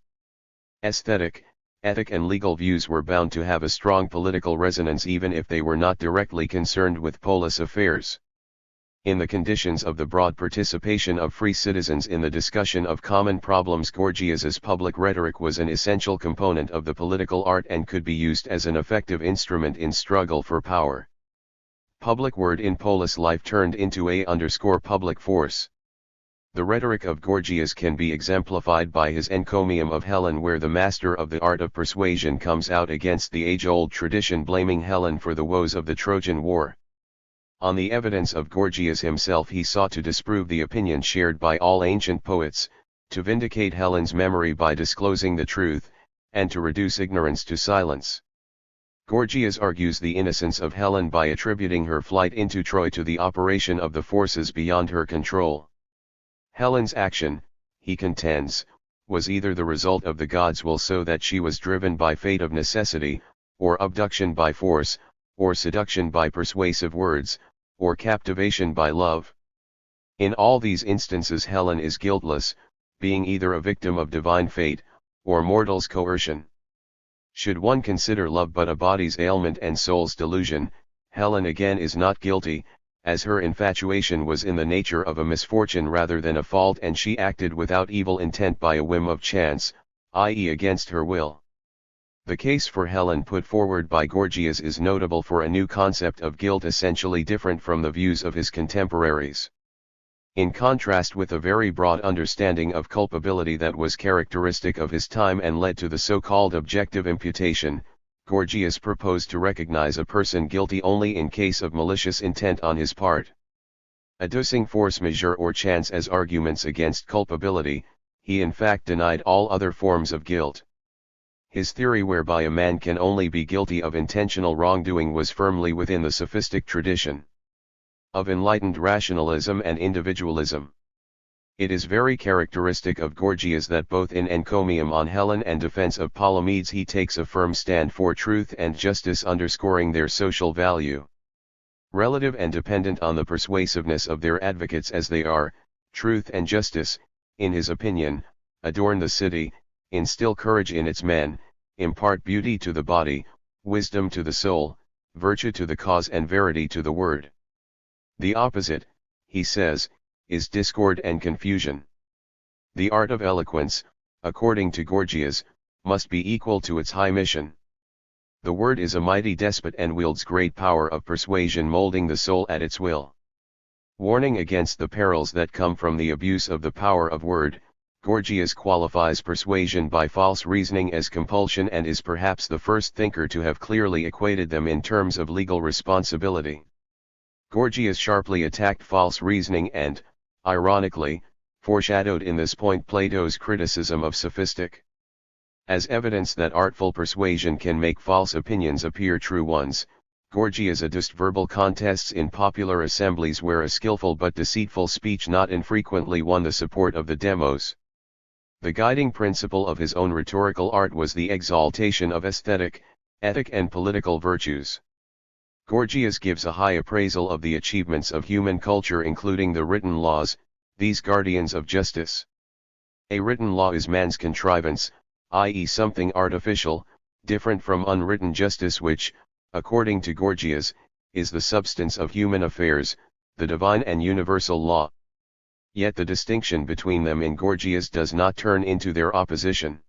Aesthetic, ethic and legal views were bound to have a strong political resonance even if they were not directly concerned with polis affairs. In the conditions of the broad participation of free citizens in the discussion of common problems, Gorgias's public rhetoric was an essential component of the political art and could be used as an effective instrument in struggle for power. Public word in polis life turned into public force. The rhetoric of Gorgias can be exemplified by his encomium of Helen, where the master of the art of persuasion comes out against the age-old tradition, blaming Helen for the woes of the Trojan War. On the evidence of Gorgias himself he sought to disprove the opinion shared by all ancient poets, to vindicate Helen's memory by disclosing the truth, and to reduce ignorance to silence. Gorgias argues the innocence of Helen by attributing her flight into Troy to the operation of the forces beyond her control. Helen's action, he contends, was either the result of the god's will so that she was driven by fate of necessity, or abduction by force, or seduction by persuasive words, or captivation by love. In all these instances Helen is guiltless, being either a victim of divine fate, or mortal's coercion. Should one consider love but a body's ailment and soul's delusion, Helen again is not guilty, as her infatuation was in the nature of a misfortune rather than a fault, and she acted without evil intent by a whim of chance, i.e. against her will. The case for Helen put forward by Gorgias is notable for a new concept of guilt essentially different from the views of his contemporaries. In contrast with a very broad understanding of culpability that was characteristic of his time and led to the so-called objective imputation, Gorgias proposed to recognize a person guilty only in case of malicious intent on his part. Adducing force majeure or chance as arguments against culpability, he in fact denied all other forms of guilt. His theory whereby a man can only be guilty of intentional wrongdoing was firmly within the sophistic tradition of enlightened rationalism and individualism. It is very characteristic of Gorgias that both in Encomium on Helen and Defense of Palamedes he takes a firm stand for truth and justice, underscoring their social value. Relative and dependent on the persuasiveness of their advocates as they are, truth and justice, in his opinion, adorn the city, instill courage in its men, impart beauty to the body, wisdom to the soul, virtue to the cause and verity to the word. The opposite, he says, is discord and confusion. The art of eloquence, according to Gorgias, must be equal to its high mission. The word is a mighty despot and wields great power of persuasion, molding the soul at its will. Warning against the perils that come from the abuse of the power of word, Gorgias qualifies persuasion by false reasoning as compulsion and is perhaps the first thinker to have clearly equated them in terms of legal responsibility. Gorgias sharply attacked false reasoning and, ironically, foreshadowed in this point Plato's criticism of sophistic. As evidence that artful persuasion can make false opinions appear true ones, Gorgias adduced verbal contests in popular assemblies where a skillful but deceitful speech not infrequently won the support of the demos. The guiding principle of his own rhetorical art was the exaltation of aesthetic, ethic and political virtues. Gorgias gives a high appraisal of the achievements of human culture, including the written laws, these guardians of justice. A written law is man's contrivance, i.e. something artificial, different from unwritten justice which, according to Gorgias, is the substance of human affairs, the divine and universal law. Yet the distinction between them in Gorgias does not turn into their opposition.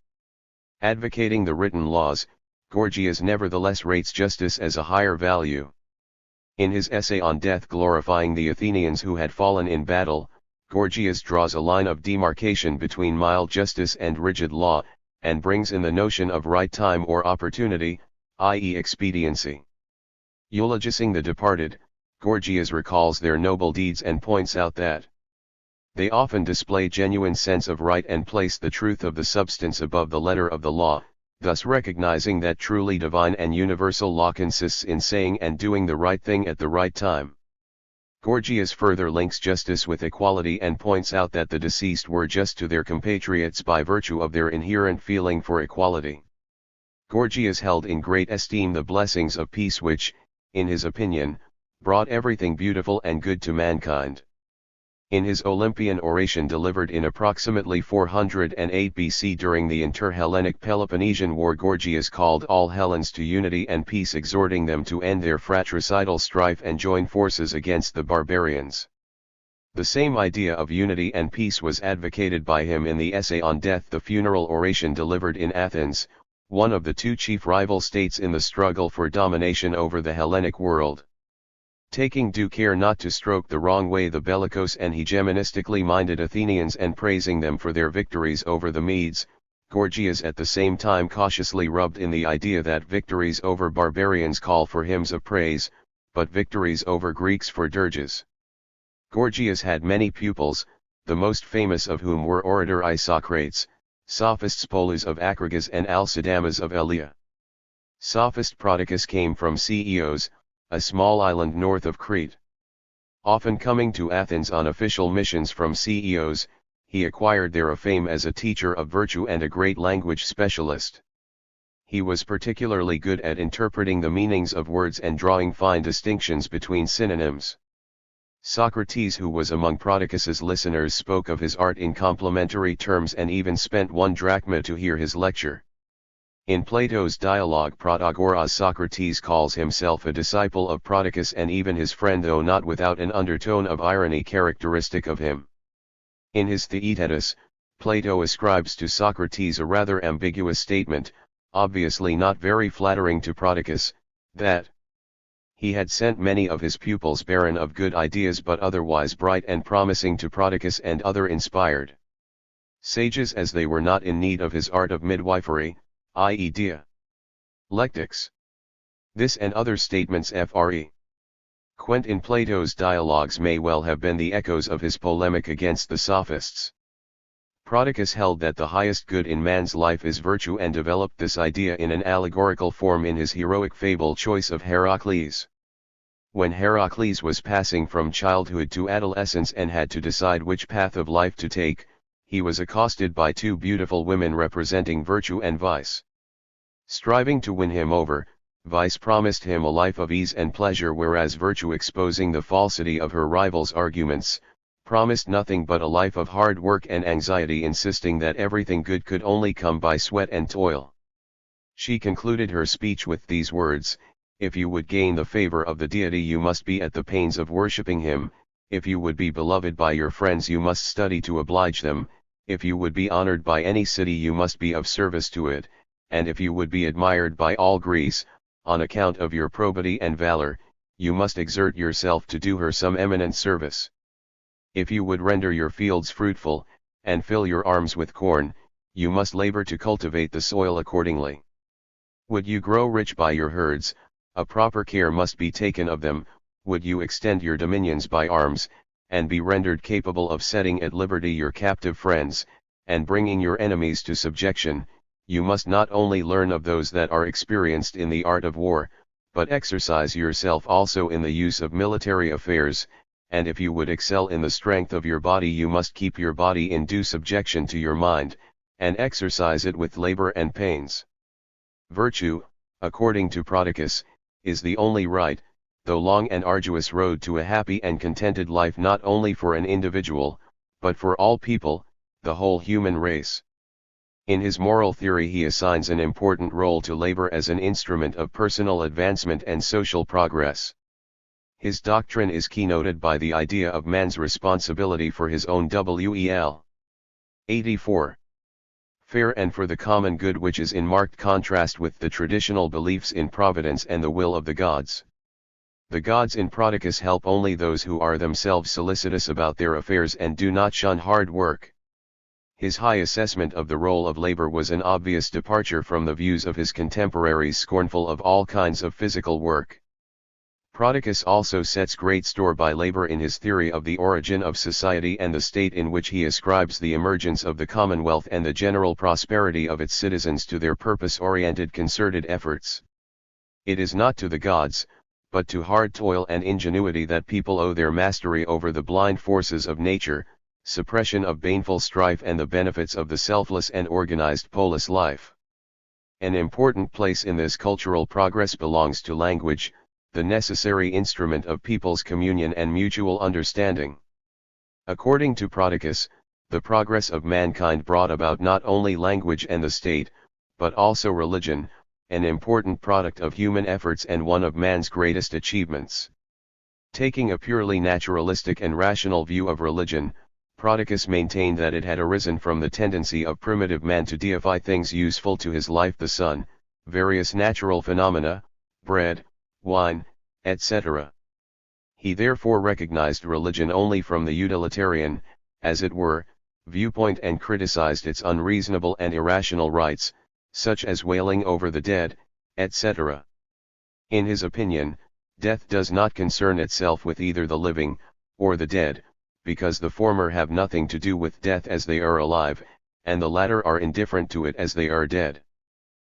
Advocating the written laws, Gorgias nevertheless rates justice as a higher value. In his essay on death, glorifying the Athenians who had fallen in battle, Gorgias draws a line of demarcation between mild justice and rigid law, and brings in the notion of right time or opportunity, i.e. expediency. Eulogizing the departed, Gorgias recalls their noble deeds and points out that they often display genuine sense of right and place the truth of the substance above the letter of the law, thus recognizing that truly divine and universal law consists in saying and doing the right thing at the right time. Gorgias further links justice with equality and points out that the deceased were just to their compatriots by virtue of their inherent feeling for equality. Gorgias held in great esteem the blessings of peace which, in his opinion, brought everything beautiful and good to mankind. In his Olympian oration delivered in approximately 408 BC during the inter-Hellenic Peloponnesian War, Gorgias called all Hellenes to unity and peace, exhorting them to end their fratricidal strife and join forces against the barbarians. The same idea of unity and peace was advocated by him in the essay on death, the funeral oration delivered in Athens, one of the two chief rival states in the struggle for domination over the Hellenic world. Taking due care not to stroke the wrong way the bellicose and hegemonistically minded Athenians and praising them for their victories over the Medes, Gorgias at the same time cautiously rubbed in the idea that victories over barbarians call for hymns of praise, but victories over Greeks for dirges. Gorgias had many pupils, the most famous of whom were orator Isocrates, sophists Polus of Acragas and Alcidamas of Elea. Sophist Prodicus came from Ceos, a small island north of Crete. Often coming to Athens on official missions from Ceos, he acquired there a fame as a teacher of virtue and a great language specialist. He was particularly good at interpreting the meanings of words and drawing fine distinctions between synonyms. Socrates, who was among Prodicus's listeners, spoke of his art in complimentary terms and even spent 1 drachma to hear his lecture. In Plato's dialogue Protagoras, Socrates calls himself a disciple of Prodicus and even his friend, though not without an undertone of irony characteristic of him. In his Theaetetus, Plato ascribes to Socrates a rather ambiguous statement, obviously not very flattering to Prodicus, that he had sent many of his pupils barren of good ideas but otherwise bright and promising to Prodicus and other inspired sages, as they were not in need of his art of midwifery, i.e. dialectics. This and other statements frequent in Plato's dialogues may well have been the echoes of his polemic against the sophists. Prodicus held that the highest good in man's life is virtue and developed this idea in an allegorical form in his heroic fable Choice of Heracles. When Heracles was passing from childhood to adolescence and had to decide which path of life to take, he was accosted by 2 beautiful women representing virtue and vice. Striving to win him over, vice promised him a life of ease and pleasure, whereas virtue, exposing the falsity of her rival's arguments, promised nothing but a life of hard work and anxiety, insisting that everything good could only come by sweat and toil. She concluded her speech with these words: "If you would gain the favor of the deity, you must be at the pains of worshipping him; if you would be beloved by your friends, you must study to oblige them; if you would be honored by any city, you must be of service to it; and if you would be admired by all Greece, on account of your probity and valor, you must exert yourself to do her some eminent service. If you would render your fields fruitful, and fill your arms with corn, you must labor to cultivate the soil accordingly. Would you grow rich by your herds, a proper care must be taken of them; would you extend your dominions by arms, and be rendered capable of setting at liberty your captive friends, and bringing your enemies to subjection, you must not only learn of those that are experienced in the art of war, but exercise yourself also in the use of military affairs. And if you would excel in the strength of your body, you must keep your body in due subjection to your mind, and exercise it with labor and pains. Virtue, according to Prodicus, is the only right, though long and arduous, road to a happy and contented life, not only for an individual, but for all people, the whole human race. In his moral theory he assigns an important role to labor as an instrument of personal advancement and social progress. His doctrine is keynoted by the idea of man's responsibility for his own wel. 84. Fair and for the common good, which is in marked contrast with the traditional beliefs in providence and the will of the gods. The gods in Prodicus help only those who are themselves solicitous about their affairs and do not shun hard work. His high assessment of the role of labor was an obvious departure from the views of his contemporaries, scornful of all kinds of physical work. Prodicus also sets great store by labor in his theory of the origin of society and the state, in which he ascribes the emergence of the commonwealth and the general prosperity of its citizens to their purpose-oriented concerted efforts. It is not to the gods, but to hard toil and ingenuity that people owe their mastery over the blind forces of nature, suppression of baneful strife, and the benefits of the selfless and organized polis life. An important place in this cultural progress belongs to language, the necessary instrument of people's communion and mutual understanding. According to Prodicus, the progress of mankind brought about not only language and the state, but also religion, an important product of human efforts and one of man's greatest achievements. Taking a purely naturalistic and rational view of religion, Prodicus maintained that it had arisen from the tendency of primitive man to deify things useful to his life: the sun, various natural phenomena, bread, wine, etc. He therefore recognized religion only from the utilitarian, as it were, viewpoint, and criticized its unreasonable and irrational rites, such as wailing over the dead, etc. In his opinion, death does not concern itself with either the living, or the dead, because the former have nothing to do with death as they are alive, and the latter are indifferent to it as they are dead.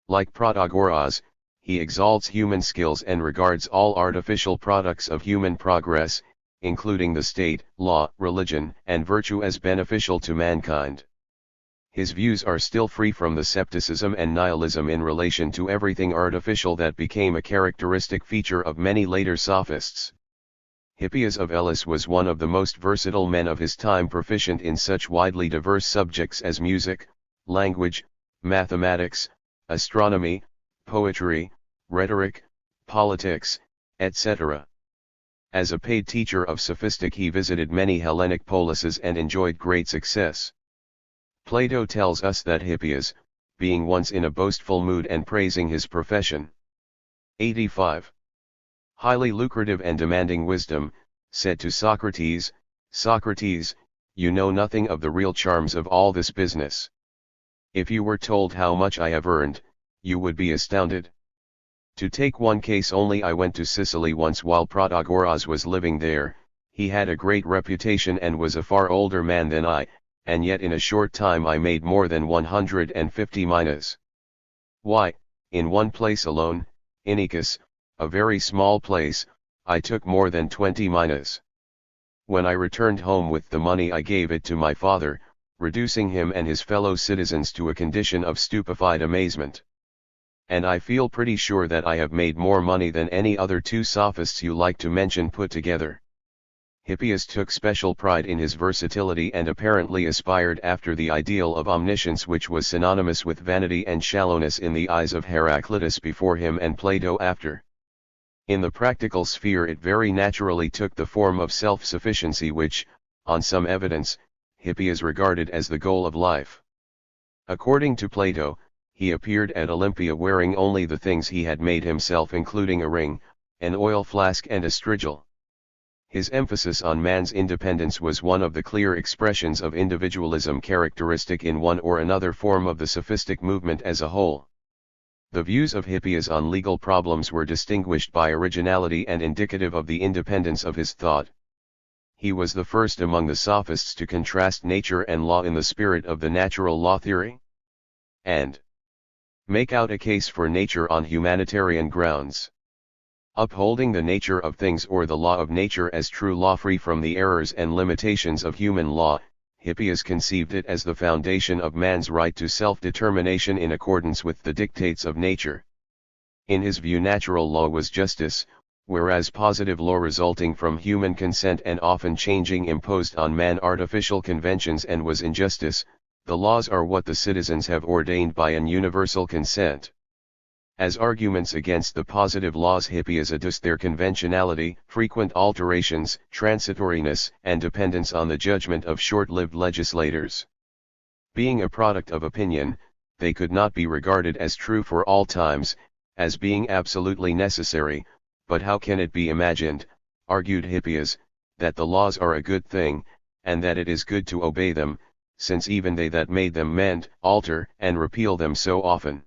Like Protagoras, he exalts human skills and regards all artificial products of human progress, including the state, law, religion, and virtue as beneficial to mankind. His views are still free from the scepticism and nihilism in relation to everything artificial that became a characteristic feature of many later sophists. Hippias of Elis was one of the most versatile men of his time, proficient in such widely diverse subjects as music, language, mathematics, astronomy, poetry, rhetoric, politics, etc. As a paid teacher of sophistic, he visited many Hellenic polises and enjoyed great success. Plato tells us that Hippias, being once in a boastful mood and praising his profession, 85. Highly lucrative and demanding wisdom, said to Socrates, "Socrates, you know nothing of the real charms of all this business. If you were told how much I have earned, you would be astounded. To take one case only, I went to Sicily once while Protagoras was living there. He had a great reputation and was a far older man than I, and yet in a short time I made more than 150 minas. Why, in one place alone, Inicus, a very small place, I took more than 20 minas. When I returned home with the money, I gave it to my father, reducing him and his fellow citizens to a condition of stupefied amazement. And I feel pretty sure that I have made more money than any other two sophists you like to mention put together." Hippias took special pride in his versatility and apparently aspired after the ideal of omniscience, which was synonymous with vanity and shallowness in the eyes of Heraclitus before him and Plato after. In the practical sphere it very naturally took the form of self-sufficiency, which, on some evidence, Hippias regarded as the goal of life. According to Plato, he appeared at Olympia wearing only the things he had made himself, including a ring, an oil flask and a strigil. His emphasis on man's independence was one of the clear expressions of individualism characteristic in one or another form of the sophistic movement as a whole. The views of Hippias on legal problems were distinguished by originality and indicative of the independence of his thought. He was the first among the sophists to contrast nature and law in the spirit of the natural law theory, and make out a case for nature on humanitarian grounds. Upholding the nature of things or the law of nature as true law, free from the errors and limitations of human law, Hippias conceived it as the foundation of man's right to self-determination in accordance with the dictates of nature. In his view, natural law was justice, whereas positive law, resulting from human consent and often changing, imposed on man artificial conventions and was injustice. The laws are what the citizens have ordained by an universal consent. As arguments against the positive laws, Hippias adduced their conventionality, frequent alterations, transitoriness, and dependence on the judgment of short-lived legislators. Being a product of opinion, they could not be regarded as true for all times, as being absolutely necessary. But how can it be imagined, argued Hippias, that the laws are a good thing, and that it is good to obey them, since even they that made them mend, alter, and repeal them so often?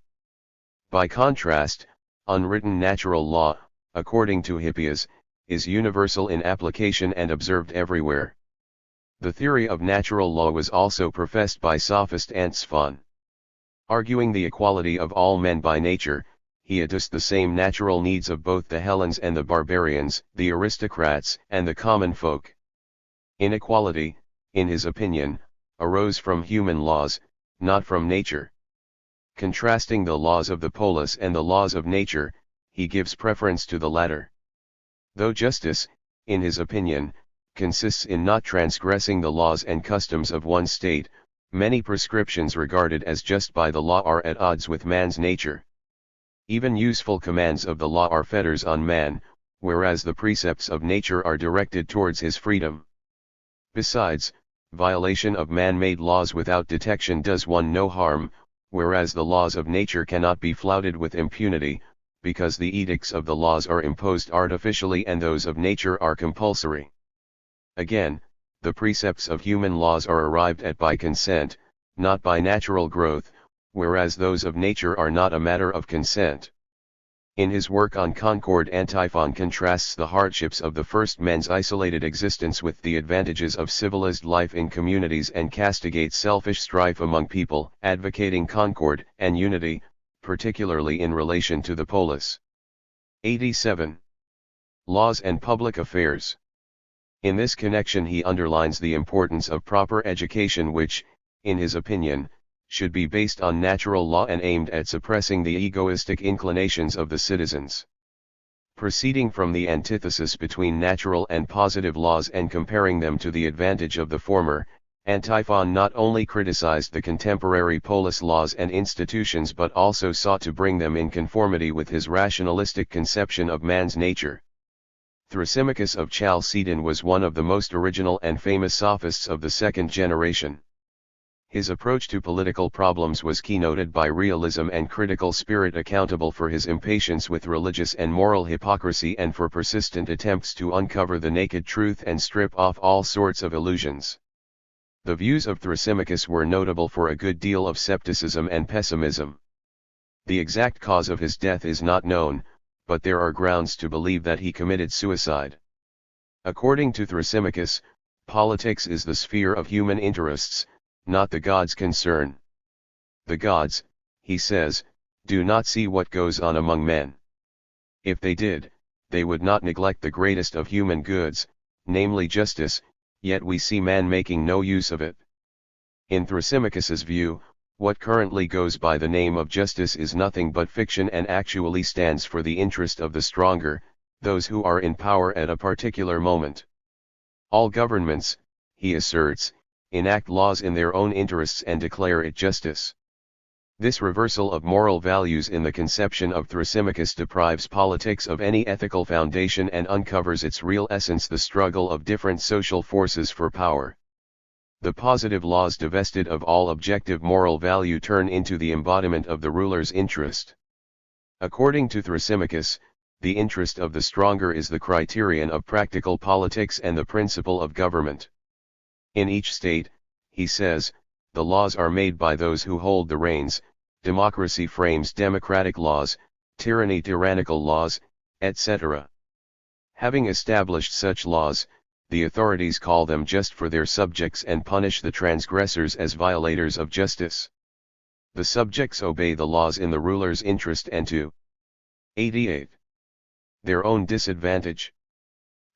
By contrast, unwritten natural law, according to Hippias, is universal in application and observed everywhere. The theory of natural law was also professed by sophist Antiphon. Arguing the equality of all men by nature, he adduced the same natural needs of both the Hellenes and the barbarians, the aristocrats and the common folk. Inequality, in his opinion, arose from human laws, not from nature. Contrasting the laws of the polis and the laws of nature, he gives preference to the latter. Though justice, in his opinion, consists in not transgressing the laws and customs of one state, many prescriptions regarded as just by the law are at odds with man's nature. Even useful commands of the law are fetters on man, whereas the precepts of nature are directed towards his freedom. Besides, violation of man-made laws without detection does one no harm, whereas the laws of nature cannot be flouted with impunity, because the edicts of the laws are imposed artificially and those of nature are compulsory. Again, the precepts of human laws are arrived at by consent, not by natural growth, whereas those of nature are not a matter of consent. In his work on Concord, Antiphon contrasts the hardships of the first men's isolated existence with the advantages of civilized life in communities and castigates selfish strife among people, advocating concord and unity, particularly in relation to the polis. 87. Laws and Public Affairs. In this connection he underlines the importance of proper education which, in his opinion, should be based on natural law and aimed at suppressing the egoistic inclinations of the citizens. Proceeding from the antithesis between natural and positive laws and comparing them to the advantage of the former, Antiphon not only criticized the contemporary polis laws and institutions but also sought to bring them in conformity with his rationalistic conception of man's nature. Thrasymachus of Chalcedon was one of the most original and famous sophists of the second generation. His approach to political problems was keynoted by realism and critical spirit, accountable for his impatience with religious and moral hypocrisy and for persistent attempts to uncover the naked truth and strip off all sorts of illusions. The views of Thrasymachus were notable for a good deal of skepticism and pessimism. The exact cause of his death is not known, but there are grounds to believe that he committed suicide. According to Thrasymachus, politics is the sphere of human interests, not the gods' concern. The gods, he says, do not see what goes on among men. If they did, they would not neglect the greatest of human goods, namely justice, yet we see man making no use of it. In Thrasymachus's view, what currently goes by the name of justice is nothing but fiction and actually stands for the interest of the stronger, those who are in power at a particular moment. All governments, he asserts, enact laws in their own interests and declare it justice. This reversal of moral values in the conception of Thrasymachus deprives politics of any ethical foundation and uncovers its real essence, the struggle of different social forces for power. The positive laws divested of all objective moral value turn into the embodiment of the ruler's interest. According to Thrasymachus, the interest of the stronger is the criterion of practical politics and the principle of government. In each state, he says, the laws are made by those who hold the reins, democracy frames democratic laws, tyranny tyrannical laws, etc. Having established such laws, the authorities call them just for their subjects and punish the transgressors as violators of justice. The subjects obey the laws in the ruler's interest and to 88. Their own disadvantage.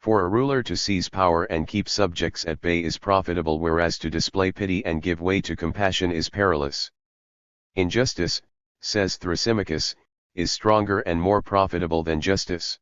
For a ruler to seize power and keep subjects at bay is profitable, whereas to display pity and give way to compassion is perilous. Injustice, says Thrasymachus, is stronger and more profitable than justice.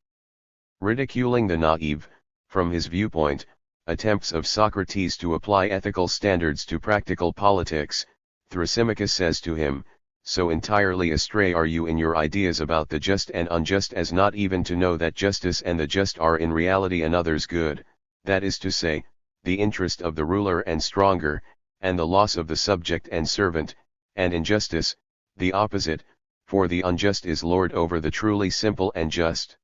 Ridiculing the naive, from his viewpoint, attempts of Socrates to apply ethical standards to practical politics, Thrasymachus says to him, so entirely astray are you in your ideas about the just and unjust as not even to know that justice and the just are in reality another's good, that is to say, the interest of the ruler and stronger, and the loss of the subject and servant, and injustice, the opposite, for the unjust is lord over the truly simple and just.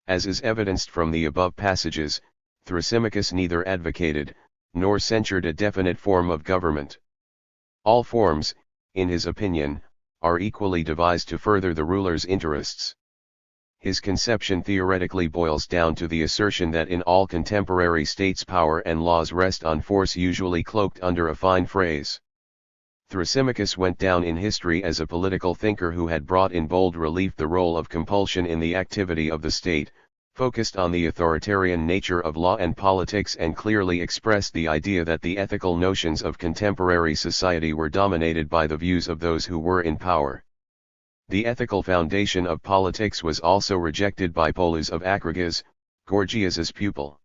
As is evidenced from the above passages, Thrasymachus neither advocated, nor censured a definite form of government. All forms, in his opinion, are equally devised to further the ruler's interests. His conception theoretically boils down to the assertion that in all contemporary states power and laws rest on force, usually cloaked under a fine phrase. Thrasymachus went down in history as a political thinker who had brought in bold relief the role of compulsion in the activity of the state, focused on the authoritarian nature of law and politics, and clearly expressed the idea that the ethical notions of contemporary society were dominated by the views of those who were in power. The ethical foundation of politics was also rejected by Polus of Acragas, Gorgias's pupil.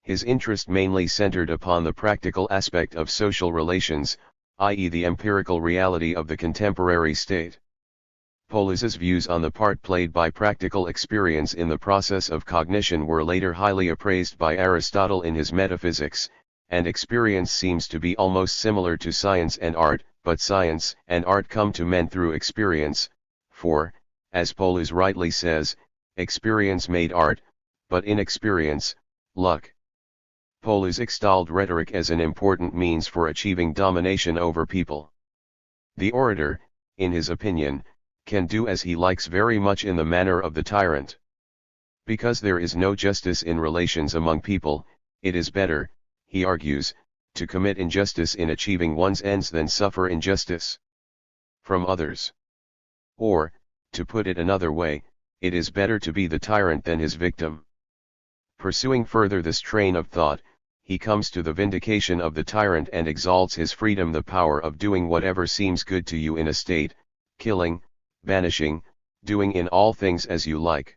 His interest mainly centered upon the practical aspect of social relations, i.e. the empirical reality of the contemporary state. Polus's views on the part played by practical experience in the process of cognition were later highly appraised by Aristotle in his Metaphysics, and experience seems to be almost similar to science and art, but science and art come to men through experience, for, as Polus rightly says, experience made art, but inexperience, luck. Polus extolled rhetoric as an important means for achieving domination over people. The orator, in his opinion, can do as he likes very much in the manner of the tyrant. Because there is no justice in relations among people, it is better, he argues, to commit injustice in achieving one's ends than suffer injustice from others. Or, to put it another way, it is better to be the tyrant than his victim. Pursuing further this train of thought, he comes to the vindication of the tyrant and exalts his freedom, the power of doing whatever seems good to you in a state, killing, banishing, doing in all things as you like.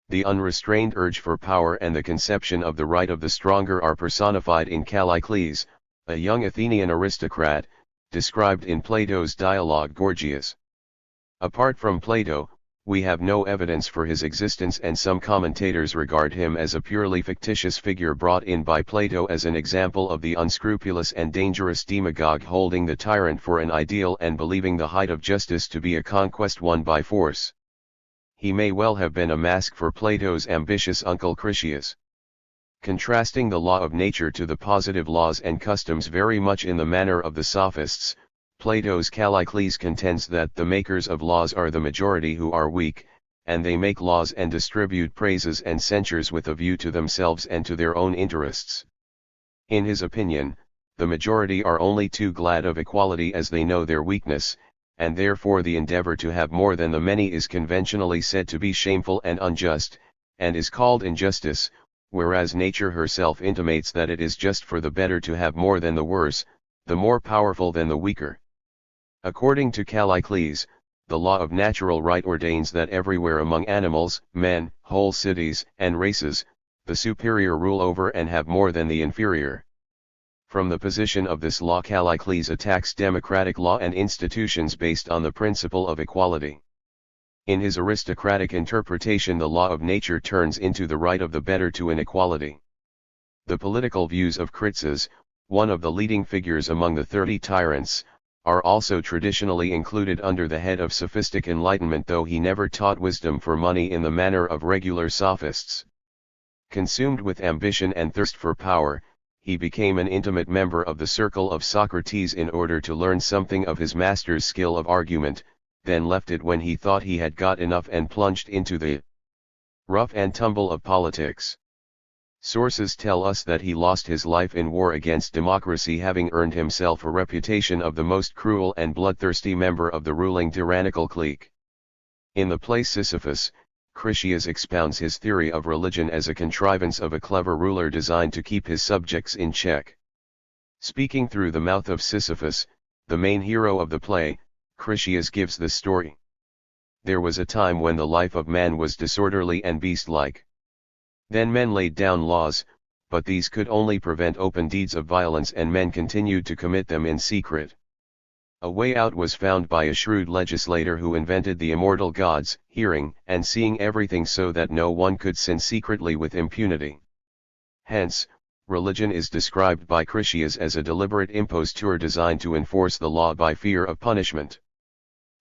The unrestrained urge for power and the conception of the right of the stronger are personified in Callicles, a young Athenian aristocrat, described in Plato's dialogue Gorgias. Apart from Plato, we have no evidence for his existence, and some commentators regard him as a purely fictitious figure brought in by Plato as an example of the unscrupulous and dangerous demagogue holding the tyrant for an ideal and believing the height of justice to be a conquest won by force. He may well have been a mask for Plato's ambitious uncle Critias. Contrasting the law of nature to the positive laws and customs very much in the manner of the sophists, Plato's Callicles contends that the makers of laws are the majority who are weak, and they make laws and distribute praises and censures with a view to themselves and to their own interests. In his opinion, the majority are only too glad of equality as they know their weakness, and therefore the endeavor to have more than the many is conventionally said to be shameful and unjust, and is called injustice, whereas nature herself intimates that it is just for the better to have more than the worse, the more powerful than the weaker. According to Callicles, the law of natural right ordains that everywhere among animals, men, whole cities, and races, the superior rule over and have more than the inferior. From the position of this law, Callicles attacks democratic law and institutions based on the principle of equality. In his aristocratic interpretation, the law of nature turns into the right of the better to inequality. The political views of Critias, one of the leading figures among the 30 tyrants, are also traditionally included under the head of sophistic enlightenment, though he never taught wisdom for money in the manner of regular sophists. Consumed with ambition and thirst for power, he became an intimate member of the circle of Socrates in order to learn something of his master's skill of argument, then left it when he thought he had got enough and plunged into the rough and tumble of politics. Sources tell us that he lost his life in war against democracy, having earned himself a reputation of the most cruel and bloodthirsty member of the ruling tyrannical clique. In the play Sisyphus, Critias expounds his theory of religion as a contrivance of a clever ruler designed to keep his subjects in check. Speaking through the mouth of Sisyphus, the main hero of the play, Critias gives this story. There was a time when the life of man was disorderly and beast-like. Then men laid down laws, but these could only prevent open deeds of violence, and men continued to commit them in secret. A way out was found by a shrewd legislator who invented the immortal gods, hearing and seeing everything so that no one could sin secretly with impunity. Hence, religion is described by Critias as a deliberate imposture designed to enforce the law by fear of punishment.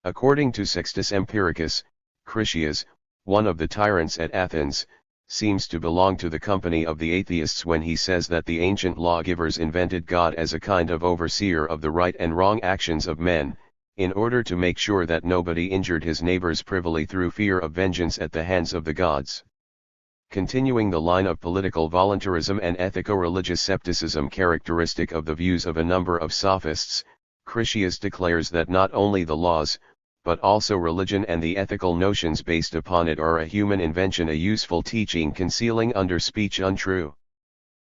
According to Sextus Empiricus, Critias, one of the tyrants at Athens, seems to belong to the company of the atheists when he says that the ancient lawgivers invented God as a kind of overseer of the right and wrong actions of men, in order to make sure that nobody injured his neighbors privily through fear of vengeance at the hands of the gods. Continuing the line of political voluntarism and ethico-religious scepticism characteristic of the views of a number of sophists, Critias declares that not only the laws, but also religion and the ethical notions based upon it are a human invention, a useful teaching concealing under speech untrue.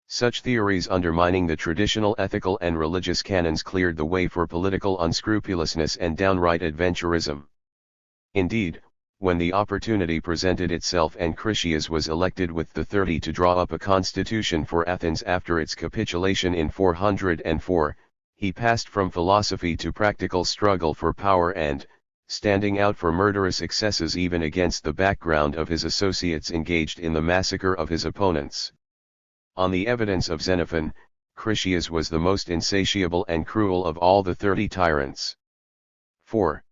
Such theories undermining the traditional ethical and religious canons cleared the way for political unscrupulousness and downright adventurism. Indeed, when the opportunity presented itself and Critias was elected with the 30 to draw up a constitution for Athens after its capitulation in 404, he passed from philosophy to practical struggle for power and, standing out for murderous excesses even against the background of his associates engaged in the massacre of his opponents. On the evidence of Xenophon, Critias was the most insatiable and cruel of all the 30 tyrants. 4.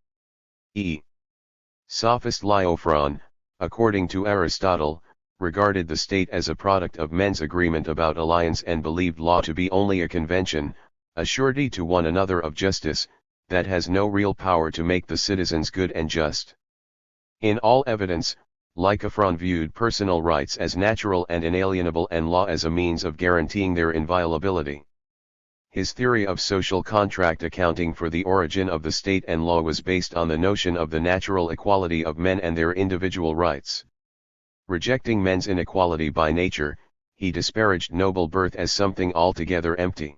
Sophist Lyophron, according to Aristotle, regarded the state as a product of men's agreement about alliance and believed law to be only a convention, a surety to one another of justice, that has no real power to make the citizens good and just. In all evidence, Lycophron viewed personal rights as natural and inalienable and law as a means of guaranteeing their inviolability. His theory of social contract accounting for the origin of the state and law was based on the notion of the natural equality of men and their individual rights. Rejecting men's inequality by nature, he disparaged noble birth as something altogether empty.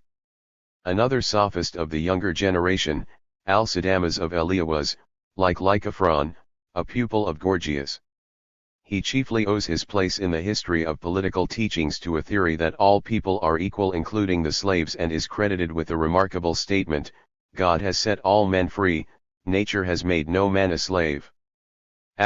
Another sophist of the younger generation, Alcidamas of Elea was, like Lycophron, a pupil of Gorgias. He chiefly owes his place in the history of political teachings to a theory that all people are equal including the slaves, and is credited with the remarkable statement, God has set all men free, nature has made no man a slave. *******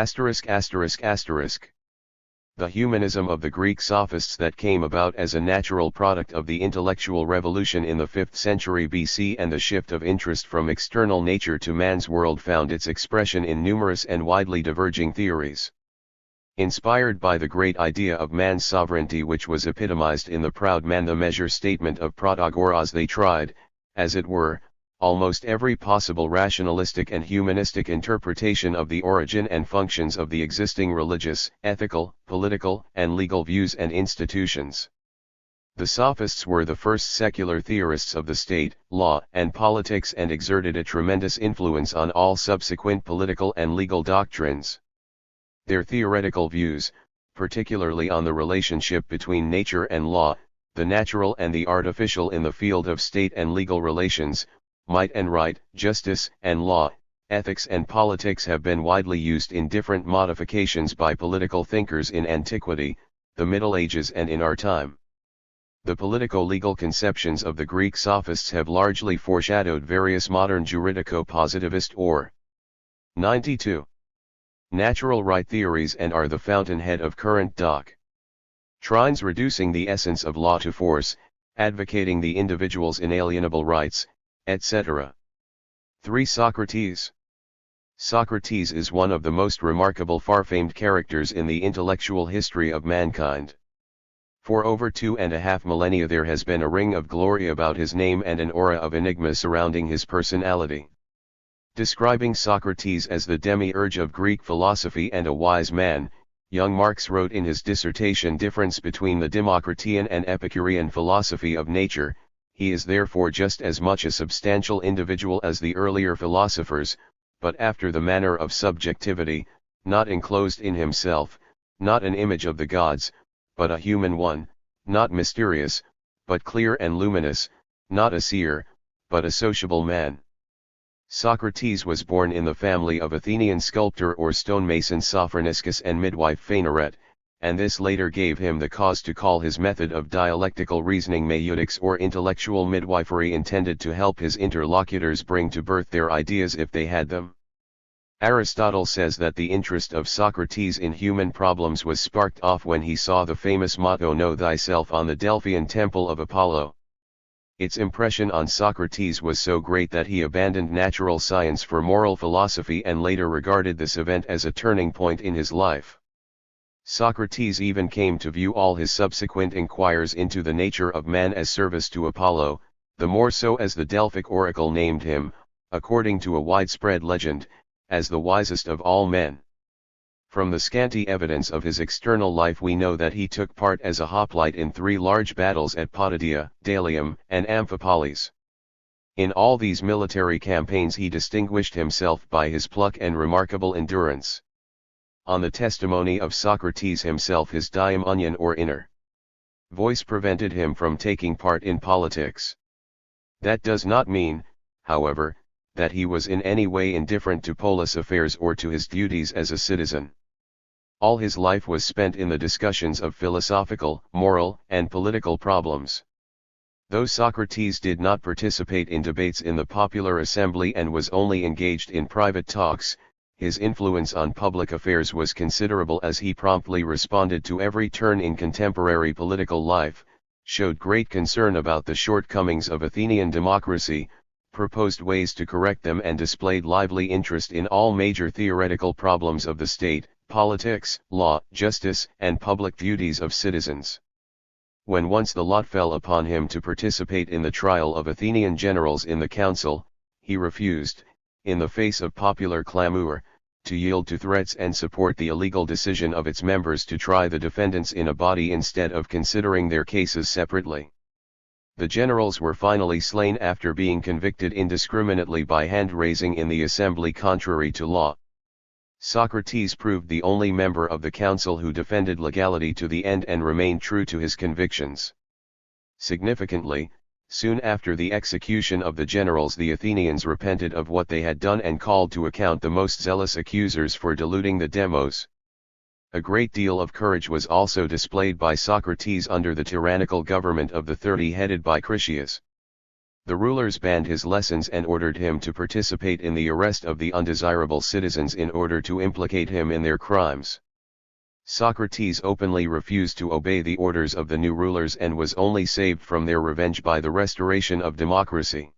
The humanism of the Greek sophists that came about as a natural product of the intellectual revolution in the 5th century BC and the shift of interest from external nature to man's world found its expression in numerous and widely diverging theories. Inspired by the great idea of man's sovereignty which was epitomized in the proud man the measure statement of Protagoras, they tried, as it were, almost every possible rationalistic and humanistic interpretation of the origin and functions of the existing religious, ethical, political, and legal views and institutions. The sophists were the first secular theorists of the state, law, and politics and exerted a tremendous influence on all subsequent political and legal doctrines. Their theoretical views, particularly on the relationship between nature and law, the natural and the artificial in the field of state and legal relations, might and right, justice and law, ethics and politics have been widely used in different modifications by political thinkers in antiquity, the Middle Ages and in our time. The politico-legal conceptions of the Greek sophists have largely foreshadowed various modern juridico-positivist or 92. Natural right theories and are the fountainhead of current doctrines reducing the essence of law to force, advocating the individual's inalienable rights, etc. 3. Socrates. Socrates is one of the most remarkable far-famed characters in the intellectual history of mankind. For over 2.5 millennia there has been a ring of glory about his name and an aura of enigma surrounding his personality. Describing Socrates as the demiurge of Greek philosophy and a wise man, young Marx wrote in his dissertation Difference between the Democritean and Epicurean philosophy of nature, he is therefore just as much a substantial individual as the earlier philosophers, but after the manner of subjectivity, not enclosed in himself, not an image of the gods, but a human one, not mysterious, but clear and luminous, not a seer, but a sociable man. Socrates was born in the family of Athenian sculptor or stonemason Sophroniscus and midwife Phaenaret, and this later gave him the cause to call his method of dialectical reasoning maeutics or intellectual midwifery, intended to help his interlocutors bring to birth their ideas if they had them. Aristotle says that the interest of Socrates in human problems was sparked off when he saw the famous motto "Know thyself" on the Delphian temple of Apollo. Its impression on Socrates was so great that he abandoned natural science for moral philosophy and later regarded this event as a turning point in his life. Socrates even came to view all his subsequent inquiries into the nature of man as service to Apollo, the more so as the Delphic oracle named him, according to a widespread legend, as the wisest of all men. From the scanty evidence of his external life we know that he took part as a hoplite in 3 large battles at Potidaea, Delium, and Amphipolis. In all these military campaigns he distinguished himself by his pluck and remarkable endurance. On the testimony of Socrates himself, his daimonion or inner voice prevented him from taking part in politics. That does not mean, however, that he was in any way indifferent to polis affairs or to his duties as a citizen. All his life was spent in the discussions of philosophical, moral, and political problems. Though Socrates did not participate in debates in the popular assembly and was only engaged in private talks, his influence on public affairs was considerable, as he promptly responded to every turn in contemporary political life, showed great concern about the shortcomings of Athenian democracy, proposed ways to correct them, and displayed lively interest in all major theoretical problems of the state, politics, law, justice, and public duties of citizens. When once the lot fell upon him to participate in the trial of Athenian generals in the council, he refused, in the face of popular clamor, to yield to threats and support the illegal decision of its members to try the defendants in a body instead of considering their cases separately. The generals were finally slain after being convicted indiscriminately by hand-raising in the assembly contrary to law. Socrates proved the only member of the council who defended legality to the end and remained true to his convictions. Significantly, soon after the execution of the generals, the Athenians repented of what they had done and called to account the most zealous accusers for deluding the demos. A great deal of courage was also displayed by Socrates under the tyrannical government of the 30 headed by Critias. The rulers banned his lessons and ordered him to participate in the arrest of the undesirable citizens in order to implicate him in their crimes. Socrates openly refused to obey the orders of the new rulers and was only saved from their revenge by the restoration of democracy.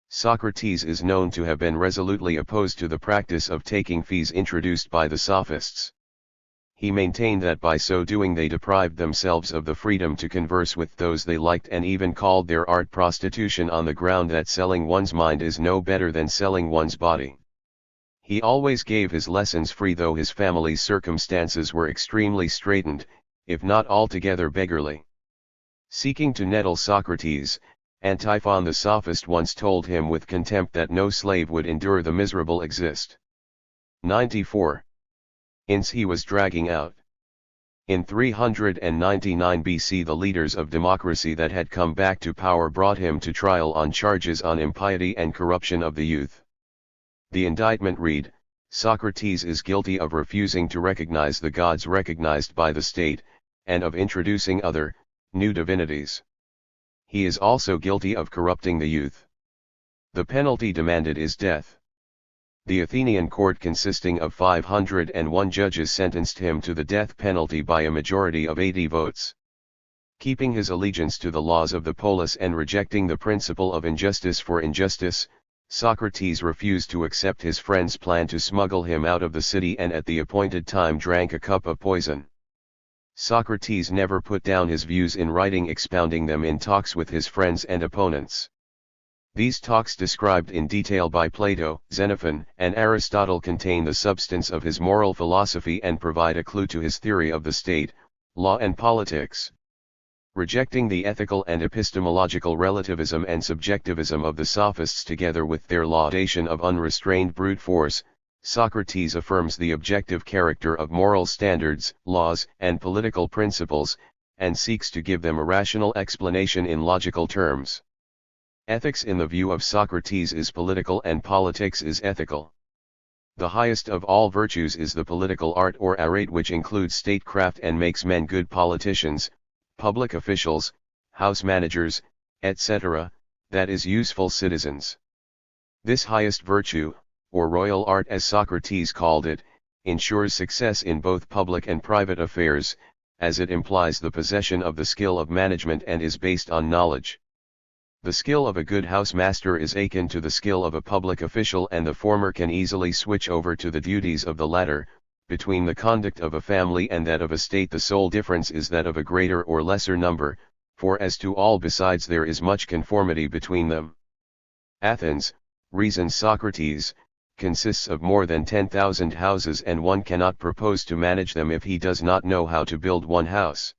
Socrates is known to have been resolutely opposed to the practice of taking fees introduced by the sophists. He maintained that by so doing they deprived themselves of the freedom to converse with those they liked, and even called their art prostitution on the ground that selling one's mind is no better than selling one's body. He always gave his lessons free, though his family's circumstances were extremely straitened, if not altogether beggarly. Seeking to nettle Socrates, Antiphon the sophist once told him with contempt that no slave would endure the miserable exist. 94. Ince he was dragging out. In 399 BC the leaders of democracy that had come back to power brought him to trial on charges on impiety and corruption of the youth. The indictment read, Socrates is guilty of refusing to recognize the gods recognized by the state, and of introducing other, new divinities. He is also guilty of corrupting the youth. The penalty demanded is death. The Athenian court, consisting of 501 judges, sentenced him to the death penalty by a majority of 80 votes. Keeping his allegiance to the laws of the polis and rejecting the principle of injustice for injustice, Socrates refused to accept his friend's plan to smuggle him out of the city, and at the appointed time drank a cup of poison. Socrates never put down his views in writing, expounding them in talks with his friends and opponents. These talks, described in detail by Plato, Xenophon, and Aristotle, contain the substance of his moral philosophy and provide a clue to his theory of the state, law and politics. Rejecting the ethical and epistemological relativism and subjectivism of the sophists together with their laudation of unrestrained brute force, Socrates affirms the objective character of moral standards, laws, and political principles, and seeks to give them a rational explanation in logical terms. Ethics in the view of Socrates is political and politics is ethical. The highest of all virtues is the political art or arete, which includes statecraft and makes men good politicians, public officials, house managers, etc., that is, useful citizens. This highest virtue, or royal art as Socrates called it, ensures success in both public and private affairs, as it implies the possession of the skill of management and is based on knowledge. The skill of a good housemaster is akin to the skill of a public official, and the former can easily switch over to the duties of the latter. Between the conduct of a family and that of a state the sole difference is that of a greater or lesser number, for as to all besides there is much conformity between them. Athens, reasons Socrates, consists of more than 10,000 houses, and one cannot propose to manage them if he does not know how to build one house.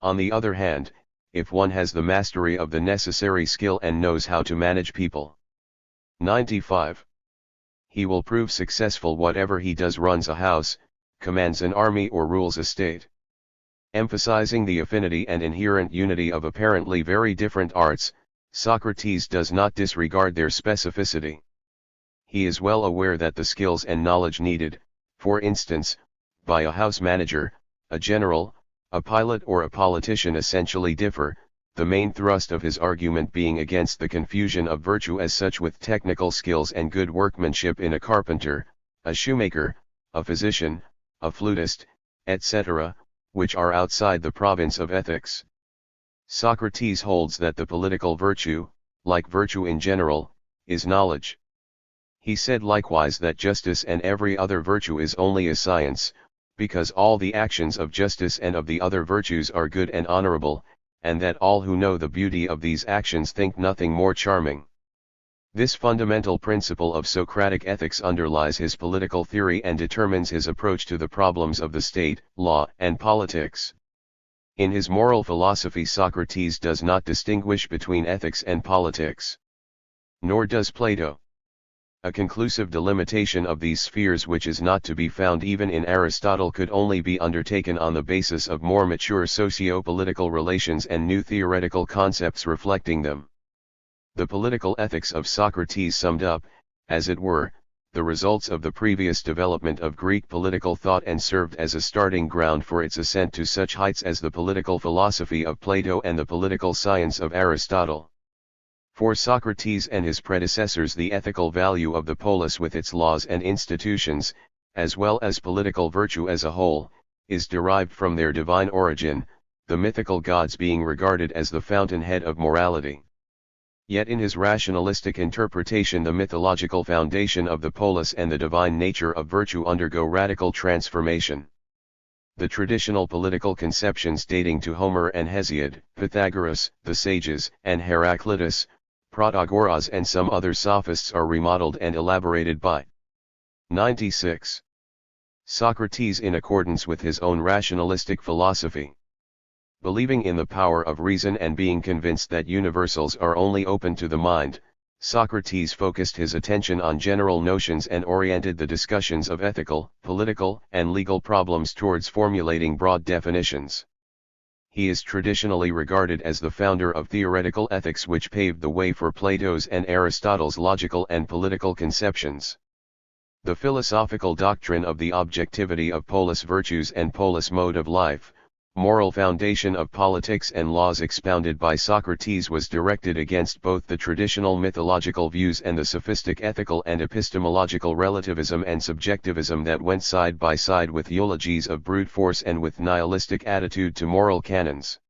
On the other hand, if one has the mastery of the necessary skill and knows how to manage people. 95. He will prove successful whatever he does, runs a house, commands an army, or rules a state. Emphasizing the affinity and inherent unity of apparently very different arts, Socrates does not disregard their specificity. He is well aware that the skills and knowledge needed, for instance, by a house manager, a general, a pilot, or a politician essentially differ, the main thrust of his argument being against the confusion of virtue as such with technical skills and good workmanship in a carpenter, a shoemaker, a physician, a flutist, etc., which are outside the province of ethics. Socrates holds that the political virtue, like virtue in general, is knowledge. He said likewise that justice and every other virtue is only a science, because all the actions of justice and of the other virtues are good and honorable, and that all who know the beauty of these actions think nothing more charming. This fundamental principle of Socratic ethics underlies his political theory and determines his approach to the problems of the state, law, and politics. In his moral philosophy, Socrates does not distinguish between ethics and politics. Nor does Plato. A conclusive delimitation of these spheres, which is not to be found even in Aristotle, could only be undertaken on the basis of more mature socio-political relations and new theoretical concepts reflecting them. The political ethics of Socrates summed up, as it were, the results of the previous development of Greek political thought and served as a starting ground for its ascent to such heights as the political philosophy of Plato and the political science of Aristotle. For Socrates and his predecessors, the ethical value of the polis with its laws and institutions, as well as political virtue as a whole, is derived from their divine origin, the mythical gods being regarded as the fountainhead of morality. Yet in his rationalistic interpretation, the mythological foundation of the polis and the divine nature of virtue undergo radical transformation. The traditional political conceptions dating to Homer and Hesiod, Pythagoras, the sages, and Heraclitus, Protagoras and some other sophists are remodeled and elaborated by 96. Socrates in accordance with his own rationalistic philosophy. Believing in the power of reason and being convinced that universals are only open to the mind, Socrates focused his attention on general notions and oriented the discussions of ethical, political, and legal problems towards formulating broad definitions. He is traditionally regarded as the founder of theoretical ethics, which paved the way for Plato's and Aristotle's logical and political conceptions. The philosophical doctrine of the objectivity of polis virtues and polis mode of life, moral foundation of politics and laws expounded by Socrates, was directed against both the traditional mythological views and the sophistic ethical and epistemological relativism and subjectivism that went side by side with eulogies of brute force and with nihilistic attitude to moral canons.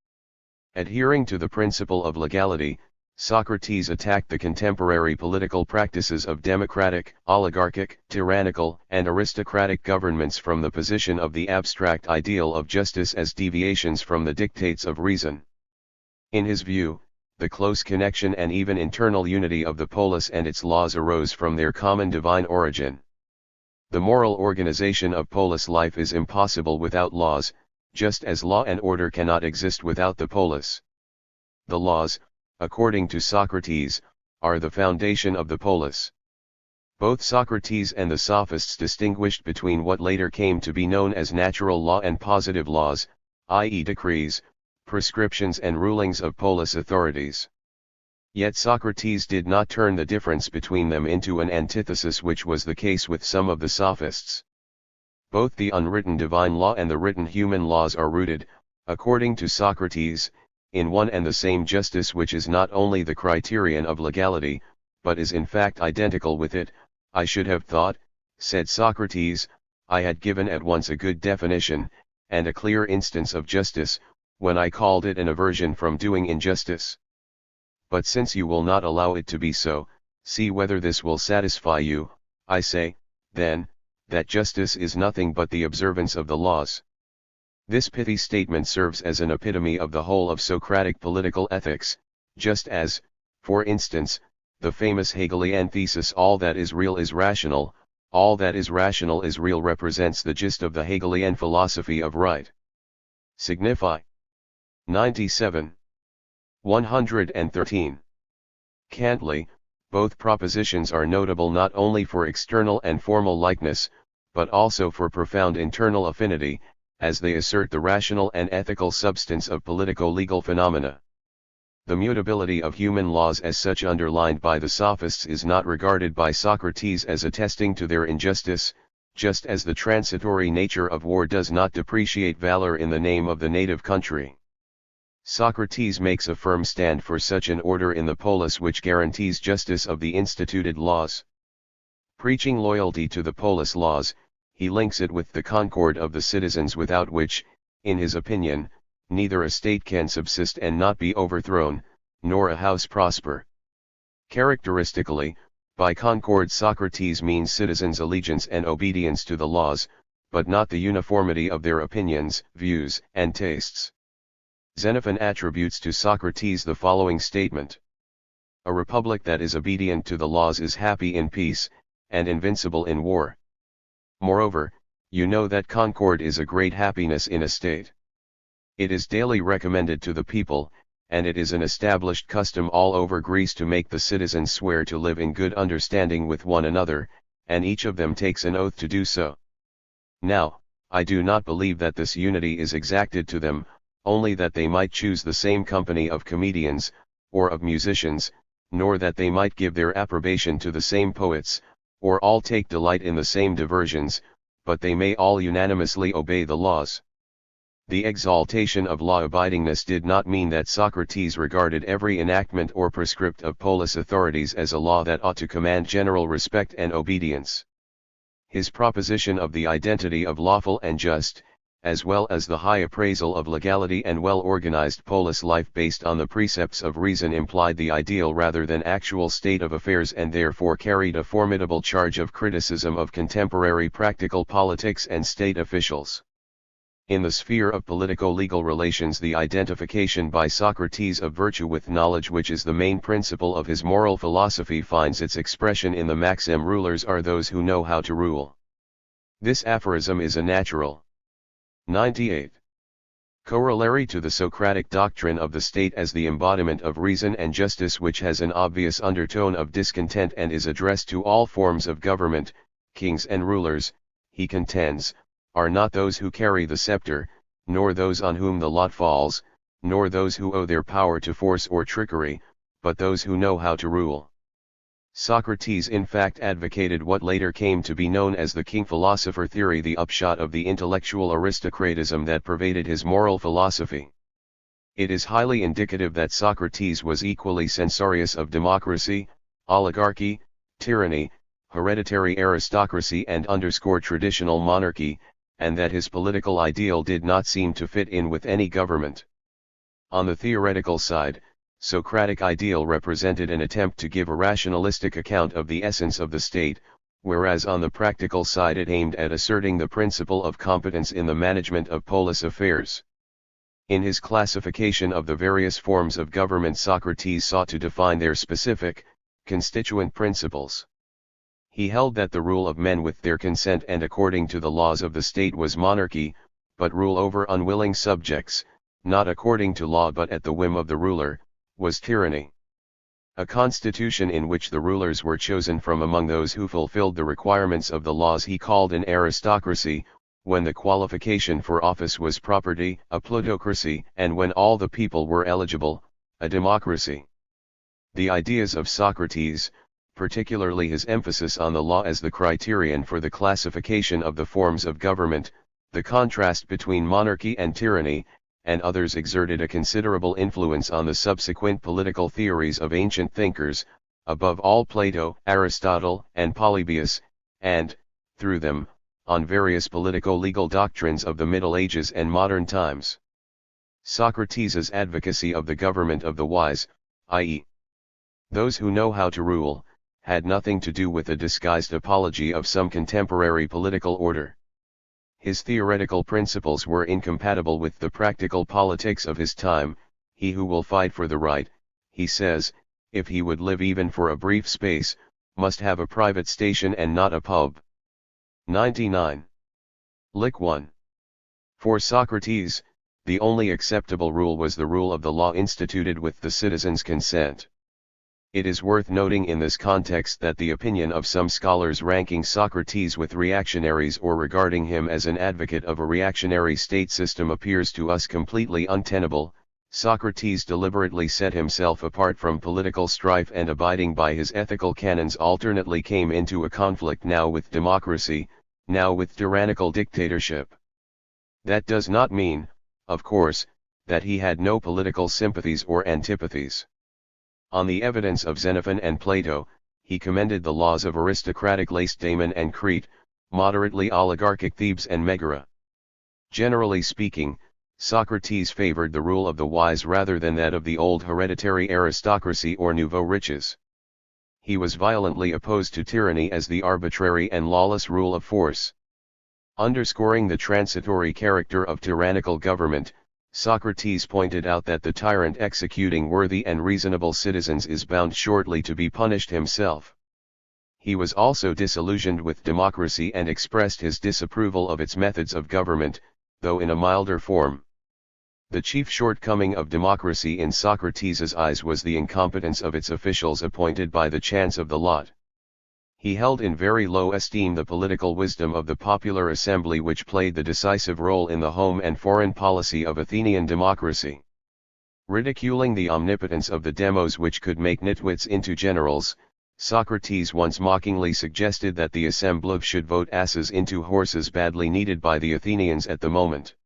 Adhering to the principle of legality, Socrates attacked the contemporary political practices of democratic, oligarchic, tyrannical, and aristocratic governments from the position of the abstract ideal of justice as deviations from the dictates of reason. In his view, the close connection and even internal unity of the polis and its laws arose from their common divine origin. The moral organization of polis life is impossible without laws, just as law and order cannot exist without the polis. The laws, according to Socrates, are the foundation of the polis. Both Socrates and the sophists distinguished between what later came to be known as natural law and positive laws, i.e. decrees, prescriptions and rulings of polis authorities. Yet Socrates did not turn the difference between them into an antithesis, which was the case with some of the sophists. Both the unwritten divine law and the written human laws are rooted, according to Socrates, in one and the same justice, which is not only the criterion of legality, but is in fact identical with it. I should have thought, said Socrates, I had given at once a good definition, and a clear instance of justice, when I called it an aversion from doing injustice. But since you will not allow it to be so, see whether this will satisfy you. I say, then, that justice is nothing but the observance of the laws. This pithy statement serves as an epitome of the whole of Socratic political ethics, just as, for instance, the famous Hegelian thesis all that is real is rational, all that is rational is real represents the gist of the Hegelian philosophy of right. Signify. 97. 113. Cantly, both propositions are notable not only for external and formal likeness, but also for profound internal affinity, as they assert the rational and ethical substance of politico-legal phenomena. The mutability of human laws as such underlined by the sophists is not regarded by Socrates as attesting to their injustice, just as the transitory nature of war does not depreciate valor in the name of the native country. Socrates makes a firm stand for such an order in the polis which guarantees justice of the instituted laws. Preaching loyalty to the polis laws, he links it with the concord of the citizens, without which, in his opinion, neither a state can subsist and not be overthrown, nor a house prosper. Characteristically, by concord Socrates means citizens' allegiance and obedience to the laws, but not the uniformity of their opinions, views, and tastes. Xenophon attributes to Socrates the following statement: "A republic that is obedient to the laws is happy in peace, and invincible in war." Moreover, you know that concord is a great happiness in a state. It is daily recommended to the people, and it is an established custom all over Greece to make the citizens swear to live in good understanding with one another, and each of them takes an oath to do so. Now, I do not believe that this unity is exacted to them, only that they might choose the same company of comedians, or of musicians, nor that they might give their approbation to the same poets, or all take delight in the same diversions, but they may all unanimously obey the laws. The exaltation of law-abidingness did not mean that Socrates regarded every enactment or prescript of polis authorities as a law that ought to command general respect and obedience. His proposition of the identity of lawful and just, as well as the high appraisal of legality and well-organized polis life based on the precepts of reason, implied the ideal rather than actual state of affairs, and therefore carried a formidable charge of criticism of contemporary practical politics and state officials. In the sphere of politico-legal relations, the identification by Socrates of virtue with knowledge, which is the main principle of his moral philosophy, finds its expression in the maxim, rulers are those who know how to rule. This aphorism is a natural 98. Corollary to the Socratic doctrine of the state as the embodiment of reason and justice, which has an obvious undertone of discontent and is addressed to all forms of government. Kings and rulers, he contends, are not those who carry the scepter, nor those on whom the lot falls, nor those who owe their power to force or trickery, but those who know how to rule. Socrates in fact advocated what later came to be known as the king-philosopher theory, the upshot of the intellectual aristocratism that pervaded his moral philosophy. It is highly indicative that Socrates was equally censorious of democracy, oligarchy, tyranny, hereditary aristocracy and traditional monarchy, and that his political ideal did not seem to fit in with any government. On the theoretical side, Socratic ideal represented an attempt to give a rationalistic account of the essence of the state, whereas on the practical side it aimed at asserting the principle of competence in the management of polis affairs. In his classification of the various forms of government, Socrates sought to define their specific, constituent principles. He held that the rule of men with their consent and according to the laws of the state was monarchy, but rule over unwilling subjects, not according to law but at the whim of the ruler, was tyranny. A constitution in which the rulers were chosen from among those who fulfilled the requirements of the laws he called an aristocracy, when the qualification for office was property, a plutocracy, and when all the people were eligible, a democracy. The ideas of Socrates, particularly his emphasis on the law as the criterion for the classification of the forms of government, the contrast between monarchy and tyranny, and others, exerted a considerable influence on the subsequent political theories of ancient thinkers, above all Plato, Aristotle, and Polybius, and, through them, on various politico-legal doctrines of the Middle Ages and modern times. Socrates' advocacy of the government of the wise, i.e., those who know how to rule, had nothing to do with a disguised apology of some contemporary political order. His theoretical principles were incompatible with the practical politics of his time. He who will fight for the right, he says, if he would live even for a brief space, must have a private station and not a pub. 99. Lick 1. For Socrates, the only acceptable rule was the rule of the law instituted with the citizens' consent. It is worth noting in this context that the opinion of some scholars ranking Socrates with reactionaries or regarding him as an advocate of a reactionary state system appears to us completely untenable. Socrates deliberately set himself apart from political strife and, abiding by his ethical canons, alternately came into a conflict now with democracy, now with tyrannical dictatorship. That does not mean, of course, that he had no political sympathies or antipathies. On the evidence of Xenophon and Plato, he commended the laws of aristocratic Lacedaemon and Crete, moderately oligarchic Thebes and Megara. Generally speaking, Socrates favored the rule of the wise rather than that of the old hereditary aristocracy or nouveau riches. He was violently opposed to tyranny as the arbitrary and lawless rule of force. Underscoring the transitory character of tyrannical government, Socrates pointed out that the tyrant executing worthy and reasonable citizens is bound shortly to be punished himself. He was also disillusioned with democracy and expressed his disapproval of its methods of government, though in a milder form. The chief shortcoming of democracy in Socrates' eyes was the incompetence of its officials appointed by the chance of the lot. He held in very low esteem the political wisdom of the popular assembly, which played the decisive role in the home and foreign policy of Athenian democracy. Ridiculing the omnipotence of the demos, which could make nitwits into generals, Socrates once mockingly suggested that the assembly should vote asses into horses, badly needed by the Athenians at the moment.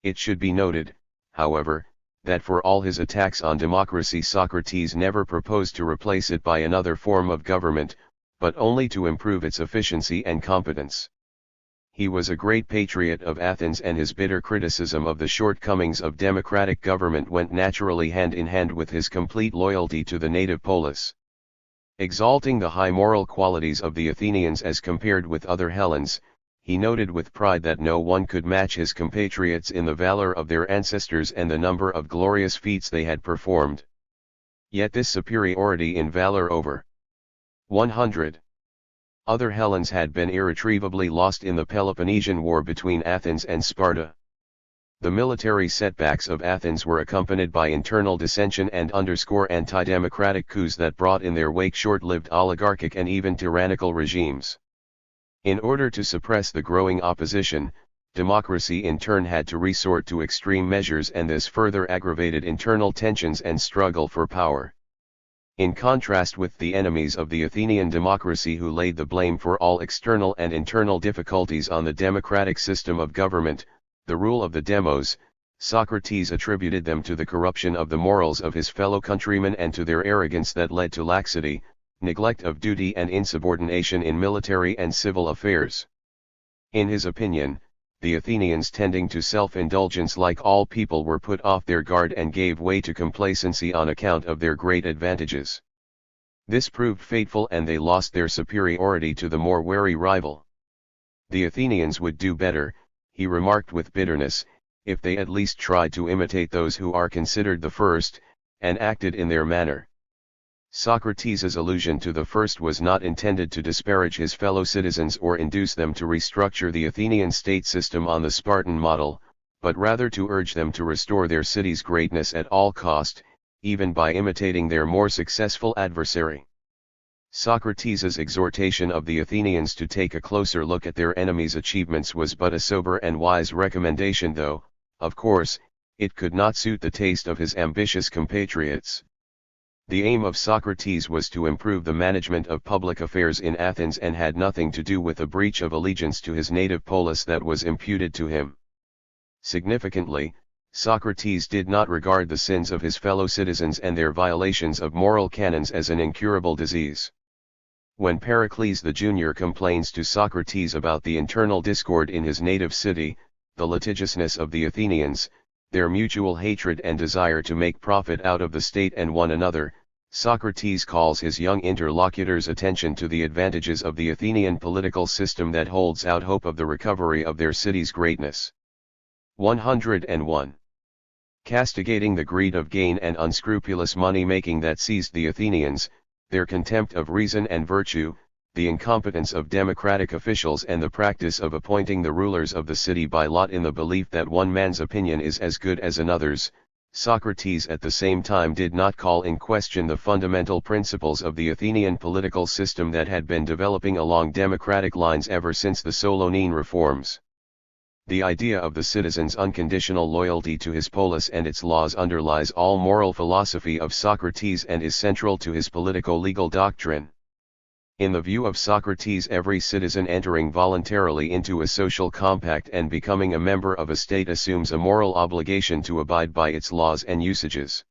It should be noted, however, that for all his attacks on democracy, Socrates never proposed to replace it by another form of government, but only to improve its efficiency and competence. He was a great patriot of Athens, and his bitter criticism of the shortcomings of democratic government went naturally hand in hand with his complete loyalty to the native polis. Exalting the high moral qualities of the Athenians as compared with other Hellenes, he noted with pride that no one could match his compatriots in the valor of their ancestors and the number of glorious feats they had performed. Yet this superiority in valor over 100 other Hellenes had been irretrievably lost in the Peloponnesian War between Athens and Sparta. The military setbacks of Athens were accompanied by internal dissension and anti-democratic coups that brought in their wake short-lived oligarchic and even tyrannical regimes. In order to suppress the growing opposition, democracy in turn had to resort to extreme measures, and this further aggravated internal tensions and struggle for power. In contrast with the enemies of the Athenian democracy, who laid the blame for all external and internal difficulties on the democratic system of government, the rule of the demos, Socrates attributed them to the corruption of the morals of his fellow countrymen and to their arrogance that led to laxity, neglect of duty and insubordination in military and civil affairs. In his opinion, the Athenians, tending to self-indulgence like all people, were put off their guard and gave way to complacency on account of their great advantages. This proved fateful, and they lost their superiority to the more wary rival. The Athenians would do better, he remarked with bitterness, if they at least tried to imitate those who are considered the first, and acted in their manner. Socrates' allusion to the first was not intended to disparage his fellow citizens or induce them to restructure the Athenian state system on the Spartan model, but rather to urge them to restore their city's greatness at all cost, even by imitating their more successful adversary. Socrates' exhortation of the Athenians to take a closer look at their enemies' achievements was but a sober and wise recommendation, though, of course, it could not suit the taste of his ambitious compatriots. The aim of Socrates was to improve the management of public affairs in Athens, and had nothing to do with a breach of allegiance to his native polis that was imputed to him. Significantly, Socrates did not regard the sins of his fellow citizens and their violations of moral canons as an incurable disease. When Pericles the Junior complains to Socrates about the internal discord in his native city, the litigiousness of the Athenians, their mutual hatred and desire to make profit out of the state and one another, Socrates calls his young interlocutor's attention to the advantages of the Athenian political system that holds out hope of the recovery of their city's greatness. 101. Castigating the greed of gain and unscrupulous money-making that seized the Athenians, their contempt of reason and virtue, the incompetence of democratic officials, and the practice of appointing the rulers of the city by lot in the belief that one man's opinion is as good as another's, Socrates at the same time did not call in question the fundamental principles of the Athenian political system that had been developing along democratic lines ever since the Solonine reforms. The idea of the citizen's unconditional loyalty to his polis and its laws underlies all moral philosophy of Socrates and is central to his politico-legal doctrine. In the view of Socrates, every citizen entering voluntarily into a social compact and becoming a member of a state assumes a moral obligation to abide by its laws and usages.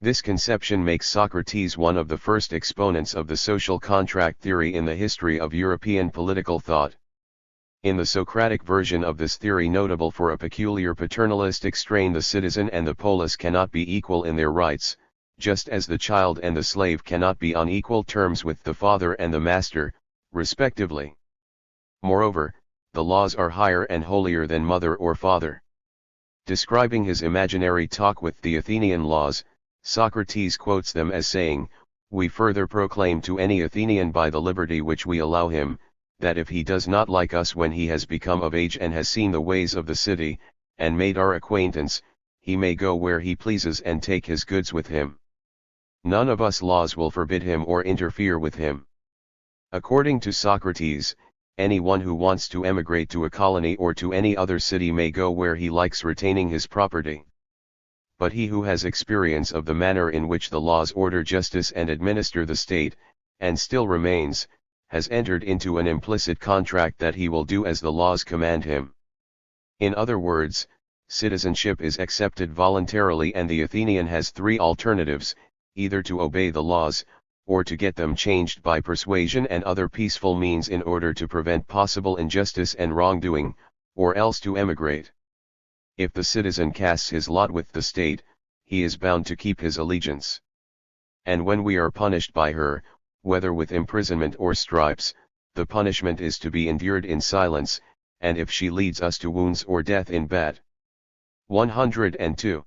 This conception makes Socrates one of the first exponents of the social contract theory in the history of European political thought. In the Socratic version of this theory, notable for a peculiar paternalistic strain, the citizen and the polis cannot be equal in their rights, just as the child and the slave cannot be on equal terms with the father and the master, respectively. Moreover, the laws are higher and holier than mother or father. Describing his imaginary talk with the Athenian laws, Socrates quotes them as saying, "We further proclaim to any Athenian by the liberty which we allow him, that if he does not like us when he has become of age and has seen the ways of the city, and made our acquaintance, he may go where he pleases and take his goods with him. None of us laws will forbid him or interfere with him. According to Socrates, anyone who wants to emigrate to a colony or to any other city may go where he likes, retaining his property. But he who has experience of the manner in which the laws order justice and administer the state, and still remains, has entered into an implicit contract that he will do as the laws command him. In other words, citizenship is accepted voluntarily, and the Athenian has three alternatives: either to obey the laws, or to get them changed by persuasion and other peaceful means in order to prevent possible injustice and wrongdoing, or else to emigrate. If the citizen casts his lot with the state, he is bound to keep his allegiance. And when we are punished by her, whether with imprisonment or stripes, the punishment is to be endured in silence, and if she leads us to wounds or death in bed. 102.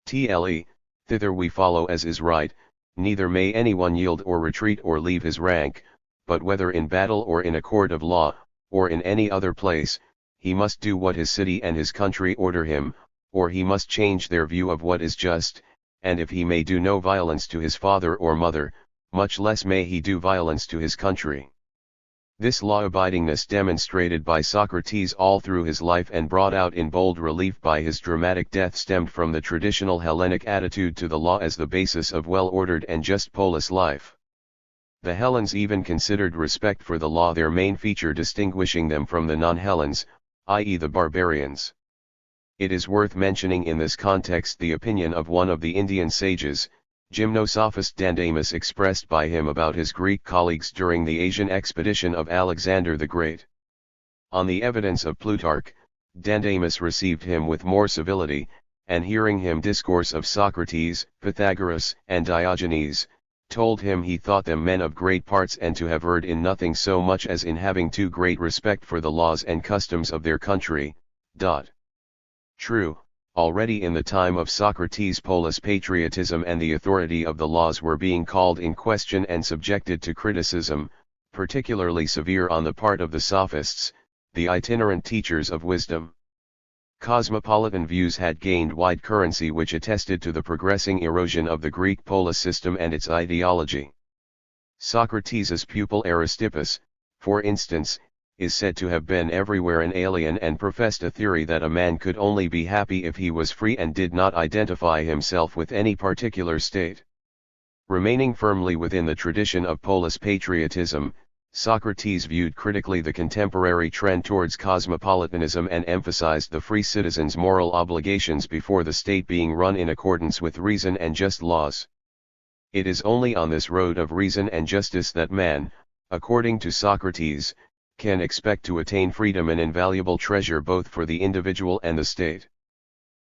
TLE, thither we follow as is right, neither may anyone yield or retreat or leave his rank, but whether in battle or in a court of law, or in any other place, he must do what his city and his country order him, or he must change their view of what is just, and if he may do no violence to his father or mother, much less may he do violence to his country. This law-abidingness demonstrated by Socrates all through his life and brought out in bold relief by his dramatic death stemmed from the traditional Hellenic attitude to the law as the basis of well-ordered and just polis life. The Hellenes even considered respect for the law their main feature distinguishing them from the non-Hellenes, i.e. the barbarians. It is worth mentioning in this context the opinion of one of the Indian sages, gymnosophist Dandamis, expressed by him about his Greek colleagues during the Asian expedition of Alexander the Great. On the evidence of Plutarch, Dandamis received him with more civility, and hearing him discourse of Socrates, Pythagoras, and Diogenes, told him he thought them men of great parts and to have erred in nothing so much as in having too great respect for the laws and customs of their country. True, already in the time of Socrates polis patriotism and the authority of the laws were being called in question and subjected to criticism, particularly severe on the part of the sophists, the itinerant teachers of wisdom. Cosmopolitan views had gained wide currency, which attested to the progressing erosion of the Greek polis system and its ideology. Socrates' pupil Aristippus, for instance, is said to have been everywhere an alien and professed a theory that a man could only be happy if he was free and did not identify himself with any particular state. Remaining firmly within the tradition of polis patriotism, Socrates viewed critically the contemporary trend towards cosmopolitanism and emphasized the free citizen's moral obligations before the state being run in accordance with reason and just laws. It is only on this road of reason and justice that man, according to Socrates, can expect to attain freedom, an invaluable treasure both for the individual and the state.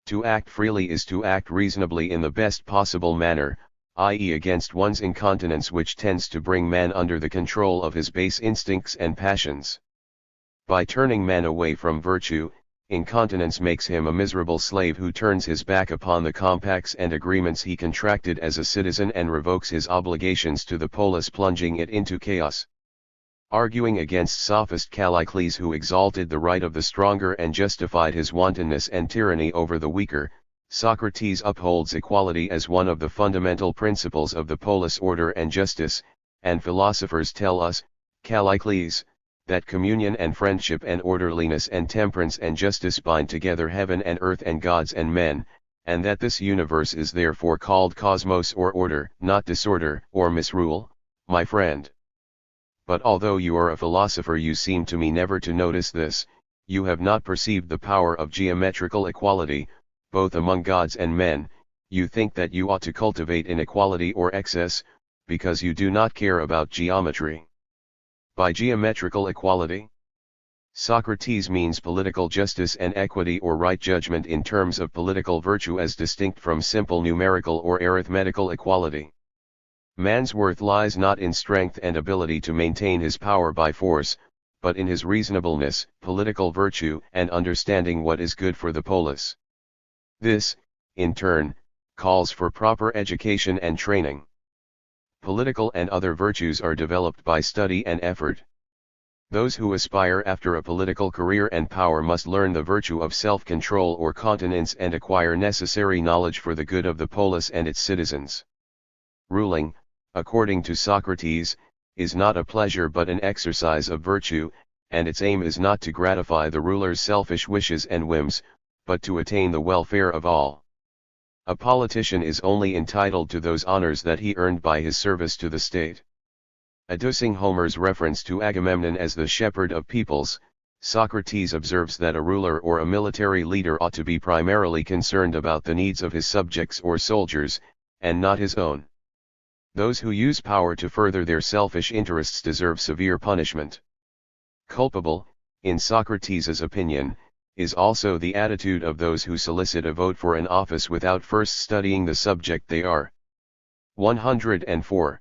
To act freely is to act reasonably in the best possible manner, i.e. against one's incontinence, which tends to bring man under the control of his base instincts and passions. By turning man away from virtue, incontinence makes him a miserable slave who turns his back upon the compacts and agreements he contracted as a citizen and revokes his obligations to the polis, plunging it into chaos. Arguing against sophist Callicles, who exalted the right of the stronger and justified his wantonness and tyranny over the weaker, Socrates upholds equality as one of the fundamental principles of the polis order and justice, and philosophers tell us, Callicles, that communion and friendship and orderliness and temperance and justice bind together heaven and earth and gods and men, and that this universe is therefore called cosmos or order, not disorder or misrule, my friend. But although you are a philosopher, you seem to me never to notice this. You have not perceived the power of geometrical equality, both among gods and men. You think that you ought to cultivate inequality or excess, because you do not care about geometry. By geometrical equality, Socrates means political justice and equity or right judgment in terms of political virtue as distinct from simple numerical or arithmetical equality. Man's worth lies not in strength and ability to maintain his power by force, but in his reasonableness, political virtue, and understanding what is good for the polis. This, in turn, calls for proper education and training. Political and other virtues are developed by study and effort. Those who aspire after a political career and power must learn the virtue of self-control or continence and acquire necessary knowledge for the good of the polis and its citizens. Ruling, according to Socrates, is not a pleasure but an exercise of virtue, and its aim is not to gratify the ruler's selfish wishes and whims, but to attain the welfare of all. A politician is only entitled to those honors that he earned by his service to the state. Adducing Homer's reference to Agamemnon as the shepherd of peoples, Socrates observes that a ruler or a military leader ought to be primarily concerned about the needs of his subjects or soldiers, and not his own. Those who use power to further their selfish interests deserve severe punishment. Culpable, in Socrates' opinion, is also the attitude of those who solicit a vote for an office without first studying the subject they are 104.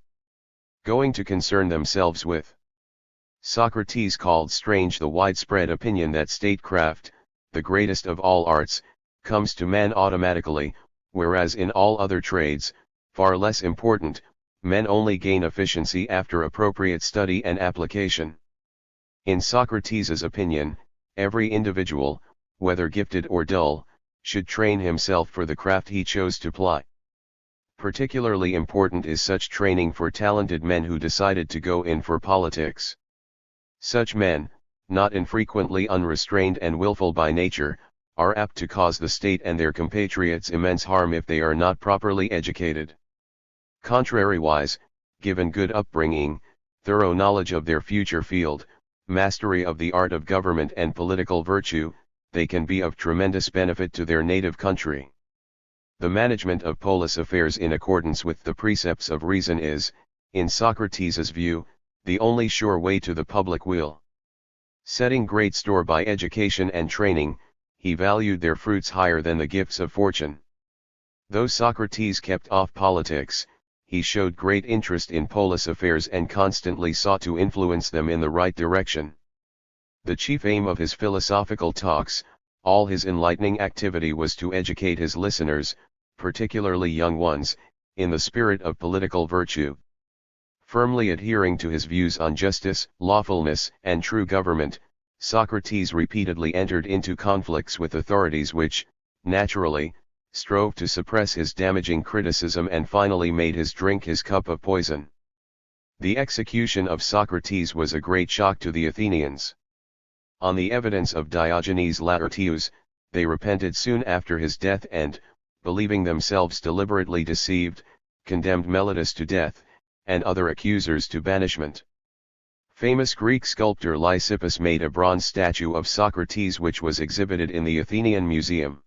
Going to concern themselves with. Socrates called strange the widespread opinion that statecraft, the greatest of all arts, comes to man automatically, whereas in all other trades, far less important, men only gain efficiency after appropriate study and application. In Socrates' opinion, every individual, whether gifted or dull, should train himself for the craft he chose to ply. Particularly important is such training for talented men who decided to go in for politics. Such men, not infrequently unrestrained and willful by nature, are apt to cause the state and their compatriots immense harm if they are not properly educated. Contrariwise, given good upbringing, thorough knowledge of their future field, mastery of the art of government and political virtue, they can be of tremendous benefit to their native country. The management of polis affairs in accordance with the precepts of reason is, in Socrates' view, the only sure way to the public weal. Setting great store by education and training, he valued their fruits higher than the gifts of fortune. Though Socrates kept off politics, he showed great interest in polis affairs and constantly sought to influence them in the right direction. The chief aim of his philosophical talks, all his enlightening activity was to educate his listeners, particularly young ones, in the spirit of political virtue. Firmly adhering to his views on justice, lawfulness, and true government, Socrates repeatedly entered into conflicts with authorities which, naturally, strove to suppress his damaging criticism and finally made his drink his cup of poison. The execution of Socrates was a great shock to the Athenians. On the evidence of Diogenes Laertius, they repented soon after his death and, believing themselves deliberately deceived, condemned Meletus to death, and other accusers to banishment. Famous Greek sculptor Lysippus made a bronze statue of Socrates which was exhibited in the Athenian Museum.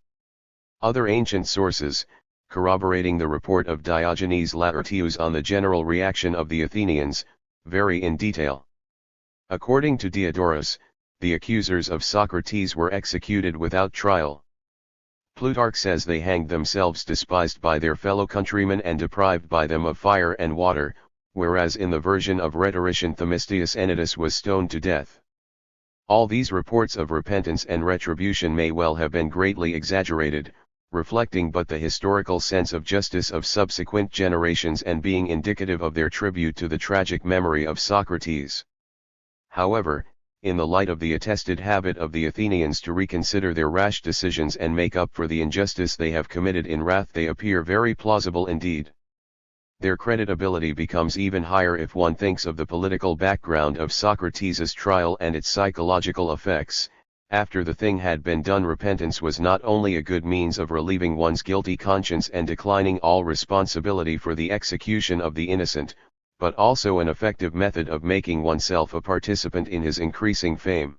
Other ancient sources, corroborating the report of Diogenes Laertius on the general reaction of the Athenians, vary in detail. According to Diodorus, the accusers of Socrates were executed without trial. Plutarch says they hanged themselves despised by their fellow countrymen and deprived by them of fire and water, whereas in the version of rhetorician Themistius Anytus was stoned to death. All these reports of repentance and retribution may well have been greatly exaggerated, reflecting but the historical sense of justice of subsequent generations and being indicative of their tribute to the tragic memory of Socrates. However, in the light of the attested habit of the Athenians to reconsider their rash decisions and make up for the injustice they have committed in wrath, they appear very plausible indeed. Their credibility becomes even higher if one thinks of the political background of Socrates' trial and its psychological effects. After the thing had been done, repentance was not only a good means of relieving one's guilty conscience and declining all responsibility for the execution of the innocent, but also an effective method of making oneself a participant in his increasing fame.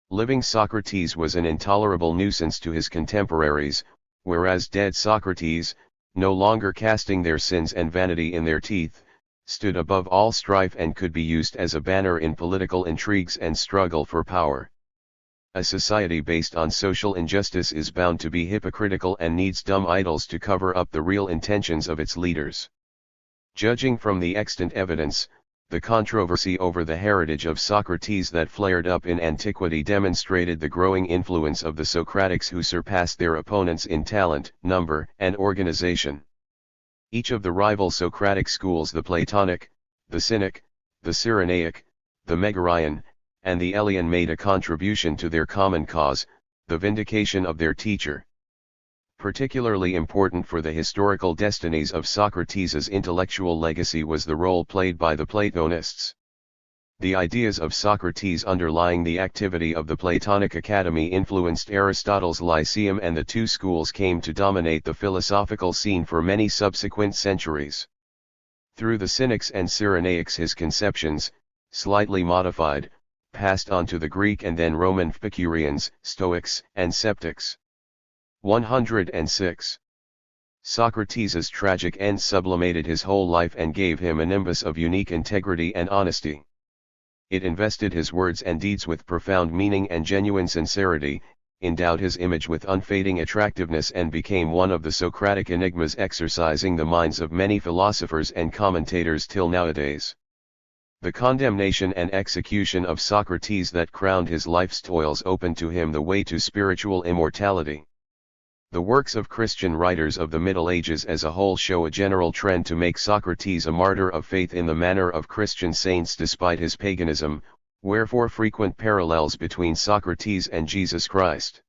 Living Socrates was an intolerable nuisance to his contemporaries, whereas dead Socrates, no longer casting their sins and vanity in their teeth, stood above all strife and could be used as a banner in political intrigues and struggle for power. A society based on social injustice is bound to be hypocritical and needs dumb idols to cover up the real intentions of its leaders. Judging from the extant evidence, the controversy over the heritage of Socrates that flared up in antiquity demonstrated the growing influence of the Socratics, who surpassed their opponents in talent, number, and organization. Each of the rival Socratic schools, the Platonic, the Cynic, the Cyrenaic, the Megarian, and the Elean made a contribution to their common cause, the vindication of their teacher. Particularly important for the historical destinies of Socrates' intellectual legacy was the role played by the Platonists. The ideas of Socrates underlying the activity of the Platonic Academy influenced Aristotle's Lyceum, and the two schools came to dominate the philosophical scene for many subsequent centuries. Through the Cynics and Cyrenaics his conceptions, slightly modified, passed on to the Greek and then Roman Epicureans, Stoics, and Sceptics. 106. Socrates' tragic end sublimated his whole life and gave him a nimbus of unique integrity and honesty. It invested his words and deeds with profound meaning and genuine sincerity, endowed his image with unfading attractiveness, and became one of the Socratic enigmas exercising the minds of many philosophers and commentators till nowadays. The condemnation and execution of Socrates that crowned his life's toils opened to him the way to spiritual immortality. The works of Christian writers of the Middle Ages as a whole show a general trend to make Socrates a martyr of faith in the manner of Christian saints despite his paganism, wherefore frequent parallels between Socrates and Jesus Christ.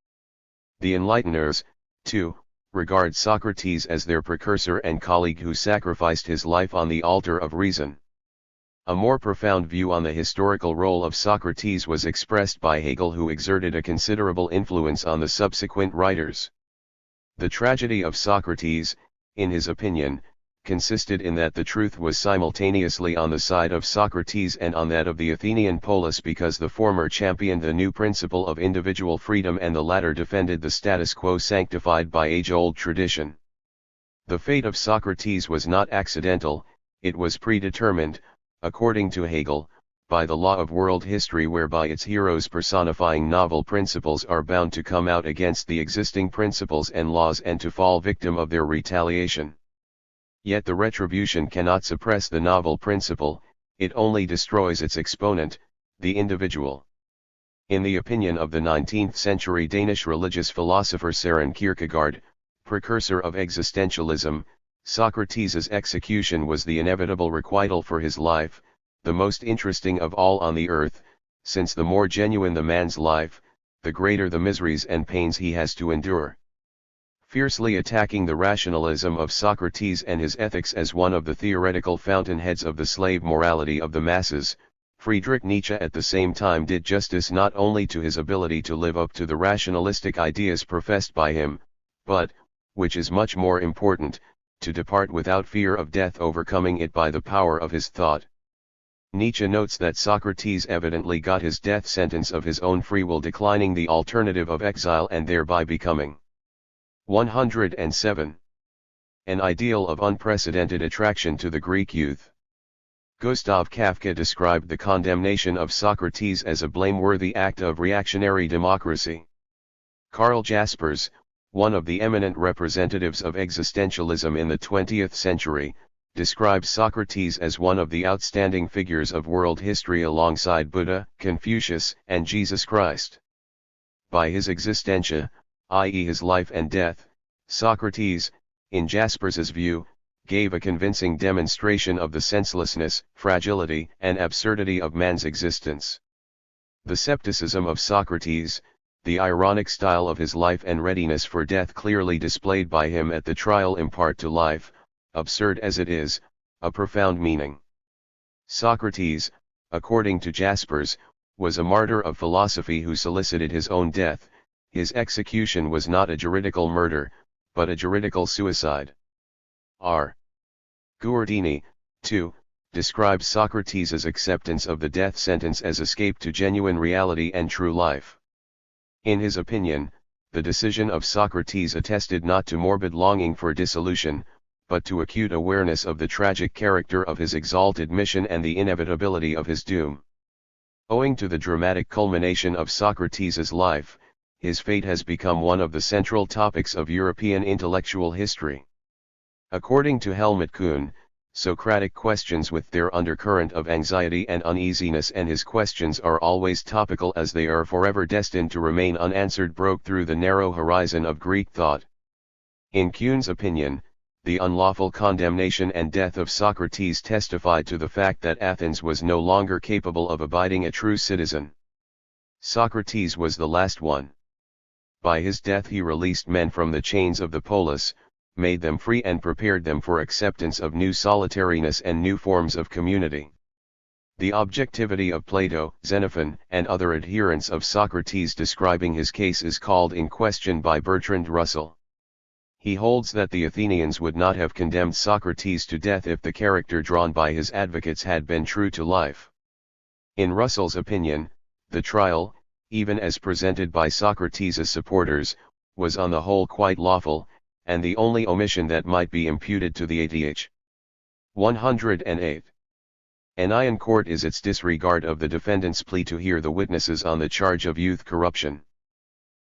The Enlighteners, too, regard Socrates as their precursor and colleague who sacrificed his life on the altar of reason. A more profound view on the historical role of Socrates was expressed by Hegel, who exerted a considerable influence on the subsequent writers. The tragedy of Socrates, in his opinion, consisted in that the truth was simultaneously on the side of Socrates and on that of the Athenian polis, because the former championed the new principle of individual freedom and the latter defended the status quo sanctified by age-old tradition. The fate of Socrates was not accidental, it was predetermined, according to Hegel, by the law of world history, whereby its heroes personifying novel principles are bound to come out against the existing principles and laws and to fall victim of their retaliation. Yet the retribution cannot suppress the novel principle, it only destroys its exponent, the individual. In the opinion of the 19th century Danish religious philosopher Søren Kierkegaard, precursor of existentialism, Socrates' execution was the inevitable requital for his life, the most interesting of all on the earth, since the more genuine the man's life, the greater the miseries and pains he has to endure. Fiercely attacking the rationalism of Socrates and his ethics as one of the theoretical fountainheads of the slave morality of the masses, Friedrich Nietzsche at the same time did justice not only to his ability to live up to the rationalistic ideas professed by him, but, which is much more important, to depart without fear of death, overcoming it by the power of his thought. Nietzsche notes that Socrates evidently got his death sentence of his own free will, declining the alternative of exile and thereby becoming 107. An ideal of unprecedented attraction to the Greek youth. Gustav Kafka described the condemnation of Socrates as a blameworthy act of reactionary democracy. Karl Jaspers, one of the eminent representatives of existentialism in the 20th century, describes Socrates as one of the outstanding figures of world history alongside Buddha, Confucius, and Jesus Christ. By his existentia, i.e. his life and death, Socrates, in Jaspers's view, gave a convincing demonstration of the senselessness, fragility, and absurdity of man's existence. The scepticism of Socrates, the ironic style of his life and readiness for death clearly displayed by him at the trial impart to life, absurd as it is, a profound meaning. Socrates, according to Jaspers, was a martyr of philosophy who solicited his own death. His execution was not a juridical murder, but a juridical suicide. R. Guardini, too, describes Socrates' acceptance of the death sentence as escape to genuine reality and true life. In his opinion, the decision of Socrates attested not to morbid longing for dissolution, but to acute awareness of the tragic character of his exalted mission and the inevitability of his doom. Owing to the dramatic culmination of Socrates' life, his fate has become one of the central topics of European intellectual history. According to Helmut Kuhn, Socratic questions with their undercurrent of anxiety and uneasiness, and his questions are always topical as they are forever destined to remain unanswered, broke through the narrow horizon of Greek thought. In Kuhn's opinion, the unlawful condemnation and death of Socrates testified to the fact that Athens was no longer capable of abiding a true citizen. Socrates was the last one. By his death he released men from the chains of the polis, made them free and prepared them for acceptance of new solitariness and new forms of community. The objectivity of Plato, Xenophon, and other adherents of Socrates describing his case is called in question by Bertrand Russell. He holds that the Athenians would not have condemned Socrates to death if the character drawn by his advocates had been true to life. In Russell's opinion, the trial, even as presented by Socrates' supporters, was on the whole quite lawful, and the only omission that might be imputed to the ATH. 108. An iron court is its disregard of the defendant's plea to hear the witnesses on the charge of youth corruption.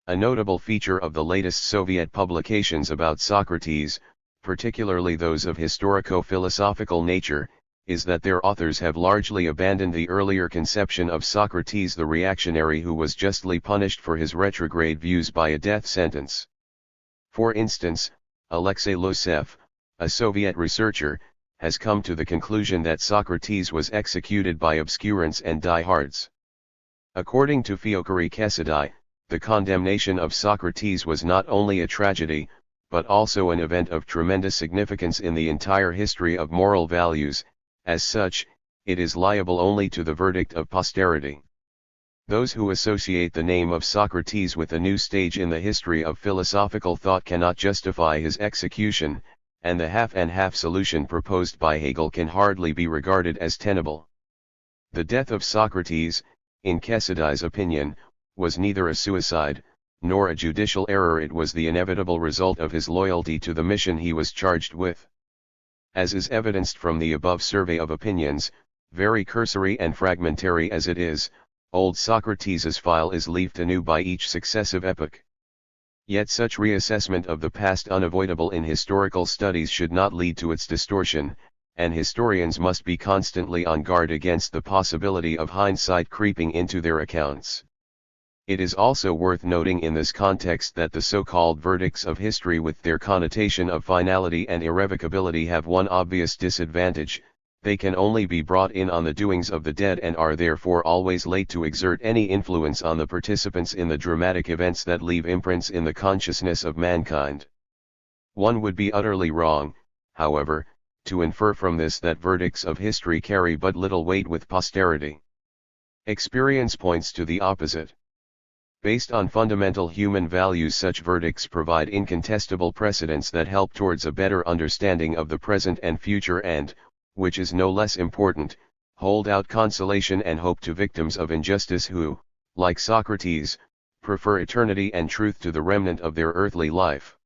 A notable feature of the latest Soviet publications about Socrates, particularly those of historico-philosophical nature, is that their authors have largely abandoned the earlier conception of Socrates the reactionary who was justly punished for his retrograde views by a death sentence. For instance, Alexei Losev, a Soviet researcher, has come to the conclusion that Socrates was executed by obscurants and diehards. According to Fiocchi Kesedai, the condemnation of Socrates was not only a tragedy, but also an event of tremendous significance in the entire history of moral values. As such, it is liable only to the verdict of posterity. Those who associate the name of Socrates with a new stage in the history of philosophical thought cannot justify his execution, and the half-and-half solution proposed by Hegel can hardly be regarded as tenable. The death of Socrates, in Kesedai's opinion, was neither a suicide, nor a judicial error. It was the inevitable result of his loyalty to the mission he was charged with. As is evidenced from the above survey of opinions, very cursory and fragmentary as it is, old Socrates' file is leafed anew by each successive epoch. Yet such reassessment of the past unavoidable in historical studies should not lead to its distortion, and historians must be constantly on guard against the possibility of hindsight creeping into their accounts. It is also worth noting in this context that the so-called verdicts of history with their connotation of finality and irrevocability have one obvious disadvantage: they can only be brought in on the doings of the dead and are therefore always late to exert any influence on the participants in the dramatic events that leave imprints in the consciousness of mankind. One would be utterly wrong, however, to infer from this that verdicts of history carry but little weight with posterity. Experience points to the opposite. Based on fundamental human values, such verdicts provide incontestable precedents that help towards a better understanding of the present and future and, which is no less important, hold out consolation and hope to victims of injustice who, like Socrates, prefer eternity and truth to the remnant of their earthly life.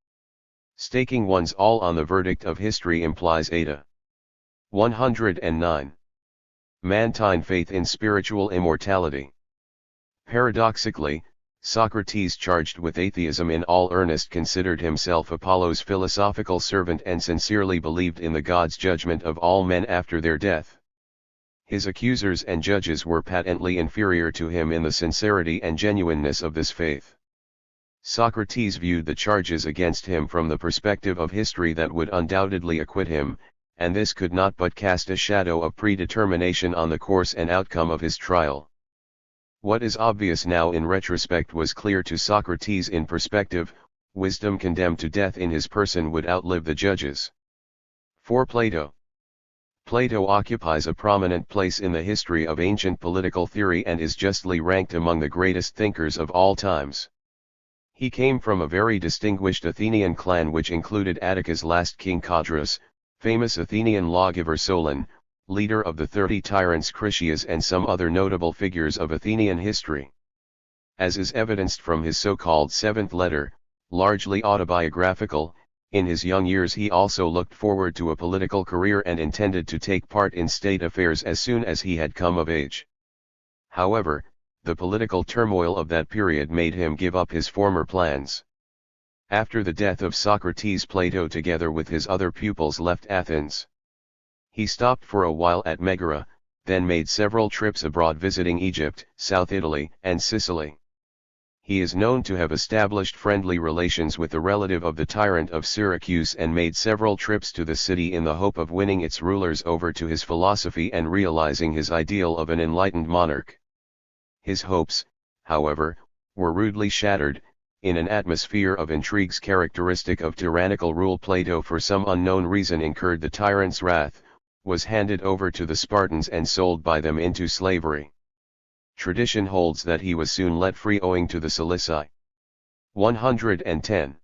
Staking one's all on the verdict of history implies ATA. 109. Mantine faith in spiritual immortality. Paradoxically, Socrates, charged with atheism in all earnest, considered himself Apollo's philosophical servant and sincerely believed in the God's judgment of all men after their death. His accusers and judges were patently inferior to him in the sincerity and genuineness of this faith. Socrates viewed the charges against him from the perspective of history that would undoubtedly acquit him, and this could not but cast a shadow of predetermination on the course and outcome of his trial. What is obvious now in retrospect was clear to Socrates in perspective: wisdom condemned to death in his person would outlive the judges. For Plato. Plato occupies a prominent place in the history of ancient political theory and is justly ranked among the greatest thinkers of all times. He came from a very distinguished Athenian clan which included Attica's last king Codrus, famous Athenian lawgiver Solon, leader of the 30 tyrants Critias, and some other notable figures of Athenian history. As is evidenced from his so-called seventh letter, largely autobiographical, in his young years he also looked forward to a political career and intended to take part in state affairs as soon as he had come of age. However, the political turmoil of that period made him give up his former plans. After the death of Socrates, Plato together with his other pupils left Athens. He stopped for a while at Megara, then made several trips abroad visiting Egypt, South Italy, and Sicily. He is known to have established friendly relations with a relative of the tyrant of Syracuse and made several trips to the city in the hope of winning its rulers over to his philosophy and realizing his ideal of an enlightened monarch. His hopes, however, were rudely shattered, in an atmosphere of intrigues characteristic of tyrannical rule. Plato for some unknown reason incurred the tyrant's wrath, was handed over to the Spartans and sold by them into slavery. Tradition holds that he was soon let free owing to the Ciliciae. 110.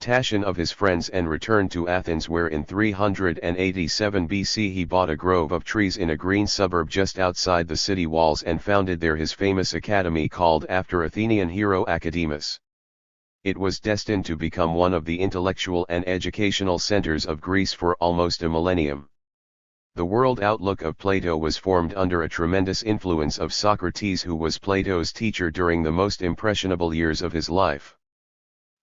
Tatian of his friends and returned to Athens, where in 387 BC he bought a grove of trees in a green suburb just outside the city walls and founded there his famous academy called after Athenian hero Academus. It was destined to become one of the intellectual and educational centers of Greece for almost a millennium. The world outlook of Plato was formed under a tremendous influence of Socrates, who was Plato's teacher during the most impressionable years of his life.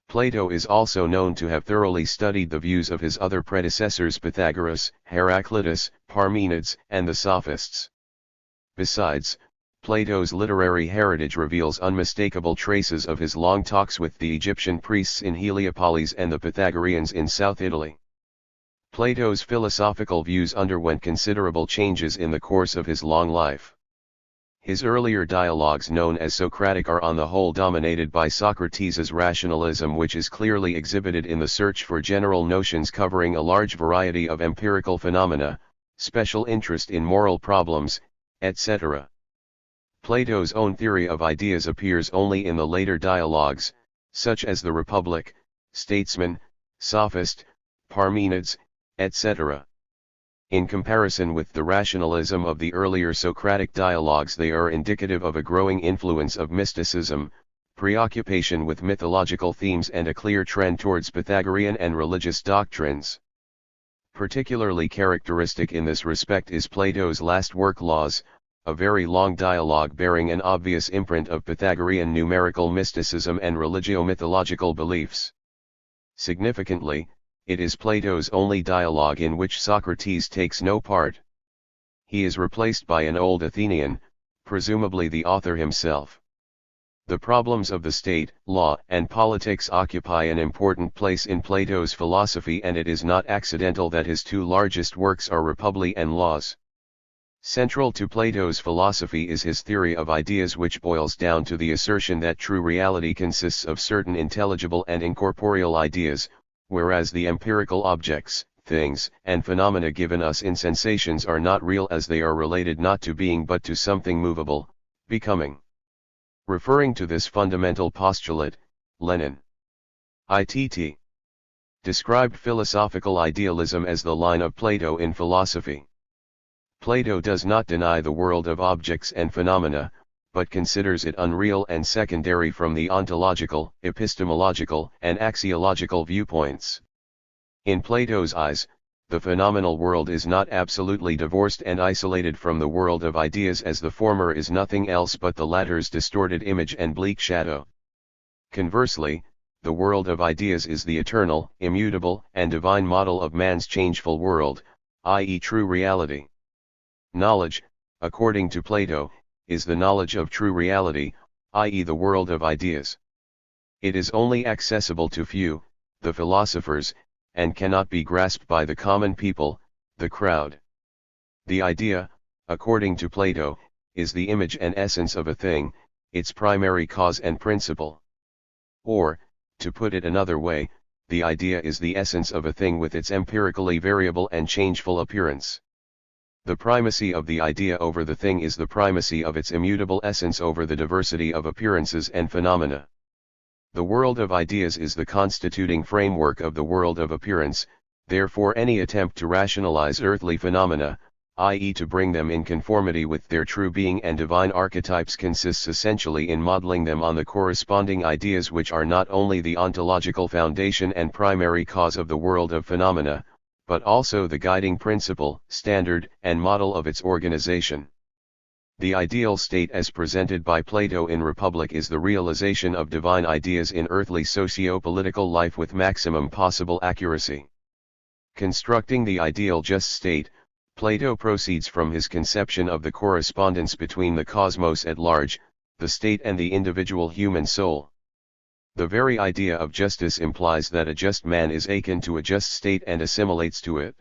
Plato is also known to have thoroughly studied the views of his other predecessors Pythagoras, Heraclitus, Parmenides, and the Sophists. Besides, Plato's literary heritage reveals unmistakable traces of his long talks with the Egyptian priests in Heliopolis and the Pythagoreans in South Italy. Plato's philosophical views underwent considerable changes in the course of his long life. His earlier dialogues, known as Socratic, are on the whole dominated by Socrates' rationalism, which is clearly exhibited in the search for general notions covering a large variety of empirical phenomena, special interest in moral problems, etc. Plato's own theory of ideas appears only in the later dialogues, such as the Republic, Statesman, Sophist, Parmenides, etc. In comparison with the rationalism of the earlier Socratic dialogues, they are indicative of a growing influence of mysticism, preoccupation with mythological themes, and a clear trend towards Pythagorean and religious doctrines. Particularly characteristic in this respect is Plato's last work, Laws, a very long dialogue bearing an obvious imprint of Pythagorean numerical mysticism and religio-mythological beliefs. Significantly, it is Plato's only dialogue in which Socrates takes no part. He is replaced by an old Athenian, presumably the author himself. The problems of the state, law, and politics occupy an important place in Plato's philosophy, and it is not accidental that his two largest works are Republic and Laws. Central to Plato's philosophy is his theory of ideas, which boils down to the assertion that true reality consists of certain intelligible and incorporeal ideas, whereas the empirical objects, things, and phenomena given us in sensations are not real, as they are related not to being but to something movable, becoming. Referring to this fundamental postulate, Lenin ITT described philosophical idealism as the line of Plato in philosophy. Plato does not deny the world of objects and phenomena, but considers it unreal and secondary from the ontological, epistemological, and axiological viewpoints. In Plato's eyes, the phenomenal world is not absolutely divorced and isolated from the world of ideas, as the former is nothing else but the latter's distorted image and bleak shadow. Conversely, the world of ideas is the eternal, immutable, and divine model of man's changeful world, i.e. true reality. Knowledge, according to Plato, is the knowledge of true reality, i.e. the world of ideas. It is only accessible to few, the philosophers, and cannot be grasped by the common people, the crowd. The idea, according to Plato, is the image and essence of a thing, its primary cause and principle. Or, to put it another way, the idea is the essence of a thing with its empirically variable and changeful appearance. The primacy of the idea over the thing is the primacy of its immutable essence over the diversity of appearances and phenomena. The world of ideas is the constituting framework of the world of appearance, therefore any attempt to rationalize earthly phenomena, i.e. to bring them in conformity with their true being and divine archetypes, consists essentially in modeling them on the corresponding ideas, which are not only the ontological foundation and primary cause of the world of phenomena, but also the guiding principle, standard, and model of its organization. The ideal state as presented by Plato in Republic is the realization of divine ideas in earthly socio-political life with maximum possible accuracy. Constructing the ideal just state, Plato proceeds from his conception of the correspondence between the cosmos at large, the state, and the individual human soul. The very idea of justice implies that a just man is akin to a just state and assimilates to it.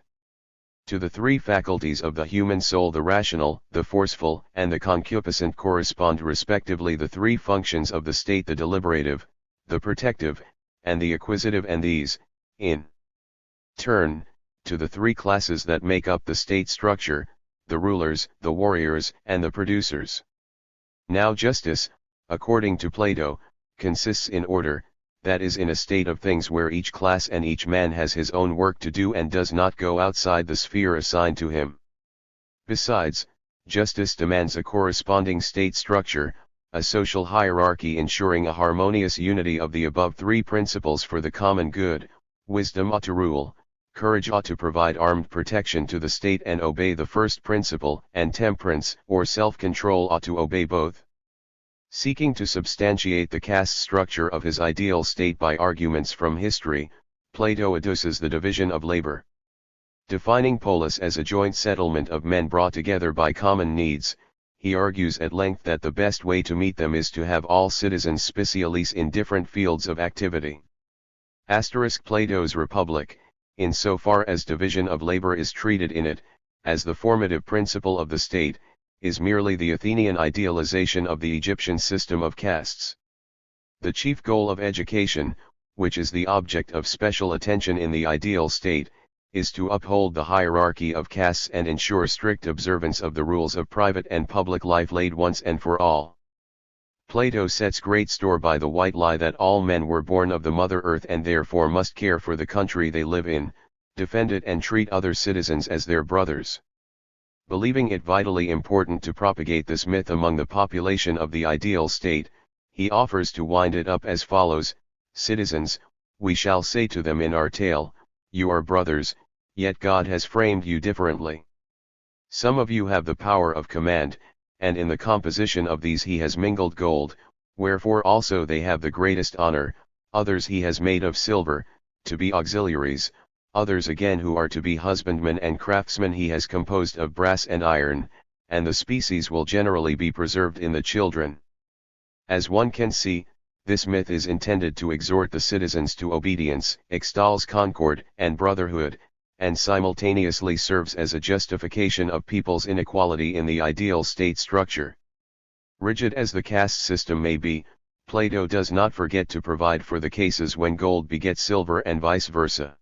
To the three faculties of the human soul, the rational, the forceful, and the concupiscent, correspond respectively the three functions of the state: the deliberative, the protective, and the acquisitive, and these, in turn, to the three classes that make up the state structure: the rulers, the warriors, and the producers. Now justice, according to Plato, consists in order, that is, in a state of things where each class and each man has his own work to do and does not go outside the sphere assigned to him. Besides, justice demands a corresponding state structure, a social hierarchy ensuring a harmonious unity of the above three principles for the common good. Wisdom ought to rule, courage ought to provide armed protection to the state and obey the first principle, and temperance or self-control ought to obey both. Seeking to substantiate the caste structure of his ideal state by arguments from history, Plato adduces the division of labor. Defining polis as a joint settlement of men brought together by common needs, he argues at length that the best way to meet them is to have all citizens specialis in different fields of activity. Plato's Republic, in so far as division of labor is treated in it, as the formative principle of the state, is merely the Athenian idealization of the Egyptian system of castes. The chief goal of education, which is the object of special attention in the ideal state, is to uphold the hierarchy of castes and ensure strict observance of the rules of private and public life laid once and for all. Plato sets great store by the white lie that all men were born of the Mother Earth and therefore must care for the country they live in, defend it and treat other citizens as their brothers. Believing it vitally important to propagate this myth among the population of the ideal state, he offers to wind it up as follows: citizens, we shall say to them in our tale, you are brothers, yet God has framed you differently. Some of you have the power of command, and in the composition of these he has mingled gold, wherefore also they have the greatest honor. Others he has made of silver, to be auxiliaries. Others again who are to be husbandmen and craftsmen he has composed of brass and iron, and the species will generally be preserved in the children. As one can see, this myth is intended to exhort the citizens to obedience, extols concord and brotherhood, and simultaneously serves as a justification of people's inequality in the ideal state structure. Rigid as the caste system may be, Plato does not forget to provide for the cases when gold begets silver and vice versa.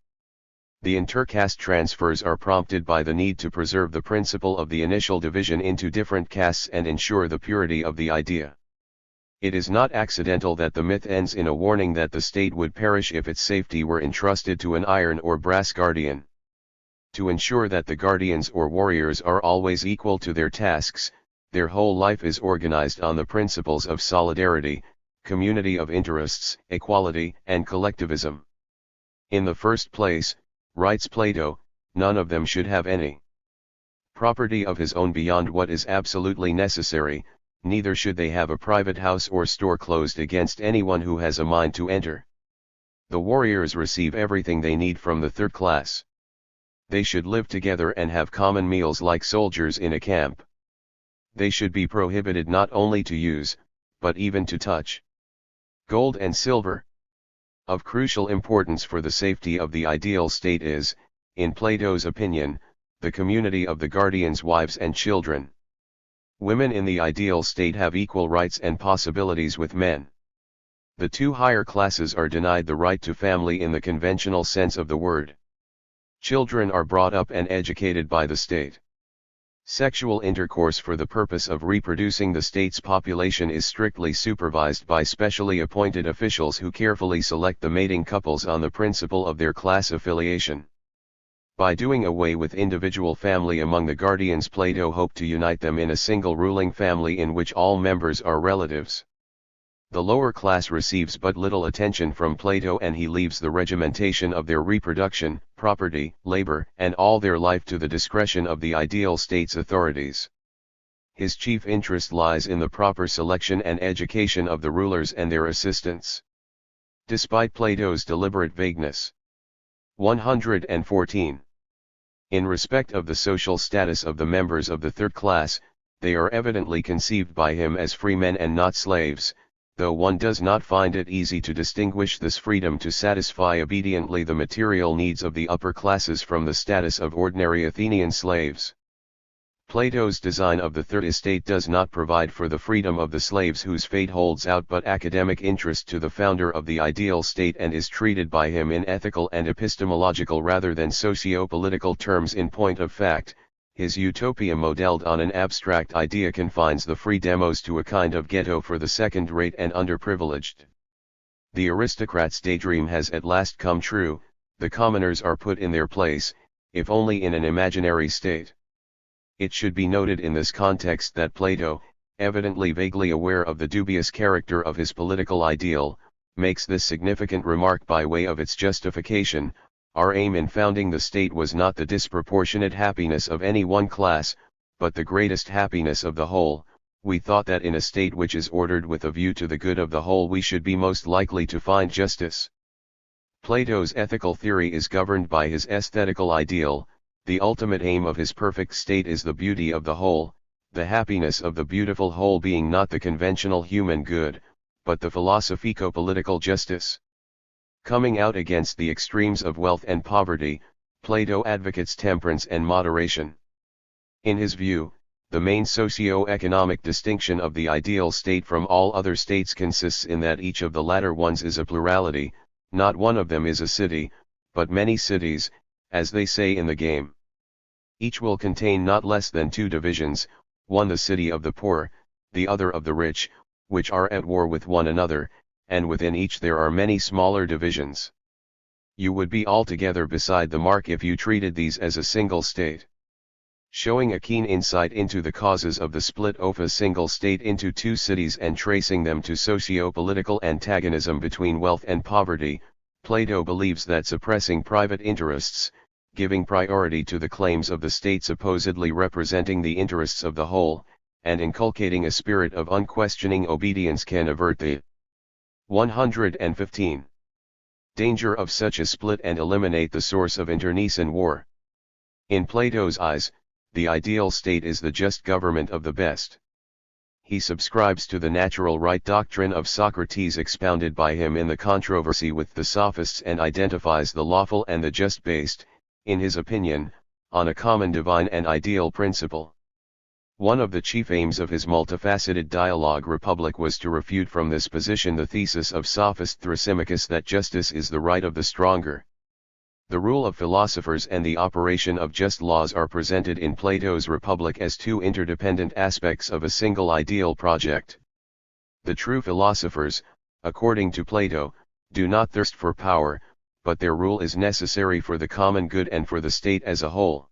The intercaste transfers are prompted by the need to preserve the principle of the initial division into different castes and ensure the purity of the idea. It is not accidental that the myth ends in a warning that the state would perish if its safety were entrusted to an iron or brass guardian. To ensure that the guardians or warriors are always equal to their tasks, their whole life is organized on the principles of solidarity, community of interests, equality, and collectivism. In the first place, writes Plato, none of them should have any property of his own beyond what is absolutely necessary, neither should they have a private house or store closed against anyone who has a mind to enter. The warriors receive everything they need from the third class. They should live together and have common meals like soldiers in a camp. They should be prohibited not only to use, but even to touch gold and silver. Of crucial importance for the safety of the ideal state is, in Plato's opinion, the community of the guardians' wives and children. Women in the ideal state have equal rights and possibilities with men. The two higher classes are denied the right to family in the conventional sense of the word. Children are brought up and educated by the state. Sexual intercourse for the purpose of reproducing the state's population is strictly supervised by specially appointed officials who carefully select the mating couples on the principle of their class affiliation. By doing away with individual family among the guardians, Plato hoped to unite them in a single ruling family in which all members are relatives. The lower class receives but little attention from Plato, and he leaves the regimentation of their reproduction, property, labor, and all their life to the discretion of the ideal state's authorities. His chief interest lies in the proper selection and education of the rulers and their assistants. Despite Plato's deliberate vagueness. 114. In respect of the social status of the members of the third class, they are evidently conceived by him as free men and not slaves, though one does not find it easy to distinguish this freedom to satisfy obediently the material needs of the upper classes from the status of ordinary Athenian slaves. Plato's design of the third estate does not provide for the freedom of the slaves whose fate holds out but academic interest to the founder of the ideal state and is treated by him in ethical and epistemological rather than socio-political terms. In point of fact, his utopia modeled on an abstract idea confines the free demos to a kind of ghetto for the second-rate and underprivileged. The aristocrat's daydream has at last come true, the commoners are put in their place, if only in an imaginary state. It should be noted in this context that Plato, evidently vaguely aware of the dubious character of his political ideal, makes this significant remark by way of its justification: our aim in founding the state was not the disproportionate happiness of any one class, but the greatest happiness of the whole. We thought that in a state which is ordered with a view to the good of the whole we should be most likely to find justice. Plato's ethical theory is governed by his aesthetical ideal. The ultimate aim of his perfect state is the beauty of the whole, the happiness of the beautiful whole being not the conventional human good, but the philosophico-political justice. Coming out against the extremes of wealth and poverty, Plato advocates temperance and moderation. In his view, the main socio-economic distinction of the ideal state from all other states consists in that each of the latter ones is a plurality, not one of them is a city, but many cities, as they say in the game. Each will contain not less than two divisions, one the city of the poor, the other of the rich, which are at war with one another, and within each there are many smaller divisions. You would be altogether beside the mark if you treated these as a single state. Showing a keen insight into the causes of the split of a single state into two cities and tracing them to socio-political antagonism between wealth and poverty, Plato believes that suppressing private interests, giving priority to the claims of the state supposedly representing the interests of the whole, and inculcating a spirit of unquestioning obedience can avert the 115 danger of such a split and eliminate the source of internecine war. In Plato's eyes, the ideal state is the just government of the best. He subscribes to the natural right doctrine of Socrates expounded by him in the controversy with the sophists and identifies the lawful and the just based, in his opinion, on a common divine and ideal principle. One of the chief aims of his multifaceted dialogue Republic was to refute from this position the thesis of sophist Thrasymachus that justice is the right of the stronger. The rule of philosophers and the operation of just laws are presented in Plato's Republic as two interdependent aspects of a single ideal project. The true philosophers, according to Plato, do not thirst for power, but their rule is necessary for the common good and for the state as a whole.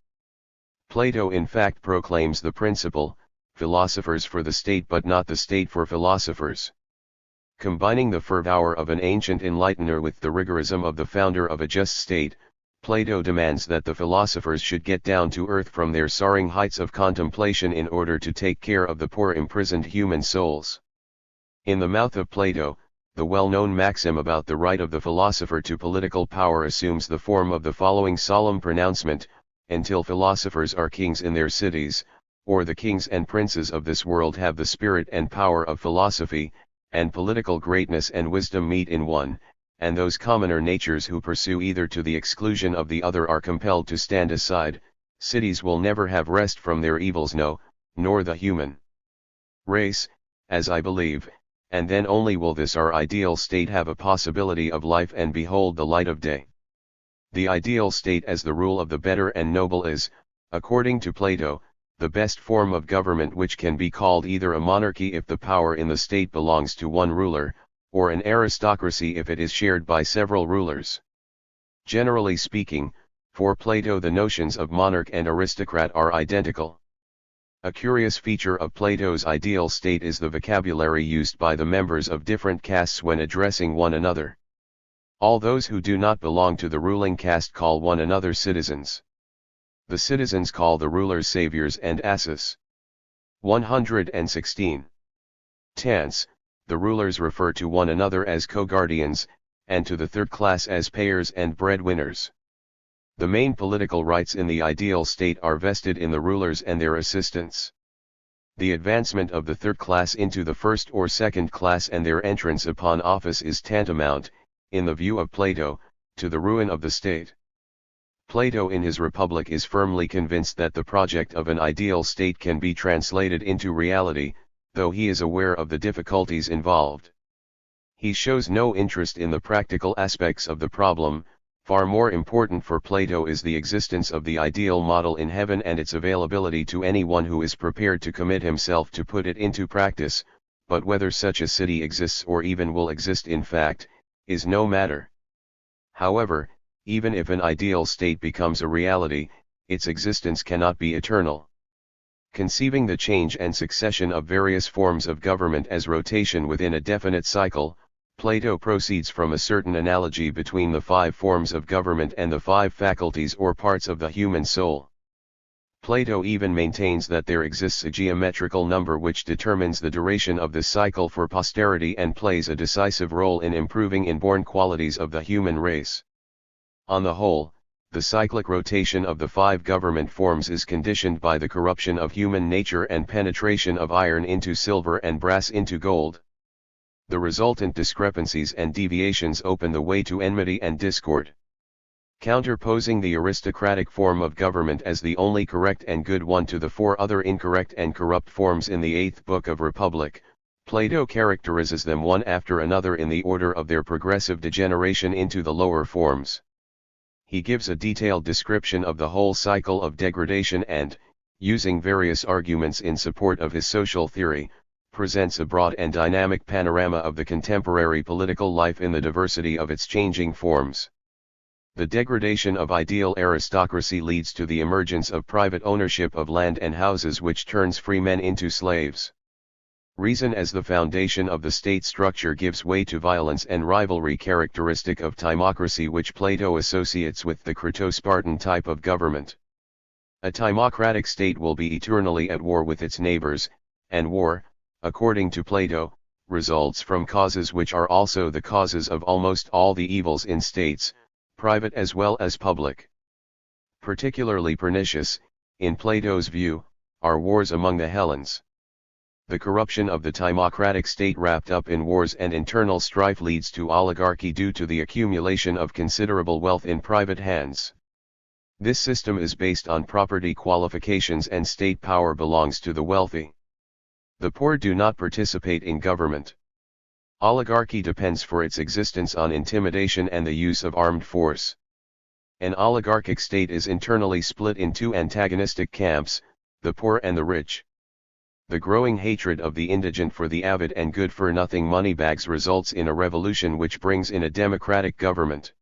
Plato in fact proclaims the principle, philosophers for the state but not the state for philosophers. Combining the fervor of an ancient enlightener with the rigorism of the founder of a just state, Plato demands that the philosophers should get down to earth from their soaring heights of contemplation in order to take care of the poor imprisoned human souls. In the mouth of Plato, the well-known maxim about the right of the philosopher to political power assumes the form of the following solemn pronouncement: until philosophers are kings in their cities, or the kings and princes of this world have the spirit and power of philosophy, and political greatness and wisdom meet in one, and those commoner natures who pursue either to the exclusion of the other are compelled to stand aside, cities will never have rest from their evils, no, nor the human race, as I believe, and then only will this our ideal state have a possibility of life and behold the light of day. The ideal state as the rule of the better and noble is, according to Plato, the best form of government, which can be called either a monarchy if the power in the state belongs to one ruler, or an aristocracy if it is shared by several rulers. Generally speaking, for Plato the notions of monarch and aristocrat are identical. A curious feature of Plato's ideal state is the vocabulary used by the members of different castes when addressing one another. All those who do not belong to the ruling caste call one another citizens. The citizens call the rulers saviors and asses. 116. Tense, the rulers refer to one another as co-guardians, and to the third class as payers and breadwinners. The main political rights in the ideal state are vested in the rulers and their assistants. The advancement of the third class into the first or second class and their entrance upon office is tantamount, in the view of Plato, to the ruin of the state. Plato in his Republic is firmly convinced that the project of an ideal state can be translated into reality, though he is aware of the difficulties involved. He shows no interest in the practical aspects of the problem. Far more important for Plato is the existence of the ideal model in heaven and its availability to anyone who is prepared to commit himself to put it into practice, but whether such a city exists or even will exist in fact, is no matter. However, even if an ideal state becomes a reality, its existence cannot be eternal. Conceiving the change and succession of various forms of government as rotation within a definite cycle, Plato proceeds from a certain analogy between the 5 forms of government and the 5 faculties or parts of the human soul. Plato even maintains that there exists a geometrical number which determines the duration of this cycle for posterity and plays a decisive role in improving inborn qualities of the human race. On the whole, the cyclic rotation of the 5 government forms is conditioned by the corruption of human nature and penetration of iron into silver and brass into gold. The resultant discrepancies and deviations open the way to enmity and discord. Counterposing the aristocratic form of government as the only correct and good one to the 4 other incorrect and corrupt forms in the 8th book of Republic, Plato characterizes them one after another in the order of their progressive degeneration into the lower forms. He gives a detailed description of the whole cycle of degradation and, using various arguments in support of his social theory, presents a broad and dynamic panorama of the contemporary political life in the diversity of its changing forms. The degradation of ideal aristocracy leads to the emergence of private ownership of land and houses which turns free men into slaves. Reason as the foundation of the state structure gives way to violence and rivalry characteristic of timocracy which Plato associates with the Crito-Spartan type of government. A timocratic state will be eternally at war with its neighbors, and war, according to Plato, results from causes which are also the causes of almost all the evils in states, private as well as public. Particularly pernicious, in Plato's view, are wars among the Hellenes. The corruption of the timocratic state wrapped up in wars and internal strife leads to oligarchy due to the accumulation of considerable wealth in private hands. This system is based on property qualifications and state power belongs to the wealthy. The poor do not participate in government. Oligarchy depends for its existence on intimidation and the use of armed force. An oligarchic state is internally split in 2 antagonistic camps, the poor and the rich. The growing hatred of the indigent for the avid and good-for-nothing moneybags results in a revolution which brings in a democratic government.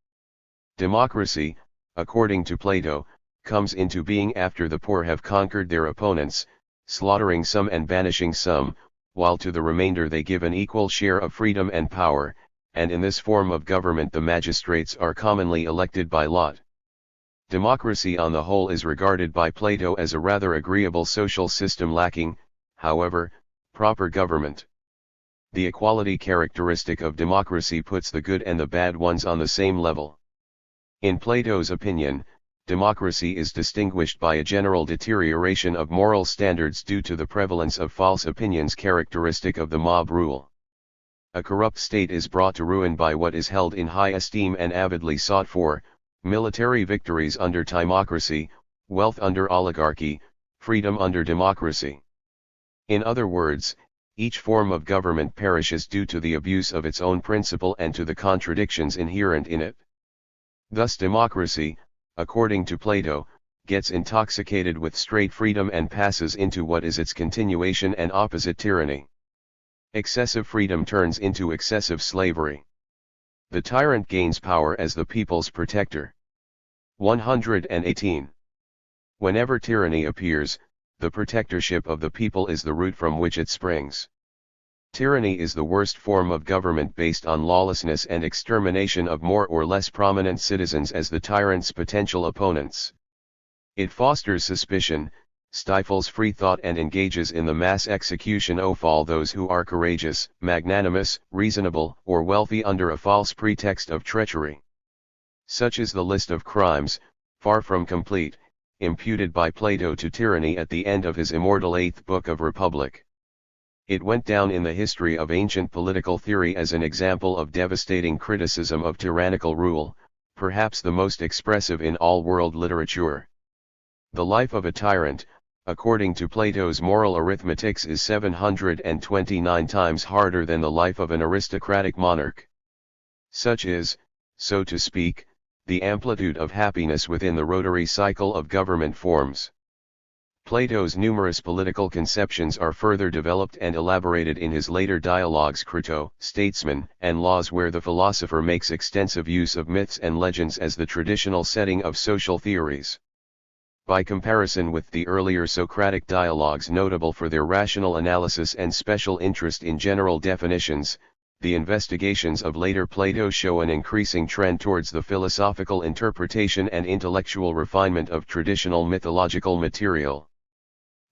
Democracy, according to Plato, comes into being after the poor have conquered their opponents, slaughtering some and banishing some, while to the remainder they give an equal share of freedom and power, and in this form of government the magistrates are commonly elected by lot. Democracy on the whole is regarded by Plato as a rather agreeable social system lacking, however, proper government. The equality characteristic of democracy puts the good and the bad ones on the same level. In Plato's opinion, democracy is distinguished by a general deterioration of moral standards due to the prevalence of false opinions characteristic of the mob rule. A corrupt state is brought to ruin by what is held in high esteem and avidly sought for, military victories under timocracy, wealth under oligarchy, freedom under democracy. In other words, each form of government perishes due to the abuse of its own principle and to the contradictions inherent in it. Thus democracy, according to Plato, gets intoxicated with straight freedom and passes into what is its continuation and opposite tyranny. Excessive freedom turns into excessive slavery. The tyrant gains power as the people's protector. 118. Whenever tyranny appears, the protectorship of the people is the root from which it springs. Tyranny is the worst form of government based on lawlessness and extermination of more or less prominent citizens as the tyrant's potential opponents. It fosters suspicion, stifles free thought and engages in the mass execution of all those who are courageous, magnanimous, reasonable, or wealthy under a false pretext of treachery. Such is the list of crimes, far from complete, imputed by Plato to tyranny at the end of his immortal 8th book of Republic. It went down in the history of ancient political theory as an example of devastating criticism of tyrannical rule, perhaps the most expressive in all world literature. The life of a tyrant, according to Plato's moral arithmetics, is 729 times harder than the life of an aristocratic monarch. Such is, so to speak, the amplitude of happiness within the rotary cycle of government forms. Plato's numerous political conceptions are further developed and elaborated in his later dialogues Crito, Statesman, and Laws, where the philosopher makes extensive use of myths and legends as the traditional setting of social theories. By comparison with the earlier Socratic dialogues, notable for their rational analysis and special interest in general definitions, the investigations of later Plato show an increasing trend towards the philosophical interpretation and intellectual refinement of traditional mythological material.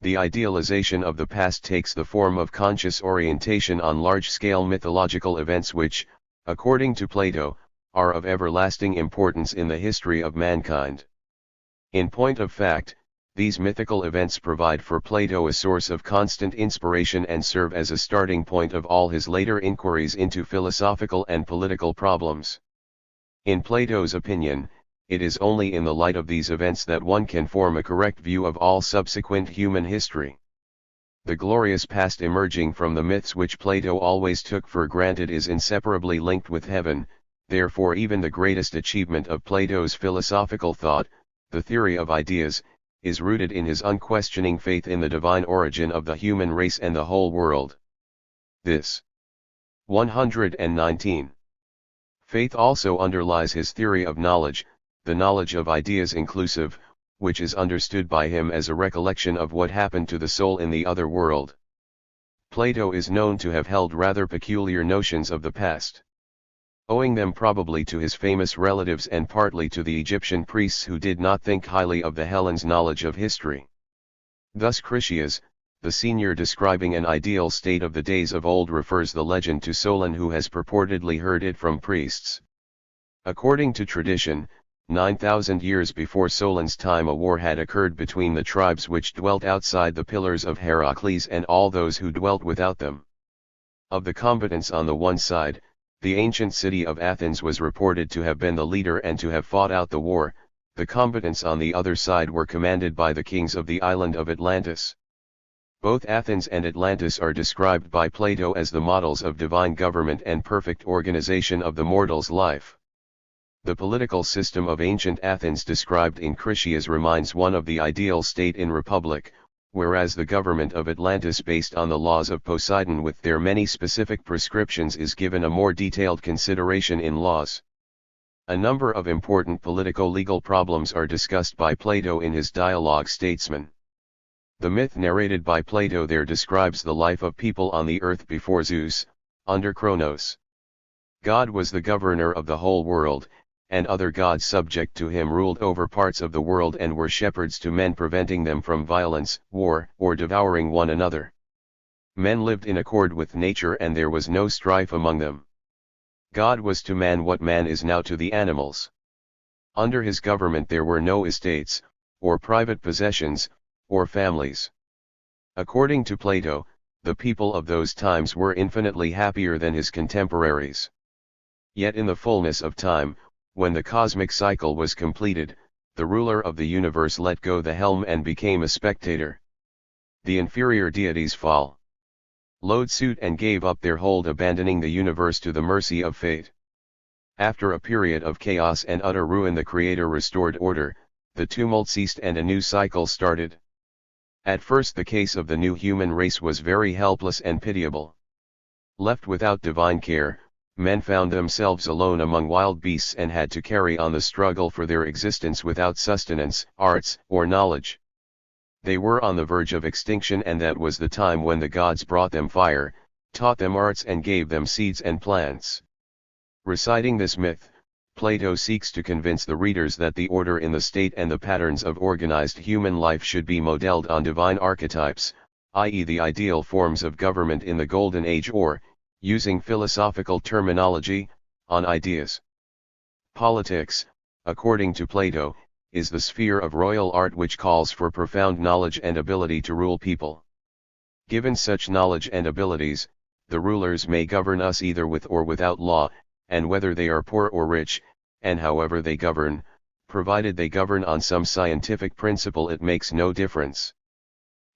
The idealization of the past takes the form of conscious orientation on large-scale mythological events which, according to Plato, are of everlasting importance in the history of mankind. In point of fact, these mythical events provide for Plato a source of constant inspiration and serve as a starting point of all his later inquiries into philosophical and political problems. In Plato's opinion, it is only in the light of these events that one can form a correct view of all subsequent human history. The glorious past emerging from the myths which Plato always took for granted is inseparably linked with heaven, therefore even the greatest achievement of Plato's philosophical thought, the theory of ideas, is rooted in his unquestioning faith in the divine origin of the human race and the whole world. This 119. Faith also underlies his theory of knowledge, the knowledge of ideas inclusive, which is understood by him as a recollection of what happened to the soul in the other world. Plato is known to have held rather peculiar notions of the past, owing them probably to his famous relatives and partly to the Egyptian priests who did not think highly of the Hellens' knowledge of history. Thus Critias, the senior describing an ideal state of the days of old, refers the legend to Solon, who has purportedly heard it from priests. According to tradition, 9,000 years before Solon's time a war had occurred between the tribes which dwelt outside the pillars of Heracles and all those who dwelt without them. Of the combatants on the one side, the ancient city of Athens was reported to have been the leader and to have fought out the war. The combatants on the other side were commanded by the kings of the island of Atlantis. Both Athens and Atlantis are described by Plato as the models of divine government and perfect organization of the mortal's life. The political system of ancient Athens described in Critias reminds one of the ideal state in Republic, whereas the government of Atlantis, based on the laws of Poseidon with their many specific prescriptions, is given a more detailed consideration in Laws. A number of important politico-legal problems are discussed by Plato in his dialogue Statesman. The myth narrated by Plato there describes the life of people on the earth before Zeus, under Kronos. God was the governor of the whole world, and other gods subject to him ruled over parts of the world and were shepherds to men, preventing them from violence, war, or devouring one another. Men lived in accord with nature and there was no strife among them. God was to man what man is now to the animals. Under his government there were no estates, or private possessions, or families. According to Plato, the people of those times were infinitely happier than his contemporaries. Yet in the fullness of time, when the cosmic cycle was completed, the ruler of the universe let go the helm and became a spectator. The inferior deities followed suit and gave up their hold, abandoning the universe to the mercy of fate. After a period of chaos and utter ruin, the Creator restored order, the tumult ceased and a new cycle started. At first the case of the new human race was very helpless and pitiable. Left without divine care, men found themselves alone among wild beasts and had to carry on the struggle for their existence without sustenance, arts, or knowledge. They were on the verge of extinction, and that was the time when the gods brought them fire, taught them arts and gave them seeds and plants. Reciting this myth, Plato seeks to convince the readers that the order in the state and the patterns of organized human life should be modeled on divine archetypes, i.e. the ideal forms of government in the Golden Age, or, using philosophical terminology, on ideas. Politics, according to Plato, is the sphere of royal art, which calls for profound knowledge and ability to rule people. Given such knowledge and abilities, the rulers may govern us either with or without law, and whether they are poor or rich, and however they govern, provided they govern on some scientific principle, it makes no difference.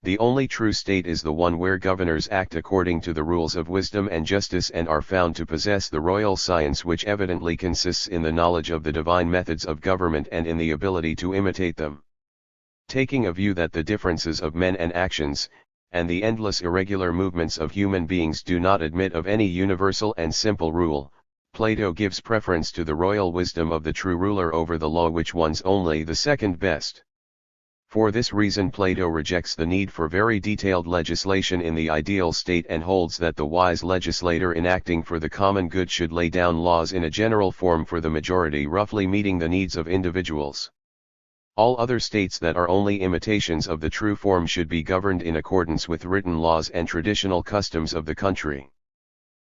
The only true state is the one where governors act according to the rules of wisdom and justice and are found to possess the royal science, which evidently consists in the knowledge of the divine methods of government and in the ability to imitate them. Taking a view that the differences of men and actions, and the endless irregular movements of human beings do not admit of any universal and simple rule, Plato gives preference to the royal wisdom of the true ruler over the law, which one's only the second best. For this reason Plato rejects the need for very detailed legislation in the ideal state and holds that the wise legislator enacting for the common good should lay down laws in a general form for the majority, roughly meeting the needs of individuals. All other states that are only imitations of the true form should be governed in accordance with written laws and traditional customs of the country.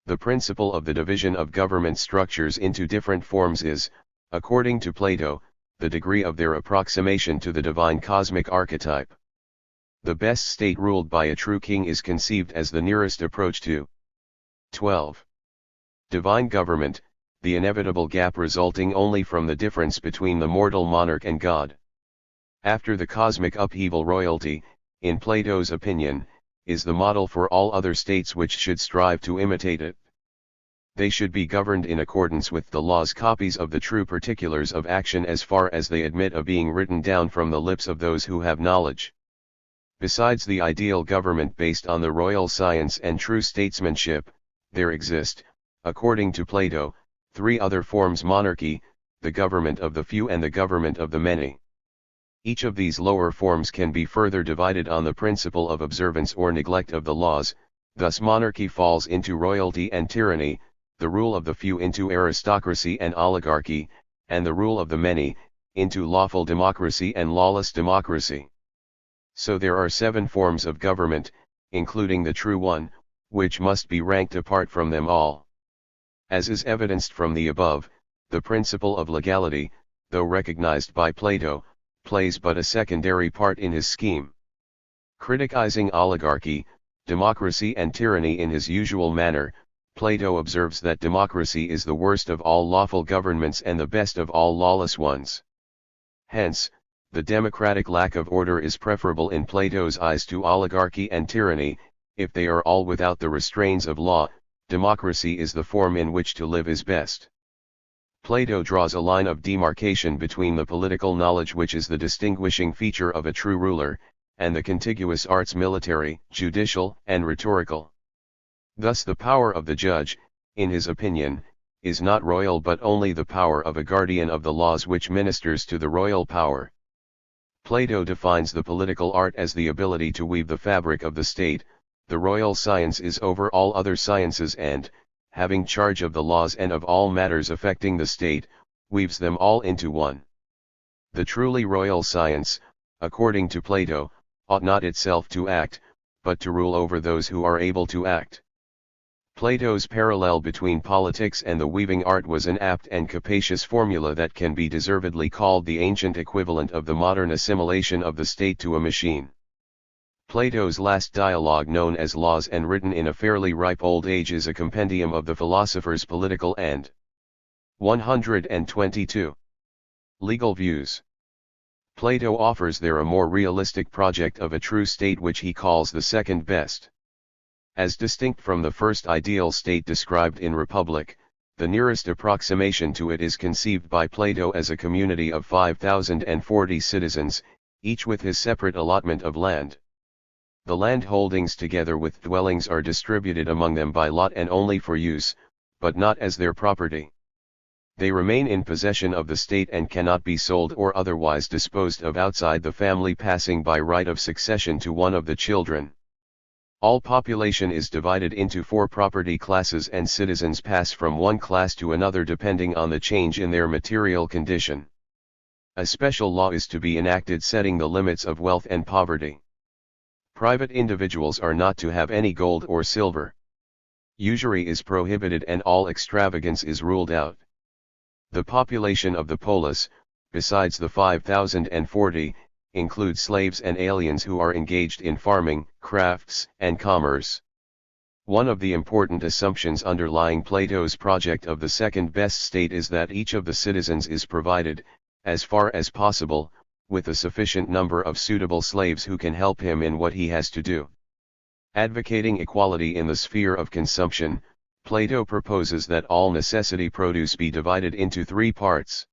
The principle of the division of government structures into different forms is, according to Plato, the degree of their approximation to the divine cosmic archetype. The best state ruled by a true king is conceived as the nearest approach to 12. Divine government, the inevitable gap resulting only from the difference between the mortal monarch and God. After the cosmic upheaval, royalty, in Plato's opinion, is the model for all other states which should strive to imitate it. They should be governed in accordance with the laws, copies of the true particulars of action as far as they admit of being written down from the lips of those who have knowledge. Besides the ideal government based on the royal science and true statesmanship, there exist, according to Plato, three other forms: monarchy, the government of the few, and the government of the many. Each of these lower forms can be further divided on the principle of observance or neglect of the laws. Thus monarchy falls into royalty and tyranny, the rule of the few into aristocracy and oligarchy, and the rule of the many, into lawful democracy and lawless democracy. So there are 7 forms of government, including the true one, which must be ranked apart from them all. As is evidenced from the above, the principle of legality, though recognized by Plato, plays but a secondary part in his scheme. Criticizing oligarchy, democracy and tyranny in his usual manner, Plato observes that democracy is the worst of all lawful governments and the best of all lawless ones. Hence, the democratic lack of order is preferable in Plato's eyes to oligarchy and tyranny. If they are all without the restraints of law, democracy is the form in which to live is best. Plato draws a line of demarcation between the political knowledge, which is the distinguishing feature of a true ruler, and the contiguous arts military, judicial, and rhetorical. Thus the power of the judge, in his opinion, is not royal but only the power of a guardian of the laws which ministers to the royal power. Plato defines the political art as the ability to weave the fabric of the state. The royal science is over all other sciences and, having charge of the laws and of all matters affecting the state, weaves them all into one. The truly royal science, according to Plato, ought not itself to act, but to rule over those who are able to act. Plato's parallel between politics and the weaving art was an apt and capacious formula that can be deservedly called the ancient equivalent of the modern assimilation of the state to a machine. Plato's last dialogue, known as Laws and written in a fairly ripe old age, is a compendium of the philosopher's political and 122 legal views. Plato offers there a more realistic project of a true state which he calls the second best. As distinct from the first ideal state described in Republic, the nearest approximation to it is conceived by Plato as a community of 5,040 citizens, each with his separate allotment of land. The land holdings together with dwellings are distributed among them by lot and only for use, but not as their property. They remain in possession of the state and cannot be sold or otherwise disposed of outside the family, passing by right of succession to one of the children. All population is divided into 4 property classes, and citizens pass from one class to another depending on the change in their material condition. A special law is to be enacted setting the limits of wealth and poverty. Private individuals are not to have any gold or silver. Usury is prohibited and all extravagance is ruled out. The population of the polis, besides the 5,040, include slaves and aliens who are engaged in farming, crafts, and commerce. One of the important assumptions underlying Plato's project of the second best state is that each of the citizens is provided, as far as possible, with a sufficient number of suitable slaves who can help him in what he has to do. Advocating equality in the sphere of consumption, Plato proposes that all necessity produce be divided into 3 parts.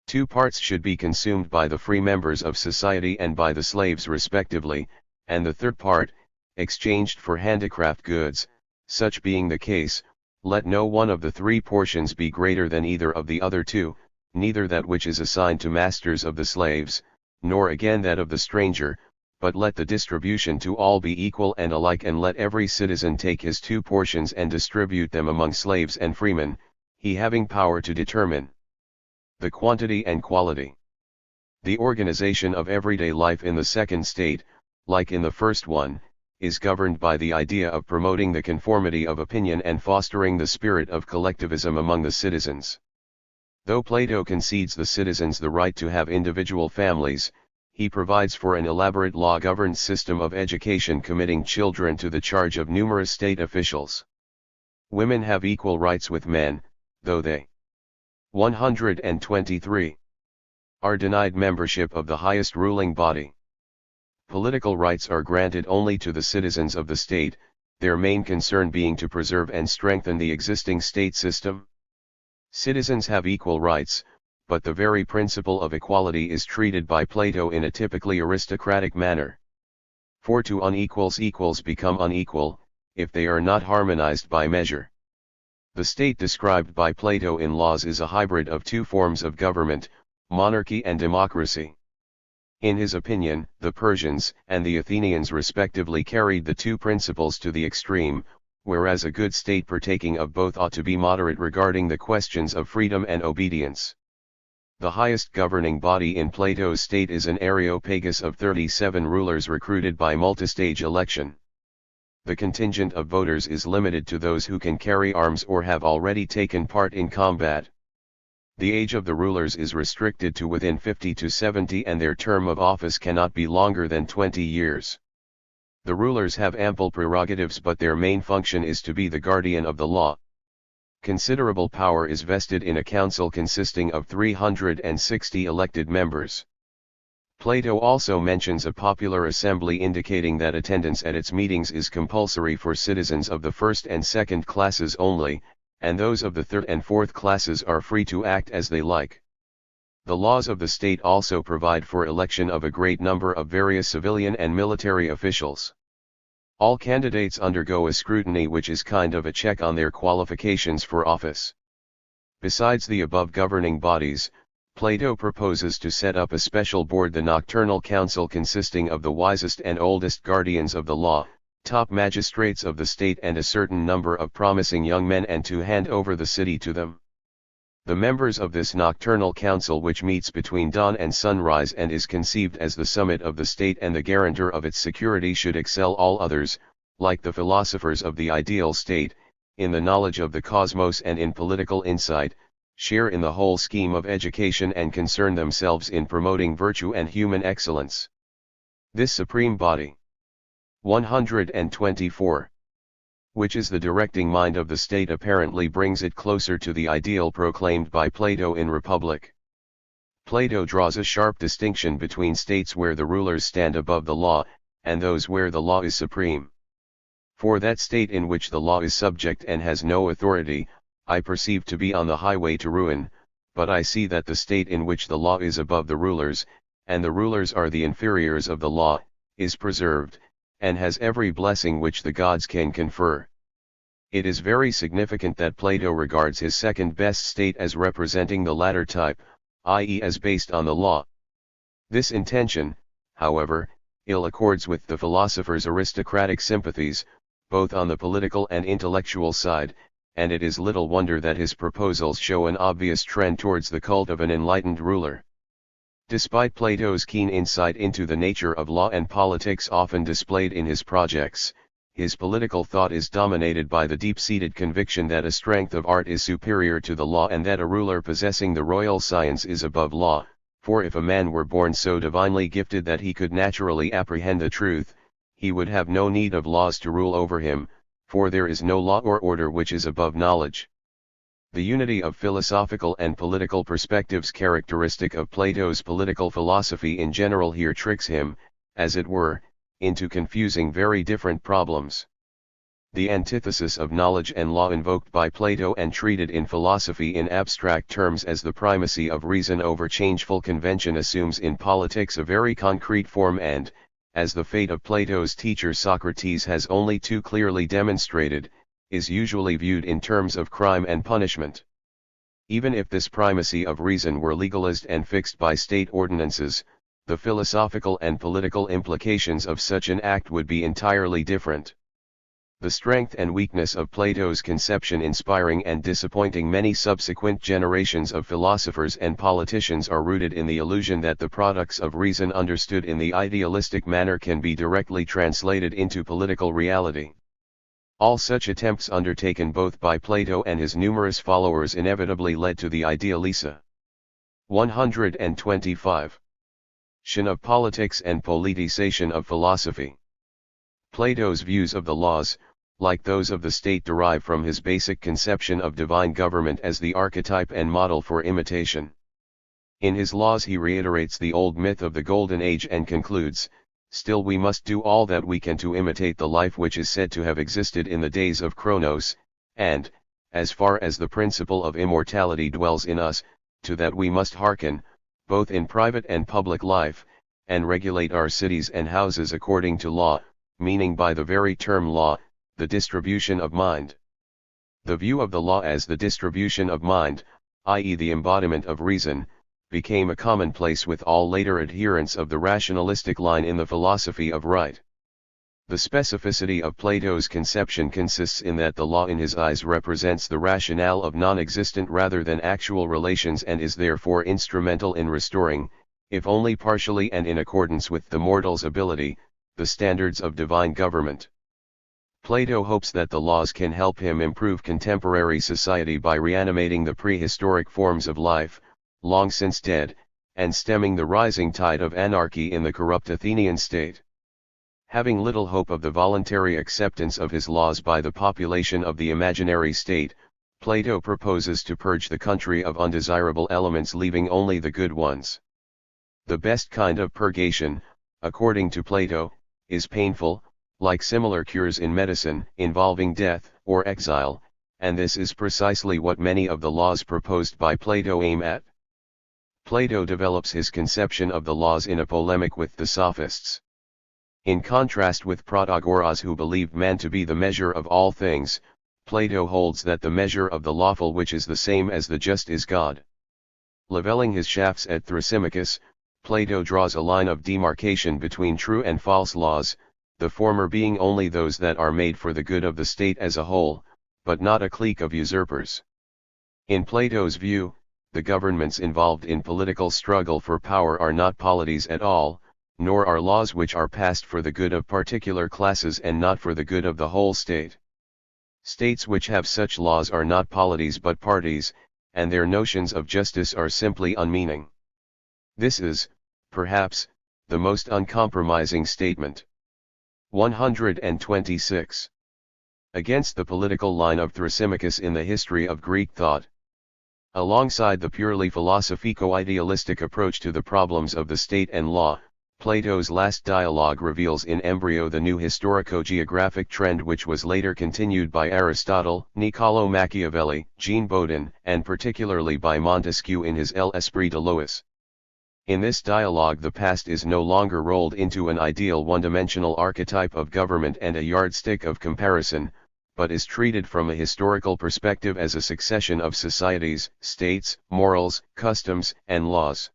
2 parts should be consumed by the free members of society and by the slaves respectively, and the third part, exchanged for handicraft goods. Such being the case, let no one of the 3 portions be greater than either of the other 2, neither that which is assigned to masters of the slaves, nor again that of the stranger, but let the distribution to all be equal and alike, and let every citizen take his 2 portions and distribute them among slaves and freemen, he having power to determine the quantity and quality. The organization of everyday life in the second state, like in the first one, is governed by the idea of promoting the conformity of opinion and fostering the spirit of collectivism among the citizens. Though Plato concedes the citizens the right to have individual families, he provides for an elaborate law-governed system of education committing children to the charge of numerous state officials. Women have equal rights with men, though they 123 are denied membership of the highest ruling body. Political rights are granted only to the citizens of the state, their main concern being to preserve and strengthen the existing state system. Citizens have equal rights, but the very principle of equality is treated by Plato in a typically aristocratic manner. For to unequals equals become unequal, if they are not harmonized by measure. The state described by Plato in Laws is a hybrid of 2 forms of government, monarchy and democracy. In his opinion, the Persians and the Athenians respectively carried the 2 principles to the extreme, whereas a good state partaking of both ought to be moderate regarding the questions of freedom and obedience. The highest governing body in Plato's state is an Areopagus of 37 rulers recruited by multistage election. The contingent of voters is limited to those who can carry arms or have already taken part in combat. The age of the rulers is restricted to within 50 to 70, and their term of office cannot be longer than 20 years. The rulers have ample prerogatives, but their main function is to be the guardian of the law. Considerable power is vested in a council consisting of 360 elected members. Plato also mentions a popular assembly, indicating that attendance at its meetings is compulsory for citizens of the first and second classes only, and those of the third and fourth classes are free to act as they like. The laws of the state also provide for election of a great number of various civilian and military officials. All candidates undergo a scrutiny which is kind of a check on their qualifications for office. Besides the above governing bodies, Plato proposes to set up a special board, the Nocturnal Council, consisting of the wisest and oldest guardians of the law, top magistrates of the state, and a certain number of promising young men, and to hand over the city to them. The members of this Nocturnal Council, which meets between dawn and sunrise and is conceived as the summit of the state and the guarantor of its security, should excel all others, like the philosophers of the ideal state, in the knowledge of the cosmos and in political insight, share in the whole scheme of education, and concern themselves in promoting virtue and human excellence. This supreme body, 124, which is the directing mind of the state, apparently brings it closer to the ideal proclaimed by Plato in Republic. Plato draws a sharp distinction between states where the rulers stand above the law, and those where the law is supreme. For that state in which the law is subject and has no authority, I perceive to be on the highway to ruin, but I see that the state in which the law is above the rulers, and the rulers are the inferiors of the law, is preserved, and has every blessing which the gods can confer. It is very significant that Plato regards his second best state as representing the latter type, i.e. as based on the law. This intention, however, ill accords with the philosopher's aristocratic sympathies, both on the political and intellectual side, and it is little wonder that his proposals show an obvious trend towards the cult of an enlightened ruler. Despite Plato's keen insight into the nature of law and politics often displayed in his projects, his political thought is dominated by the deep-seated conviction that a strength of art is superior to the law, and that a ruler possessing the royal science is above law, For if a man were born so divinely gifted that he could naturally apprehend the truth, he would have no need of laws to rule over him, for there is no law or order which is above knowledge. The unity of philosophical and political perspectives characteristic of Plato's political philosophy in general here tricks him, as it were, into confusing very different problems. The antithesis of knowledge and law invoked by Plato and treated in philosophy in abstract terms as the primacy of reason over changeful convention assumes in politics a very concrete form and, as the fate of Plato's teacher Socrates has only too clearly demonstrated, is usually viewed in terms of crime and punishment. Even if this primacy of reason were legalized and fixed by state ordinances, the philosophical and political implications of such an act would be entirely different. The strength and weakness of Plato's conception inspiring and disappointing many subsequent generations of philosophers and politicians are rooted in the illusion that the products of reason understood in the idealistic manner can be directly translated into political reality. All such attempts undertaken both by Plato and his numerous followers inevitably led to the Idealisa. 125. Of politics and politicization of philosophy. Plato's views of the laws, like those of the state, derive from his basic conception of divine government as the archetype and model for imitation. In his laws he reiterates the old myth of the Golden Age and concludes, "Still we must do all that we can to imitate the life which is said to have existed in the days of Cronos, and, as far as the principle of immortality dwells in us, to that we must hearken, both in private and public life, and regulate our cities and houses according to law," meaning by the very term law, the distribution of mind. The view of the law as the distribution of mind, i.e. the embodiment of reason, became a commonplace with all later adherents of the rationalistic line in the philosophy of right. The specificity of Plato's conception consists in that the law in his eyes represents the rationale of non-existent rather than actual relations and is therefore instrumental in restoring, if only partially and in accordance with the mortal's ability, the standards of divine government. Plato hopes that the laws can help him improve contemporary society by reanimating the prehistoric forms of life, long since dead, and stemming the rising tide of anarchy in the corrupt Athenian state. Having little hope of the voluntary acceptance of his laws by the population of the imaginary state, Plato proposes to purge the country of undesirable elements, leaving only the good ones. The best kind of purgation, according to Plato, is painful, like similar cures in medicine, involving death or exile, and this is precisely what many of the laws proposed by Plato aim at. Plato develops his conception of the laws in a polemic with the sophists. In contrast with Protagoras, who believed man to be the measure of all things, Plato holds that the measure of the lawful which is the same as the just is God. Leveling his shafts at Thrasymachus, Plato draws a line of demarcation between true and false laws, the former being only those that are made for the good of the state as a whole, but not a clique of usurpers. In Plato's view, the governments involved in political struggle for power are not polities at all, nor are laws which are passed for the good of particular classes and not for the good of the whole state. States which have such laws are not polities but parties, and their notions of justice are simply unmeaning. This is, perhaps, the most uncompromising statement. 126. Against the political line of Thrasymachus in the history of Greek thought. Alongside the purely philosophico-idealistic approach to the problems of the state and law, Plato's last dialogue reveals in embryo the new historico-geographic trend which was later continued by Aristotle, Niccolò Machiavelli, Jean Bodin, and particularly by Montesquieu in his L'Esprit de Lois. In this dialogue the past is no longer rolled into an ideal one-dimensional archetype of government and a yardstick of comparison, but is treated from a historical perspective as a succession of societies, states, morals, customs, and laws.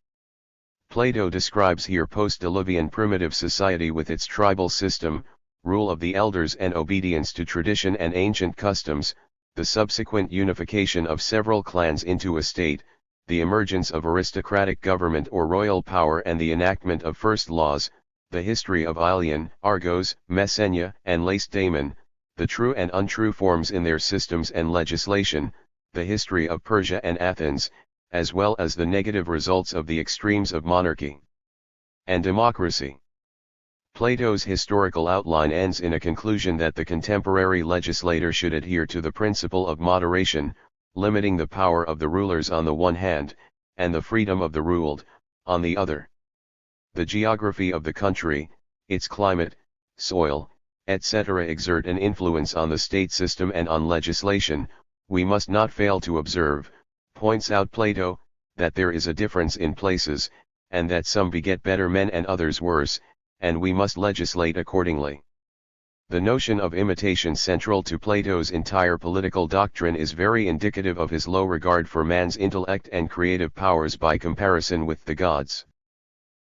Plato describes here post-Diluvian primitive society with its tribal system, rule of the elders and obedience to tradition and ancient customs, the subsequent unification of several clans into a state, the emergence of aristocratic government or royal power and the enactment of first laws, the history of Ilion, Argos, Messenia, and Lacedaemon, the true and untrue forms in their systems and legislation, the history of Persia and Athens, as well as the negative results of the extremes of monarchy and democracy. Plato's historical outline ends in a conclusion that the contemporary legislator should adhere to the principle of moderation, limiting the power of the rulers on the one hand, and the freedom of the ruled, on the other. The geography of the country, its climate, soil, etc. exert an influence on the state system and on legislation. We must not fail to observe, points out Plato, that there is a difference in places, and that some beget better men and others worse, and we must legislate accordingly. The notion of imitation central to Plato's entire political doctrine is very indicative of his low regard for man's intellect and creative powers by comparison with the gods.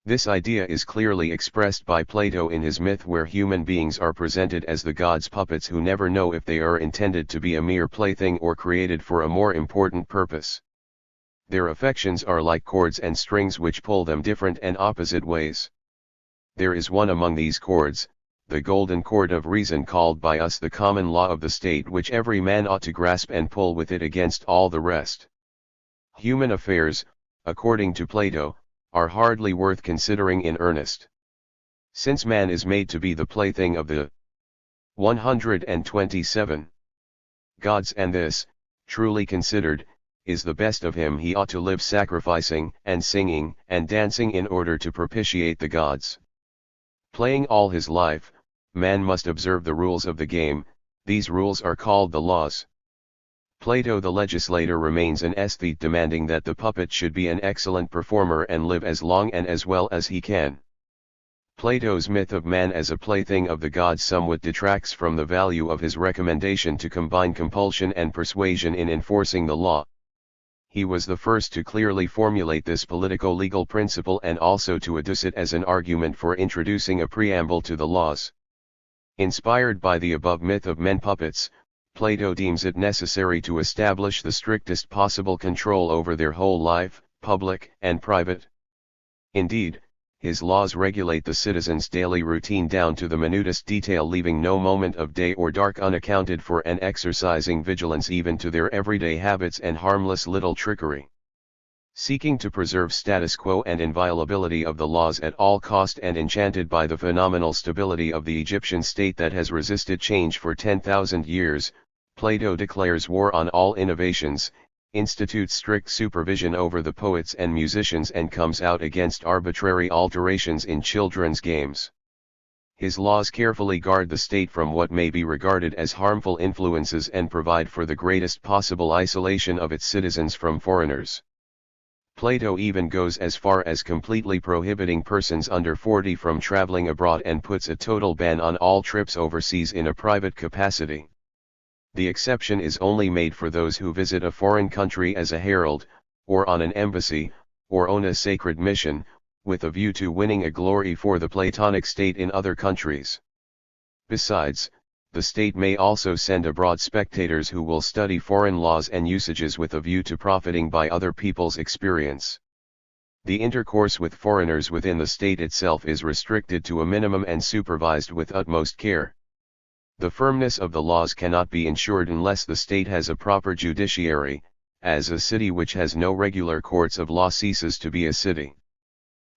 This idea is clearly expressed by Plato in his myth, where human beings are presented as the gods' puppets who never know if they are intended to be a mere plaything or created for a more important purpose. Their affections are like cords and strings which pull them different and opposite ways. There is one among these cords, the golden cord of reason, called by us the common law of the state, which every man ought to grasp and pull with it against all the rest. Human affairs, according to Plato, are hardly worth considering in earnest. Since man is made to be the plaything of the 127 gods, and this, truly considered, is the best of him, he ought to live sacrificing and singing and dancing in order to propitiate the gods. Playing all his life, man must observe the rules of the game. These rules are called the laws. Plato the legislator remains an aesthete, demanding that the puppet should be an excellent performer and live as long and as well as he can. Plato's myth of man as a plaything of the gods somewhat detracts from the value of his recommendation to combine compulsion and persuasion in enforcing the law. He was the first to clearly formulate this politico-legal principle and also to adduce it as an argument for introducing a preamble to the laws. Inspired by the above myth of men puppets, Plato deems it necessary to establish the strictest possible control over their whole life, public and private. Indeed, his laws regulate the citizens' daily routine down to the minutest detail, leaving no moment of day or dark unaccounted for, and exercising vigilance even to their everyday habits and harmless little trickery. Seeking to preserve status quo and inviolability of the laws at all cost, and enchanted by the phenomenal stability of the Egyptian state that has resisted change for 10,000 years, Plato declares war on all innovations, institutes strict supervision over the poets and musicians, and comes out against arbitrary alterations in children's games. His laws carefully guard the state from what may be regarded as harmful influences and provide for the greatest possible isolation of its citizens from foreigners. Plato even goes as far as completely prohibiting persons under 40 from traveling abroad, and puts a total ban on all trips overseas in a private capacity. The exception is only made for those who visit a foreign country as a herald, or on an embassy, or on a sacred mission, with a view to winning a glory for the Platonic state in other countries. Besides, the state may also send abroad spectators who will study foreign laws and usages with a view to profiting by other people's experience. The intercourse with foreigners within the state itself is restricted to a minimum and supervised with utmost care. The firmness of the laws cannot be ensured unless the state has a proper judiciary, as a city which has no regular courts of law ceases to be a city.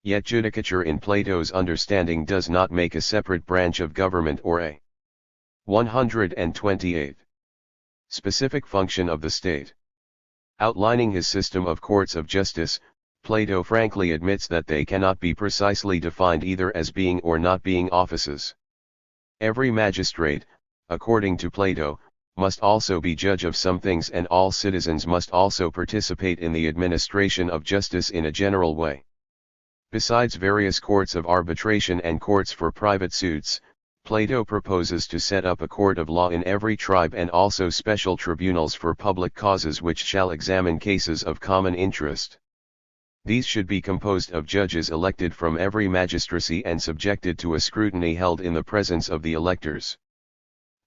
Yet judicature in Plato's understanding does not make a separate branch of government or a 128 specific function of the state. Outlining his system of courts of justice, Plato frankly admits that they cannot be precisely defined either as being or not being offices. Every magistrate, according to Plato, must also be judge of some things, and all citizens must also participate in the administration of justice in a general way. Besides various courts of arbitration and courts for private suits, Plato proposes to set up a court of law in every tribe, and also special tribunals for public causes which shall examine cases of common interest. These should be composed of judges elected from every magistracy and subjected to a scrutiny held in the presence of the electors.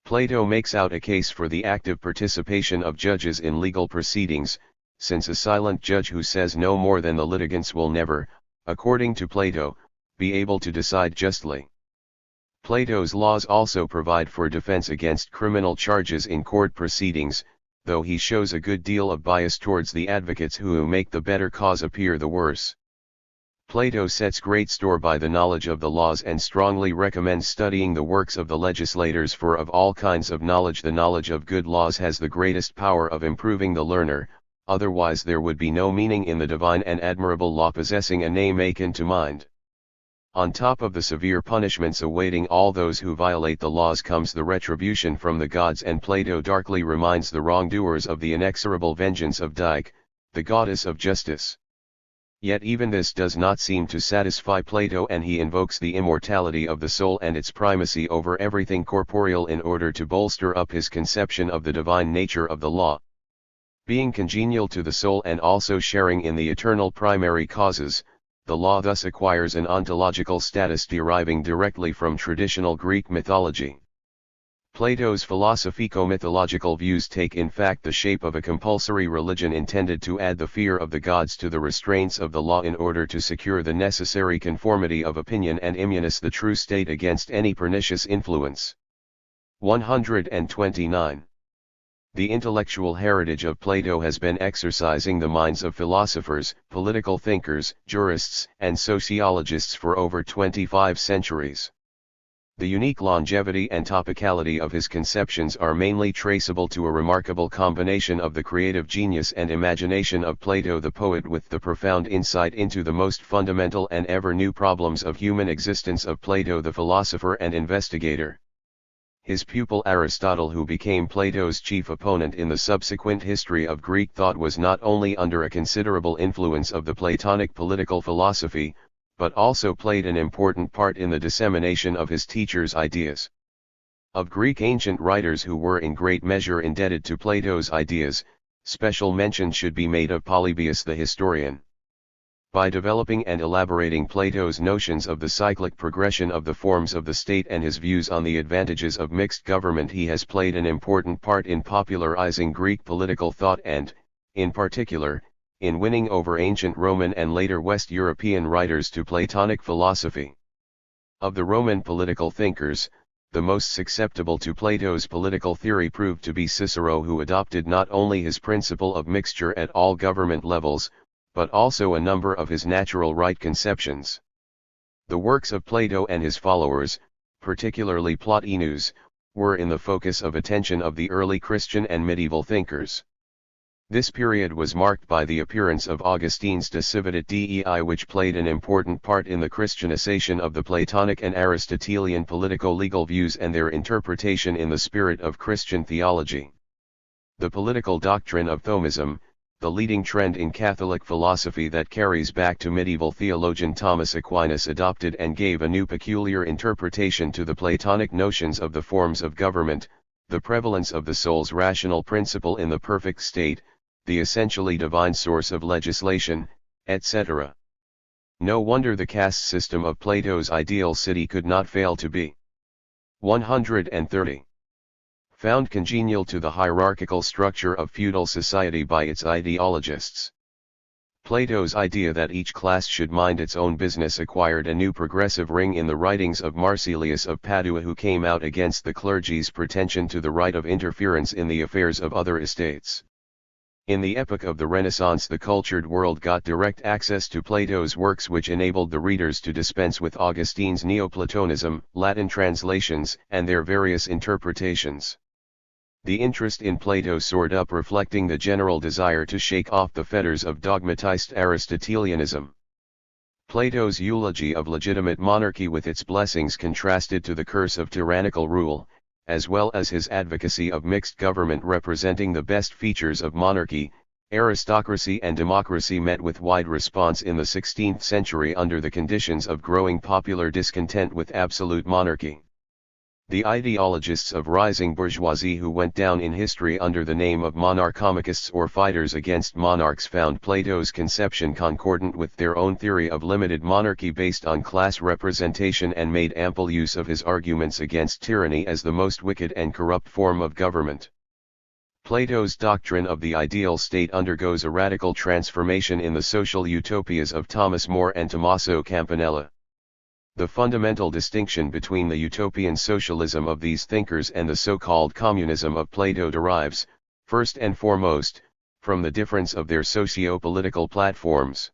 Plato makes out a case for the active participation of judges in legal proceedings, since a silent judge who says no more than the litigants will never, according to Plato, be able to decide justly. Plato's laws also provide for defense against criminal charges in court proceedings, though he shows a good deal of bias towards the advocates who make the better cause appear the worse. Plato sets great store by the knowledge of the laws and strongly recommends studying the works of the legislators, for of all kinds of knowledge the knowledge of good laws has the greatest power of improving the learner, otherwise there would be no meaning in the divine and admirable law possessing a name akin to mind. On top of the severe punishments awaiting all those who violate the laws comes the retribution from the gods, and Plato darkly reminds the wrongdoers of the inexorable vengeance of Dike, the goddess of justice. Yet even this does not seem to satisfy Plato, and he invokes the immortality of the soul and its primacy over everything corporeal in order to bolster up his conception of the divine nature of the law. Being congenial to the soul and also sharing in the eternal primary causes, the law thus acquires an ontological status deriving directly from traditional Greek mythology. Plato's philosophico-mythological views take in fact the shape of a compulsory religion intended to add the fear of the gods to the restraints of the law in order to secure the necessary conformity of opinion and immunize the true state against any pernicious influence. 129. The intellectual heritage of Plato has been exercising the minds of philosophers, political thinkers, jurists, and sociologists for over 25 centuries. The unique longevity and topicality of his conceptions are mainly traceable to a remarkable combination of the creative genius and imagination of Plato the poet with the profound insight into the most fundamental and ever-new problems of human existence of Plato the philosopher and investigator. His pupil Aristotle, who became Plato's chief opponent in the subsequent history of Greek thought, was not only under a considerable influence of the Platonic political philosophy, but also played an important part in the dissemination of his teacher's ideas. Of Greek ancient writers who were in great measure indebted to Plato's ideas, special mention should be made of Polybius the historian. By developing and elaborating Plato's notions of the cyclic progression of the forms of the state and his views on the advantages of mixed government, he has played an important part in popularizing Greek political thought and, in particular, in winning over ancient Roman and later West European writers to Platonic philosophy. Of the Roman political thinkers, the most susceptible to Plato's political theory proved to be Cicero, who adopted not only his principle of mixture at all government levels, but also a number of his natural right conceptions. The works of Plato and his followers, particularly Plotinus, were in the focus of attention of the early Christian and medieval thinkers. This period was marked by the appearance of Augustine's De Civitate Dei, which played an important part in the Christianization of the Platonic and Aristotelian politico-legal views and their interpretation in the spirit of Christian theology. The political doctrine of Thomism, the leading trend in Catholic philosophy that carries back to medieval theologian Thomas Aquinas, adopted and gave a new peculiar interpretation to the Platonic notions of the forms of government, the prevalence of the soul's rational principle in the perfect state, the essentially divine source of legislation, etc. No wonder the caste system of Plato's ideal city could not fail to be 130. Found congenial to the hierarchical structure of feudal society by its ideologists. Plato's idea that each class should mind its own business acquired a new progressive ring in the writings of Marsilius of Padua, who came out against the clergy's pretension to the right of interference in the affairs of other estates. In the epoch of the Renaissance, the cultured world got direct access to Plato's works, which enabled the readers to dispense with Augustine's Neoplatonism, Latin translations, and their various interpretations. The interest in Plato soared up, reflecting the general desire to shake off the fetters of dogmatized Aristotelianism. Plato's eulogy of legitimate monarchy with its blessings contrasted to the curse of tyrannical rule, as well as his advocacy of mixed government representing the best features of monarchy. Aristocracy and democracy met with wide response in the 16th century under the conditions of growing popular discontent with absolute monarchy. The ideologists of rising bourgeoisie who went down in history under the name of monarchomachists or fighters against monarchs found Plato's conception concordant with their own theory of limited monarchy based on class representation and made ample use of his arguments against tyranny as the most wicked and corrupt form of government. Plato's doctrine of the ideal state undergoes a radical transformation in the social utopias of Thomas More and Tommaso Campanella. The fundamental distinction between the utopian socialism of these thinkers and the so-called communism of Plato derives, First and foremost, from the difference of their socio-political platforms.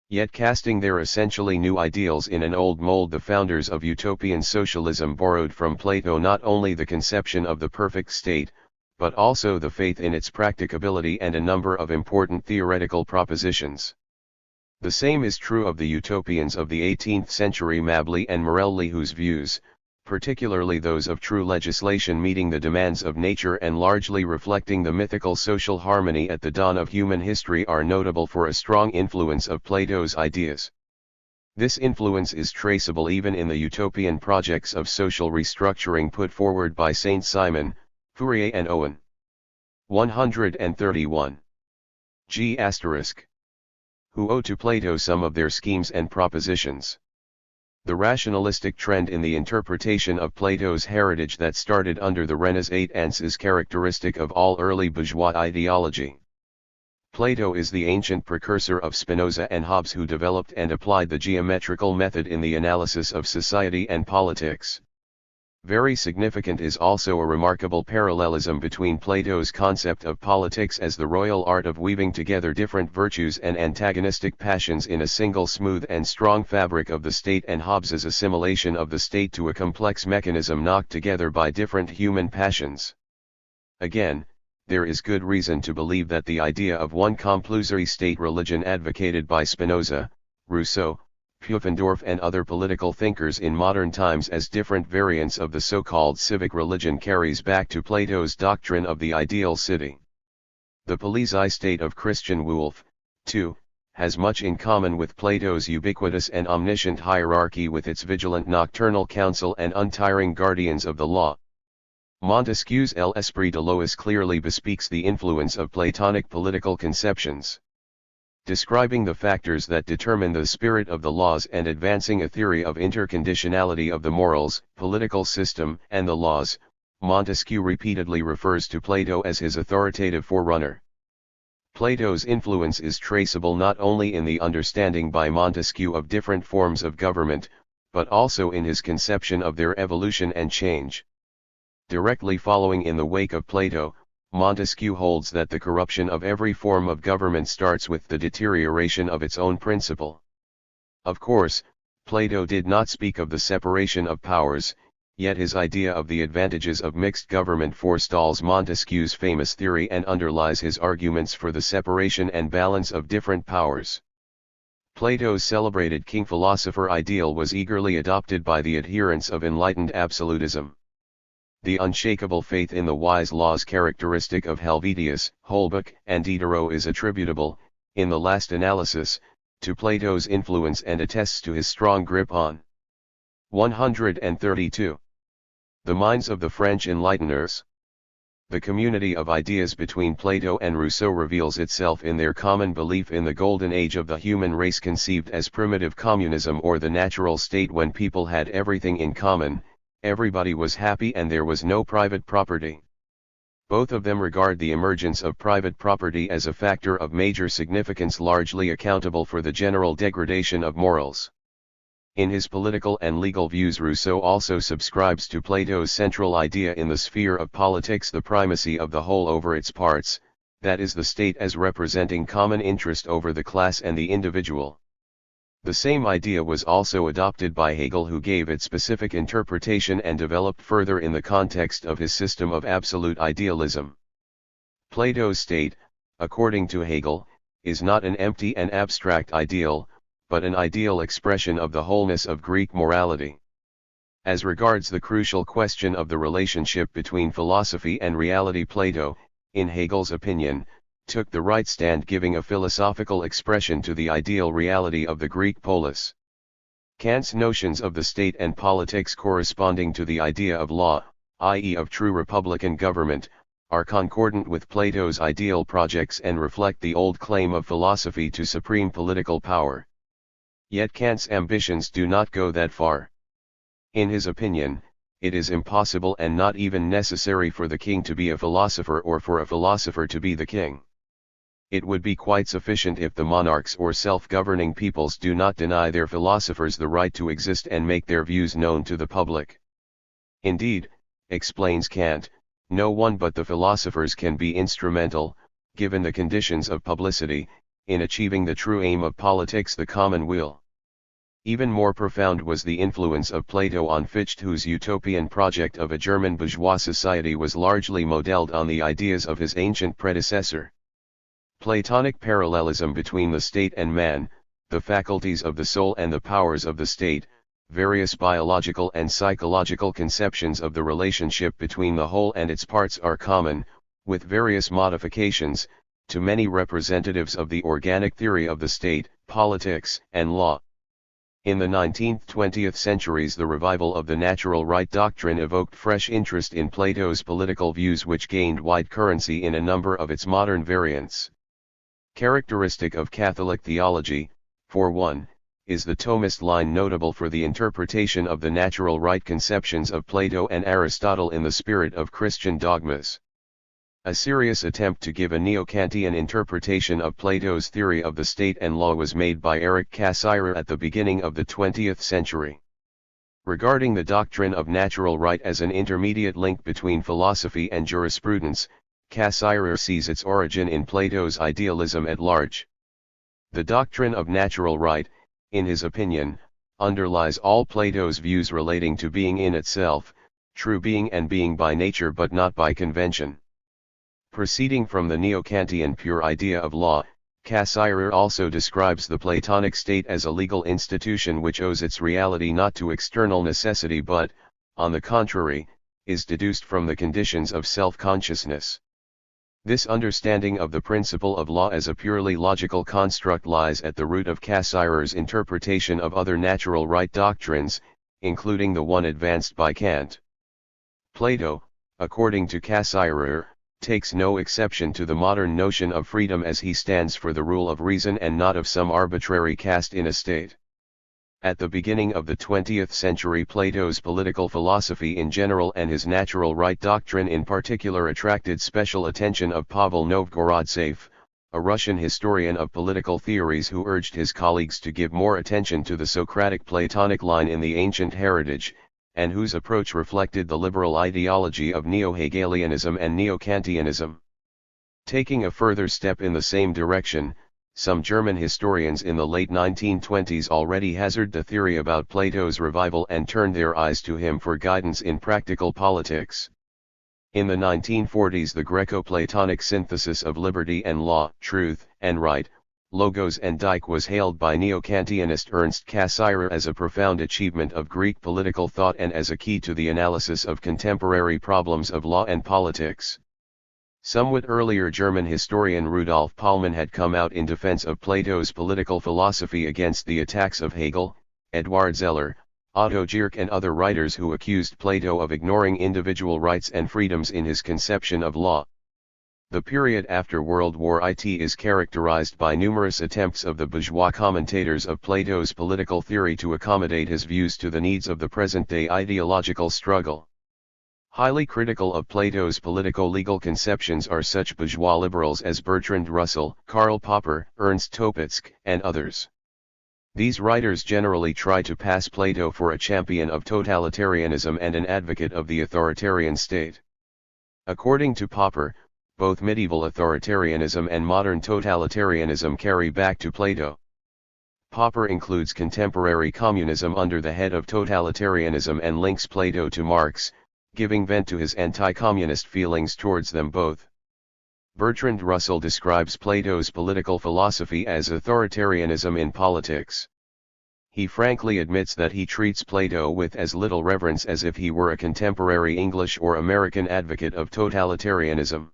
Yet casting their essentially new ideals in an old mold, the founders of utopian socialism borrowed from Plato not only the conception of the perfect state, but also the faith in its practicability and a number of important theoretical propositions. The same is true of the utopians of the 18th century, Mably and Morelli, whose views, particularly those of true legislation meeting the demands of nature and largely reflecting the mythical social harmony at the dawn of human history, are notable for a strong influence of Plato's ideas. This influence is traceable even in the utopian projects of social restructuring put forward by Saint-Simon, Fourier and Owen. 131. G***, who owe to Plato some of their schemes and propositions. The rationalistic trend in the interpretation of Plato's heritage that started under the Renaissance is characteristic of all early bourgeois ideology. Plato is the ancient precursor of Spinoza and Hobbes, who developed and applied the geometrical method in the analysis of society and politics. Very significant is also a remarkable parallelism between Plato's concept of politics as the royal art of weaving together different virtues and antagonistic passions in a single smooth and strong fabric of the state, and Hobbes's assimilation of the state to a complex mechanism knocked together by different human passions. Again, there is good reason to believe that the idea of one compulsory state religion advocated by Spinoza, Rousseau, Pufendorf and other political thinkers in modern times as different variants of the so-called civic religion carries back to Plato's doctrine of the ideal city. The polizei-state of Christian Wolff, too, has much in common with Plato's ubiquitous and omniscient hierarchy, with its vigilant nocturnal council and untiring guardians of the law. Montesquieu's L'Esprit de Lois clearly bespeaks the influence of Platonic political conceptions. Describing the factors that determine the spirit of the laws and advancing a theory of interconditionality of the morals, political system, and the laws, Montesquieu repeatedly refers to Plato as his authoritative forerunner. Plato's influence is traceable not only in the understanding by Montesquieu of different forms of government, but also in his conception of their evolution and change. Directly following in the wake of Plato, Montesquieu holds that the corruption of every form of government starts with the deterioration of its own principle. Of course, Plato did not speak of the separation of powers, yet his idea of the advantages of mixed government forestalls Montesquieu's famous theory and underlies his arguments for the separation and balance of different powers. Plato's celebrated king-philosopher ideal was eagerly adopted by the adherents of enlightened absolutism. The unshakable faith in the wise laws characteristic of Helvetius, Holbach, and Diderot is attributable, in the last analysis, to Plato's influence and attests to his strong grip on. 132. The minds of the French enlighteners. The community of ideas between Plato and Rousseau reveals itself in their common belief in the golden age of the human race, conceived as primitive communism or the natural state when people had everything in common. Everybody was happy and there was no private property. Both of them regard the emergence of private property as a factor of major significance, largely accountable for the general degradation of morals. In his political and legal views, Rousseau also subscribes to Plato's central idea in the sphere of politics, the primacy of the whole over its parts, that is, the state as representing common interest over the class and the individual. The same idea was also adopted by Hegel, who gave it specific interpretation and developed further in the context of his system of absolute idealism. Plato's state, according to Hegel, is not an empty and abstract ideal, but an ideal expression of the wholeness of Greek morality. As regards the crucial question of the relationship between philosophy and reality, Plato, in Hegel's opinion, took the right stand, giving a philosophical expression to the ideal reality of the Greek polis. Kant's notions of the state and politics, corresponding to the idea of law, i.e. of true republican government, are concordant with Plato's ideal projects and reflect the old claim of philosophy to supreme political power. Yet Kant's ambitions do not go that far. In his opinion, it is impossible and not even necessary for the king to be a philosopher or for a philosopher to be the king. It would be quite sufficient if the monarchs or self-governing peoples do not deny their philosophers the right to exist and make their views known to the public. Indeed, explains Kant, No one but the philosophers can be instrumental, given the conditions of publicity, in achieving the true aim of politics, the common weal. Even more profound was the influence of Plato on Fichte, whose utopian project of a German bourgeois society was largely modeled on the ideas of his ancient predecessor. Platonic parallelism between the state and man, the faculties of the soul and the powers of the state, various biological and psychological conceptions of the relationship between the whole and its parts are common, with various modifications, to many representatives of the organic theory of the state, politics, and law. In the 19th-20th centuries, the revival of the natural right doctrine evoked fresh interest in Plato's political views, which gained wide currency in a number of its modern variants. Characteristic of Catholic theology, for one, is the Thomist line, notable for the interpretation of the natural right conceptions of Plato and Aristotle in the spirit of Christian dogmas. A serious attempt to give a neo-Kantian interpretation of Plato's theory of the state and law was made by Eric Cassirer at the beginning of the 20th century. Regarding the doctrine of natural right as an intermediate link between philosophy and jurisprudence, Cassirer sees its origin in Plato's idealism at large. The doctrine of natural right, in his opinion, underlies all Plato's views relating to being in itself, true being and being by nature but not by convention. Proceeding from the neo-Kantian pure idea of law, Cassirer also describes the Platonic state as a legal institution which owes its reality not to external necessity but, on the contrary, is deduced from the conditions of self-consciousness. This understanding of the principle of law as a purely logical construct lies at the root of Cassirer's interpretation of other natural right doctrines, including the one advanced by Kant. Plato, according to Cassirer, takes no exception to the modern notion of freedom, as he stands for the rule of reason and not of some arbitrary caste in a state. At the beginning of the 20th century, Plato's political philosophy in general and his natural right doctrine in particular attracted special attention of Pavel Novgorodtsev, a Russian historian of political theories, who urged his colleagues to give more attention to the Socratic Platonic line in the ancient heritage, and whose approach reflected the liberal ideology of neo-Hegelianism and neo-Kantianism. Taking a further step in the same direction, some German historians in the late 1920s already hazarded the theory about Plato's revival and turned their eyes to him for guidance in practical politics. In the 1940s, the Greco-Platonic synthesis of liberty and law, truth and right, Logos and Dike was hailed by neo-Kantianist Ernst Cassirer as a profound achievement of Greek political thought and as a key to the analysis of contemporary problems of law and politics. Somewhat earlier, German historian Rudolf Pahlmann had come out in defense of Plato's political philosophy against the attacks of Hegel, Eduard Zeller, Otto Gierke and other writers who accused Plato of ignoring individual rights and freedoms in his conception of law. The period after World War IT is characterized by numerous attempts of the bourgeois commentators of Plato's political theory to accommodate his views to the needs of the present-day ideological struggle. Highly critical of Plato's politico-legal conceptions are such bourgeois liberals as Bertrand Russell, Karl Popper, Ernst Topitzky, and others. These writers generally try to pass Plato for a champion of totalitarianism and an advocate of the authoritarian state. According to Popper, both medieval authoritarianism and modern totalitarianism carry back to Plato. Popper includes contemporary communism under the head of totalitarianism and links Plato to Marx, giving vent to his anti-communist feelings towards them both. Bertrand Russell describes Plato's political philosophy as authoritarianism in politics. He frankly admits that he treats Plato with as little reverence as if he were a contemporary English or American advocate of totalitarianism.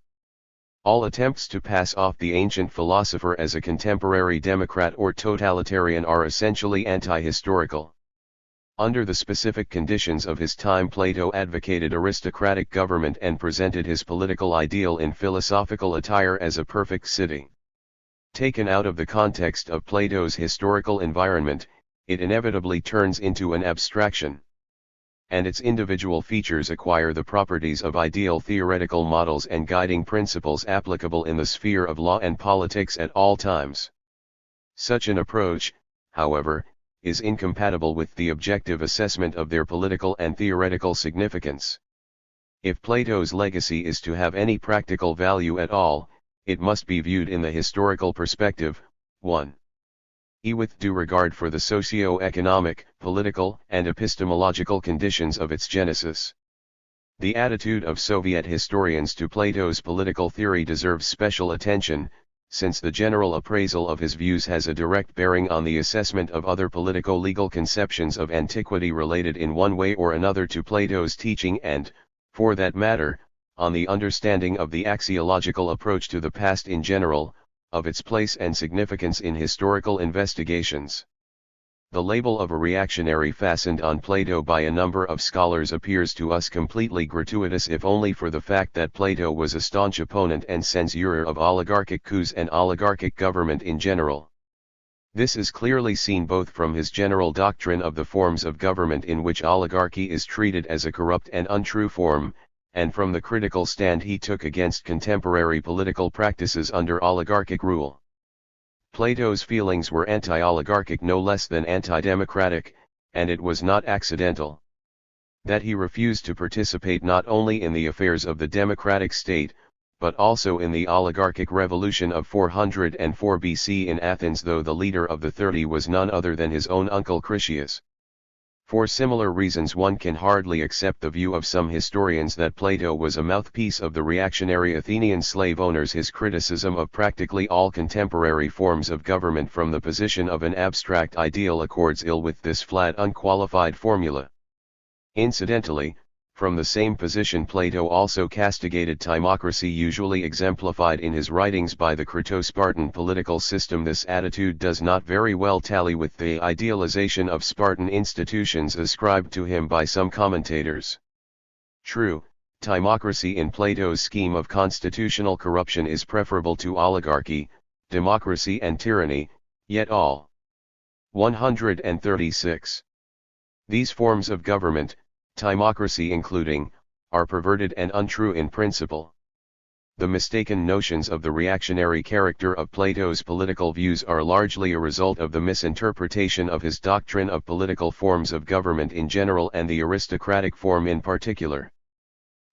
All attempts to pass off the ancient philosopher as a contemporary democrat or totalitarian are essentially anti-historical. Under the specific conditions of his time, Plato advocated aristocratic government and presented his political ideal in philosophical attire as a perfect city. Taken out of the context of Plato's historical environment, it inevitably turns into an abstraction. And its individual features acquire the properties of ideal theoretical models and guiding principles applicable in the sphere of law and politics at all times. Such an approach, however, is incompatible with the objective assessment of their political and theoretical significance. If Plato's legacy is to have any practical value at all, it must be viewed in the historical perspective. 1. With due regard for the socio-economic, political, and epistemological conditions of its genesis. The attitude of Soviet historians to Plato's political theory deserves special attention, since the general appraisal of his views has a direct bearing on the assessment of other politico-legal conceptions of antiquity related in one way or another to Plato's teaching and, for that matter, on the understanding of the axiological approach to the past in general, of its place and significance in historical investigations. The label of a reactionary fastened on Plato by a number of scholars appears to us completely gratuitous if only for the fact that Plato was a staunch opponent and censurer of oligarchic coups and oligarchic government in general. This is clearly seen both from his general doctrine of the forms of government in which oligarchy is treated as a corrupt and untrue form, and from the critical stand he took against contemporary political practices under oligarchic rule. Plato's feelings were anti-oligarchic no less than anti-democratic, and it was not accidental that he refused to participate not only in the affairs of the democratic state, but also in the oligarchic revolution of 404 BC in Athens, though the leader of the 30 was none other than his own uncle Critias. For similar reasons one can hardly accept the view of some historians that Plato was a mouthpiece of the reactionary Athenian slave owners. His criticism of practically all contemporary forms of government from the position of an abstract ideal accords ill with this flat unqualified formula. Incidentally, from the same position Plato also castigated timocracy, usually exemplified in his writings by the Crito-Spartan political system. This attitude does not very well tally with the idealization of Spartan institutions ascribed to him by some commentators. True, timocracy in Plato's scheme of constitutional corruption is preferable to oligarchy, democracy and tyranny, yet all. 136. These forms of government, timocracy including, are perverted and untrue in principle. The mistaken notions of the reactionary character of Plato's political views are largely a result of the misinterpretation of his doctrine of political forms of government in general and the aristocratic form in particular.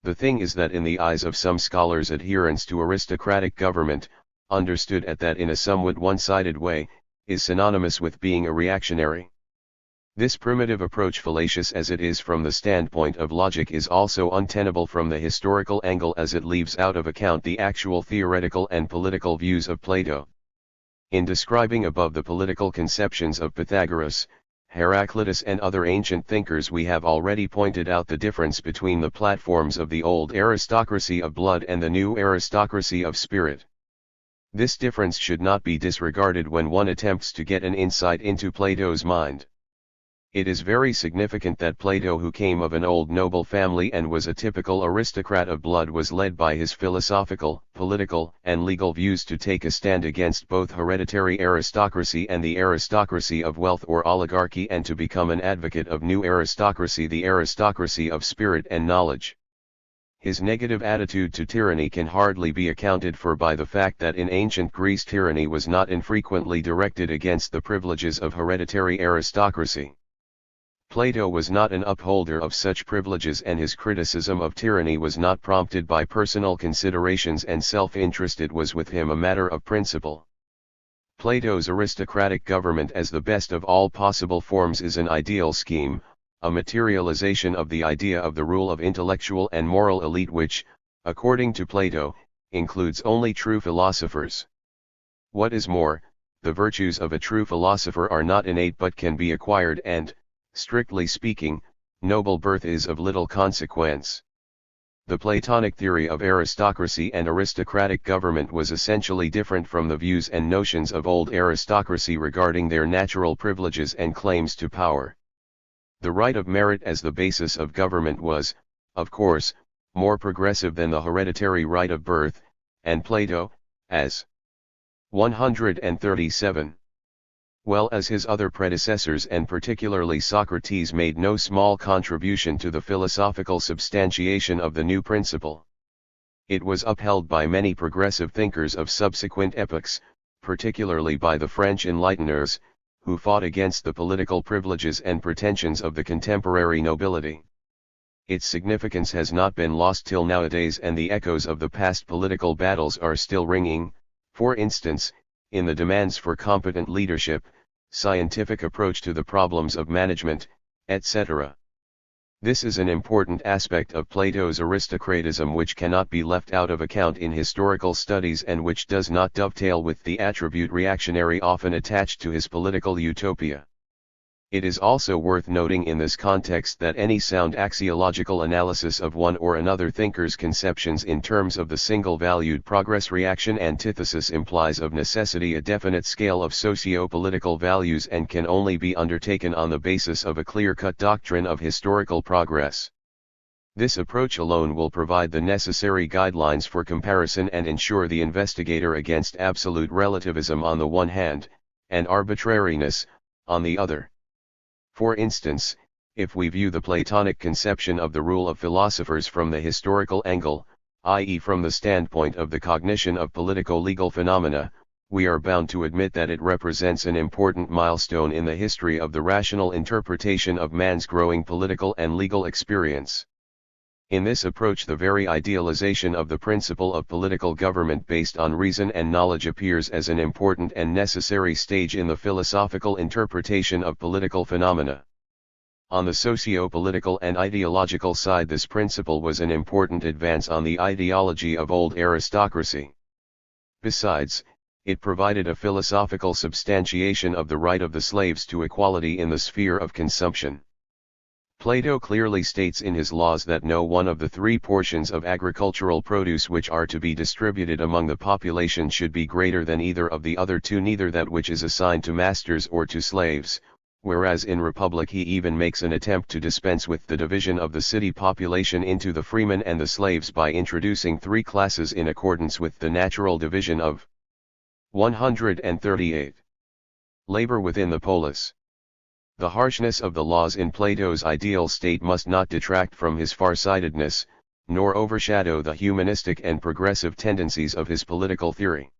The thing is that in the eyes of some scholars, adherence to aristocratic government, understood at that in a somewhat one-sided way, is synonymous with being a reactionary. This primitive approach, fallacious as it is from the standpoint of logic, is also untenable from the historical angle, as it leaves out of account the actual theoretical and political views of Plato. In describing above the political conceptions of Pythagoras, Heraclitus and other ancient thinkers, we have already pointed out the difference between the platforms of the old aristocracy of blood and the new aristocracy of spirit. This difference should not be disregarded when one attempts to get an insight into Plato's mind. It is very significant that Plato, who came of an old noble family and was a typical aristocrat of blood, was led by his philosophical, political, and legal views to take a stand against both hereditary aristocracy and the aristocracy of wealth or oligarchy, and to become an advocate of new aristocracy, the aristocracy of spirit and knowledge. His negative attitude to tyranny can hardly be accounted for by the fact that in ancient Greece tyranny was not infrequently directed against the privileges of hereditary aristocracy. Plato was not an upholder of such privileges, and his criticism of tyranny was not prompted by personal considerations and self-interest. It was with him a matter of principle. Plato's aristocratic government as the best of all possible forms is an ideal scheme, a materialization of the idea of the rule of intellectual and moral elite which, according to Plato, includes only true philosophers. What is more, the virtues of a true philosopher are not innate but can be acquired, and, strictly speaking, noble birth is of little consequence. The Platonic theory of aristocracy and aristocratic government was essentially different from the views and notions of old aristocracy regarding their natural privileges and claims to power. The right of merit as the basis of government was, of course, more progressive than the hereditary right of birth, and Plato, as 137. Well as his other predecessors, and particularly Socrates, made no small contribution to the philosophical substantiation of the new principle. It was upheld by many progressive thinkers of subsequent epochs, particularly by the French enlighteners, who fought against the political privileges and pretensions of the contemporary nobility. its significance has not been lost till nowadays, and the echoes of the past political battles are still ringing, for instance, in the demands for competent leadership, scientific approach to the problems of management, etc. This is an important aspect of Plato's aristocratism which cannot be left out of account in historical studies, and which does not dovetail with the attribute reactionary often attached to his political utopia. It is also worth noting in this context that any sound axiological analysis of one or another thinker's conceptions in terms of the single-valued progress-reaction antithesis implies of necessity a definite scale of socio-political values, and can only be undertaken on the basis of a clear-cut doctrine of historical progress. This approach alone will provide the necessary guidelines for comparison and ensure the investigator against absolute relativism on the one hand, and arbitrariness, on the other. For instance, if we view the Platonic conception of the rule of philosophers from the historical angle, i.e. from the standpoint of the cognition of politico-legal phenomena, we are bound to admit that it represents an important milestone in the history of the rational interpretation of man's growing political and legal experience. In this approach, the very idealization of the principle of political government based on reason and knowledge appears as an important and necessary stage in the philosophical interpretation of political phenomena. On the socio-political and ideological side, this principle was an important advance on the ideology of old aristocracy. Besides, it provided a philosophical substantiation of the right of the slaves to equality in the sphere of consumption. Plato clearly states in his laws that no one of the three portions of agricultural produce which are to be distributed among the population should be greater than either of the other two, neither that which is assigned to masters or to slaves, whereas in Republic he even makes an attempt to dispense with the division of the city population into the freemen and the slaves by introducing three classes in accordance with the natural division of 138. Labor within the polis. The harshness of the laws in Plato's ideal state must not detract from his farsightedness, nor overshadow the humanistic and progressive tendencies of his political theory.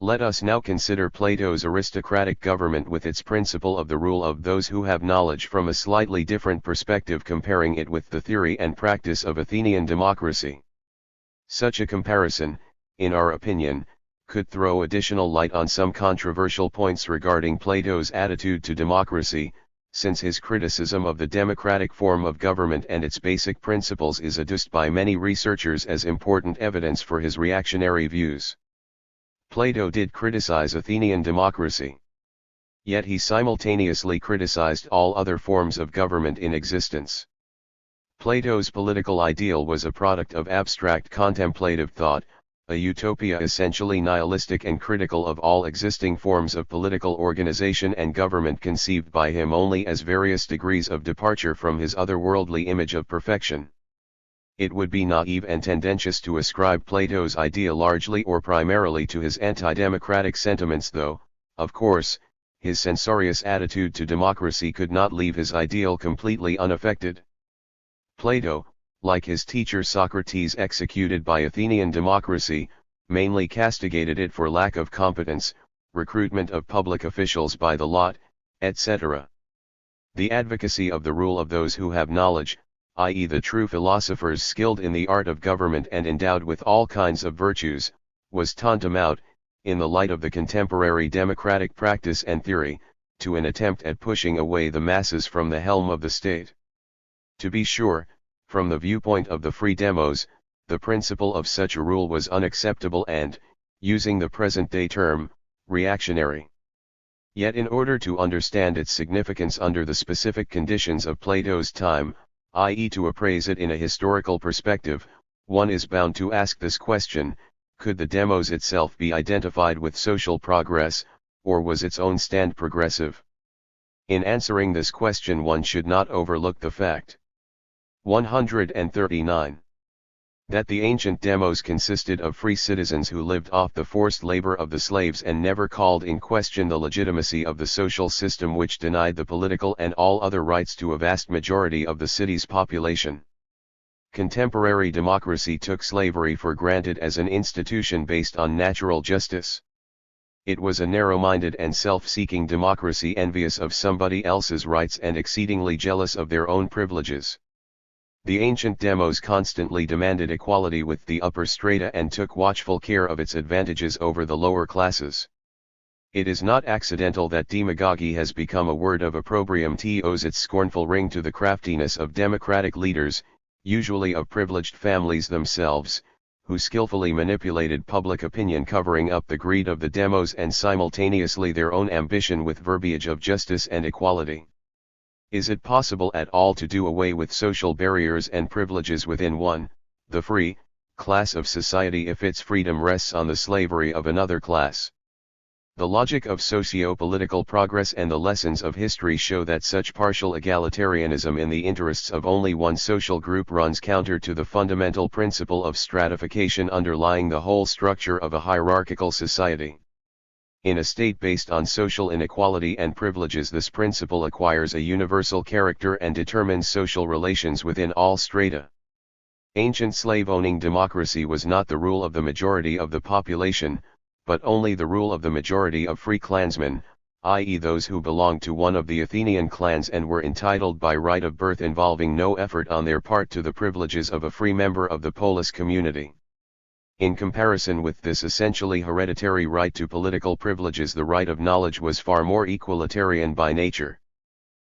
Let us now consider Plato's aristocratic government with its principle of the rule of those who have knowledge from a slightly different perspective, comparing it with the theory and practice of Athenian democracy. Such a comparison, in our opinion, could throw additional light on some controversial points regarding Plato's attitude to democracy, since his criticism of the democratic form of government and its basic principles is adduced by many researchers as important evidence for his reactionary views. Plato did criticize Athenian democracy. Yet he simultaneously criticized all other forms of government in existence. Plato's political ideal was a product of abstract contemplative thought, a utopia essentially nihilistic and critical of all existing forms of political organization and government, conceived by him only as various degrees of departure from his otherworldly image of perfection. It would be naive and tendentious to ascribe Plato's idea largely or primarily to his anti-democratic sentiments, though, of course, his censorious attitude to democracy could not leave his ideal completely unaffected. Plato, like his teacher Socrates, executed by Athenian democracy, mainly castigated it for lack of competence, recruitment of public officials by the lot, etc. The advocacy of the rule of those who have knowledge, i.e. the true philosophers skilled in the art of government and endowed with all kinds of virtues, was tantamount, in the light of the contemporary democratic practice and theory, to an attempt at pushing away the masses from the helm of the state. To be sure, from the viewpoint of the free demos, the principle of such a rule was unacceptable and, using the present-day term, reactionary. Yet in order to understand its significance under the specific conditions of Plato's time, i.e. to appraise it in a historical perspective, one is bound to ask this question: could the demos itself be identified with social progress, or was its own stand progressive? In answering this question, one should not overlook the fact 139. That the ancient demos consisted of free citizens who lived off the forced labor of the slaves and never called in question the legitimacy of the social system which denied the political and all other rights to a vast majority of the city's population. Contemporary democracy took slavery for granted as an institution based on natural justice. It was a narrow-minded and self-seeking democracy, envious of somebody else's rights and exceedingly jealous of their own privileges. The ancient demos constantly demanded equality with the upper strata and took watchful care of its advantages over the lower classes. It is not accidental that demagogy has become a word of opprobrium that owes its scornful ring to the craftiness of democratic leaders, usually of privileged families themselves, who skillfully manipulated public opinion, covering up the greed of the demos and simultaneously their own ambition with verbiage of justice and equality. Is it possible at all to do away with social barriers and privileges within one, the free, class of society if its freedom rests on the slavery of another class? The logic of socio-political progress and the lessons of history show that such partial egalitarianism in the interests of only one social group runs counter to the fundamental principle of stratification underlying the whole structure of a hierarchical society. In a state based on social inequality and privileges, this principle acquires a universal character and determines social relations within all strata. Ancient slave-owning democracy was not the rule of the majority of the population, but only the rule of the majority of free clansmen, i.e. those who belonged to one of the Athenian clans and were entitled by right of birth, involving no effort on their part to the privileges of a free member of the polis community. In comparison with this essentially hereditary right to political privileges, the right of knowledge was far more egalitarian by nature.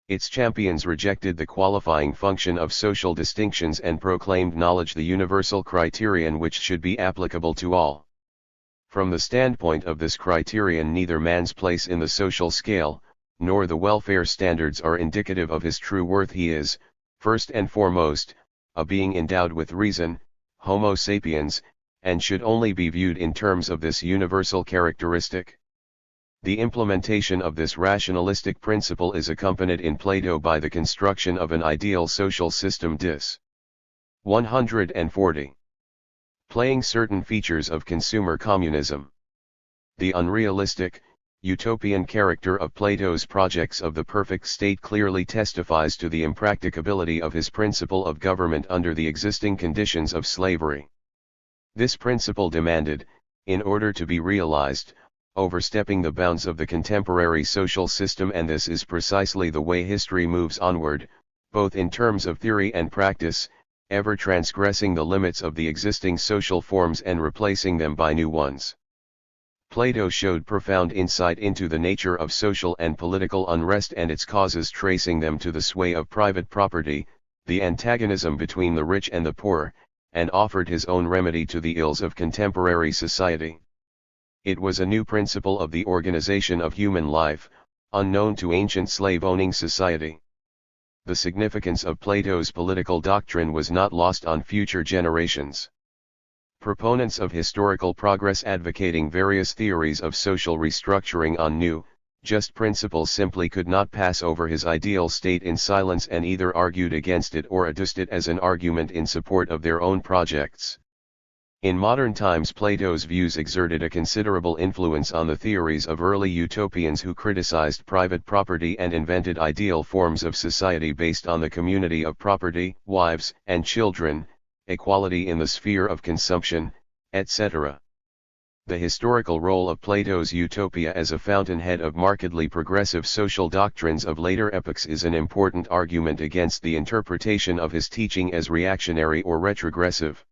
Its champions rejected the qualifying function of social distinctions and proclaimed knowledge the universal criterion which should be applicable to all. From the standpoint of this criterion, neither man's place in the social scale, nor the welfare standards are indicative of his true worth. He is, first and foremost, a being endowed with reason, Homo sapiens, and should only be viewed in terms of this universal characteristic. The implementation of this rationalistic principle is accompanied in Plato by the construction of an ideal social system. Dis. 140. Playing certain features of consumer communism. The unrealistic, utopian character of Plato's projects of the perfect state clearly testifies to the impracticability of his principle of government under the existing conditions of slavery. This principle demanded, in order to be realized, overstepping the bounds of the contemporary social system, and this is precisely the way history moves onward, both in terms of theory and practice, ever transgressing the limits of the existing social forms and replacing them by new ones. Plato showed profound insight into the nature of social and political unrest and its causes, tracing them to the sway of private property, the antagonism between the rich and the poor, and offered his own remedy to the ills of contemporary society. It was a new principle of the organization of human life, unknown to ancient slave-owning society. The significance of Plato's political doctrine was not lost on future generations. Proponents of historical progress advocating various theories of social restructuring on new, just principles simply could not pass over his ideal state in silence, and either argued against it or adduced it as an argument in support of their own projects. In modern times, Plato's views exerted a considerable influence on the theories of early utopians who criticized private property and invented ideal forms of society based on the community of property, wives and children, equality in the sphere of consumption, etc. The historical role of Plato's utopia as a fountainhead of markedly progressive social doctrines of later epochs is an important argument against the interpretation of his teaching as reactionary or retrogressive.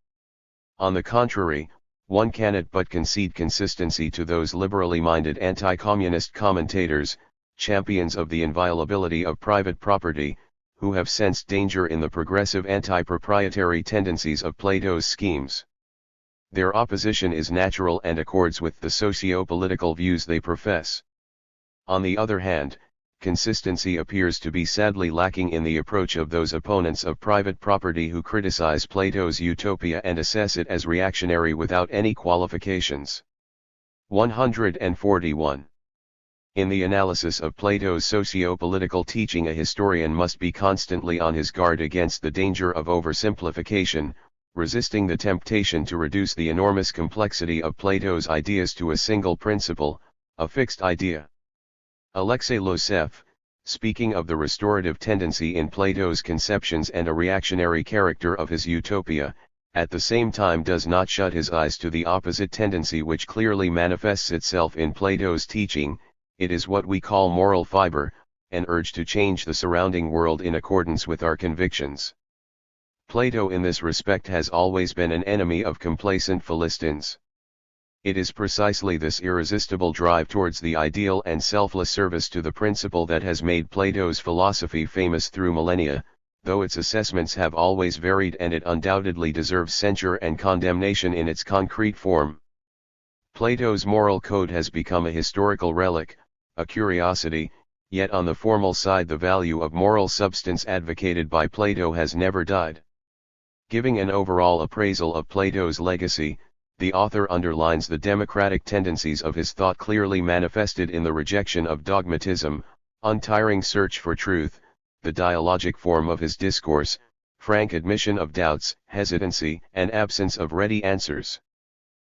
On the contrary, one cannot but concede consistency to those liberally minded anti-communist commentators, champions of the inviolability of private property, who have sensed danger in the progressive anti-proprietary tendencies of Plato's schemes. Their opposition is natural and accords with the socio-political views they profess. On the other hand, consistency appears to be sadly lacking in the approach of those opponents of private property who criticize Plato's utopia and assess it as reactionary without any qualifications. 141. In the analysis of Plato's socio-political teaching, a historian must be constantly on his guard against the danger of oversimplification, resisting the temptation to reduce the enormous complexity of Plato's ideas to a single principle, a fixed idea. Alexei Losev, speaking of the restorative tendency in Plato's conceptions and a reactionary character of his utopia, at the same time does not shut his eyes to the opposite tendency which clearly manifests itself in Plato's teaching. It is what we call moral fiber, an urge to change the surrounding world in accordance with our convictions. Plato in this respect has always been an enemy of complacent Philistines. It is precisely this irresistible drive towards the ideal and selfless service to the principle that has made Plato's philosophy famous through millennia, though its assessments have always varied and it undoubtedly deserves censure and condemnation in its concrete form. Plato's moral code has become a historical relic, a curiosity, yet on the formal side the value of moral substance advocated by Plato has never died. Giving an overall appraisal of Plato's legacy, the author underlines the democratic tendencies of his thought clearly manifested in the rejection of dogmatism, untiring search for truth, the dialogic form of his discourse, frank admission of doubts, hesitancy, and absence of ready answers.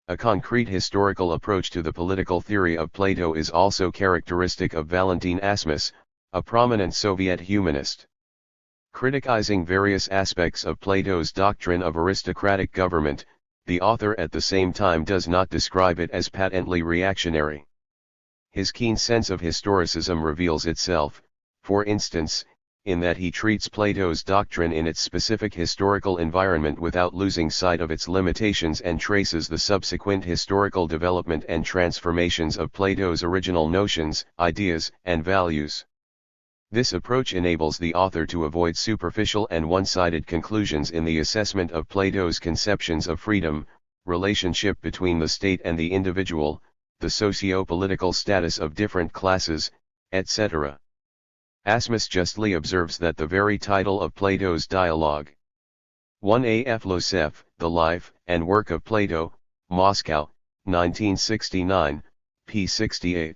A concrete historical approach to the political theory of Plato is also characteristic of Valentin Asmus, a prominent Soviet humanist. Criticizing various aspects of Plato's doctrine of aristocratic government, the author at the same time does not describe it as patently reactionary. His keen sense of historicism reveals itself, for instance, in that he treats Plato's doctrine in its specific historical environment without losing sight of its limitations and traces the subsequent historical development and transformations of Plato's original notions, ideas, and values. This approach enables the author to avoid superficial and one-sided conclusions in the assessment of Plato's conceptions of freedom, relationship between the state and the individual, the socio-political status of different classes, etc. Asmus justly observes that the very title of Plato's dialogue, 1af Losef, The Life and Work of Plato, Moscow, 1969, p. 68.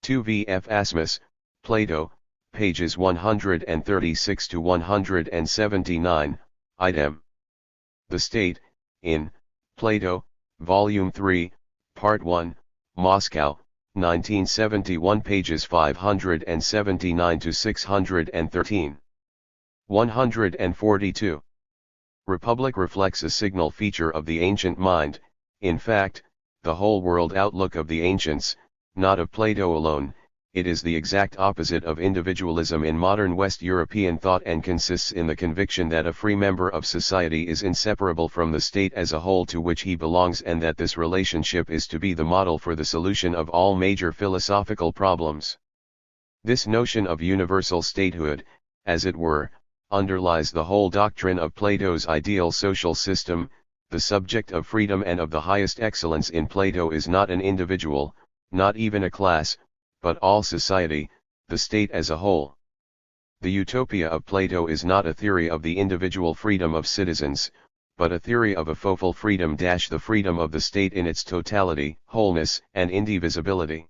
2vf Asmus, Plato, pages 136 to 179, idem. The State, in Plato, Volume 3, Part 1, Moscow, 1971, pages 579 to 613. 142. Republic reflects a signal feature of the ancient mind, in fact, the whole world outlook of the ancients, not of Plato alone. It is the exact opposite of individualism in modern West European thought and consists in the conviction that a free member of society is inseparable from the state as a whole to which he belongs and that this relationship is to be the model for the solution of all major philosophical problems. This notion of universal statehood, as it were, underlies the whole doctrine of Plato's ideal social system. The subject of freedom and of the highest excellence in Plato is not an individual, not even a class, but all society, the state as a whole. The utopia of Plato is not a theory of the individual freedom of citizens, but a theory of a focal freedom, the freedom of the state in its totality, wholeness, and indivisibility.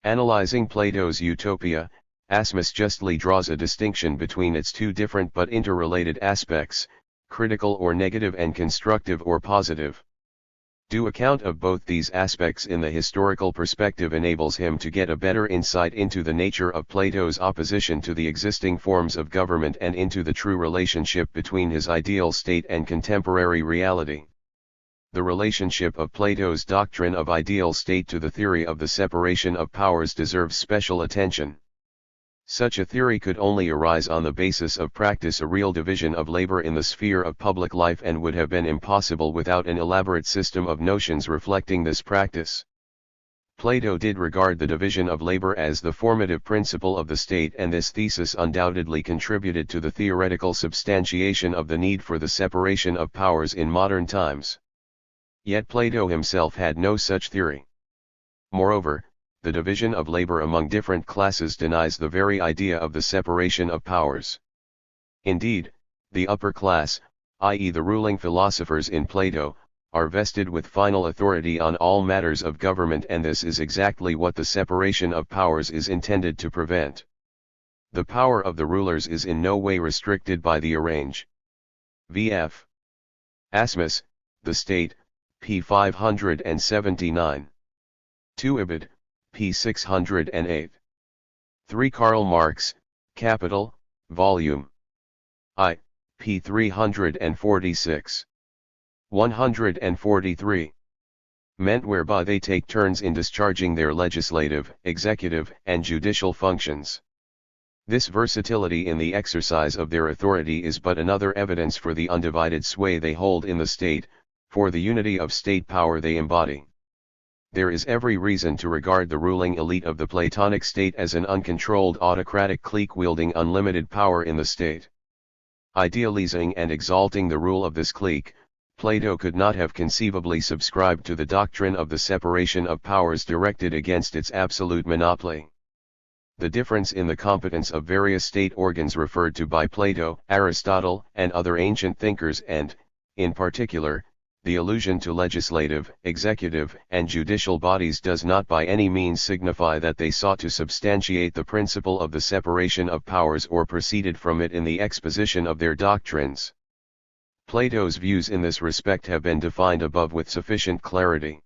Analyzing Plato's utopia, Asmus justly draws a distinction between its two different but interrelated aspects, critical or negative and constructive or positive. Due account of both these aspects in the historical perspective enables him to get a better insight into the nature of Plato's opposition to the existing forms of government and into the true relationship between his ideal state and contemporary reality. The relationship of Plato's doctrine of ideal state to the theory of the separation of powers deserves special attention. Such a theory could only arise on the basis of practice, a real division of labor in the sphere of public life, and would have been impossible without an elaborate system of notions reflecting this practice. Plato did regard the division of labor as the formative principle of the state, and this thesis undoubtedly contributed to the theoretical substantiation of the need for the separation of powers in modern times. Yet Plato himself had no such theory. Moreover, the division of labor among different classes denies the very idea of the separation of powers. Indeed, the upper class, i.e. the ruling philosophers in Plato, are vested with final authority on all matters of government, and this is exactly what the separation of powers is intended to prevent. The power of the rulers is in no way restricted by the arrange. Vf. Asmus, The State, p. 579. 2 Ibid, p. 608. 3 Karl Marx, Capital, Volume I, p. 346. 143. Meant whereby they take turns in discharging their legislative, executive, and judicial functions. This versatility in the exercise of their authority is but another evidence for the undivided sway they hold in the state, for the unity of state power they embody. There is every reason to regard the ruling elite of the Platonic state as an uncontrolled autocratic clique wielding unlimited power in the state. Idealizing and exalting the rule of this clique, Plato could not have conceivably subscribed to the doctrine of the separation of powers directed against its absolute monopoly. The difference in the competence of various state organs referred to by Plato, Aristotle, and other ancient thinkers and, in particular, the allusion to legislative, executive, and judicial bodies does not by any means signify that they sought to substantiate the principle of the separation of powers or proceeded from it in the exposition of their doctrines. Plato's views in this respect have been defined above with sufficient clarity.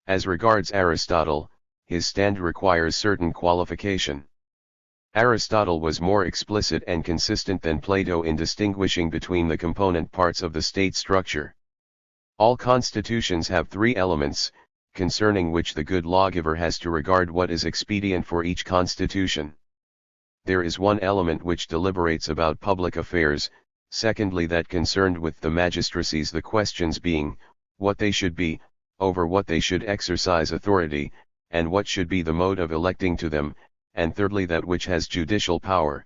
As regards Aristotle, his stand requires certain qualification. Aristotle was more explicit and consistent than Plato in distinguishing between the component parts of the state structure. All constitutions have three elements, concerning which the good lawgiver has to regard what is expedient for each constitution. There is one element which deliberates about public affairs, secondly that concerned with the magistracies, the questions being, what they should be, over what they should exercise authority, and what should be the mode of electing to them, and thirdly that which has judicial power.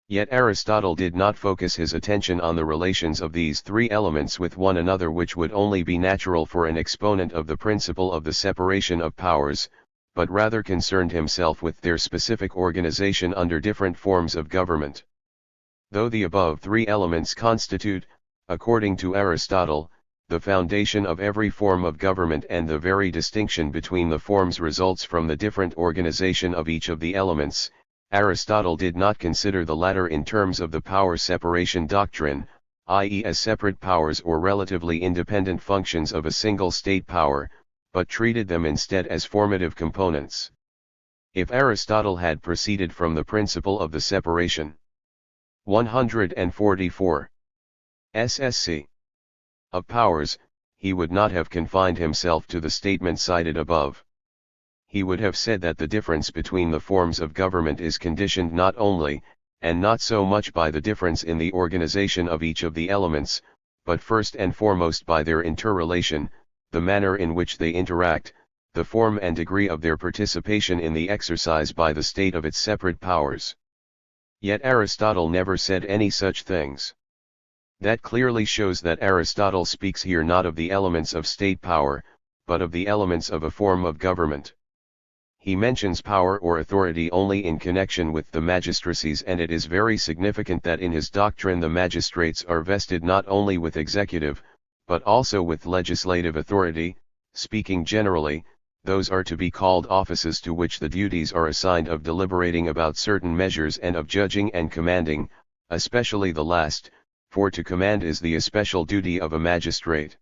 Yet Aristotle did not focus his attention on the relations of these three elements with one another, which would only be natural for an exponent of the principle of the separation of powers, but rather concerned himself with their specific organization under different forms of government. Though the above three elements constitute, according to Aristotle, the foundation of every form of government, and the very distinction between the forms results from the different organization of each of the elements, Aristotle did not consider the latter in terms of the power separation doctrine, i.e. as separate powers or relatively independent functions of a single state power, but treated them instead as formative components. If Aristotle had proceeded from the principle of the separation 144 SSC of powers, he would not have confined himself to the statement cited above. He would have said that the difference between the forms of government is conditioned not only, and not so much by the difference in the organization of each of the elements, but first and foremost by their interrelation, the manner in which they interact, the form and degree of their participation in the exercise by the state of its separate powers. Yet Aristotle never said any such things. That clearly shows that Aristotle speaks here not of the elements of state power, but of the elements of a form of government. He mentions power or authority only in connection with the magistracies, and it is very significant that in his doctrine the magistrates are vested not only with executive, but also with legislative authority. Speaking generally, those are to be called offices to which the duties are assigned of deliberating about certain measures and of judging and commanding, especially the last, for to command is the especial duty of a magistrate.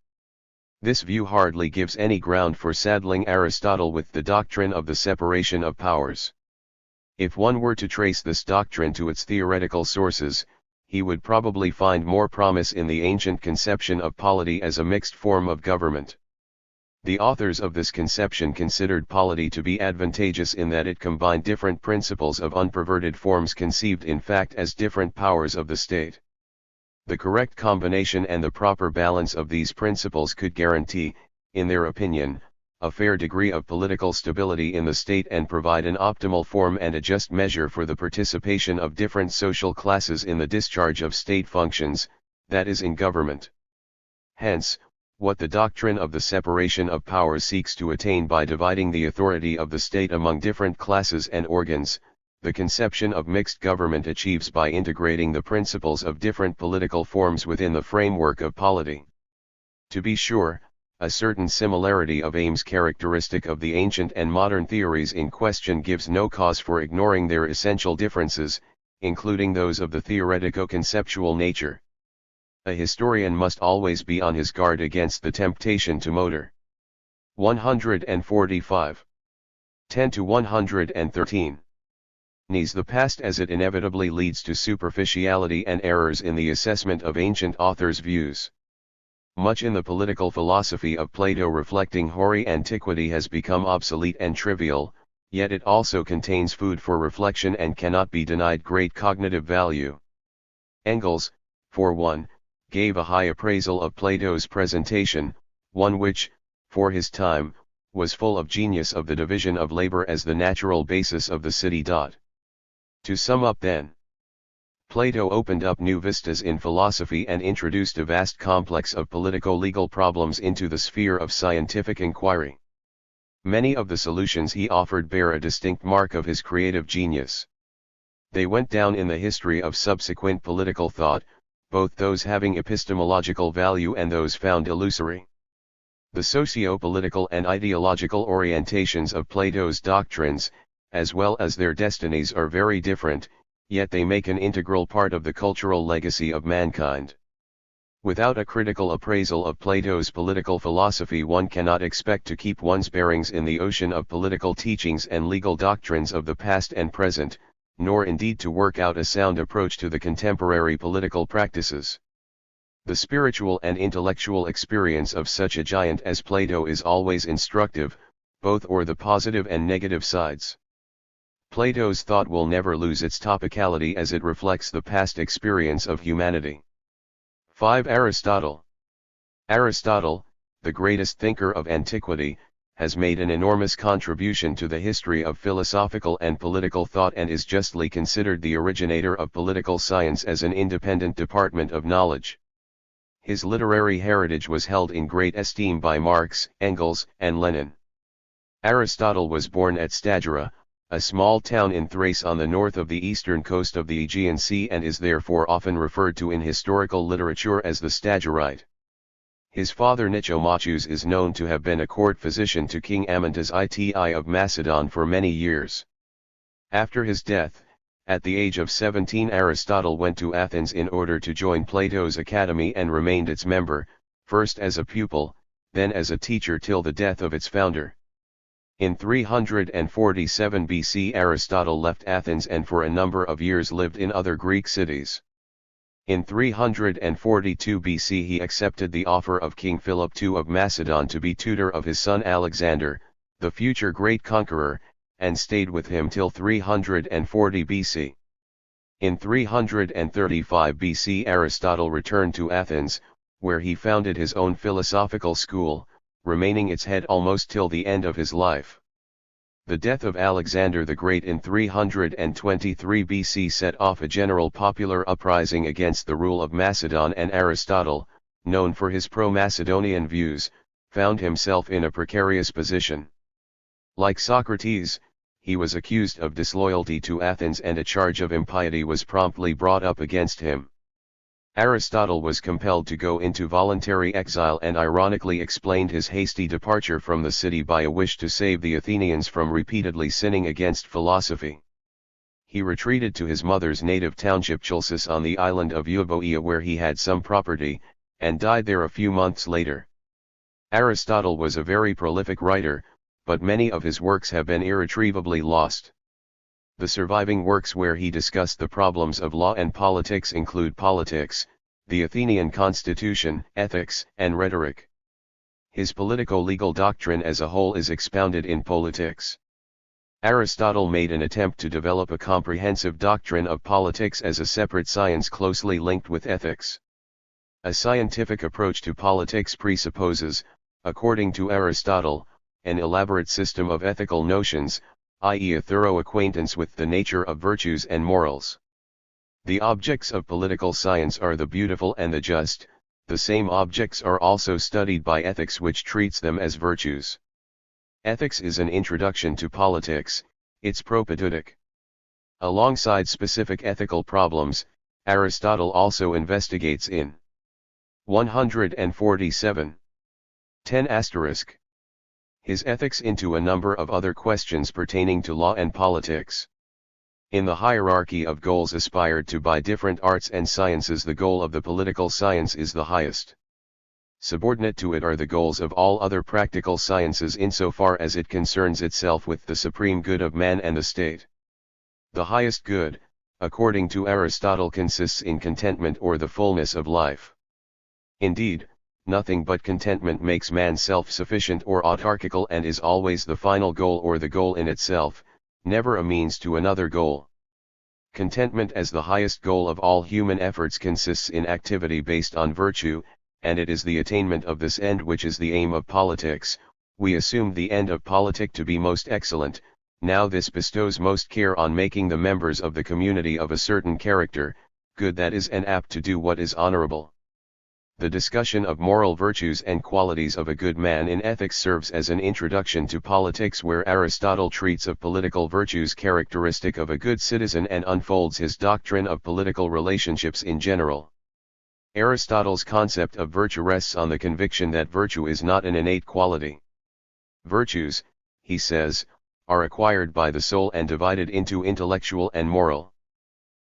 This view hardly gives any ground for saddling Aristotle with the doctrine of the separation of powers. If one were to trace this doctrine to its theoretical sources, he would probably find more promise in the ancient conception of polity as a mixed form of government. The authors of this conception considered polity to be advantageous in that it combined different principles of unperverted forms conceived in fact as different powers of the state. The correct combination and the proper balance of these principles could guarantee, in their opinion, a fair degree of political stability in the state and provide an optimal form and a just measure for the participation of different social classes in the discharge of state functions, that is, in government. Hence, what the doctrine of the separation of powers seeks to attain by dividing the authority of the state among different classes and organs, the conception of mixed government achieves by integrating the principles of different political forms within the framework of polity. To be sure, a certain similarity of aims characteristic of the ancient and modern theories in question gives no cause for ignoring their essential differences, including those of the theoretico-conceptual nature. A historian must always be on his guard against the temptation to motor. 145. 10-113. The past, as it inevitably leads to superficiality and errors in the assessment of ancient authors' views. Much in the political philosophy of Plato reflecting hoary antiquity has become obsolete and trivial, yet it also contains food for reflection and cannot be denied great cognitive value. Engels, for one, gave a high appraisal of Plato's presentation, one which, for his time, was full of genius of the division of labor as the natural basis of the city. To sum up then, Plato opened up new vistas in philosophy and introduced a vast complex of politico-legal problems into the sphere of scientific inquiry. Many of the solutions he offered bear a distinct mark of his creative genius. They went down in the history of subsequent political thought, both those having epistemological value and those found illusory. The socio-political and ideological orientations of Plato's doctrines, as well as their destinies, are very different, yet they make an integral part of the cultural legacy of mankind. Without a critical appraisal of Plato's political philosophy, one cannot expect to keep one's bearings in the ocean of political teachings and legal doctrines of the past and present, nor indeed to work out a sound approach to the contemporary political practices. The spiritual and intellectual experience of such a giant as Plato is always instructive, both or the positive and negative sides. Plato's thought will never lose its topicality as it reflects the past experience of humanity. 5. Aristotle. Aristotle, the greatest thinker of antiquity, has made an enormous contribution to the history of philosophical and political thought and is justly considered the originator of political science as an independent department of knowledge. His literary heritage was held in great esteem by Marx, Engels, and Lenin. Aristotle was born at Stagira, a small town in Thrace on the north of the eastern coast of the Aegean Sea, and is therefore often referred to in historical literature as the Stagirite. His father Nicomachus is known to have been a court physician to King Amyntas Iti of Macedon for many years. After his death, at the age of 17, Aristotle went to Athens in order to join Plato's academy and remained its member, first as a pupil, then as a teacher till the death of its founder. In 347 BC Aristotle left Athens and for a number of years lived in other Greek cities. In 342 BC he accepted the offer of King Philip II of Macedon to be tutor of his son Alexander, the future great conqueror, and stayed with him till 340 BC. In 335 BC Aristotle returned to Athens, where he founded his own philosophical school, remaining its head almost till the end of his life. The death of Alexander the Great in 323 BC set off a general popular uprising against the rule of Macedon, and Aristotle, known for his pro-Macedonian views, found himself in a precarious position. Like Socrates, he was accused of disloyalty to Athens and a charge of impiety was promptly brought up against him. Aristotle was compelled to go into voluntary exile and ironically explained his hasty departure from the city by a wish to save the Athenians from repeatedly sinning against philosophy. He retreated to his mother's native township Chalcis on the island of Euboea, where he had some property, and died there a few months later. Aristotle was a very prolific writer, but many of his works have been irretrievably lost. The surviving works where he discussed the problems of law and politics include Politics, the Athenian Constitution, Ethics, and Rhetoric. His politico-legal doctrine as a whole is expounded in Politics. Aristotle made an attempt to develop a comprehensive doctrine of politics as a separate science closely linked with ethics. A scientific approach to politics presupposes, according to Aristotle, an elaborate system of ethical notions, i.e. a thorough acquaintance with the nature of virtues and morals. The objects of political science are the beautiful and the just. The same objects are also studied by ethics, which treats them as virtues. Ethics is an introduction to politics, its propedeutic. Alongside specific ethical problems, Aristotle also investigates in 147. 10*. His ethics into a number of other questions pertaining to law and politics. In the hierarchy of goals aspired to by different arts and sciences, the goal of the political science is the highest. Subordinate to it are the goals of all other practical sciences insofar as it concerns itself with the supreme good of man and the state. The highest good, according to Aristotle, consists in contentment or the fullness of life. Indeed, nothing but contentment makes man self-sufficient or autarkical and is always the final goal or the goal in itself, never a means to another goal. Contentment as the highest goal of all human efforts consists in activity based on virtue, and it is the attainment of this end which is the aim of politics. We assume the end of politic to be most excellent. Now this bestows most care on making the members of the community of a certain character, good that is and apt to do what is honorable. The discussion of moral virtues and qualities of a good man in ethics serves as an introduction to politics, where Aristotle treats of political virtues characteristic of a good citizen and unfolds his doctrine of political relationships in general. Aristotle's concept of virtue rests on the conviction that virtue is not an innate quality. Virtues, he says, are acquired by the soul and divided into intellectual and moral.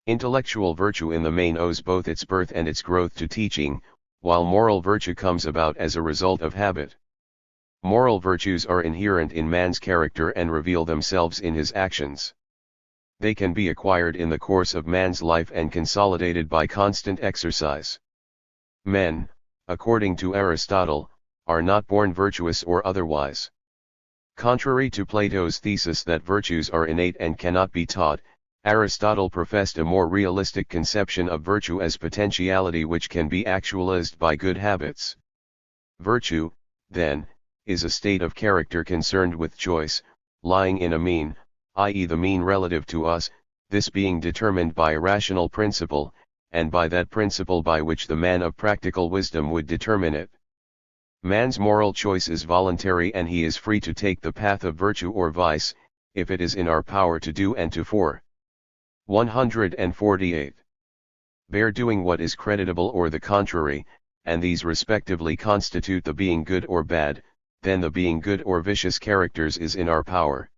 Intellectual virtue in the main owes both its birth and its growth to teaching, while moral virtue comes about as a result of habit. Moral virtues are inherent in man's character and reveal themselves in his actions. They can be acquired in the course of man's life and consolidated by constant exercise. Men, according to Aristotle, are not born virtuous or otherwise. Contrary to Plato's thesis that virtues are innate and cannot be taught, Aristotle professed a more realistic conception of virtue as potentiality which can be actualized by good habits. Virtue, then, is a state of character concerned with choice, lying in a mean, i.e. the mean relative to us, this being determined by a rational principle, and by that principle by which the man of practical wisdom would determine it. Man's moral choice is voluntary and he is free to take the path of virtue or vice, if it is in our power to do and to for. 148. Bear doing what is creditable or the contrary, and these respectively constitute the being good or bad, then the being good or vicious characters is in our power.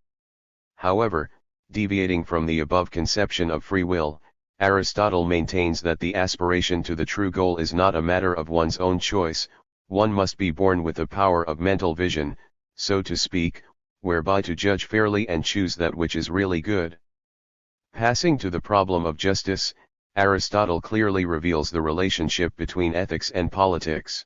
However, deviating from the above conception of free will, Aristotle maintains that the aspiration to the true goal is not a matter of one's own choice. One must be born with a power of mental vision, so to speak, whereby to judge fairly and choose that which is really good. Passing to the problem of justice, Aristotle clearly reveals the relationship between ethics and politics.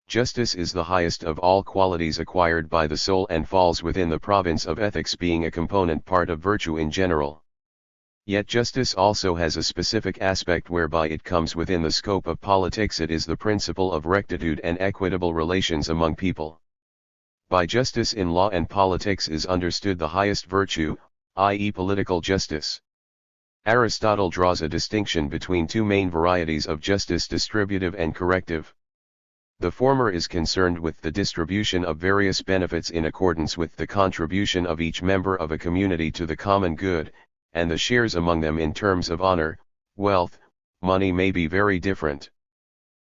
Justice is the highest of all qualities acquired by the soul and falls within the province of ethics, being a component part of virtue in general. Yet justice also has a specific aspect whereby it comes within the scope of politics. It is the principle of rectitude and equitable relations among people. By justice in law and politics is understood the highest virtue, i.e. political justice. Aristotle draws a distinction between two main varieties of justice: distributive and corrective. The former is concerned with the distribution of various benefits in accordance with the contribution of each member of a community to the common good, and the shares among them in terms of honor, wealth, money may be very different.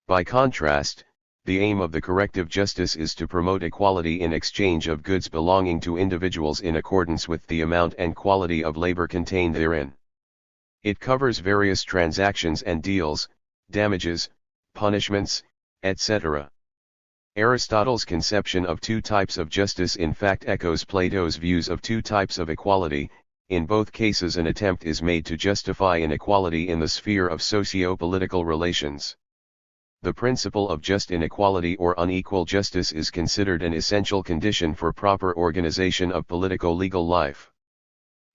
By contrast, the aim of the corrective justice is to promote equality in exchange of goods belonging to individuals in accordance with the amount and quality of labor contained therein. It covers various transactions and deals, damages, punishments, etc. Aristotle's conception of two types of justice in fact echoes Plato's views of two types of equality. In both cases an attempt is made to justify inequality in the sphere of socio-political relations. The principle of just inequality or unequal justice is considered an essential condition for proper organization of politico-legal life.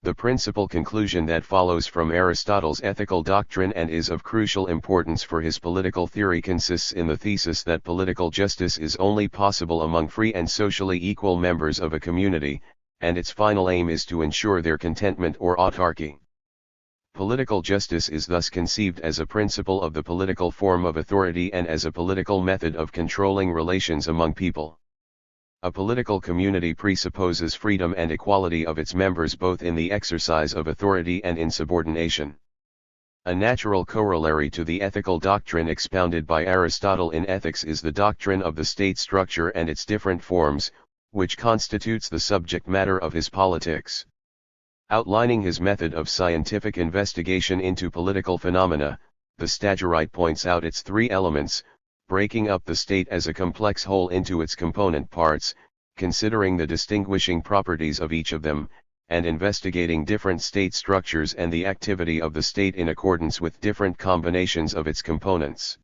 The principal conclusion that follows from Aristotle's ethical doctrine and is of crucial importance for his political theory consists in the thesis that political justice is only possible among free and socially equal members of a community, and its final aim is to ensure their contentment or autarky. Political justice is thus conceived as a principle of the political form of authority and as a political method of controlling relations among people. A political community presupposes freedom and equality of its members both in the exercise of authority and in subordination. A natural corollary to the ethical doctrine expounded by Aristotle in Ethics is the doctrine of the state structure and its different forms, which constitutes the subject matter of his Politics. Outlining his method of scientific investigation into political phenomena, the Stagirite points out its three elements, breaking up the state as a complex whole into its component parts, considering the distinguishing properties of each of them, and investigating different state structures and the activity of the state in accordance with different combinations of its components.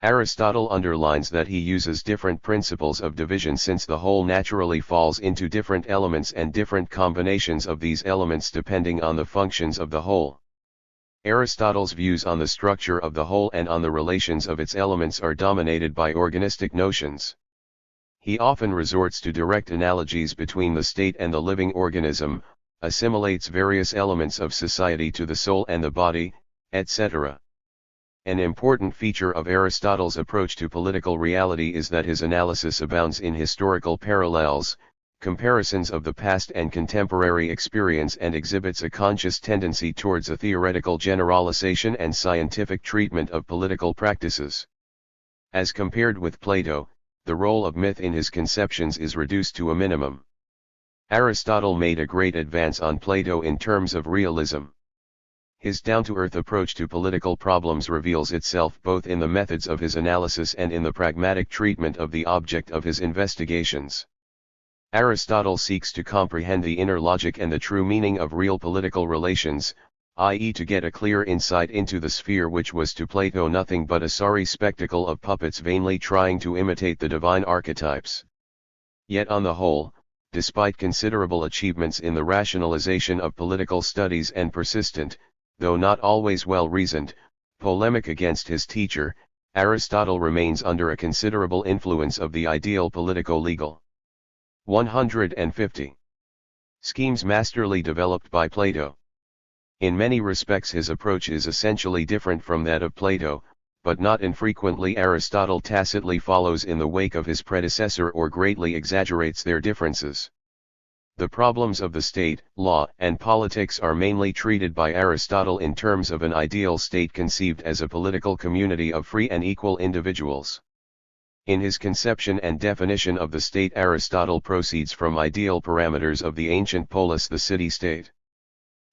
Aristotle underlines that he uses different principles of division since the whole naturally falls into different elements and different combinations of these elements depending on the functions of the whole. Aristotle's views on the structure of the whole and on the relations of its elements are dominated by organistic notions. He often resorts to direct analogies between the state and the living organism, assimilates various elements of society to the soul and the body, etc. An important feature of Aristotle's approach to political reality is that his analysis abounds in historical parallels, comparisons of the past and contemporary experience, and exhibits a conscious tendency towards a theoretical generalization and scientific treatment of political practices. As compared with Plato, the role of myth in his conceptions is reduced to a minimum. Aristotle made a great advance on Plato in terms of realism. His down-to-earth approach to political problems reveals itself both in the methods of his analysis and in the pragmatic treatment of the object of his investigations. Aristotle seeks to comprehend the inner logic and the true meaning of real political relations, i.e., to get a clear insight into the sphere which was to Plato nothing but a sorry spectacle of puppets vainly trying to imitate the divine archetypes. Yet on the whole, despite considerable achievements in the rationalization of political studies and persistent, though not always well-reasoned, polemic against his teacher, Aristotle remains under a considerable influence of the ideal politico-legal. 150. Schemes masterly developed by Plato. In many respects his approach is essentially different from that of Plato, but not infrequently Aristotle tacitly follows in the wake of his predecessor or greatly exaggerates their differences. The problems of the state, law, and politics are mainly treated by Aristotle in terms of an ideal state conceived as a political community of free and equal individuals. In his conception and definition of the state, Aristotle proceeds from ideal parameters of the ancient polis, the city-state.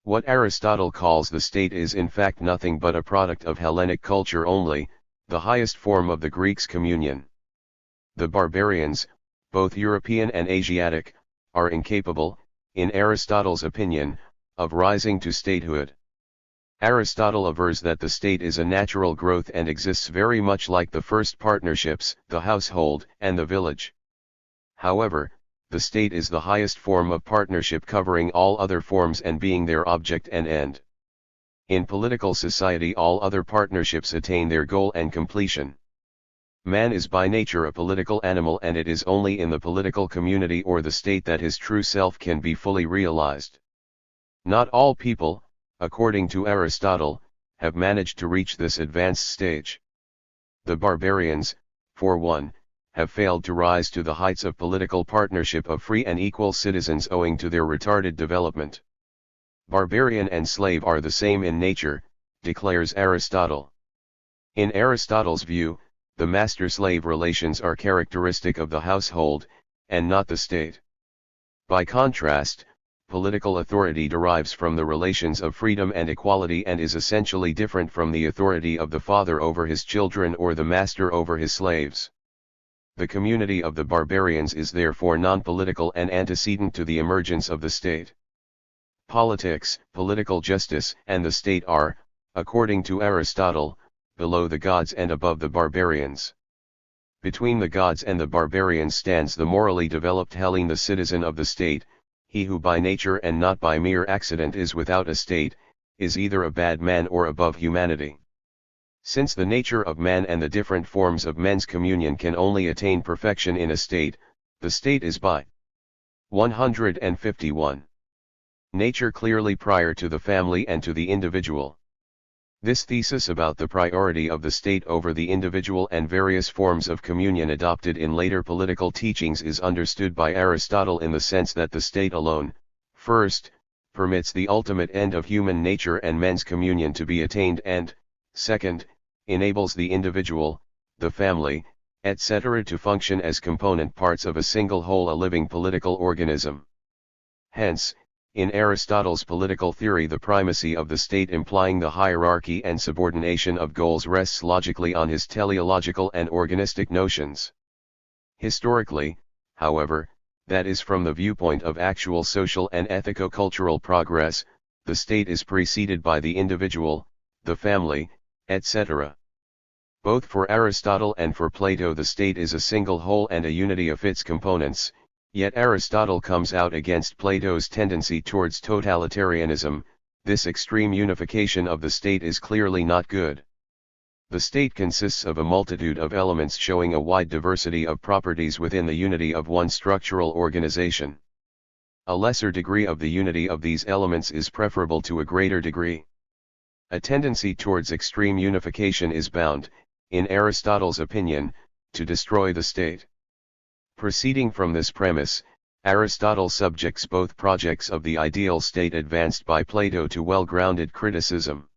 What Aristotle calls the state is in fact nothing but a product of Hellenic culture only, the highest form of the Greeks' communion. The barbarians, both European and Asiatic, are incapable, in Aristotle's opinion, of rising to statehood. Aristotle avers that the state is a natural growth and exists very much like the first partnerships, the household, and the village. However, the state is the highest form of partnership, covering all other forms and being their object and end. In political society all other partnerships attain their goal and completion. Man is by nature a political animal, and it is only in the political community or the state that his true self can be fully realized. Not all people, according to Aristotle, have managed to reach this advanced stage. The barbarians, for one, have failed to rise to the heights of political partnership of free and equal citizens owing to their retarded development. Barbarian and slave are the same in nature, declares Aristotle. In Aristotle's view, the master-slave relations are characteristic of the household, and not the state. By contrast, political authority derives from the relations of freedom and equality and is essentially different from the authority of the father over his children or the master over his slaves. The community of the barbarians is therefore non-political and antecedent to the emergence of the state. Politics, political justice, and the state are, according to Aristotle, below the gods and above the barbarians. Between the gods and the barbarians stands the morally developed Hellene, the citizen of the state. He who by nature and not by mere accident is without a state, is either a bad man or above humanity. Since the nature of man and the different forms of men's communion can only attain perfection in a state, the state is by 151. Nature clearly prior to the family and to the individual. This thesis about the priority of the state over the individual and various forms of communion adopted in later political teachings is understood by Aristotle in the sense that the state alone, first, permits the ultimate end of human nature and men's communion to be attained, and, second, enables the individual, the family, etc. to function as component parts of a single whole, a living political organism. Hence, in Aristotle's political theory, the primacy of the state, implying the hierarchy and subordination of goals, rests logically on his teleological and organistic notions. Historically, however, that is from the viewpoint of actual social and ethico-cultural progress, the state is preceded by the individual, the family, etc. Both for Aristotle and for Plato the state is a single whole and a unity of its components, yet Aristotle comes out against Plato's tendency towards totalitarianism. This extreme unification of the state is clearly not good. The state consists of a multitude of elements showing a wide diversity of properties within the unity of one structural organization. A lesser degree of the unity of these elements is preferable to a greater degree. A tendency towards extreme unification is bound, in Aristotle's opinion, to destroy the state. Proceeding from this premise, Aristotle subjects both projects of the ideal state advanced by Plato to well-grounded criticism.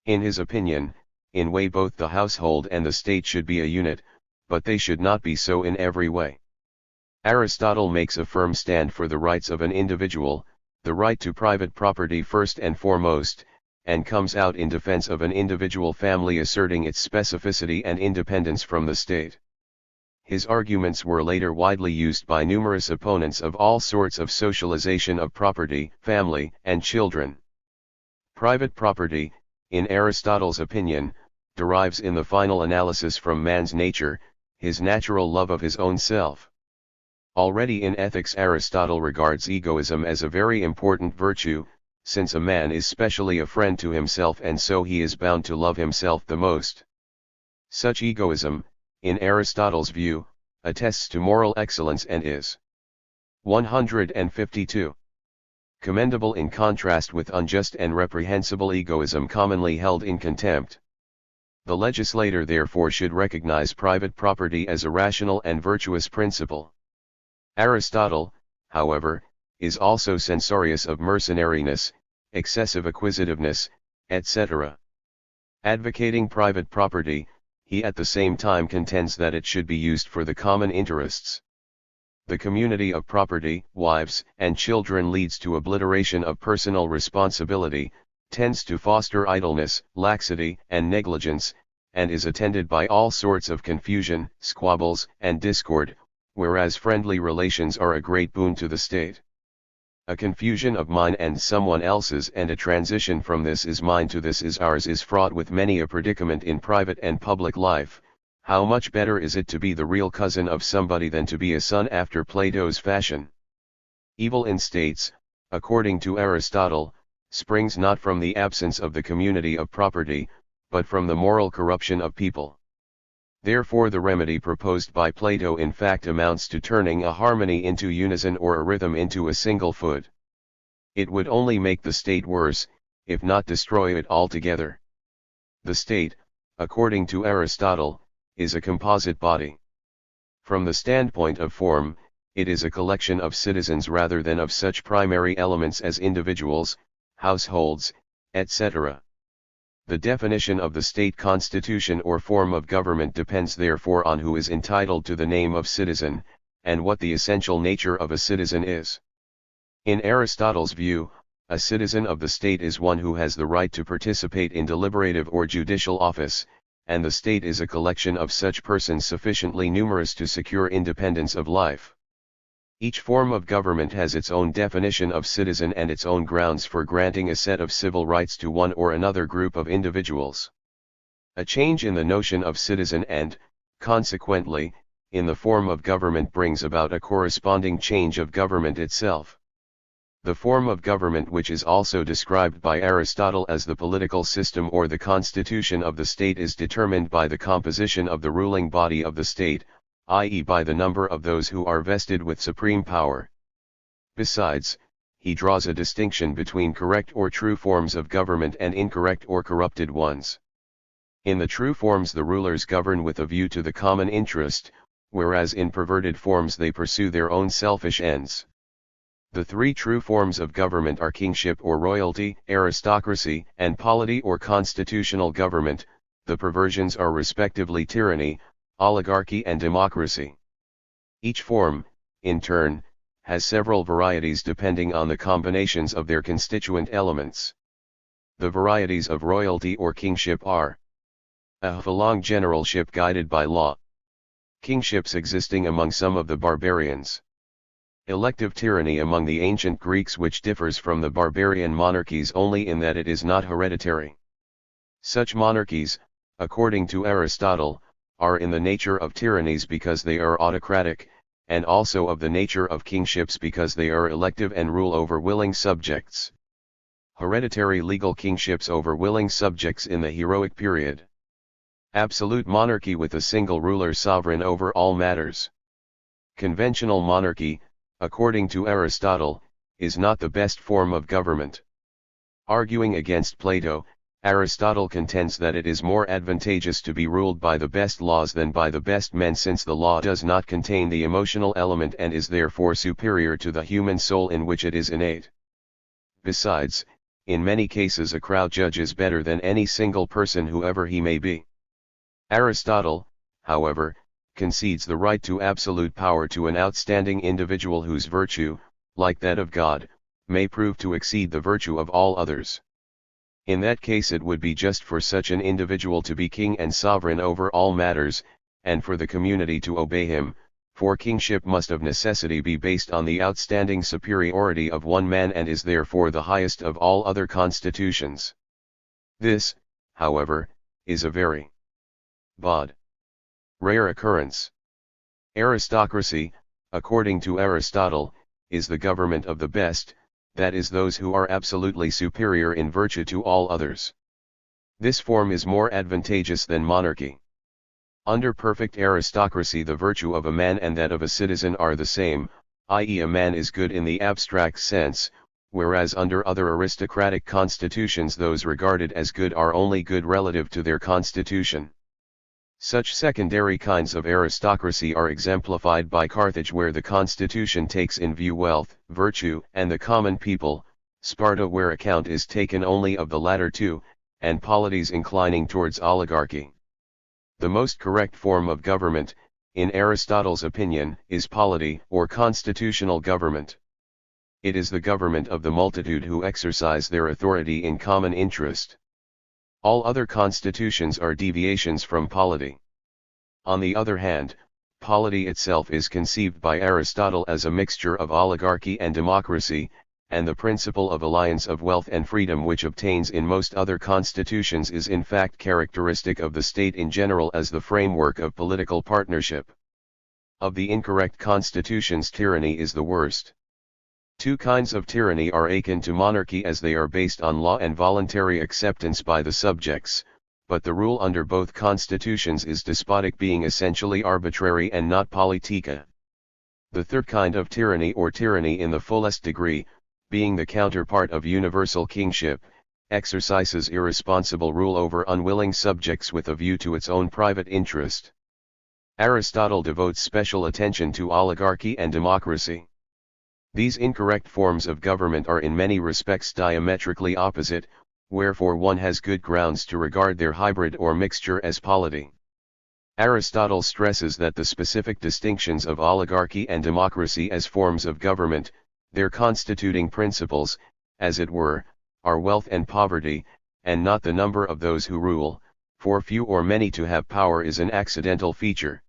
In his opinion, in way both the household and the state should be a unit, but they should not be so in every way. Aristotle makes a firm stand for the rights of an individual, the right to private property first and foremost, and comes out in defense of an individual family asserting its specificity and independence from the state. His arguments were later widely used by numerous opponents of all sorts of socialization of property, family, and children. Private property, in Aristotle's opinion, derives in the final analysis from man's nature, his natural love of his own self. Already in ethics Aristotle regards egoism as a very important virtue, since a man is specially a friend to himself and so he is bound to love himself the most. Such egoism, in Aristotle's view, attests to moral excellence and is 152. Commendable in contrast with unjust and reprehensible egoism commonly held in contempt. The legislator therefore should recognize private property as a rational and virtuous principle. Aristotle, however, is also censorious of mercenariness, excessive acquisitiveness, etc. Advocating private property, he at the same time contends that it should be used for the common interests. The community of property, wives, and children leads to obliteration of personal responsibility, tends to foster idleness, laxity, and negligence, and is attended by all sorts of confusion, squabbles, and discord, whereas friendly relations are a great boon to the state. A confusion of mine and someone else's and a transition from this is mine to this is ours is fraught with many a predicament in private and public life. How much better is it to be the real cousin of somebody than to be a son after Plato's fashion? Evil in states, according to Aristotle, springs not from the absence of the community of property, but from the moral corruption of people. Therefore the remedy proposed by Plato in fact amounts to turning a harmony into unison or a rhythm into a single foot. It would only make the state worse, if not destroy it altogether. The state, according to Aristotle, is a composite body. From the standpoint of form, it is a collection of citizens rather than of such primary elements as individuals, households, etc. The definition of the state constitution or form of government depends therefore on who is entitled to the name of citizen, and what the essential nature of a citizen is. In Aristotle's view, a citizen of the state is one who has the right to participate in deliberative or judicial office, and the state is a collection of such persons sufficiently numerous to secure independence of life. Each form of government has its own definition of citizen and its own grounds for granting a set of civil rights to one or another group of individuals. A change in the notion of citizen and, consequently, in the form of government brings about a corresponding change of government itself. The form of government which is also described by Aristotle as the political system or the constitution of the state is determined by the composition of the ruling body of the state, i.e. by the number of those who are vested with supreme power. Besides, he draws a distinction between correct or true forms of government and incorrect or corrupted ones. In the true forms the rulers govern with a view to the common interest, whereas in perverted forms they pursue their own selfish ends. The three true forms of government are kingship or royalty, aristocracy, and polity or constitutional government. The perversions are respectively tyranny, oligarchy and democracy. Each form, in turn, has several varieties depending on the combinations of their constituent elements. The varieties of royalty or kingship are: a long generalship guided by law. Kingships existing among some of the barbarians. Elective tyranny among the ancient Greeks, which differs from the barbarian monarchies only in that it is not hereditary. Such monarchies, according to Aristotle, are in the nature of tyrannies because they are autocratic, and also of the nature of kingships because they are elective and rule over willing subjects. Hereditary legal kingships over willing subjects in the heroic period. Absolute monarchy with a single ruler sovereign over all matters. Conventional monarchy, according to Aristotle, is not the best form of government. Arguing against Plato, Aristotle contends that it is more advantageous to be ruled by the best laws than by the best men, since the law does not contain the emotional element and is therefore superior to the human soul in which it is innate. Besides, in many cases a crowd judges better than any single person, whoever he may be. Aristotle, however, concedes the right to absolute power to an outstanding individual whose virtue, like that of God, may prove to exceed the virtue of all others. In that case it would be just for such an individual to be king and sovereign over all matters, and for the community to obey him, for kingship must of necessity be based on the outstanding superiority of one man and is therefore the highest of all other constitutions. This, however, is a very rare occurrence. Aristocracy, according to Aristotle, is the government of the best, that is, those who are absolutely superior in virtue to all others. This form is more advantageous than monarchy. Under perfect aristocracy the virtue of a man and that of a citizen are the same, i.e. a man is good in the abstract sense, whereas under other aristocratic constitutions those regarded as good are only good relative to their constitution. Such secondary kinds of aristocracy are exemplified by Carthage, where the constitution takes in view wealth, virtue, and the common people, Sparta where account is taken only of the latter two, and polities inclining towards oligarchy. The most correct form of government, in Aristotle's opinion, is polity or constitutional government. It is the government of the multitude who exercise their authority in common interest. All other constitutions are deviations from polity. On the other hand, polity itself is conceived by Aristotle as a mixture of oligarchy and democracy, and the principle of alliance of wealth and freedom which obtains in most other constitutions is in fact characteristic of the state in general as the framework of political partnership. Of the incorrect constitutions, tyranny is the worst. Two kinds of tyranny are akin to monarchy as they are based on law and voluntary acceptance by the subjects, but the rule under both constitutions is despotic, being essentially arbitrary and not politica. The third kind of tyranny, or tyranny in the fullest degree, being the counterpart of universal kingship, exercises irresponsible rule over unwilling subjects with a view to its own private interest. Aristotle devotes special attention to oligarchy and democracy. These incorrect forms of government are in many respects diametrically opposite, wherefore one has good grounds to regard their hybrid or mixture as polity. Aristotle stresses that the specific distinctions of oligarchy and democracy as forms of government, their constituting principles, as it were, are wealth and poverty, and not the number of those who rule, for few or many to have power is an accidental feature.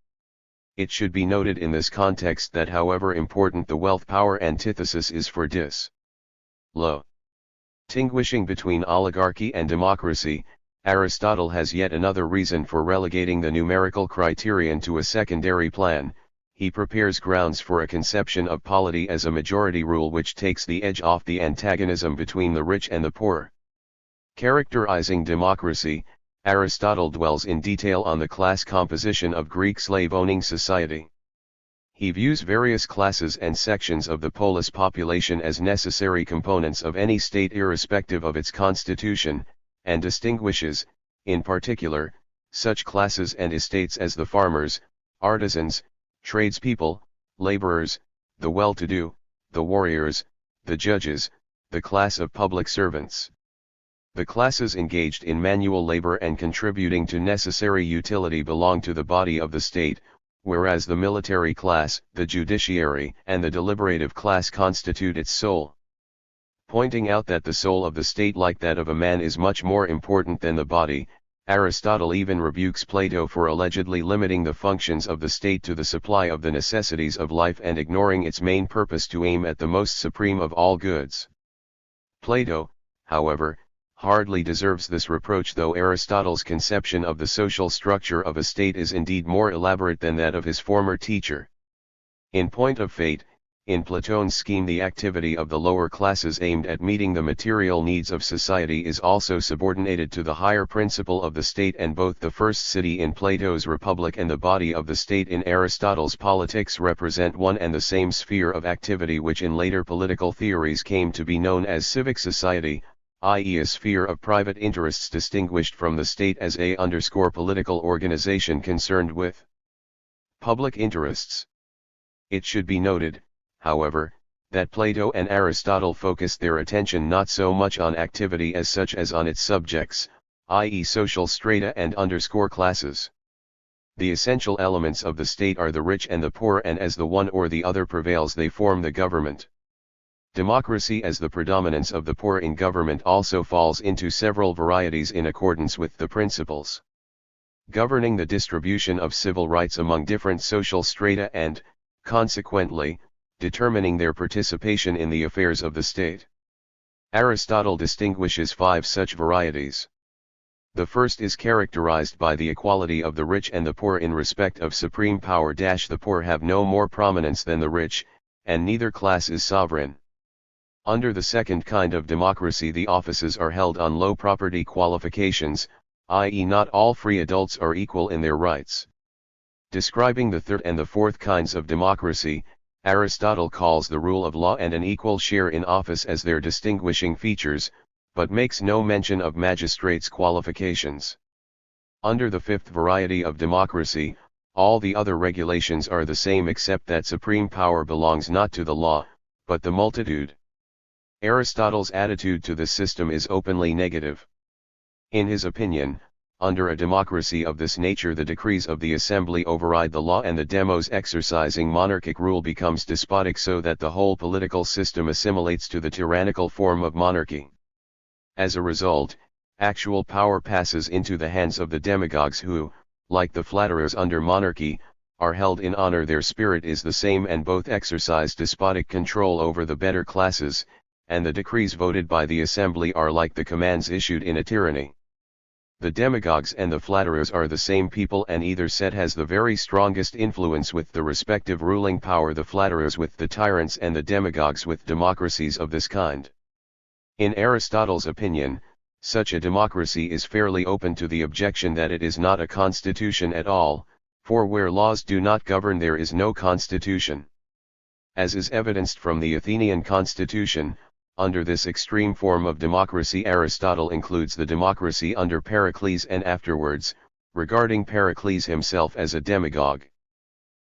It should be noted in this context that however important the wealth-power antithesis is for distinguishing between oligarchy and democracy, Aristotle has yet another reason for relegating the numerical criterion to a secondary plan. He prepares grounds for a conception of polity as a majority rule which takes the edge off the antagonism between the rich and the poor. Characterizing democracy, Aristotle dwells in detail on the class composition of Greek slave-owning society. He views various classes and sections of the polis population as necessary components of any state irrespective of its constitution, and distinguishes, in particular, such classes and estates as the farmers, artisans, tradespeople, laborers, the well-to-do, the warriors, the judges, the class of public servants. The classes engaged in manual labor and contributing to necessary utility belong to the body of the state, whereas the military class, the judiciary, and the deliberative class constitute its soul. Pointing out that the soul of the state, like that of a man, is much more important than the body, Aristotle even rebukes Plato for allegedly limiting the functions of the state to the supply of the necessities of life and ignoring its main purpose to aim at the most supreme of all goods. Plato, however, hardly deserves this reproach, though Aristotle's conception of the social structure of a state is indeed more elaborate than that of his former teacher. In point of fate, in Platone's scheme the activity of the lower classes aimed at meeting the material needs of society is also subordinated to the higher principle of the state, and both the first city in Plato's Republic and the body of the state in Aristotle's Politics represent one and the same sphere of activity, which in later political theories came to be known as civic society, i.e. a sphere of private interests distinguished from the state as a political organization concerned with public interests. It should be noted, however, that Plato and Aristotle focused their attention not so much on activity as such as on its subjects, i.e. social strata and classes. The essential elements of the state are the rich and the poor, and as the one or the other prevails they form the government. Democracy as the predominance of the poor in government also falls into several varieties in accordance with the principles governing the distribution of civil rights among different social strata and, consequently, determining their participation in the affairs of the state. Aristotle distinguishes 5 such varieties. The first is characterized by the equality of the rich and the poor in respect of supreme power. The poor have no more prominence than the rich, and neither class is sovereign. Under the second kind of democracy the offices are held on low property qualifications, i.e. not all free adults are equal in their rights. Describing the third and the fourth kinds of democracy, Aristotle calls the rule of law and an equal share in office as their distinguishing features, but makes no mention of magistrates' qualifications. Under the fifth variety of democracy, all the other regulations are the same except that supreme power belongs not to the law, but the multitude. Aristotle's attitude to this system is openly negative. In his opinion, under a democracy of this nature the decrees of the assembly override the law and the demos exercising monarchic rule becomes despotic, so that the whole political system assimilates to the tyrannical form of monarchy. As a result, actual power passes into the hands of the demagogues who, like the flatterers under monarchy, are held in honor. Their spirit is the same and both exercise despotic control over the better classes, and the decrees voted by the assembly are like the commands issued in a tyranny. The demagogues and the flatterers are the same people, and either set has the very strongest influence with the respective ruling power, the flatterers with the tyrants and the demagogues with democracies of this kind. In Aristotle's opinion, such a democracy is fairly open to the objection that it is not a constitution at all, for where laws do not govern there is no constitution. As is evidenced from the Athenian constitution, under this extreme form of democracy Aristotle includes the democracy under Pericles and afterwards, regarding Pericles himself as a demagogue.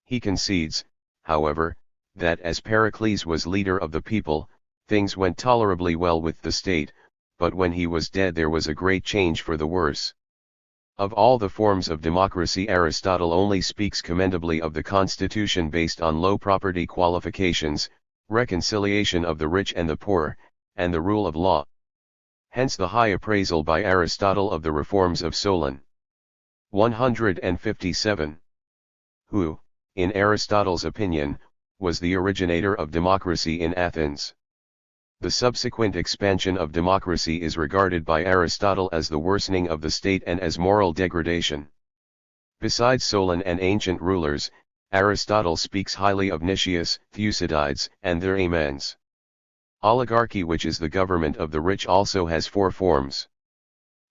He concedes, however, that as Pericles was leader of the people, things went tolerably well with the state, but when he was dead there was a great change for the worse. Of all the forms of democracy Aristotle only speaks commendably of the constitution based on low property qualifications, reconciliation of the rich and the poor, and the rule of law. Hence the high appraisal by Aristotle of the reforms of Solon. 157. Who, in Aristotle's opinion, was the originator of democracy in Athens. The subsequent expansion of democracy is regarded by Aristotle as the worsening of the state and as moral degradation. Besides Solon and ancient rulers, Aristotle speaks highly of Nicias, Thucydides, and their amens. Oligarchy, which is the government of the rich, also has 4 forms.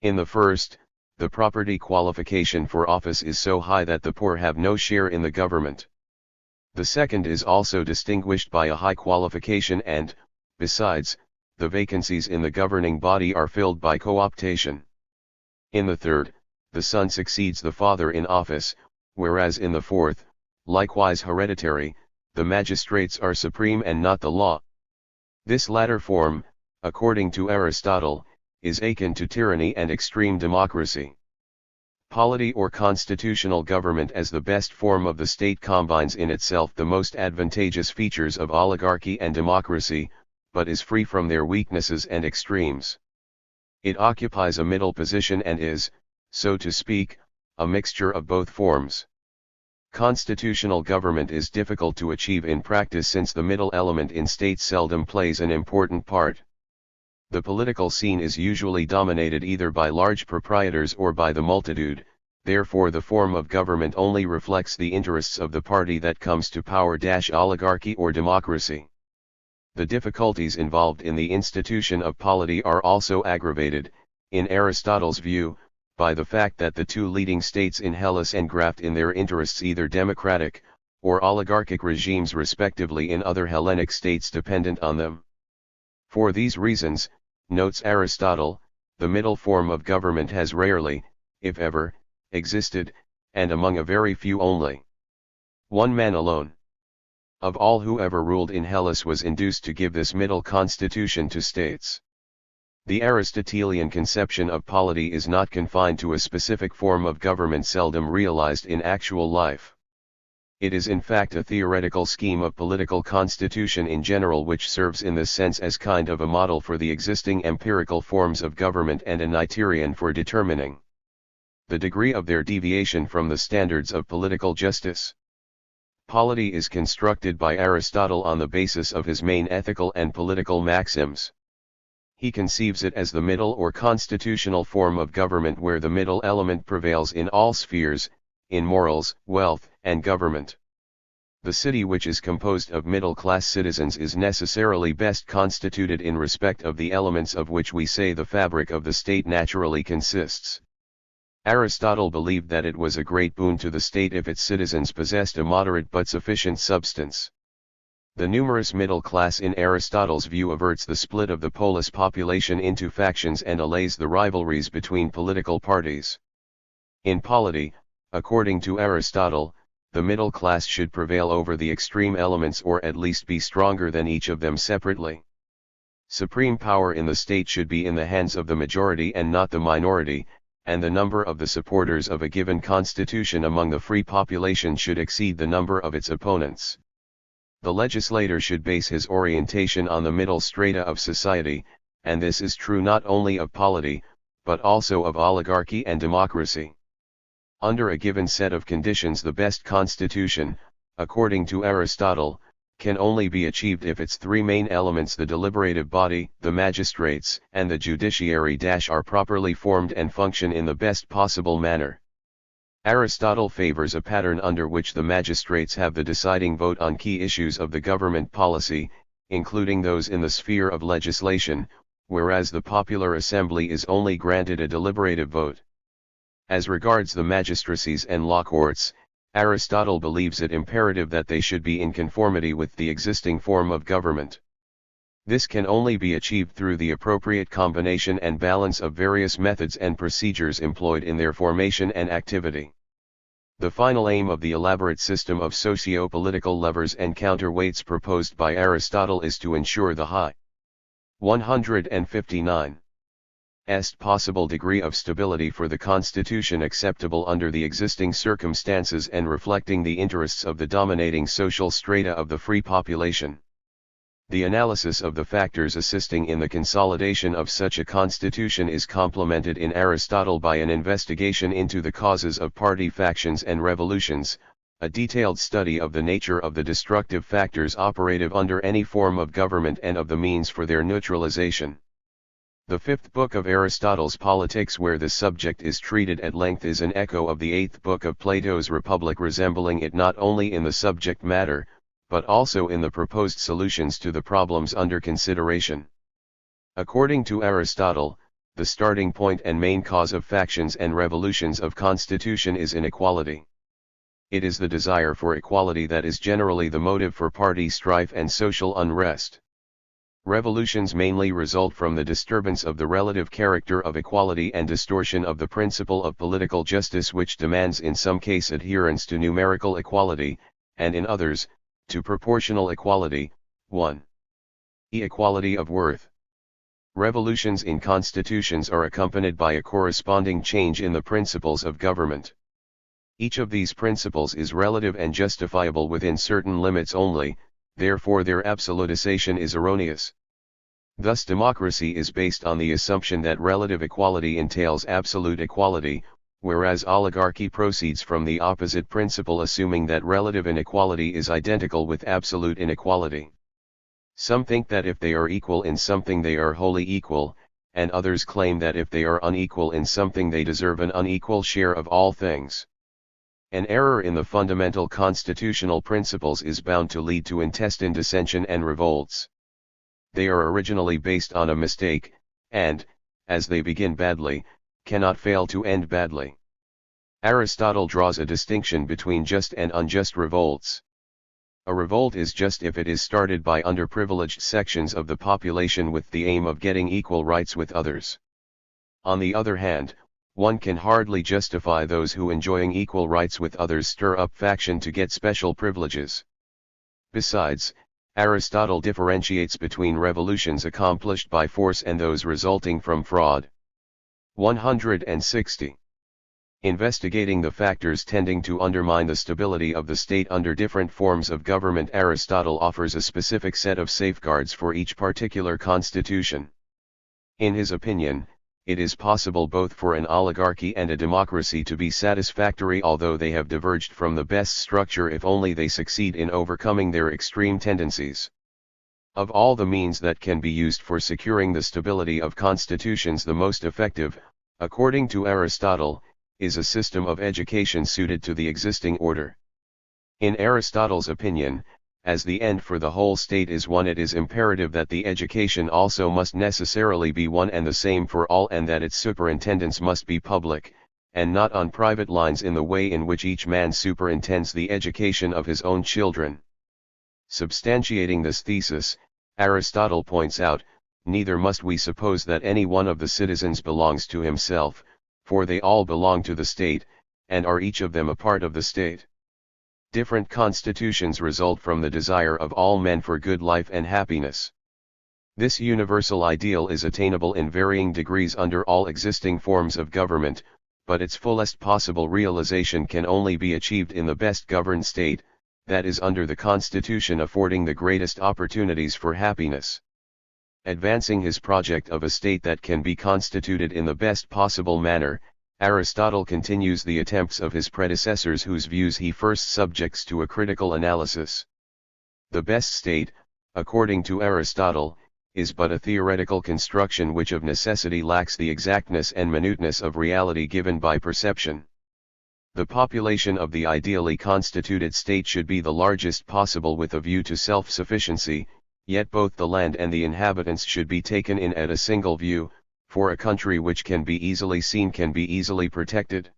In the first, the property qualification for office is so high that the poor have no share in the government. The second is also distinguished by a high qualification and, besides, the vacancies in the governing body are filled by cooptation. In the third, the son succeeds the father in office, whereas in the fourth, likewise hereditary, the magistrates are supreme and not the law. This latter form, according to Aristotle, is akin to tyranny and extreme democracy. Polity or constitutional government as the best form of the state combines in itself the most advantageous features of oligarchy and democracy, but is free from their weaknesses and extremes. It occupies a middle position and is, so to speak, a mixture of both forms. Constitutional government is difficult to achieve in practice since the middle element in states seldom plays an important part. The political scene is usually dominated either by large proprietors or by the multitude, therefore the form of government only reflects the interests of the party that comes to power. Oligarchy or democracy. The difficulties involved in the institution of polity are also aggravated, in Aristotle's view, by the fact that the two leading states in Hellas engraft in their interests either democratic, or oligarchic regimes respectively in other Hellenic states dependent on them. For these reasons, notes Aristotle, the middle form of government has rarely, if ever, existed, and among a very few only. One man alone of all who ever ruled in Hellas was induced to give this middle constitution to states. The Aristotelian conception of polity is not confined to a specific form of government seldom realized in actual life. It is in fact a theoretical scheme of political constitution in general which serves in this sense as kind of a model for the existing empirical forms of government and a criterion for determining the degree of their deviation from the standards of political justice. Polity is constructed by Aristotle on the basis of his main ethical and political maxims. He conceives it as the middle or constitutional form of government where the middle element prevails in all spheres, in morals, wealth, and government. The city which is composed of middle-class citizens is necessarily best constituted in respect of the elements of which we say the fabric of the state naturally consists. Aristotle believed that it was a great boon to the state if its citizens possessed a moderate but sufficient substance. The numerous middle class in Aristotle's view averts the split of the polis population into factions and allays the rivalries between political parties. In polity, according to Aristotle, the middle class should prevail over the extreme elements or at least be stronger than each of them separately. Supreme power in the state should be in the hands of the majority and not the minority, and the number of the supporters of a given constitution among the free population should exceed the number of its opponents. The legislator should base his orientation on the middle strata of society, and this is true not only of polity, but also of oligarchy and democracy. Under a given set of conditions the best constitution, according to Aristotle, can only be achieved if its three main elements, the deliberative body, the magistrates, and the judiciary are properly formed and function in the best possible manner. Aristotle favors a pattern under which the magistrates have the deciding vote on key issues of the government policy, including those in the sphere of legislation, whereas the popular assembly is only granted a deliberative vote. As regards the magistracies and law courts, Aristotle believes it imperative that they should be in conformity with the existing form of government. This can only be achieved through the appropriate combination and balance of various methods and procedures employed in their formation and activity. The final aim of the elaborate system of socio-political levers and counterweights proposed by Aristotle is to ensure the high 159 possible degree of stability for the constitution acceptable under the existing circumstances and reflecting the interests of the dominating social strata of the free population. The analysis of the factors assisting in the consolidation of such a constitution is complemented in Aristotle by an investigation into the causes of party factions and revolutions, a detailed study of the nature of the destructive factors operative under any form of government and of the means for their neutralization. The fifth book of Aristotle's Politics, where this subject is treated at length, is an echo of the eighth book of Plato's Republic, resembling it not only in the subject matter, but also in the proposed solutions to the problems under consideration. According to Aristotle, the starting point and main cause of factions and revolutions of constitution is inequality. It is the desire for equality that is generally the motive for party strife and social unrest. Revolutions mainly result from the disturbance of the relative character of equality and distortion of the principle of political justice, which demands in some case adherence to numerical equality, and in others, to proportional equality. 1. Equality of worth. Revolutions in constitutions are accompanied by a corresponding change in the principles of government. Each of these principles is relative and justifiable within certain limits only, therefore their absolutization is erroneous. Thus democracy is based on the assumption that relative equality entails absolute equality, whereas oligarchy proceeds from the opposite principle, assuming that relative inequality is identical with absolute inequality. Some think that if they are equal in something they are wholly equal, and others claim that if they are unequal in something they deserve an unequal share of all things. An error in the fundamental constitutional principles is bound to lead to intestine dissension and revolts. They are originally based on a mistake, and, as they begin badly, cannot fail to end badly. Aristotle draws a distinction between just and unjust revolts. A revolt is just if it is started by underprivileged sections of the population with the aim of getting equal rights with others. On the other hand, one can hardly justify those who enjoying equal rights with others stir up faction to get special privileges. Besides, Aristotle differentiates between revolutions accomplished by force and those resulting from fraud. 160. Investigating the factors tending to undermine the stability of the state under different forms of government. Aristotle offers a specific set of safeguards for each particular constitution. In his opinion, it is possible both for an oligarchy and a democracy to be satisfactory, although they have diverged from the best structure if only they succeed in overcoming their extreme tendencies. Of all the means that can be used for securing the stability of constitutions, the most effective, according to Aristotle, is a system of education suited to the existing order. In Aristotle's opinion, as the end for the whole state is one, it is imperative that the education also must necessarily be one and the same for all, and that its superintendence must be public, and not on private lines in the way in which each man superintends the education of his own children. Substantiating this thesis, Aristotle points out, neither must we suppose that any one of the citizens belongs to himself, for they all belong to the state, and are each of them a part of the state. Different constitutions result from the desire of all men for good life and happiness. This universal ideal is attainable in varying degrees under all existing forms of government, but its fullest possible realization can only be achieved in the best governed state, that is, under the constitution affording the greatest opportunities for happiness. Advancing his project of a state that can be constituted in the best possible manner, Aristotle continues the attempts of his predecessors, whose views he first subjects to a critical analysis. The best state, according to Aristotle, is but a theoretical construction which of necessity lacks the exactness and minuteness of reality given by perception. The population of the ideally constituted state should be the largest possible with a view to self-sufficiency, yet both the land and the inhabitants should be taken in at a single view, for a country which can be easily seen can be easily protected.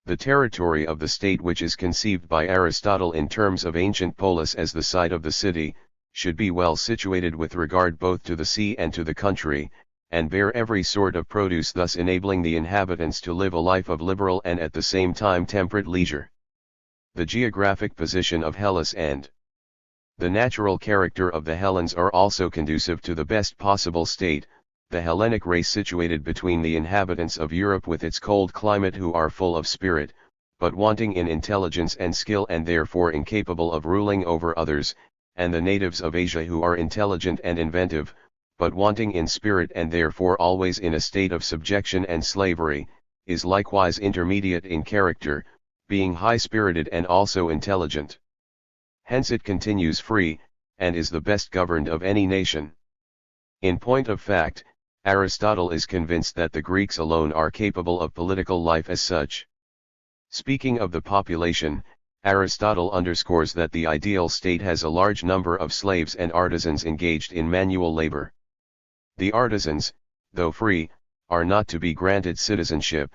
The territory of the state, which is conceived by Aristotle in terms of ancient polis as the site of the city, should be well situated with regard both to the sea and to the country, and bear every sort of produce, thus enabling the inhabitants to live a life of liberal and at the same time temperate leisure. The geographic position of Hellas and the natural character of the Hellenes are also conducive to the best possible state, the Hellenic race situated between the inhabitants of Europe with its cold climate, who are full of spirit, but wanting in intelligence and skill and therefore incapable of ruling over others, and the natives of Asia, who are intelligent and inventive, but wanting in spirit and therefore always in a state of subjection and slavery, is likewise intermediate in character, being high-spirited and also intelligent. Hence it continues free, and is the best governed of any nation. In point of fact, Aristotle is convinced that the Greeks alone are capable of political life as such. Speaking of the population, Aristotle underscores that the ideal state has a large number of slaves and artisans engaged in manual labor. The artisans, though free, are not to be granted citizenship,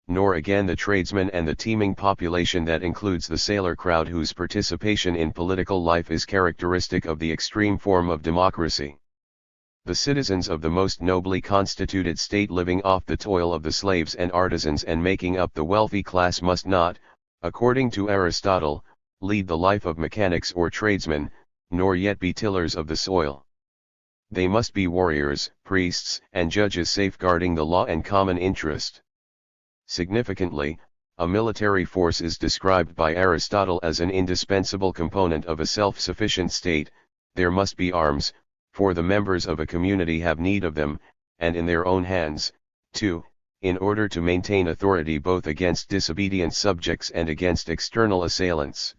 nor again the tradesmen and the teeming population that includes the sailor crowd, whose participation in political life is characteristic of the extreme form of democracy. The citizens of the most nobly constituted state, living off the toil of the slaves and artisans and making up the wealthy class, must not, according to Aristotle, lead the life of mechanics or tradesmen, nor yet be tillers of the soil. They must be warriors, priests, and judges safeguarding the law and common interest. Significantly, a military force is described by Aristotle as an indispensable component of a self-sufficient state. There must be arms, for the members of a community have need of them, and in their own hands, too, in order to maintain authority both against disobedient subjects and against external assailants.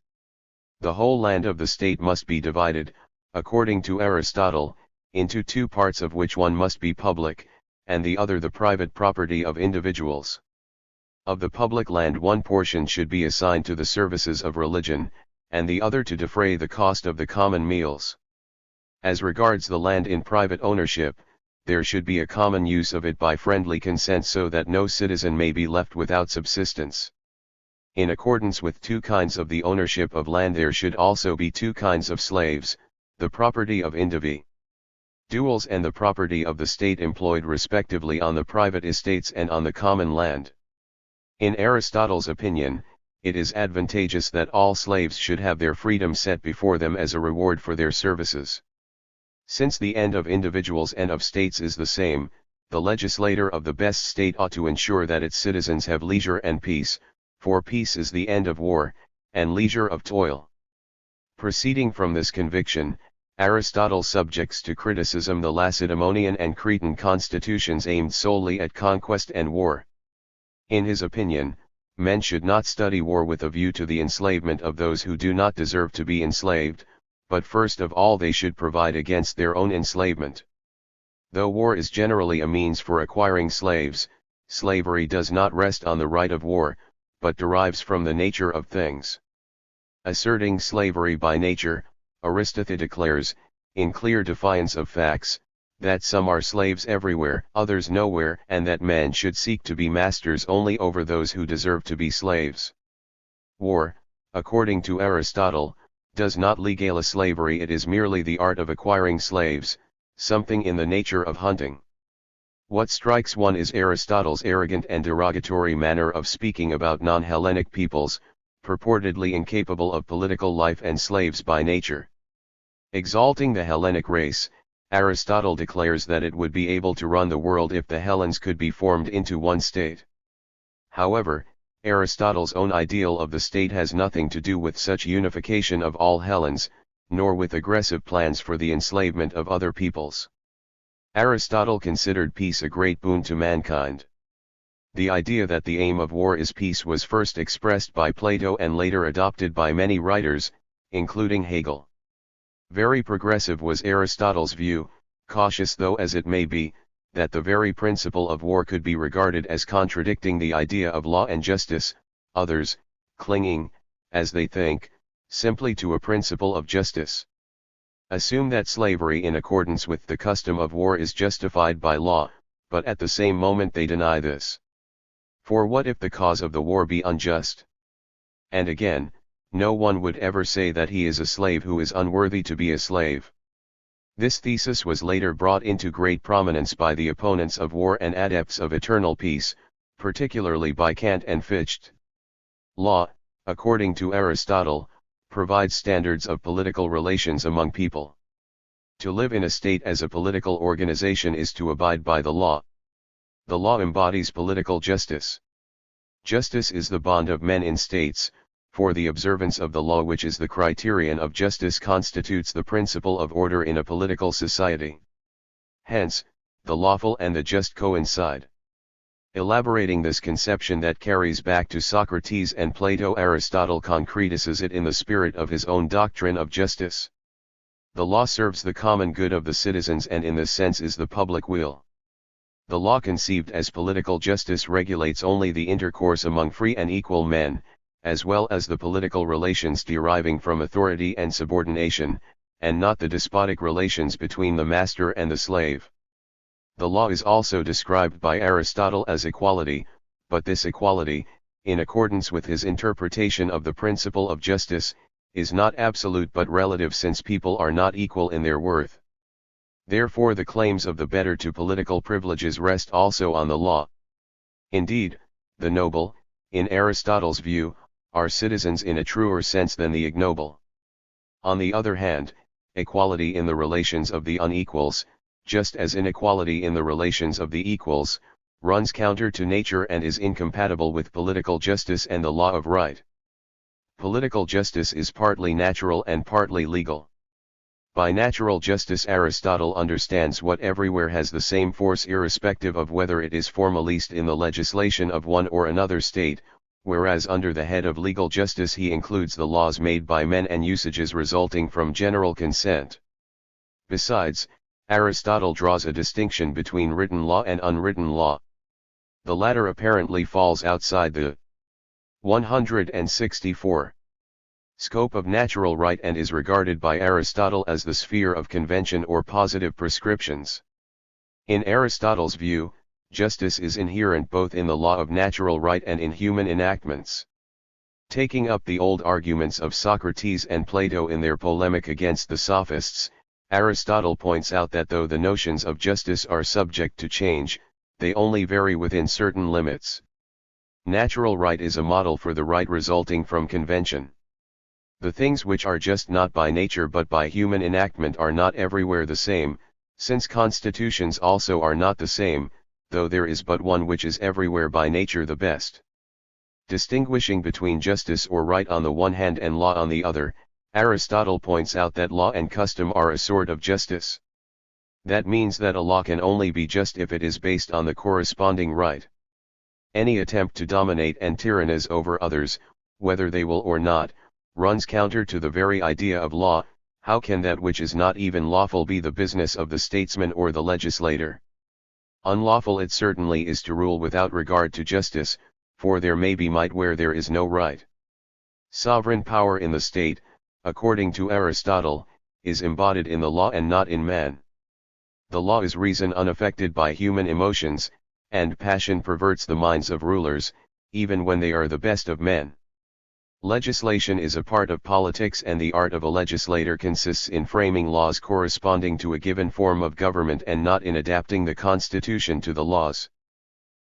The whole land of the state must be divided, according to Aristotle, into two parts of which one must be public, and the other the private property of individuals. Of the public land one portion should be assigned to the services of religion, and the other to defray the cost of the common meals. As regards the land in private ownership, there should be a common use of it by friendly consent so that no citizen may be left without subsistence. In accordance with two kinds of the ownership of land there should also be two kinds of slaves, the property of individuals and the property of the state employed respectively on the private estates and on the common land. In Aristotle's opinion, it is advantageous that all slaves should have their freedom set before them as a reward for their services. Since the end of individuals and of states is the same, the legislator of the best state ought to ensure that its citizens have leisure and peace, for peace is the end of war, and leisure of toil. Proceeding from this conviction, Aristotle subjects to criticism the Lacedaemonian and Cretan constitutions aimed solely at conquest and war. In his opinion, men should not study war with a view to the enslavement of those who do not deserve to be enslaved, but first of all they should provide against their own enslavement. Though war is generally a means for acquiring slaves, slavery does not rest on the right of war, but derives from the nature of things. Asserting slavery by nature, Aristotle declares, in clear defiance of facts, that some are slaves everywhere, others nowhere, and that men should seek to be masters only over those who deserve to be slaves. War, according to Aristotle, does not legalize slavery, it is merely the art of acquiring slaves, something in the nature of hunting. What strikes one is Aristotle's arrogant and derogatory manner of speaking about non-Hellenic peoples, purportedly incapable of political life and slaves by nature. Exalting the Hellenic race, Aristotle declares that it would be able to run the world if the Hellenes could be formed into one state. However, Aristotle's own ideal of the state has nothing to do with such unification of all Hellenes, nor with aggressive plans for the enslavement of other peoples. Aristotle considered peace a great boon to mankind. The idea that the aim of war is peace was first expressed by Plato and later adopted by many writers, including Hegel. Very progressive was Aristotle's view, cautious though as it may be, that the very principle of war could be regarded as contradicting the idea of law and justice, others, clinging, as they think, simply to a principle of justice. Assume that slavery in accordance with the custom of war is justified by law, but at the same moment they deny this. For what if the cause of the war be unjust? And again, no one would ever say that he is a slave who is unworthy to be a slave. This thesis was later brought into great prominence by the opponents of war and adepts of eternal peace, particularly by Kant and Fichte. Law, according to Aristotle, provides standards of political relations among people. To live in a state as a political organization is to abide by the law. The law embodies political justice. Justice is the bond of men in states, for the observance of the law, which is the criterion of justice, constitutes the principle of order in a political society. Hence, the lawful and the just coincide. Elaborating this conception that carries back to Socrates and Plato, Aristotle concretizes it in the spirit of his own doctrine of justice. The law serves the common good of the citizens and in this sense is the public will. The law conceived as political justice regulates only the intercourse among free and equal men, as well as the political relations deriving from authority and subordination, and not the despotic relations between the master and the slave. The law is also described by Aristotle as equality, but this equality, in accordance with his interpretation of the principle of justice, is not absolute but relative, since people are not equal in their worth. Therefore the claims of the better to political privileges rest also on the law. Indeed, the noble, in Aristotle's view, are citizens in a truer sense than the ignoble. On the other hand, equality in the relations of the unequals, just as inequality in the relations of the equals, runs counter to nature and is incompatible with political justice and the law of right. Political justice is partly natural and partly legal. By natural justice Aristotle understands what everywhere has the same force irrespective of whether it is formalized in the legislation of one or another state, whereas under the head of legal justice he includes the laws made by men and usages resulting from general consent. Besides, Aristotle draws a distinction between written law and unwritten law. The latter apparently falls outside the 164 scope of natural right and is regarded by Aristotle as the sphere of convention or positive prescriptions. In Aristotle's view, justice is inherent both in the law of natural right and in human enactments. Taking up the old arguments of Socrates and Plato in their polemic against the sophists, Aristotle points out that though the notions of justice are subject to change, they only vary within certain limits. Natural right is a model for the right resulting from convention. The things which are just not by nature but by human enactment are not everywhere the same, since constitutions also are not the same, though there is but one which is everywhere by nature the best. Distinguishing between justice or right on the one hand and law on the other, Aristotle points out that law and custom are a sort of justice. That means that a law can only be just if it is based on the corresponding right. Any attempt to dominate and tyrannize over others, whether they will or not, runs counter to the very idea of law. How can that which is not even lawful be the business of the statesman or the legislator? Unlawful it certainly is to rule without regard to justice, for there may be might where there is no right. Sovereign power in the state, according to Aristotle, is embodied in the law and not in man. The law is reason unaffected by human emotions, and passion perverts the minds of rulers, even when they are the best of men. Legislation is a part of politics, and the art of a legislator consists in framing laws corresponding to a given form of government and not in adapting the constitution to the laws.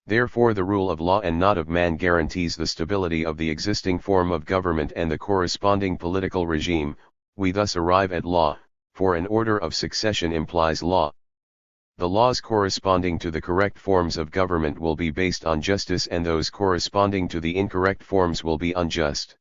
Therefore the rule of law and not of man guarantees the stability of the existing form of government and the corresponding political regime. We thus arrive at law, for an order of succession implies law. The laws corresponding to the correct forms of government will be based on justice, and those corresponding to the incorrect forms will be unjust.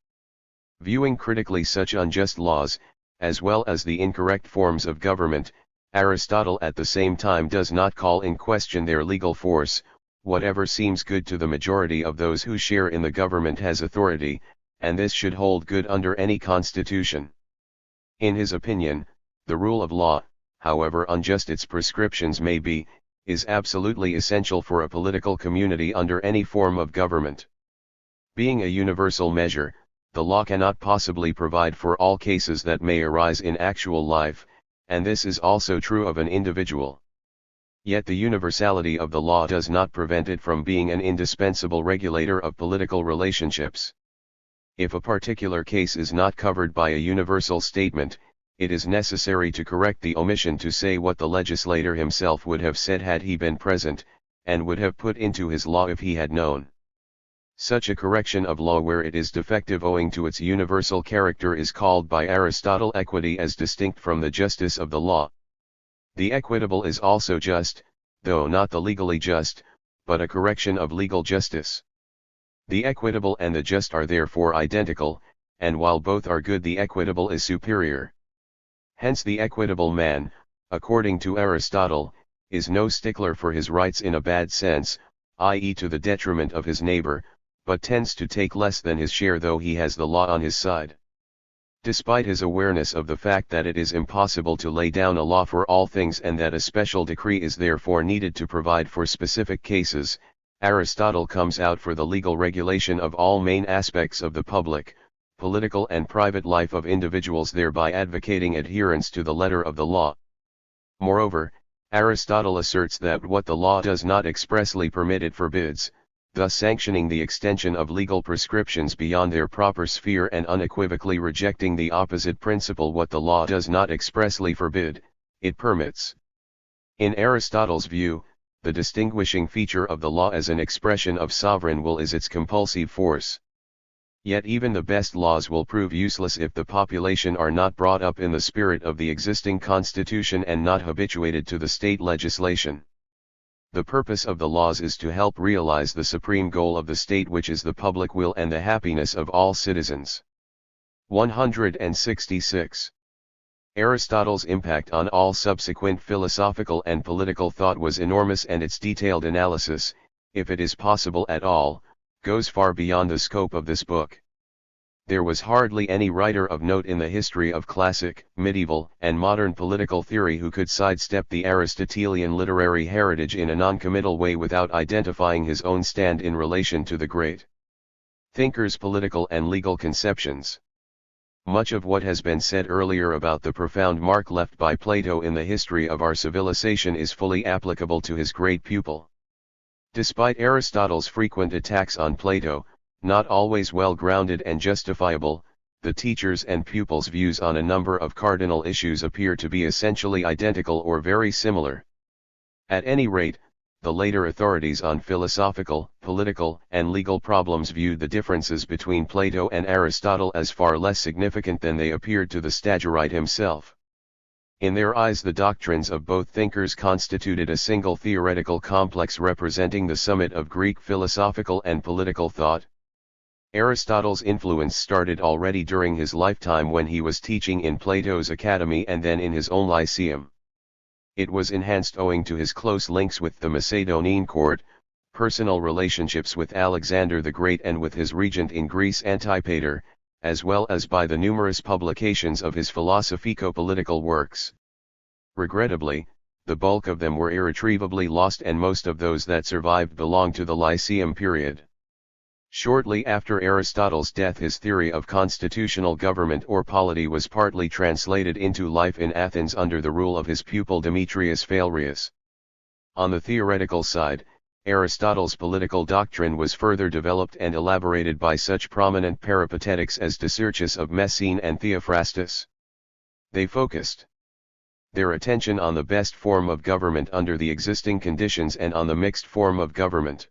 Viewing critically such unjust laws, as well as the incorrect forms of government, Aristotle at the same time does not call in question their legal force. Whatever seems good to the majority of those who share in the government has authority, and this should hold good under any constitution. In his opinion, the rule of law, however unjust its prescriptions may be, is absolutely essential for a political community under any form of government. Being a universal measure, the law cannot possibly provide for all cases that may arise in actual life, and this is also true of an individual. Yet the universality of the law does not prevent it from being an indispensable regulator of political relationships. If a particular case is not covered by a universal statement, it is necessary to correct the omission to say what the legislator himself would have said had he been present, and would have put into his law if he had known. Such a correction of law where it is defective owing to its universal character is called by Aristotle equity, as distinct from the justice of the law. The equitable is also just, though not the legally just, but a correction of legal justice. The equitable and the just are therefore identical, and while both are good, the equitable is superior. Hence the equitable man, according to Aristotle, is no stickler for his rights in a bad sense, i.e. to the detriment of his neighbor, but tends to take less than his share though he has the law on his side. Despite his awareness of the fact that it is impossible to lay down a law for all things and that a special decree is therefore needed to provide for specific cases, Aristotle comes out for the legal regulation of all main aspects of the public, political and private life of individuals, thereby advocating adherence to the letter of the law. Moreover, Aristotle asserts that what the law does not expressly permit it forbids, thus sanctioning the extension of legal prescriptions beyond their proper sphere and unequivocally rejecting the opposite principle: what the law does not expressly forbid, it permits. In Aristotle's view, the distinguishing feature of the law as an expression of sovereign will is its compulsive force. Yet even the best laws will prove useless if the population are not brought up in the spirit of the existing constitution and not habituated to the state legislation. The purpose of the laws is to help realize the supreme goal of the state, which is the public will and the happiness of all citizens. 166. Aristotle's impact on all subsequent philosophical and political thought was enormous, and its detailed analysis, if it is possible at all, goes far beyond the scope of this book. There was hardly any writer of note in the history of classic, medieval, and modern political theory who could sidestep the Aristotelian literary heritage in a non-committal way without identifying his own stand in relation to the great thinker's political and legal conceptions. Much of what has been said earlier about the profound mark left by Plato in the history of our civilization is fully applicable to his great pupil. Despite Aristotle's frequent attacks on Plato, not always well-grounded and justifiable, the teacher's and pupil's views on a number of cardinal issues appear to be essentially identical or very similar. At any rate, the later authorities on philosophical, political, and legal problems viewed the differences between Plato and Aristotle as far less significant than they appeared to the Stagirite himself. In their eyes, the doctrines of both thinkers constituted a single theoretical complex representing the summit of Greek philosophical and political thought. Aristotle's influence started already during his lifetime when he was teaching in Plato's academy and then in his own lyceum. It was enhanced owing to his close links with the Macedonian court, personal relationships with Alexander the Great and with his regent in Greece Antipater, as well as by the numerous publications of his philosophico-political works. Regrettably, the bulk of them were irretrievably lost and most of those that survived belong to the Lyceum period. Shortly after Aristotle's death, his theory of constitutional government or polity was partly translated into life in Athens under the rule of his pupil Demetrius Phalreus. On the theoretical side, Aristotle's political doctrine was further developed and elaborated by such prominent peripatetics as Dicerchus of Messene and Theophrastus. They focused their attention on the best form of government under the existing conditions and on the mixed form of government.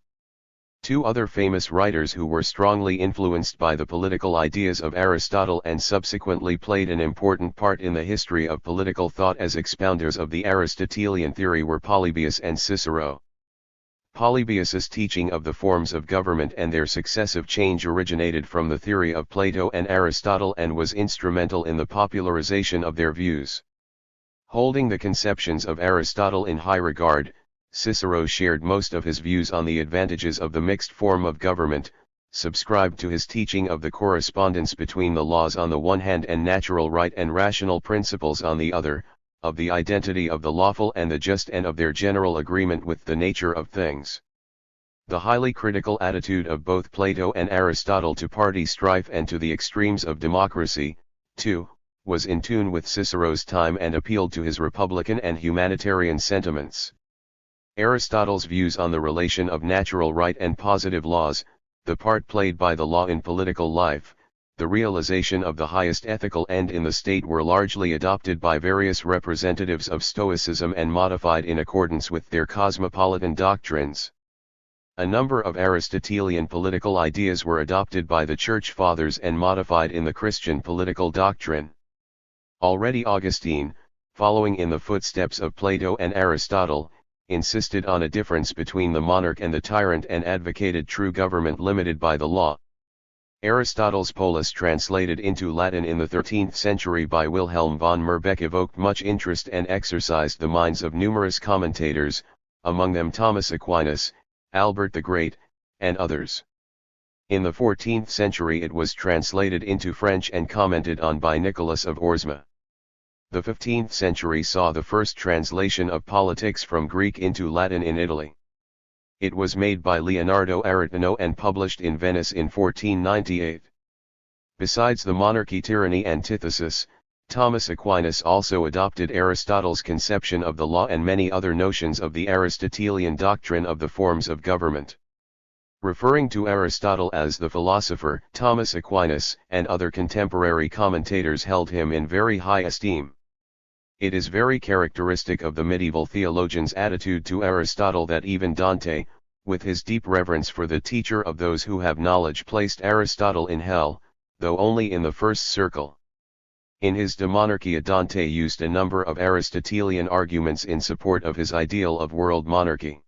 Two other famous writers who were strongly influenced by the political ideas of Aristotle and subsequently played an important part in the history of political thought as expounders of the Aristotelian theory were Polybius and Cicero. Polybius's teaching of the forms of government and their successive change originated from the theory of Plato and Aristotle and was instrumental in the popularization of their views. Holding the conceptions of Aristotle in high regard, Cicero shared most of his views on the advantages of the mixed form of government, subscribed to his teaching of the correspondence between the laws on the one hand and natural right and rational principles on the other, of the identity of the lawful and the just and of their general agreement with the nature of things. The highly critical attitude of both Plato and Aristotle to party strife and to the extremes of democracy, too, was in tune with Cicero's time and appealed to his republican and humanitarian sentiments. Aristotle's views on the relation of natural right and positive laws, the part played by the law in political life, the realization of the highest ethical end in the state were largely adopted by various representatives of Stoicism and modified in accordance with their cosmopolitan doctrines. A number of Aristotelian political ideas were adopted by the Church Fathers and modified in the Christian political doctrine. Already Augustine, following in the footsteps of Plato and Aristotle, insisted on a difference between the monarch and the tyrant and advocated true government limited by the law. Aristotle's Polus, translated into Latin in the 13th century by Wilhelm von Merbeck, evoked much interest and exercised the minds of numerous commentators, among them Thomas Aquinas, Albert the Great, and others. In the 14th century it was translated into French and commented on by Nicholas of Orsma. The 15th century saw the first translation of Politics from Greek into Latin in Italy. It was made by Leonardo Aretino and published in Venice in 1498. Besides the monarchy-tyranny antithesis, Thomas Aquinas also adopted Aristotle's conception of the law and many other notions of the Aristotelian doctrine of the forms of government. Referring to Aristotle as the philosopher, Thomas Aquinas and other contemporary commentators held him in very high esteem. It is very characteristic of the medieval theologian's attitude to Aristotle that even Dante, with his deep reverence for the teacher of those who have knowledge, placed Aristotle in hell, though only in the first circle. In his De Monarchia, Dante used a number of Aristotelian arguments in support of his ideal of world monarchy.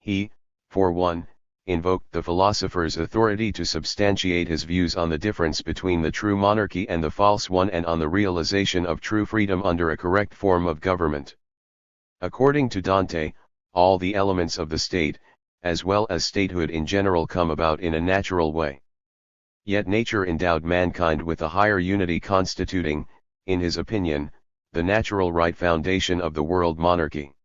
He, for one, invoked the philosopher's authority to substantiate his views on the difference between the true monarchy and the false one and on the realization of true freedom under a correct form of government. According to Dante, all the elements of the state, as well as statehood in general, come about in a natural way. Yet nature endowed mankind with a higher unity constituting, in his opinion, the natural right foundation of the world monarchy.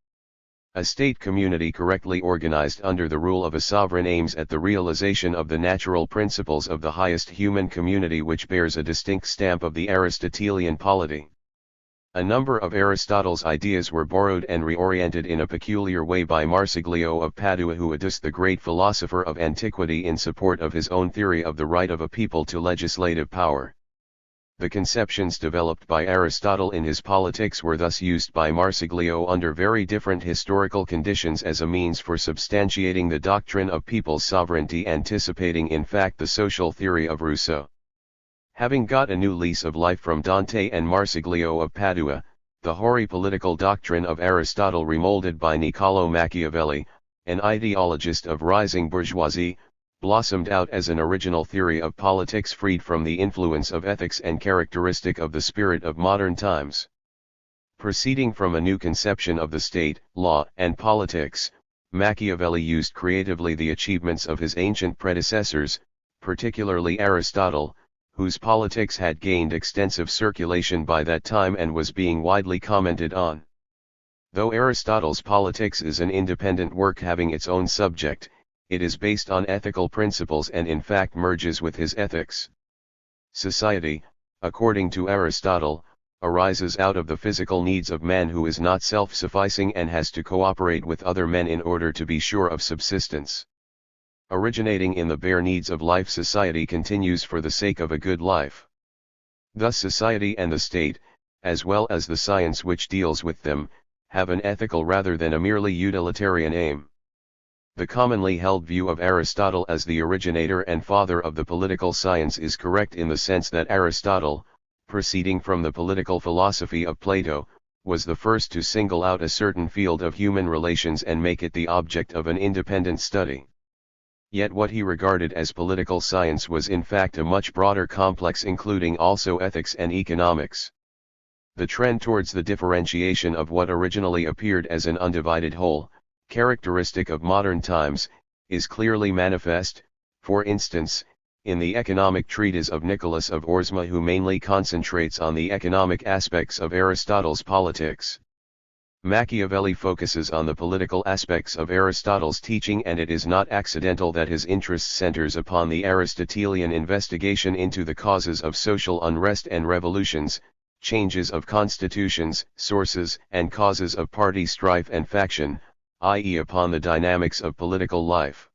A state community correctly organized under the rule of a sovereign aims at the realization of the natural principles of the highest human community, which bears a distinct stamp of the Aristotelian polity. A number of Aristotle's ideas were borrowed and reoriented in a peculiar way by Marsiglio of Padua, who adduced the great philosopher of antiquity in support of his own theory of the right of a people to legislative power. The conceptions developed by Aristotle in his Politics were thus used by Marsiglio under very different historical conditions as a means for substantiating the doctrine of people's sovereignty, anticipating in fact the social theory of Rousseau. Having got a new lease of life from Dante and Marsiglio of Padua, the hoary political doctrine of Aristotle, remolded by Niccolò Machiavelli, an ideologist of rising bourgeoisie, blossomed out as an original theory of politics freed from the influence of ethics and characteristic of the spirit of modern times. Proceeding from a new conception of the state, law, and politics, Machiavelli used creatively the achievements of his ancient predecessors, particularly Aristotle, whose politics had gained extensive circulation by that time and was being widely commented on. Though Aristotle's Politics is an independent work having its own subject, it is based on ethical principles and in fact merges with his ethics. Society, according to Aristotle, arises out of the physical needs of man, who is not self-sufficing and has to cooperate with other men in order to be sure of subsistence. Originating in the bare needs of life, society continues for the sake of a good life. Thus society and the state, as well as the science which deals with them, have an ethical rather than a merely utilitarian aim. The commonly held view of Aristotle as the originator and father of the political science is correct in the sense that Aristotle, proceeding from the political philosophy of Plato, was the first to single out a certain field of human relations and make it the object of an independent study. Yet what he regarded as political science was in fact a much broader complex, including also ethics and economics. The trend towards the differentiation of what originally appeared as an undivided whole, characteristic of modern times, is clearly manifest, for instance, in the economic treatise of Nicholas of Orsma, who mainly concentrates on the economic aspects of Aristotle's Politics. Machiavelli focuses on the political aspects of Aristotle's teaching, and it is not accidental that his interest centers upon the Aristotelian investigation into the causes of social unrest and revolutions, changes of constitutions, sources and causes of party strife and faction, i.e. upon the dynamics of political life.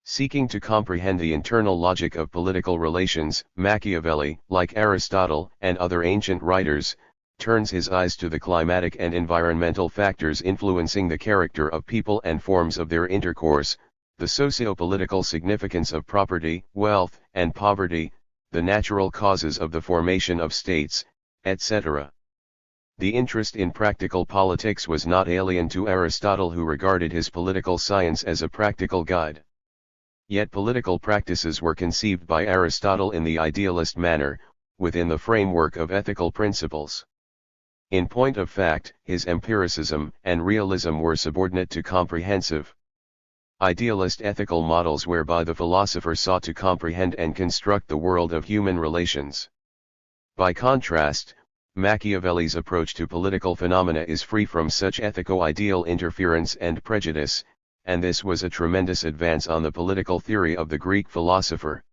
Seeking to comprehend the internal logic of political relations, Machiavelli, like Aristotle and other ancient writers, turns his eyes to the climatic and environmental factors influencing the character of people and forms of their intercourse, the socio-political significance of property, wealth, and poverty, the natural causes of the formation of states, etc. The interest in practical politics was not alien to Aristotle, who regarded his political science as a practical guide. Yet political practices were conceived by Aristotle in the idealist manner, within the framework of ethical principles. In point of fact, his empiricism and realism were subordinate to comprehensive, idealist ethical models whereby the philosopher sought to comprehend and construct the world of human relations. By contrast, Machiavelli's approach to political phenomena is free from such ethico-ideal interference and prejudice, and this was a tremendous advance on the political theory of the Greek philosopher.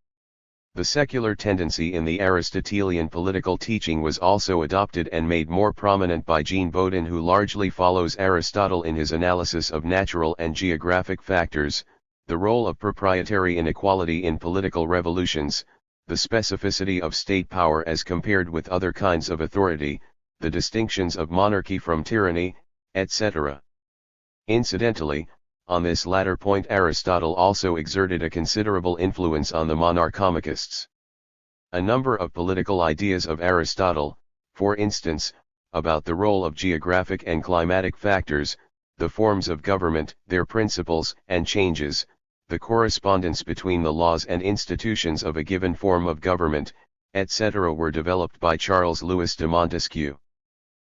The secular tendency in the Aristotelian political teaching was also adopted and made more prominent by Jean Bodin, who largely follows Aristotle in his analysis of natural and geographic factors, the role of proprietary inequality in political revolutions, the specificity of state power as compared with other kinds of authority, the distinctions of monarchy from tyranny, etc. Incidentally, on this latter point Aristotle also exerted a considerable influence on the monarchomachists. A number of political ideas of Aristotle, for instance, about the role of geographic and climatic factors, the forms of government, their principles and changes, the correspondence between the laws and institutions of a given form of government, etc. were developed by Charles Louis de Montesquieu.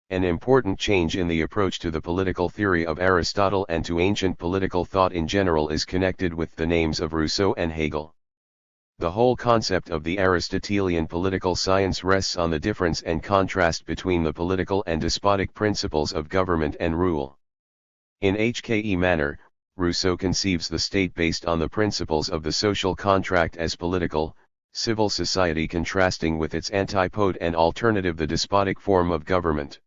An important change in the approach to the political theory of Aristotle and to ancient political thought in general is connected with the names of Rousseau and Hegel. The whole concept of the Aristotelian political science rests on the difference and contrast between the political and despotic principles of government and rule. In HKE manner, Rousseau conceives the state based on the principles of the social contract as political, civil society contrasting with its antipode and alternative the despotic form of government.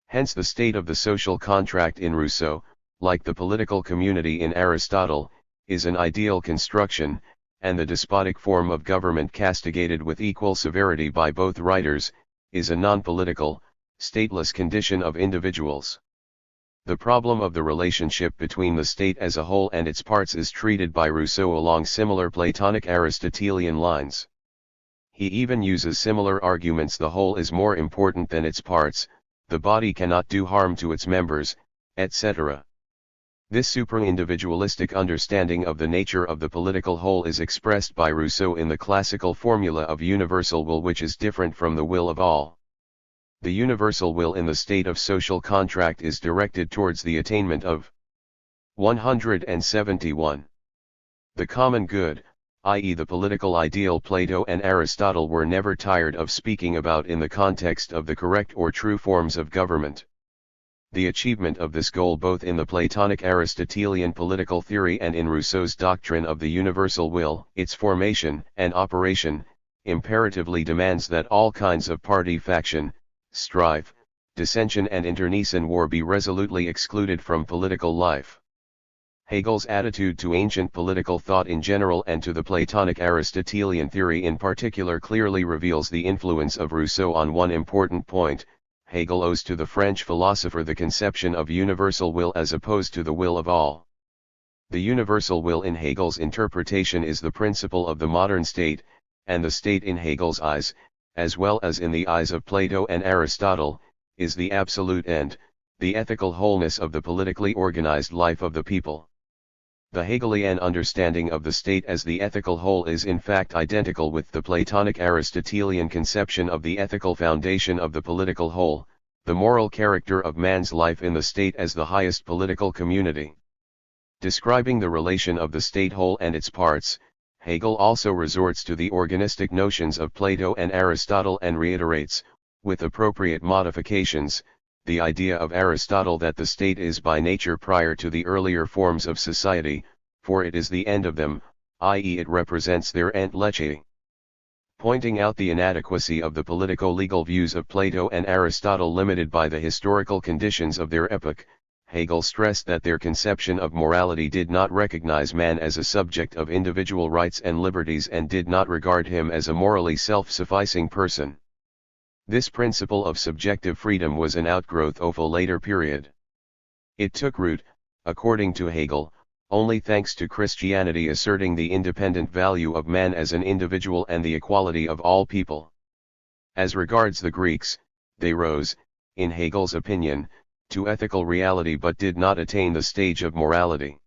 Hence the state of the social contract in Rousseau, like the political community in Aristotle, is an ideal construction, and the despotic form of government castigated with equal severity by both writers, is a non-political, stateless condition of individuals. The problem of the relationship between the state as a whole and its parts is treated by Rousseau along similar Platonic Aristotelian lines. He even uses similar arguments: the whole is more important than its parts, the body cannot do harm to its members, etc. This supra-individualistic understanding of the nature of the political whole is expressed by Rousseau in the classical formula of universal will, which is different from the will of all. The universal will in the state of social contract is directed towards the attainment of 171. The common good, i.e. the political ideal. Plato and Aristotle were never tired of speaking about in the context of the correct or true forms of government. The achievement of this goal both in the Platonic Aristotelian political theory and in Rousseau's doctrine of the universal will, its formation and operation, imperatively demands that all kinds of party faction, strife, dissension and internecine war be resolutely excluded from political life. Hegel's attitude to ancient political thought in general and to the Platonic Aristotelian theory in particular clearly reveals the influence of Rousseau on one important point. Hegel owes to the French philosopher the conception of universal will as opposed to the will of all. The universal will in Hegel's interpretation is the principle of the modern state, and the state in Hegel's eyes, as well as in the eyes of Plato and Aristotle, is the absolute end, the ethical wholeness of the politically organized life of the people. The Hegelian understanding of the state as the ethical whole is in fact identical with the Platonic Aristotelian conception of the ethical foundation of the political whole, the moral character of man's life in the state as the highest political community. Describing the relation of the state whole and its parts, Hegel also resorts to the organistic notions of Plato and Aristotle and reiterates, with appropriate modifications, the idea of Aristotle that the state is by nature prior to the earlier forms of society, for it is the end of them, i.e. it represents their entelecheia. Pointing out the inadequacy of the politico-legal views of Plato and Aristotle limited by the historical conditions of their epoch, Hegel stressed that their conception of morality did not recognize man as a subject of individual rights and liberties and did not regard him as a morally self-sufficing person. This principle of subjective freedom was an outgrowth of a later period. It took root, according to Hegel, only thanks to Christianity asserting the independent value of man as an individual and the equality of all people. As regards the Greeks, they rose, in Hegel's opinion, to ethical reality but did not attain the stage of morality.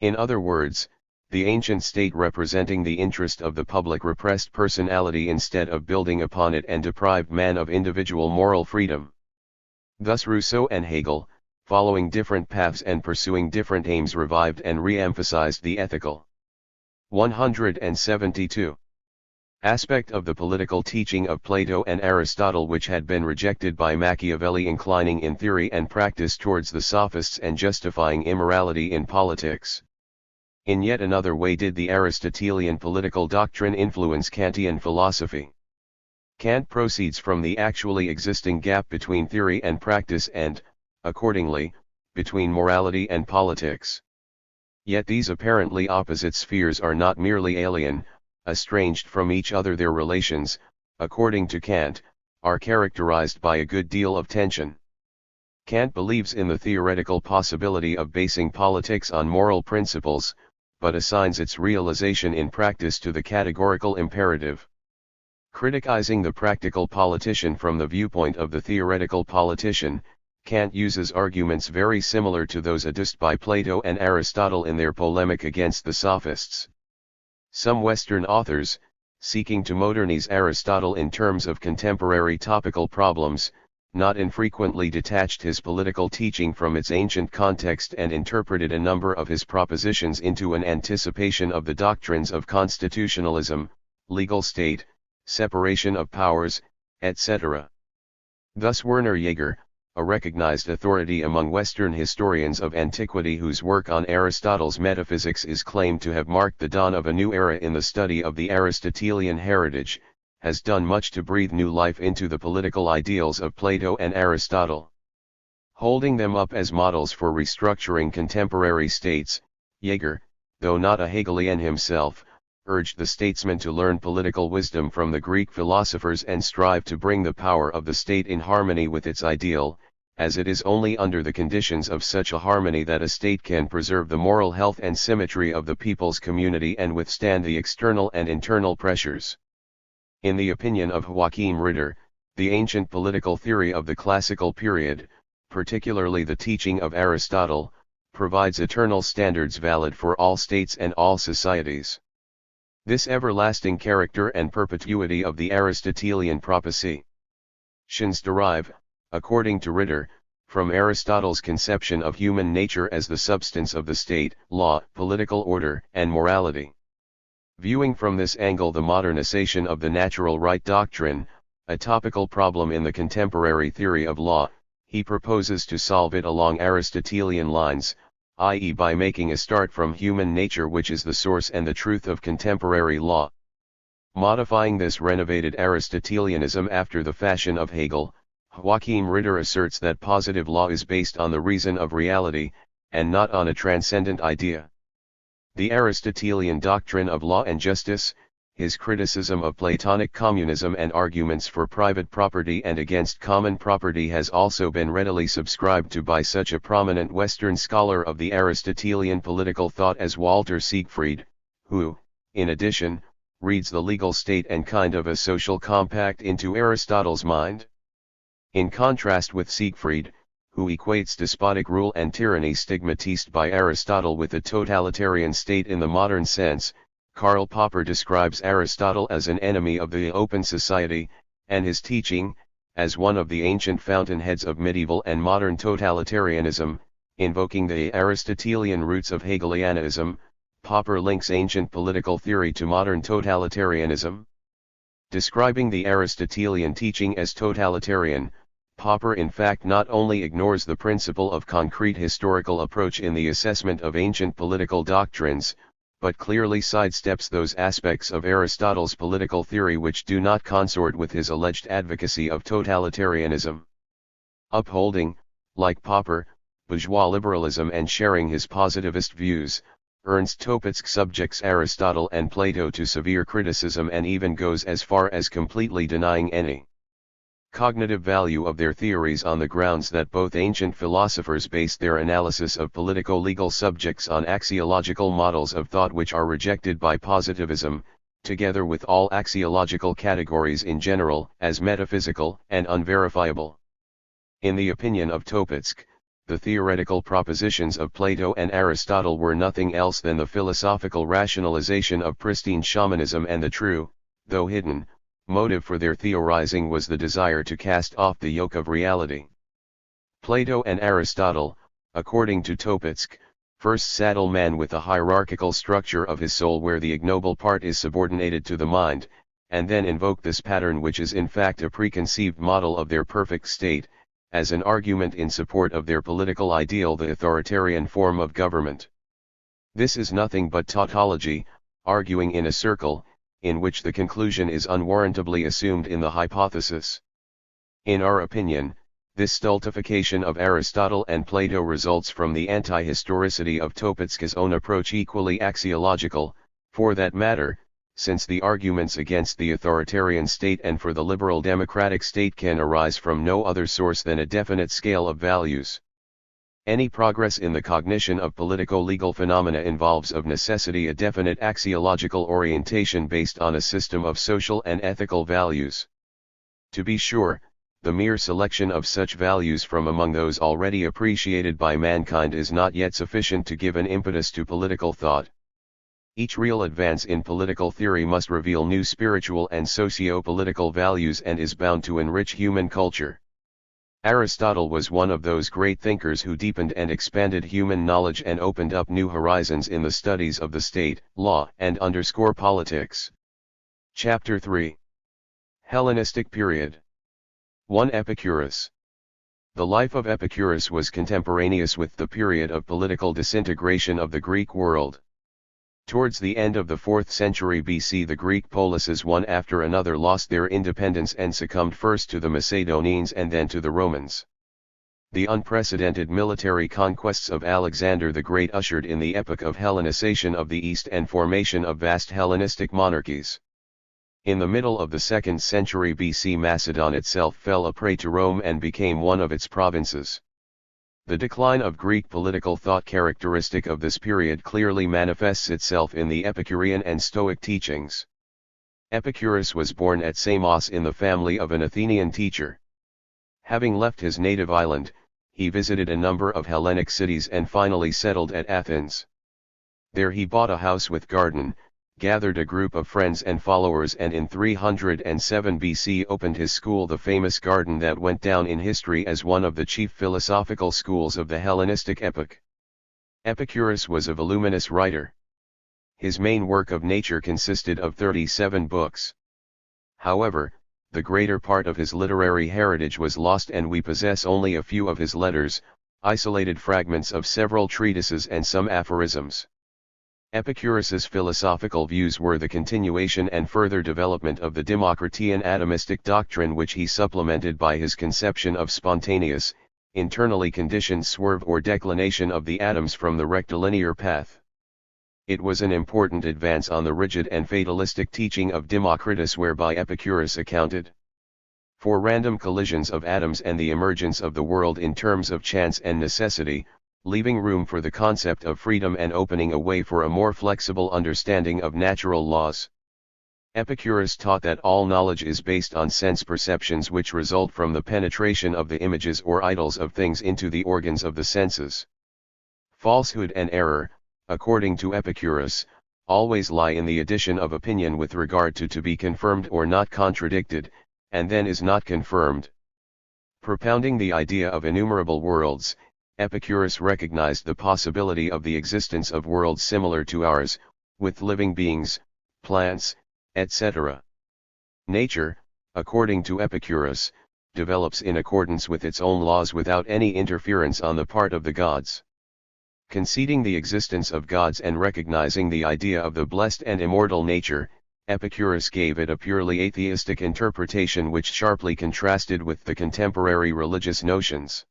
In other words, the ancient state representing the interest of the public repressed personality instead of building upon it and deprived man of individual moral freedom. Thus Rousseau and Hegel, following different paths and pursuing different aims, revived and re-emphasized the ethical 172 aspect of the political teaching of Plato and Aristotle, which had been rejected by Machiavelli, inclining in theory and practice towards the sophists and justifying immorality in politics. In yet another way did the Aristotelian political doctrine influence Kantian philosophy. Kant proceeds from the actually existing gap between theory and practice and, accordingly, between morality and politics. Yet these apparently opposite spheres are not merely alien, estranged from each other. Their relations, according to Kant, are characterized by a good deal of tension. Kant believes in the theoretical possibility of basing politics on moral principles, but assigns its realization in practice to the categorical imperative. Criticizing the practical politician from the viewpoint of the theoretical politician, Kant uses arguments very similar to those adduced by Plato and Aristotle in their polemic against the sophists. Some Western authors, seeking to modernize Aristotle in terms of contemporary topical problems, not infrequently detached his political teaching from its ancient context and interpreted a number of his propositions into an anticipation of the doctrines of constitutionalism, legal state, separation of powers, etc. Thus Werner Jaeger, a recognized authority among Western historians of antiquity whose work on Aristotle's metaphysics is claimed to have marked the dawn of a new era in the study of the Aristotelian heritage, has done much to breathe new life into the political ideals of Plato and Aristotle. Holding them up as models for restructuring contemporary states, Jaeger, though not a Hegelian himself, urged the statesman to learn political wisdom from the Greek philosophers and strive to bring the power of the state in harmony with its ideal, as it is only under the conditions of such a harmony that a state can preserve the moral health and symmetry of the people's community and withstand the external and internal pressures. In the opinion of Joachim Ritter, the ancient political theory of the classical period, particularly the teaching of Aristotle, provides eternal standards valid for all states and all societies. This everlasting character and perpetuity of the Aristotelian propositions derive, according to Ritter, from Aristotle's conception of human nature as the substance of the state, law, political order, and morality. Viewing from this angle the modernization of the natural right doctrine, a topical problem in the contemporary theory of law, he proposes to solve it along Aristotelian lines, i.e. by making a start from human nature, which is the source and the truth of contemporary law. Modifying this renovated Aristotelianism after the fashion of Hegel, Joachim Ritter asserts that positive law is based on the reason of reality, and not on a transcendent idea. The Aristotelian doctrine of law and justice, his criticism of Platonic communism and arguments for private property and against common property has also been readily subscribed to by such a prominent Western scholar of the Aristotelian political thought as Walter Siegfried, who, in addition, reads the legal state and kind of a social compact into Aristotle's mind. In contrast with Siegfried, who equates despotic rule and tyranny stigmatized by Aristotle with a totalitarian state in the modern sense, Karl Popper describes Aristotle as an enemy of the open society, and his teaching, as one of the ancient fountainheads of medieval and modern totalitarianism. Invoking the Aristotelian roots of Hegelianism, Popper links ancient political theory to modern totalitarianism. Describing the Aristotelian teaching as totalitarian, Popper in fact not only ignores the principle of concrete historical approach in the assessment of ancient political doctrines, but clearly sidesteps those aspects of Aristotle's political theory which do not consort with his alleged advocacy of totalitarianism. Upholding, like Popper, bourgeois liberalism and sharing his positivist views, Ernst Topitzky subjects Aristotle and Plato to severe criticism and even goes as far as completely denying any cognitive value of their theories on the grounds that both ancient philosophers based their analysis of politico-legal subjects on axiological models of thought which are rejected by positivism, together with all axiological categories in general, as metaphysical and unverifiable. In the opinion of Topitzky, the theoretical propositions of Plato and Aristotle were nothing else than the philosophical rationalization of pristine shamanism, and the true, though hidden, motive for their theorizing was the desire to cast off the yoke of reality. Plato and Aristotle, according to Topitzky, first saddle man with a hierarchical structure of his soul where the ignoble part is subordinated to the mind, and then invoke this pattern, which is in fact a preconceived model of their perfect state, as an argument in support of their political ideal, the authoritarian form of government. This is nothing but tautology, arguing in a circle, in which the conclusion is unwarrantably assumed in the hypothesis. In our opinion, this stultification of Aristotle and Plato results from the anti-historicity of Topitzky's own approach, equally axiological, for that matter, since the arguments against the authoritarian state and for the liberal democratic state can arise from no other source than a definite scale of values. Any progress in the cognition of politico-legal phenomena involves of necessity a definite axiological orientation based on a system of social and ethical values. To be sure, the mere selection of such values from among those already appreciated by mankind is not yet sufficient to give an impetus to political thought. Each real advance in political theory must reveal new spiritual and socio-political values and is bound to enrich human culture. Aristotle was one of those great thinkers who deepened and expanded human knowledge and opened up new horizons in the studies of the state, law, and politics. Chapter 3. Hellenistic Period. 1. Epicurus. The life of Epicurus was contemporaneous with the period of political disintegration of the Greek world. Towards the end of the 4th century BC, the Greek polises one after another lost their independence and succumbed first to the Macedonians and then to the Romans. The unprecedented military conquests of Alexander the Great ushered in the epoch of Hellenization of the East and formation of vast Hellenistic monarchies. In the middle of the 2nd century BC, Macedon itself fell a prey to Rome and became one of its provinces. The decline of Greek political thought characteristic of this period clearly manifests itself in the Epicurean and Stoic teachings. Epicurus was born at Samos in the family of an Athenian teacher. Having left his native island, he visited a number of Hellenic cities and finally settled at Athens. There he bought a house with garden, gathered a group of friends and followers, and in 307 BC opened his school, the famous garden that went down in history as one of the chief philosophical schools of the Hellenistic epoch. Epicurus was a voluminous writer. His main work of nature consisted of 37 books. However, the greater part of his literary heritage was lost and we possess only a few of his letters, isolated fragments of several treatises and some aphorisms. Epicurus's philosophical views were the continuation and further development of the Democritean atomistic doctrine, which he supplemented by his conception of spontaneous, internally conditioned swerve or declination of the atoms from the rectilinear path. It was an important advance on the rigid and fatalistic teaching of Democritus, whereby Epicurus accounted for random collisions of atoms and the emergence of the world in terms of chance and necessity, leaving room for the concept of freedom and opening a way for a more flexible understanding of natural laws. Epicurus taught that all knowledge is based on sense perceptions which result from the penetration of the images or idols of things into the organs of the senses. Falsehood and error, according to Epicurus, always lie in the addition of opinion with regard to be confirmed or not contradicted, and then is not confirmed. Propounding the idea of innumerable worlds, Epicurus recognized the possibility of the existence of worlds similar to ours, with living beings, plants, etc. Nature, according to Epicurus, develops in accordance with its own laws without any interference on the part of the gods. Conceding the existence of gods and recognizing the idea of the blessed and immortal nature, Epicurus gave it a purely atheistic interpretation which sharply contrasted with the contemporary religious notions.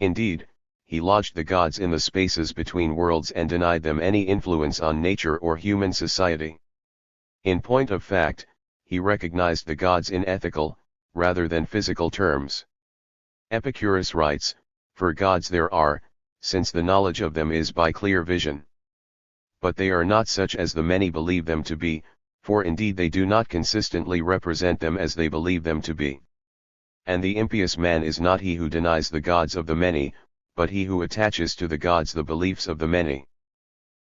Indeed, he lodged the gods in the spaces between worlds and denied them any influence on nature or human society. In point of fact, he recognized the gods in ethical, rather than physical terms. Epicurus writes, "For gods there are, since the knowledge of them is by clear vision. But they are not such as the many believe them to be, for indeed they do not consistently represent them as they believe them to be. And the impious man is not he who denies the gods of the many, but he who attaches to the gods the beliefs of the many.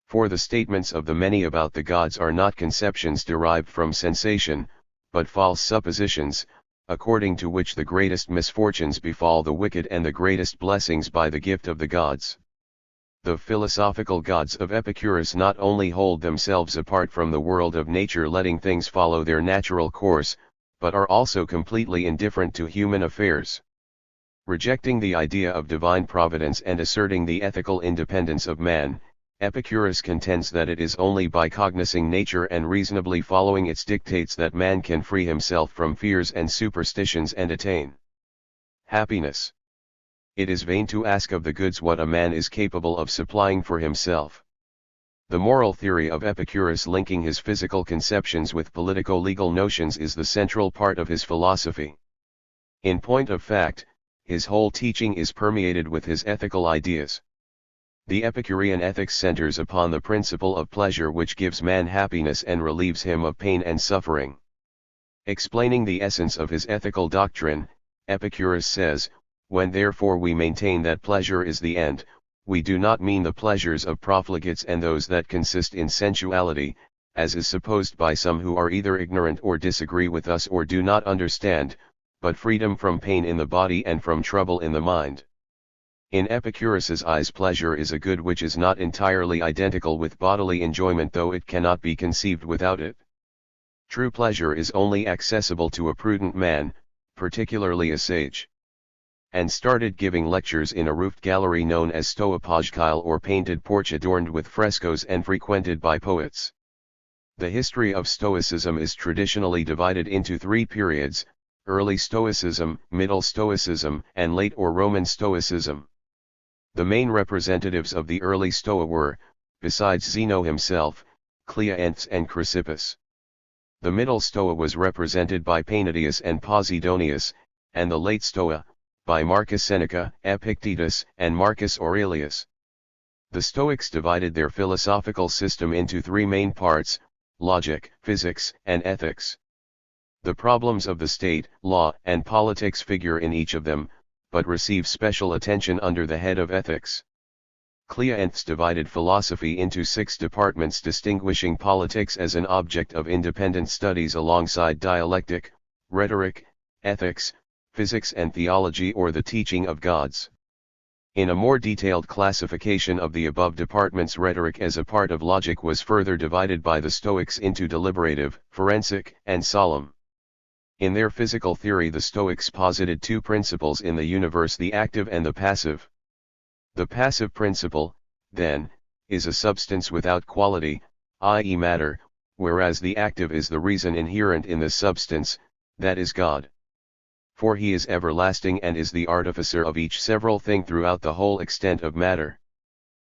For the statements of the many about the gods are not conceptions derived from sensation, but false suppositions, according to which the greatest misfortunes befall the wicked and the greatest blessings by the gift of the gods." The philosophical gods of Epicurus not only hold themselves apart from the world of nature, letting things follow their natural course, but are also completely indifferent to human affairs. Rejecting the idea of divine providence and asserting the ethical independence of man, Epicurus contends that it is only by cognizing nature and reasonably following its dictates that man can free himself from fears and superstitions and attain happiness. It is vain to ask of the goods what a man is capable of supplying for himself. The moral theory of Epicurus, linking his physical conceptions with politico-legal notions, is the central part of his philosophy. In point of fact, his whole teaching is permeated with his ethical ideas. The Epicurean ethics centers upon the principle of pleasure, which gives man happiness and relieves him of pain and suffering. Explaining the essence of his ethical doctrine, Epicurus says, "When therefore we maintain that pleasure is the end, we do not mean the pleasures of profligates and those that consist in sensuality, as is supposed by some who are either ignorant or disagree with us or do not understand, but freedom from pain in the body and from trouble in the mind. In Epicurus's eyes, pleasure is a good which is not entirely identical with bodily enjoyment, though it cannot be conceived without it. True pleasure is only accessible to a prudent man, particularly a sage. And started giving lectures in a roofed gallery known as Stoapojkyle, or painted porch adorned with frescoes and frequented by poets. The history of Stoicism is traditionally divided into three periods: early Stoicism, Middle Stoicism, and late or Roman Stoicism. The main representatives of the early Stoa were, besides Zeno himself, Cleanthes and Chrysippus. The Middle Stoa was represented by Painidius and Posidonius, and the late Stoa, by Marcus Seneca, Epictetus, and Marcus Aurelius. The Stoics divided their philosophical system into three main parts: logic, physics, and ethics. The problems of the state, law, and politics figure in each of them, but receive special attention under the head of ethics. Cleanthes divided philosophy into 6 departments, distinguishing politics as an object of independent studies alongside dialectic, rhetoric, ethics, physics, and theology, or the teaching of gods. In a more detailed classification of the above departments, rhetoric as a part of logic was further divided by the Stoics into deliberative, forensic, and solemn. In their physical theory, the Stoics posited 2 principles in the universe: the active and the passive. The passive principle, then, is a substance without quality, i.e. matter, whereas the active is the reason inherent in the substance, that is God. For he is everlasting and is the artificer of each several thing throughout the whole extent of matter.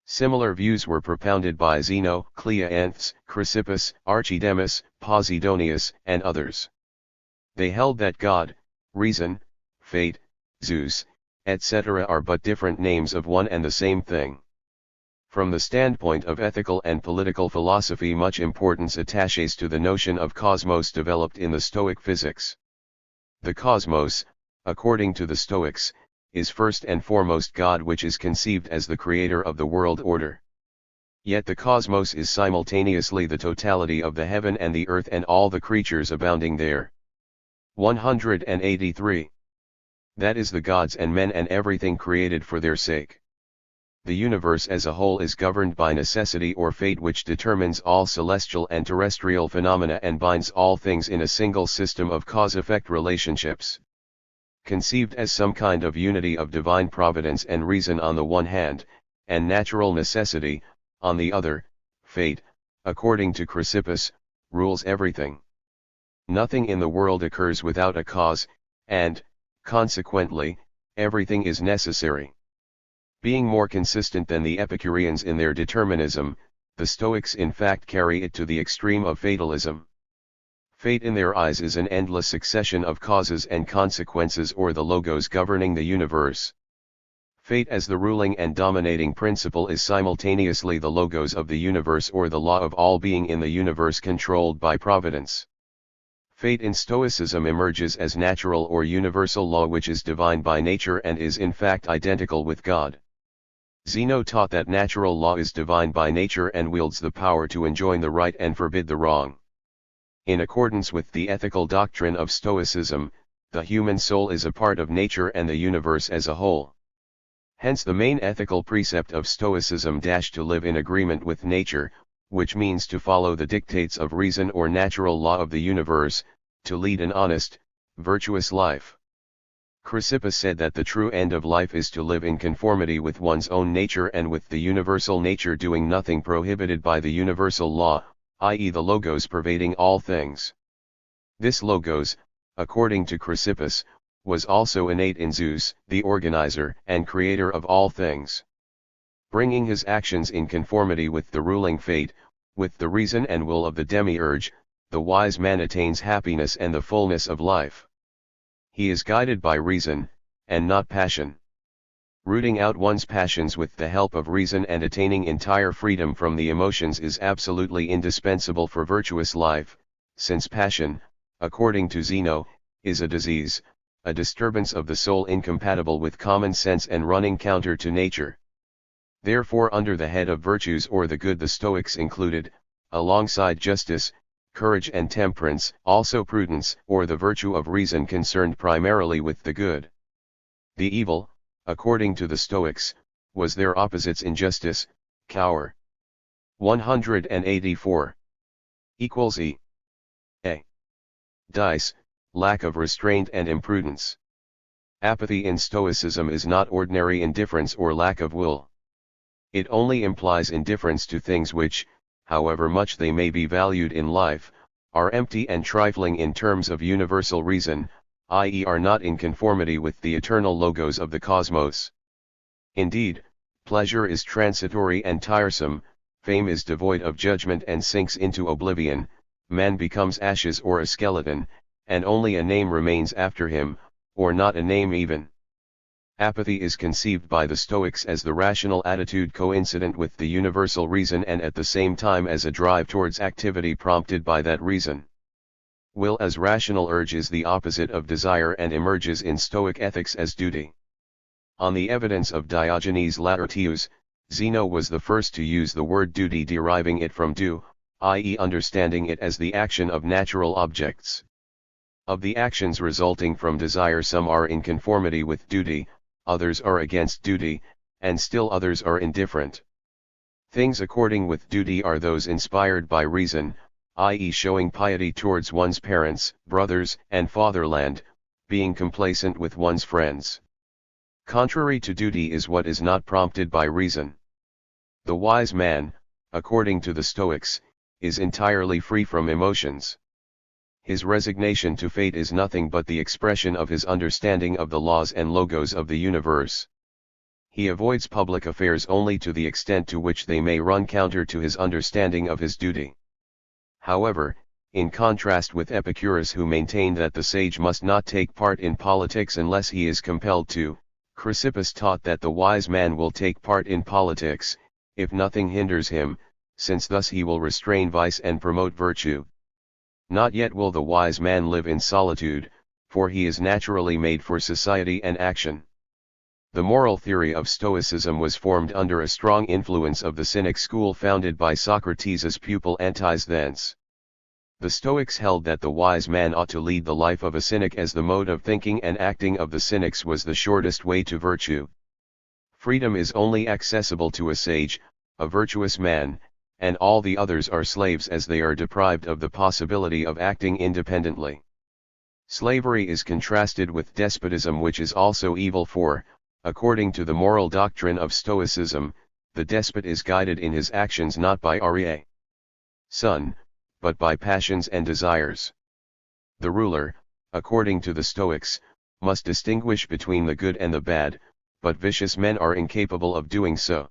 Similar views were propounded by Zeno, Cleanthes, Chrysippus, Archidemus, Posidonius, and others. They held that God, reason, fate, Zeus, etc. are but different names of one and the same thing. From the standpoint of ethical and political philosophy, much importance attaches to the notion of cosmos developed in the Stoic physics. The cosmos, according to the Stoics, is first and foremost God, which is conceived as the creator of the world order. Yet the cosmos is simultaneously the totality of the heaven and the earth and all the creatures abounding there. 183. That is the gods and men and everything created for their sake. The universe as a whole is governed by necessity or fate, which determines all celestial and terrestrial phenomena and binds all things in a single system of cause-effect relationships. Conceived as some kind of unity of divine providence and reason on the one hand, and natural necessity, on the other, fate, according to Chrysippus, rules everything. Nothing in the world occurs without a cause, and, consequently, everything is necessary. Being more consistent than the Epicureans in their determinism, the Stoics in fact carry it to the extreme of fatalism. Fate in their eyes is an endless succession of causes and consequences, or the logos governing the universe. Fate as the ruling and dominating principle is simultaneously the logos of the universe, or the law of all being in the universe controlled by providence. Fate in Stoicism emerges as natural or universal law, which is divine by nature and is in fact identical with God. Zeno taught that natural law is divine by nature and wields the power to enjoin the right and forbid the wrong. In accordance with the ethical doctrine of Stoicism, the human soul is a part of nature and the universe as a whole. Hence the main ethical precept of Stoicism: to live in agreement with nature, which means to follow the dictates of reason or natural law of the universe, to lead an honest, virtuous life. Chrysippus said that the true end of life is to live in conformity with one's own nature and with the universal nature, doing nothing prohibited by the universal law, i.e. the logos pervading all things. This logos, according to Chrysippus, was also innate in Zeus, the organizer and creator of all things. Bringing his actions in conformity with the ruling fate, with the reason and will of the demiurge, the wise man attains happiness and the fullness of life. He is guided by reason, and not passion. Rooting out one's passions with the help of reason and attaining entire freedom from the emotions is absolutely indispensable for virtuous life, since passion, according to Zeno, is a disease, a disturbance of the soul incompatible with common sense and running counter to nature. Therefore, under the head of virtues or the good, the Stoics included, alongside justice, courage and temperance, also prudence, or the virtue of reason concerned primarily with the good. The evil, according to the Stoics, was their opposites injustice, cower. 184. Equals E. A. Dice, lack of restraint and imprudence. Apathy in Stoicism is not ordinary indifference or lack of will. It only implies indifference to things which, however much they may be valued in life, are empty and trifling in terms of universal reason, i.e. are not in conformity with the eternal logos of the cosmos. Indeed, pleasure is transitory and tiresome, fame is devoid of judgment and sinks into oblivion, man becomes ashes or a skeleton, and only a name remains after him, or not a name even. Apathy is conceived by the Stoics as the rational attitude coincident with the universal reason and at the same time as a drive towards activity prompted by that reason. Will as rational urge is the opposite of desire and emerges in Stoic ethics as duty. On the evidence of Diogenes Laertius, Zeno was the first to use the word duty, deriving it from do, i.e. understanding it as the action of natural objects. Of the actions resulting from desire, some are in conformity with duty, others are against duty, and still others are indifferent. Things according with duty are those inspired by reason, i.e. showing piety towards one's parents, brothers, and fatherland, being complacent with one's friends. Contrary to duty is what is not prompted by reason. The wise man, according to the Stoics, is entirely free from emotions. His resignation to fate is nothing but the expression of his understanding of the laws and logos of the universe. He avoids public affairs only to the extent to which they may run counter to his understanding of his duty. However, in contrast with Epicurus, who maintained that the sage must not take part in politics unless he is compelled to, Chrysippus taught that the wise man will take part in politics, if nothing hinders him, since thus he will restrain vice and promote virtue. Not yet will the wise man live in solitude, for he is naturally made for society and action. The moral theory of Stoicism was formed under a strong influence of the Cynic school founded by Socrates' pupil Antisthenes. The Stoics held that the wise man ought to lead the life of a cynic, as the mode of thinking and acting of the cynics was the shortest way to virtue. Freedom is only accessible to a sage, a virtuous man, and all the others are slaves, as they are deprived of the possibility of acting independently. Slavery is contrasted with despotism, which is also evil, for, according to the moral doctrine of Stoicism, the despot is guided in his actions not by Arya, son, but by passions and desires. The ruler, according to the Stoics, must distinguish between the good and the bad, but vicious men are incapable of doing so.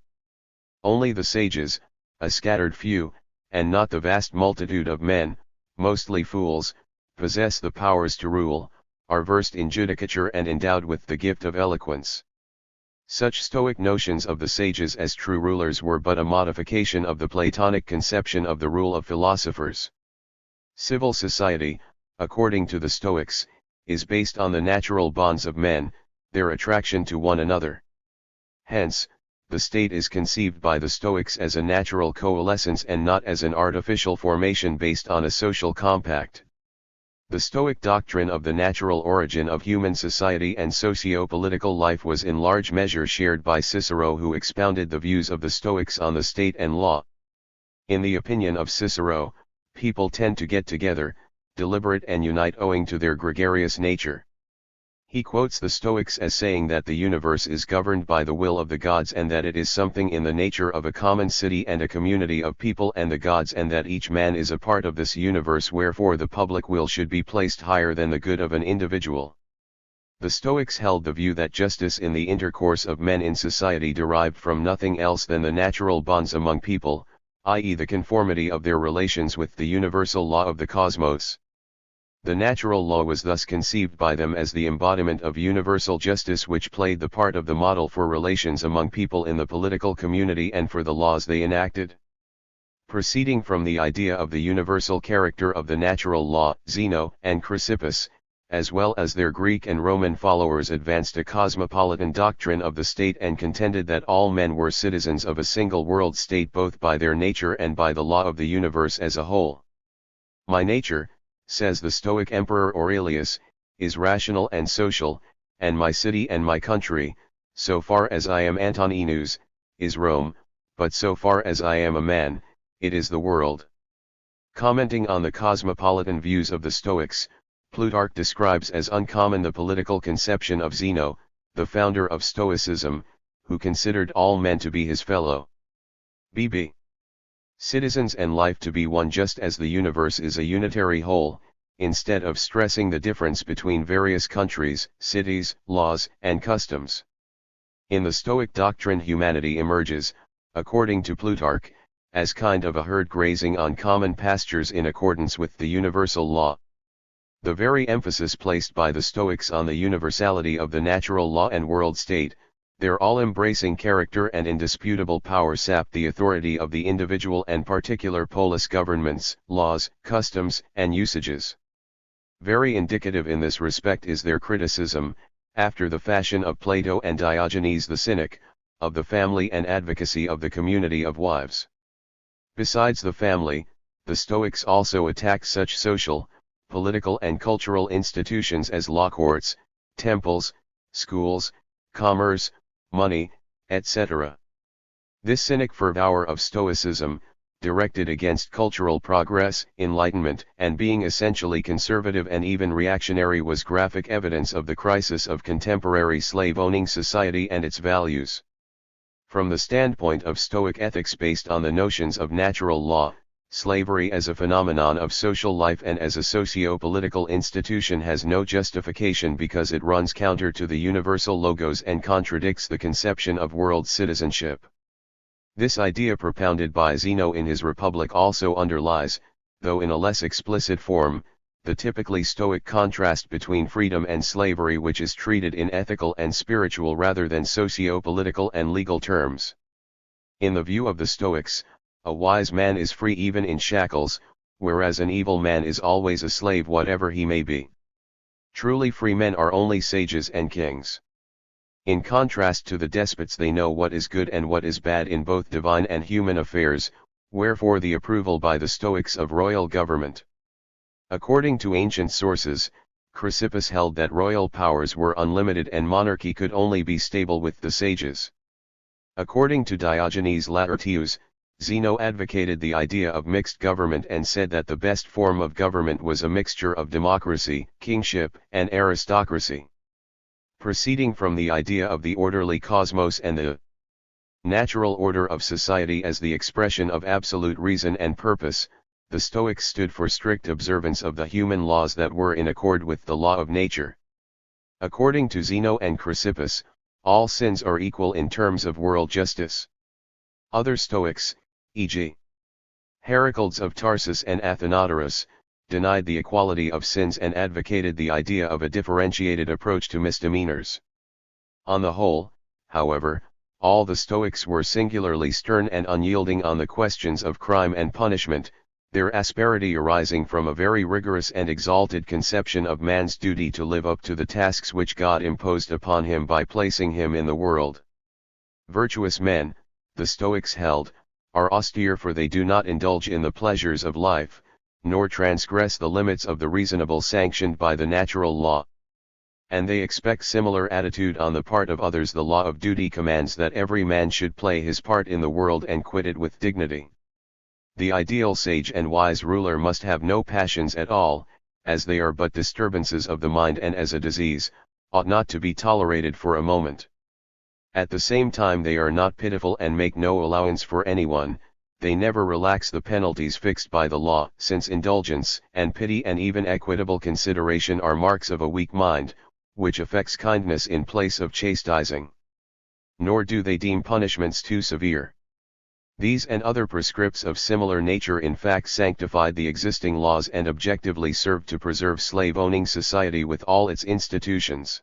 Only the sages, a scattered few, and not the vast multitude of men, mostly fools, possess the powers to rule, are versed in judicature and endowed with the gift of eloquence. Such Stoic notions of the sages as true rulers were but a modification of the Platonic conception of the rule of philosophers. Civil society, according to the Stoics, is based on the natural bonds of men, their attraction to one another. Hence, the state is conceived by the Stoics as a natural coalescence and not as an artificial formation based on a social compact. The Stoic doctrine of the natural origin of human society and socio-political life was in large measure shared by Cicero, who expounded the views of the Stoics on the state and law. In the opinion of Cicero, people tend to get together, deliberate and unite owing to their gregarious nature. He quotes the Stoics as saying that the universe is governed by the will of the gods, and that it is something in the nature of a common city and a community of people and the gods, and that each man is a part of this universe, wherefore the public will should be placed higher than the good of an individual. The Stoics held the view that justice in the intercourse of men in society derived from nothing else than the natural bonds among people, i.e. the conformity of their relations with the universal law of the cosmos. The natural law was thus conceived by them as the embodiment of universal justice, which played the part of the model for relations among people in the political community and for the laws they enacted. Proceeding from the idea of the universal character of the natural law, Zeno and Chrysippus, as well as their Greek and Roman followers, advanced a cosmopolitan doctrine of the state and contended that all men were citizens of a single world state both by their nature and by the law of the universe as a whole. My nature, says the Stoic Emperor Aurelius, is rational and social, and my city and my country, so far as I am Antoninus, is Rome, but so far as I am a man, it is the world. Commenting on the cosmopolitan views of the Stoics, Plutarch describes as uncommon the political conception of Zeno, the founder of Stoicism, who considered all men to be his fellow citizens and life to be one, just as the universe is a unitary whole, instead of stressing the difference between various countries, cities, laws, and customs. In the Stoic doctrine, humanity emerges, according to Plutarch, as kind of a herd grazing on common pastures in accordance with the universal law. The very emphasis placed by the Stoics on the universality of the natural law and world state, their all-embracing character and indisputable power, sap the authority of the individual and particular polis governments, laws, customs, and usages. Very indicative in this respect is their criticism, after the fashion of Plato and Diogenes the Cynic, of the family and advocacy of the community of wives. Besides the family, the Stoics also attack such social, political and cultural institutions as law courts, temples, schools, commerce, money, etc. This cynic fervor of Stoicism, directed against cultural progress, enlightenment, and being essentially conservative and even reactionary, was graphic evidence of the crisis of contemporary slave-owning society and its values. From the standpoint of Stoic ethics based on the notions of natural law, slavery as a phenomenon of social life and as a socio-political institution has no justification because it runs counter to the universal logos and contradicts the conception of world citizenship. This idea propounded by Zeno in his Republic also underlies, though in a less explicit form, the typically Stoic contrast between freedom and slavery, which is treated in ethical and spiritual rather than socio-political and legal terms. In the view of the Stoics, a wise man is free even in shackles, whereas an evil man is always a slave whatever he may be. Truly free men are only sages and kings. In contrast to the despots, they know what is good and what is bad in both divine and human affairs, wherefore the approval by the Stoics of royal government. According to ancient sources, Chrysippus held that royal powers were unlimited and monarchy could only be stable with the sages. According to Diogenes Laertius, Zeno advocated the idea of mixed government and said that the best form of government was a mixture of democracy, kingship, and aristocracy. Proceeding from the idea of the orderly cosmos and the natural order of society as the expression of absolute reason and purpose, the Stoics stood for strict observance of the human laws that were in accord with the law of nature. According to Zeno and Chrysippus, all sins are equal in terms of world justice. Other Stoics, e.g. Heracles of Tarsus and Athenodorus, denied the equality of sins and advocated the idea of a differentiated approach to misdemeanors. On the whole, however, all the Stoics were singularly stern and unyielding on the questions of crime and punishment, their asperity arising from a very rigorous and exalted conception of man's duty to live up to the tasks which God imposed upon him by placing him in the world. Virtuous men, the Stoics held, are austere, for they do not indulge in the pleasures of life, nor transgress the limits of the reasonable sanctioned by the natural law. And they expect similar attitude on the part of others. The law of duty commands that every man should play his part in the world and quit it with dignity. The ideal sage and wise ruler must have no passions at all, as they are but disturbances of the mind and as a disease, ought not to be tolerated for a moment. At the same time they are not pitiful and make no allowance for anyone. They never relax the penalties fixed by the law, since indulgence and pity and even equitable consideration are marks of a weak mind, which affects kindness in place of chastising. Nor do they deem punishments too severe. These and other prescripts of similar nature in fact sanctified the existing laws and objectively served to preserve slave-owning society with all its institutions.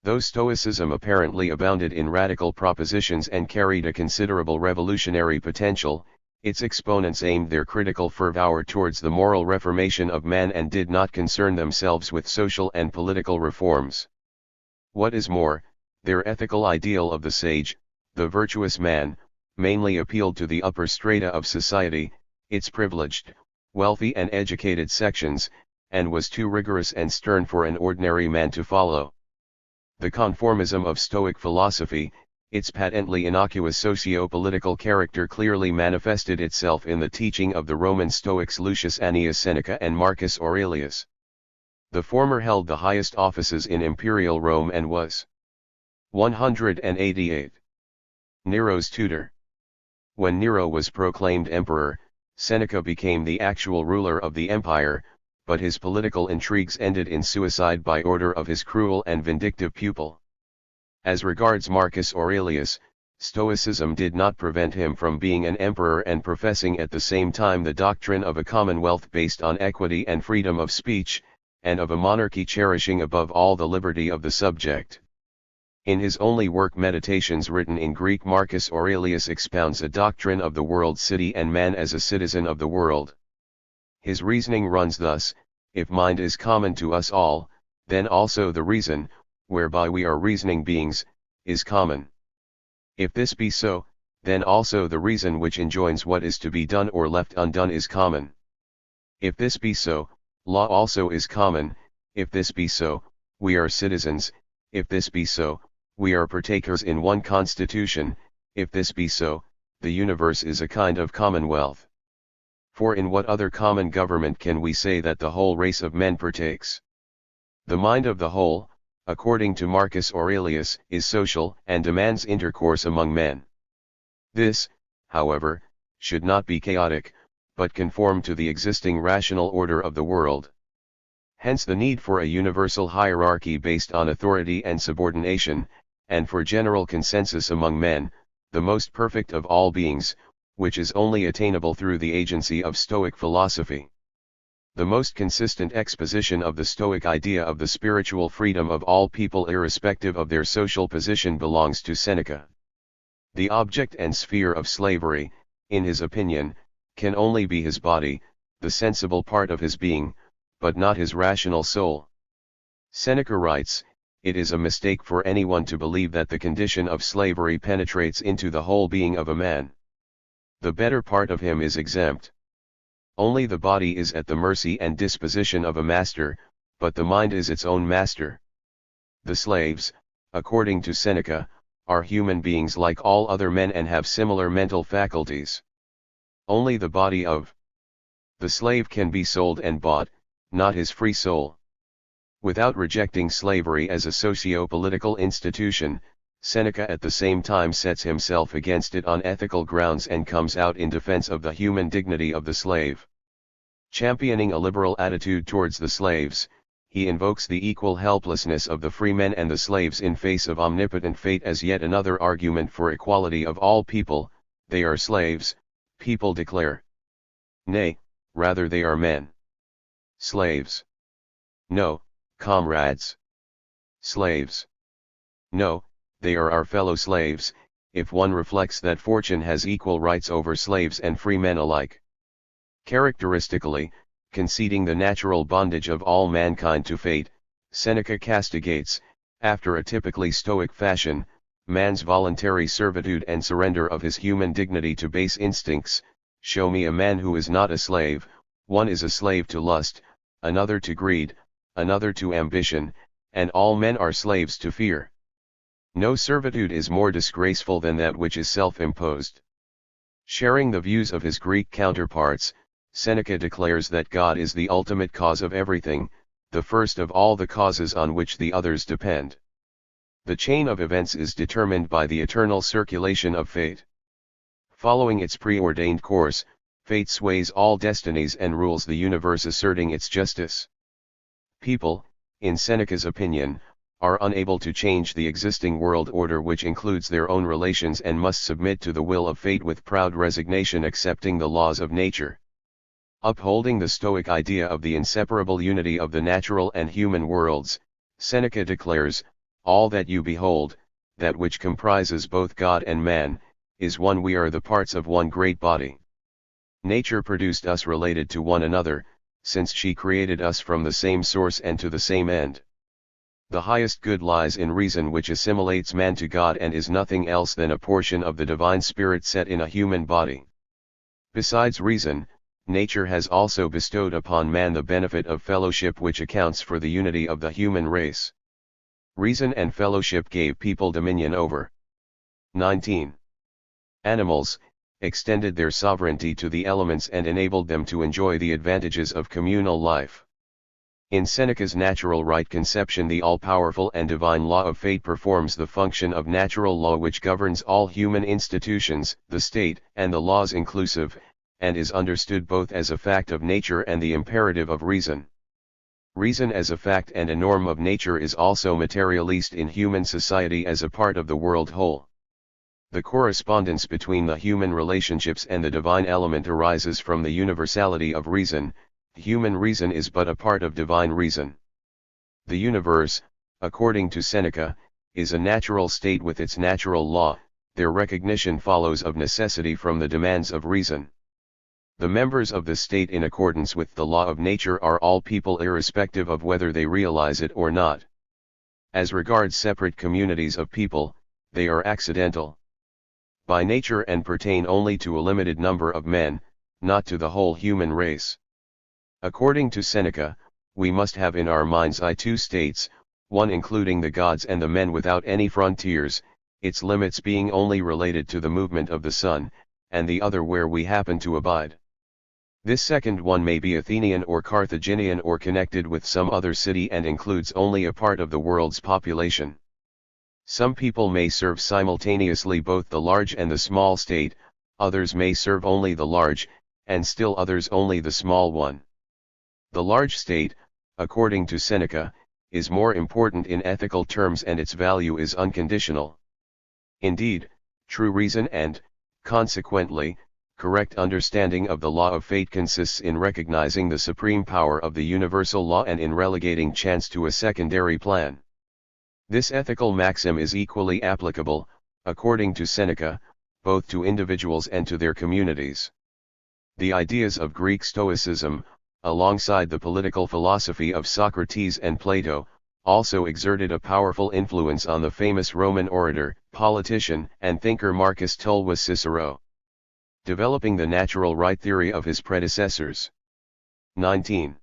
Though Stoicism apparently abounded in radical propositions and carried a considerable revolutionary potential, its exponents aimed their critical fervor towards the moral reformation of man and did not concern themselves with social and political reforms. What is more, their ethical ideal of the sage, the virtuous man, mainly appealed to the upper strata of society, its privileged, wealthy and educated sections, and was too rigorous and stern for an ordinary man to follow. The conformism of Stoic philosophy, its patently innocuous socio-political character, clearly manifested itself in the teaching of the Roman Stoics Lucius Annius Seneca and Marcus Aurelius. The former held the highest offices in imperial Rome and was 188. Nero's tutor. When Nero was proclaimed emperor, Seneca became the actual ruler of the empire, but his political intrigues ended in suicide by order of his cruel and vindictive pupil. As regards Marcus Aurelius, Stoicism did not prevent him from being an emperor and professing at the same time the doctrine of a commonwealth based on equity and freedom of speech, and of a monarchy cherishing above all the liberty of the subject. In his only work, Meditations, written in Greek, Marcus Aurelius expounds a doctrine of the world city and man as a citizen of the world. His reasoning runs thus: if mind is common to us all, then also the reason, whereby we are reasoning beings, is common. If this be so, then also the reason which enjoins what is to be done or left undone is common. If this be so, law also is common. If this be so, we are citizens. If this be so, we are partakers in one constitution. If this be so, the universe is a kind of commonwealth. For in what other common government can we say that the whole race of men partakes? The mind of the whole, according to Marcus Aurelius, is social and demands intercourse among men. This, however, should not be chaotic, but conform to the existing rational order of the world. Hence the need for a universal hierarchy based on authority and subordination, and for general consensus among men, the most perfect of all beings, which is only attainable through the agency of Stoic philosophy. The most consistent exposition of the Stoic idea of the spiritual freedom of all people irrespective of their social position belongs to Seneca. The object and sphere of slavery, in his opinion, can only be his body, the sensible part of his being, but not his rational soul. Seneca writes, "It is a mistake for anyone to believe that the condition of slavery penetrates into the whole being of a man. The better part of him is exempt. Only the body is at the mercy and disposition of a master, but the mind is its own master. The slaves, according to Seneca, are human beings like all other men and have similar mental faculties. Only the body of the slave can be sold and bought, not his free soul." Without rejecting slavery as a socio-political institution, Seneca at the same time sets himself against it on ethical grounds and comes out in defense of the human dignity of the slave. Championing a liberal attitude towards the slaves, he invokes the equal helplessness of the free men and the slaves in face of omnipotent fate as yet another argument for equality of all people. They are slaves, people declare. Nay, rather they are men. Slaves. No, comrades. Slaves. No, they are our fellow slaves, if one reflects that fortune has equal rights over slaves and free men alike. Characteristically, conceding the natural bondage of all mankind to fate, Seneca castigates, after a typically Stoic fashion, man's voluntary servitude and surrender of his human dignity to base instincts. Show me a man who is not a slave. One is a slave to lust, another to greed, another to ambition, and all men are slaves to fear. No servitude is more disgraceful than that which is self-imposed. Sharing the views of his Greek counterparts, Seneca declares that God is the ultimate cause of everything, the first of all the causes on which the others depend. The chain of events is determined by the eternal circulation of fate. Following its preordained course, fate sways all destinies and rules the universe, asserting its justice. People, in Seneca's opinion, are unable to change the existing world order, which includes their own relations, and must submit to the will of fate with proud resignation, accepting the laws of nature. Upholding the Stoic idea of the inseparable unity of the natural and human worlds, Seneca declares, "All that you behold, that which comprises both God and man, is one. We are the parts of one great body. Nature produced us related to one another, since she created us from the same source and to the same end. The highest good lies in reason, which assimilates man to God and is nothing else than a portion of the divine spirit set in a human body. Besides reason, nature has also bestowed upon man the benefit of fellowship, which accounts for the unity of the human race. Reason and fellowship gave people dominion over. 19. Animals, extended their sovereignty to the elements and enabled them to enjoy the advantages of communal life. In Seneca's natural right conception, the all-powerful and divine law of fate performs the function of natural law which governs all human institutions, the state, and the laws inclusive, and is understood both as a fact of nature and the imperative of reason. Reason as a fact and a norm of nature is also materialist in human society as a part of the world whole. The correspondence between the human relationships and the divine element arises from the universality of reason. Human reason is but a part of divine reason. The universe, according to Seneca, is a natural state with its natural law. Their recognition follows of necessity from the demands of reason. The members of the state in accordance with the law of nature are all people irrespective of whether they realize it or not. As regards separate communities of people, they are accidental by nature and pertain only to a limited number of men, not to the whole human race. According to Seneca, we must have in our minds two states, one including the gods and the men without any frontiers, its limits being only related to the movement of the sun, and the other where we happen to abide. This second one may be Athenian or Carthaginian or connected with some other city and includes only a part of the world's population. Some people may serve simultaneously both the large and the small state, others may serve only the large, and still others only the small one. The large state, according to Seneca, is more important in ethical terms and its value is unconditional. Indeed, true reason and, consequently, correct understanding of the law of fate consists in recognizing the supreme power of the universal law and in relegating chance to a secondary plan. This ethical maxim is equally applicable, according to Seneca, both to individuals and to their communities. The ideas of Greek Stoicism, alongside the political philosophy of Socrates and Plato, also exerted a powerful influence on the famous Roman orator, politician, and thinker Marcus Tullius Cicero, developing the natural right theory of his predecessors. 19.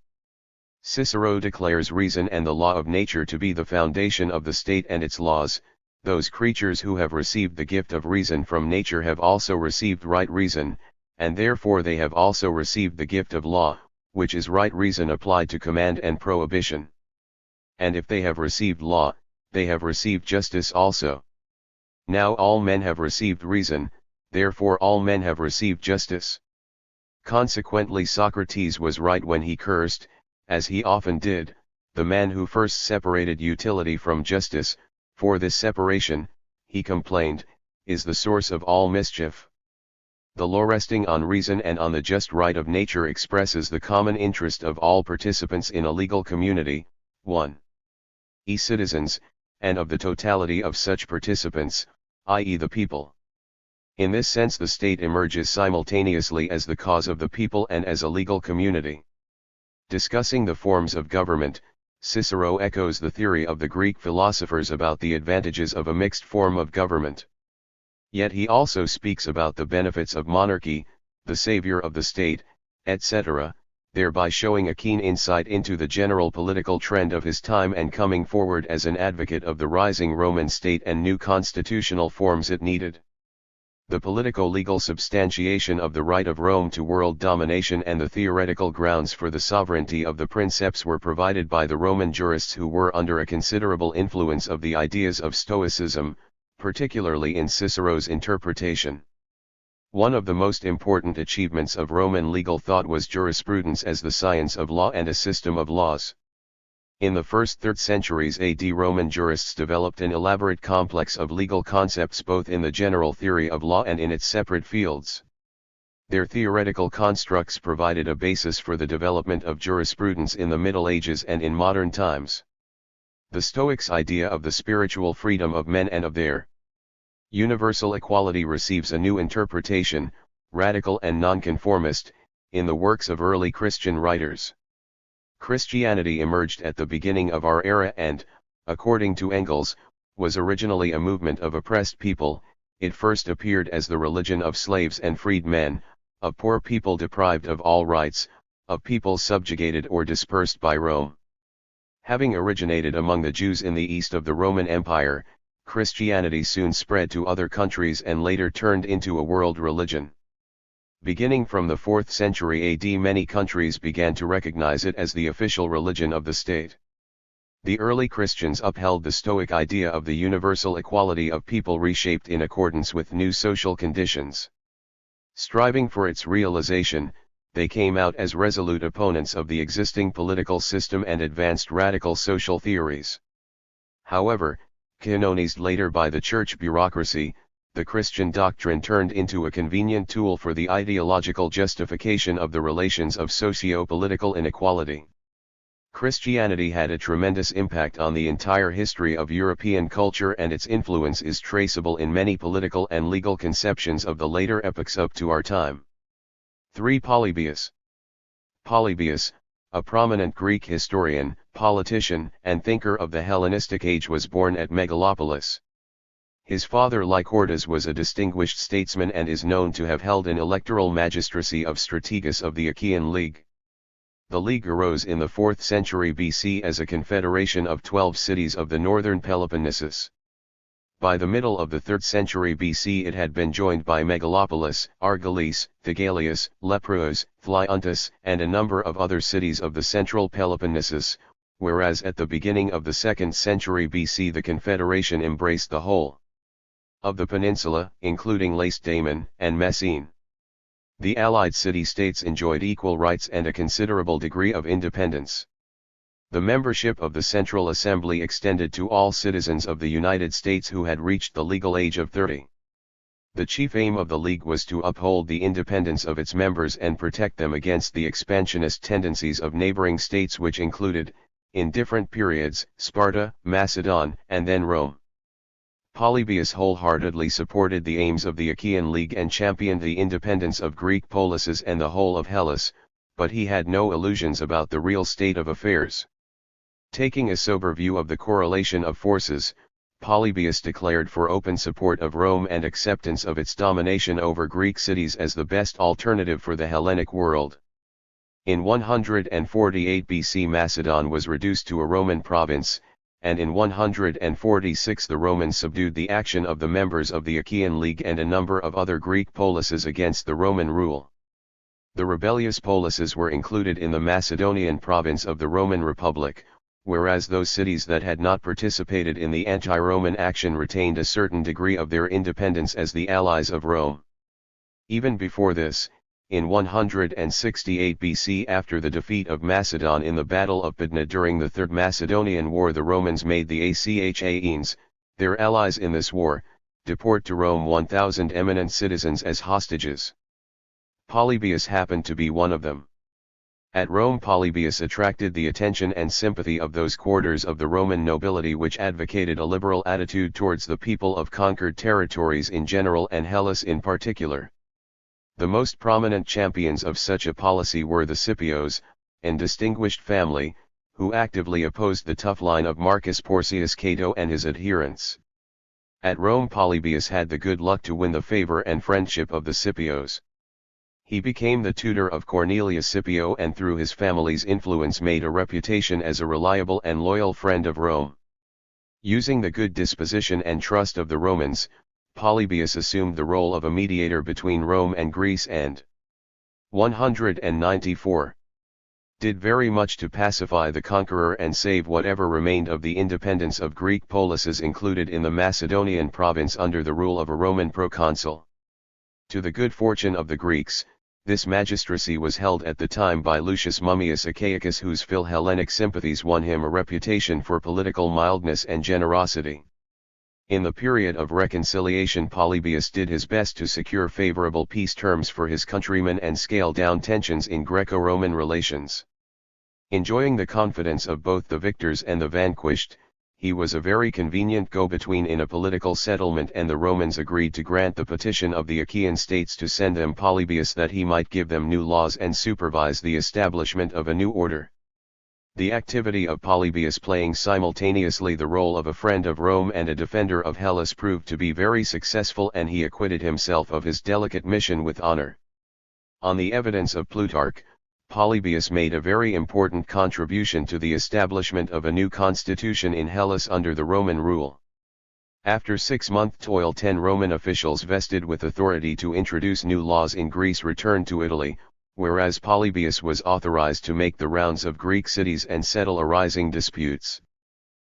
Cicero declares reason and the law of nature to be the foundation of the state and its laws. Those creatures who have received the gift of reason from nature have also received right reason, and therefore they have also received the gift of law, which is right reason applied to command and prohibition. And if they have received law, they have received justice also. Now all men have received reason, therefore all men have received justice. Consequently Socrates was right when he cursed, as he often did, the man who first separated utility from justice, for this separation, he complained, is the source of all mischief. The law resting on reason and on the just right of nature expresses the common interest of all participants in a legal community, 1. Citizens, and of the totality of such participants, i.e. the people. In this sense the state emerges simultaneously as the cause of the people and as a legal community. Discussing the forms of government, Cicero echoes the theory of the Greek philosophers about the advantages of a mixed form of government. Yet he also speaks about the benefits of monarchy, the savior of the state, etc., thereby showing a keen insight into the general political trend of his time and coming forward as an advocate of the rising Roman state and new constitutional forms it needed. The politico-legal substantiation of the right of Rome to world domination and the theoretical grounds for the sovereignty of the princeps were provided by the Roman jurists who were under a considerable influence of the ideas of Stoicism, particularly in Cicero's interpretation. One of the most important achievements of Roman legal thought was jurisprudence as the science of law and a system of laws. In the first 3rd centuries AD, Roman jurists developed an elaborate complex of legal concepts both in the general theory of law and in its separate fields. Their theoretical constructs provided a basis for the development of jurisprudence in the Middle Ages and in modern times. The Stoics' idea of the spiritual freedom of men and of their universal equality receives a new interpretation, radical and nonconformist, in the works of early Christian writers. Christianity emerged at the beginning of our era and, according to Engels, was originally a movement of oppressed people. It first appeared as the religion of slaves and freed men, of poor people deprived of all rights, of people subjugated or dispersed by Rome. Having originated among the Jews in the east of the Roman Empire, Christianity soon spread to other countries and later turned into a world religion. Beginning from the 4th century AD, many countries began to recognize it as the official religion of the state. The early Christians upheld the Stoic idea of the universal equality of people reshaped in accordance with new social conditions. Striving for its realization, they came out as resolute opponents of the existing political system and advanced radical social theories. However, canonized later by the church bureaucracy, the Christian doctrine turned into a convenient tool for the ideological justification of the relations of socio-political inequality. Christianity had a tremendous impact on the entire history of European culture, and its influence is traceable in many political and legal conceptions of the later epochs up to our time. 3. Polybius. Polybius, a prominent Greek historian, politician, and thinker of the Hellenistic age, was born at Megalopolis. His father Lycordas was a distinguished statesman and is known to have held an electoral magistracy of strategos of the Achaean League. The League arose in the 4th century BC as a confederation of 12 cities of the northern Peloponnesus. By the middle of the 3rd century BC it had been joined by Megalopolis, Argolis, Thegalias, Lepreos, Phlyontis, and a number of other cities of the central Peloponnesus, whereas at the beginning of the 2nd century BC the confederation embraced the whole of the peninsula, including Lacedaemon and Messene. The allied city-states enjoyed equal rights and a considerable degree of independence. The membership of the Central Assembly extended to all citizens of the United States who had reached the legal age of 30. The chief aim of the League was to uphold the independence of its members and protect them against the expansionist tendencies of neighboring states, which included, in different periods, Sparta, Macedon, and then Rome. Polybius wholeheartedly supported the aims of the Achaean League and championed the independence of Greek polises and the whole of Hellas, but he had no illusions about the real state of affairs. Taking a sober view of the correlation of forces, Polybius declared for open support of Rome and acceptance of its domination over Greek cities as the best alternative for the Hellenic world. In 148 BC Macedon was reduced to a Roman province, and in 146 the Romans subdued the action of the members of the Achaean League and a number of other Greek polises against the Roman rule. The rebellious polises were included in the Macedonian province of the Roman Republic, whereas those cities that had not participated in the anti-Roman action retained a certain degree of their independence as the allies of Rome. Even before this, in 168 BC, after the defeat of Macedon in the Battle of Pydna during the Third Macedonian War, the Romans made the Achaeans, their allies in this war, deport to Rome 1,000 eminent citizens as hostages. Polybius happened to be one of them. At Rome Polybius attracted the attention and sympathy of those quarters of the Roman nobility which advocated a liberal attitude towards the people of conquered territories in general and Hellas in particular. The most prominent champions of such a policy were the Scipios, an distinguished family, who actively opposed the tough line of Marcus Porcius Cato and his adherents. At Rome Polybius had the good luck to win the favor and friendship of the Scipios. He became the tutor of Cornelius Scipio and through his family's influence made a reputation as a reliable and loyal friend of Rome. Using the good disposition and trust of the Romans, Polybius assumed the role of a mediator between Rome and Greece and 194. Did very much to pacify the conqueror and save whatever remained of the independence of Greek polises included in the Macedonian province under the rule of a Roman proconsul. To the good fortune of the Greeks, this magistracy was held at the time by Lucius Mummius Achaicus, whose Philhellenic sympathies won him a reputation for political mildness and generosity. In the period of reconciliation Polybius did his best to secure favorable peace terms for his countrymen and scale down tensions in Greco-Roman relations. Enjoying the confidence of both the victors and the vanquished, he was a very convenient go-between in a political settlement, and the Romans agreed to grant the petition of the Achaean states to send them Polybius that he might give them new laws and supervise the establishment of a new order. The activity of Polybius, playing simultaneously the role of a friend of Rome and a defender of Hellas, proved to be very successful, and he acquitted himself of his delicate mission with honor. On the evidence of Plutarch, Polybius made a very important contribution to the establishment of a new constitution in Hellas under the Roman rule. After 6-month toil, 10 Roman officials vested with authority to introduce new laws in Greece returned to Italy, whereas Polybius was authorized to make the rounds of Greek cities and settle arising disputes.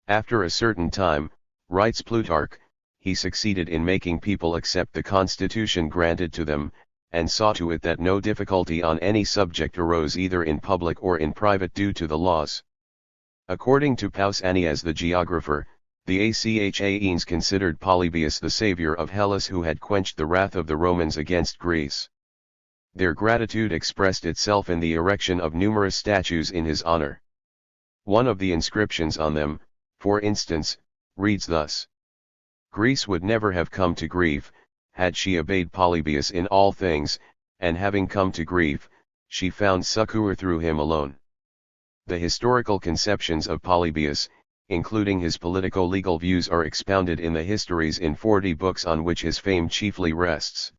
After a certain time, writes Plutarch, he succeeded in making people accept the constitution granted to them, and saw to it that no difficulty on any subject arose either in public or in private due to the laws. According to Pausanias the geographer, the Achaeans considered Polybius the savior of Hellas who had quenched the wrath of the Romans against Greece. Their gratitude expressed itself in the erection of numerous statues in his honor. One of the inscriptions on them, for instance, reads thus: Greece would never have come to grief, had she obeyed Polybius in all things, and having come to grief, she found succor through him alone. The historical conceptions of Polybius, including his politico-legal views, are expounded in the histories in 40 books on which his fame chiefly rests.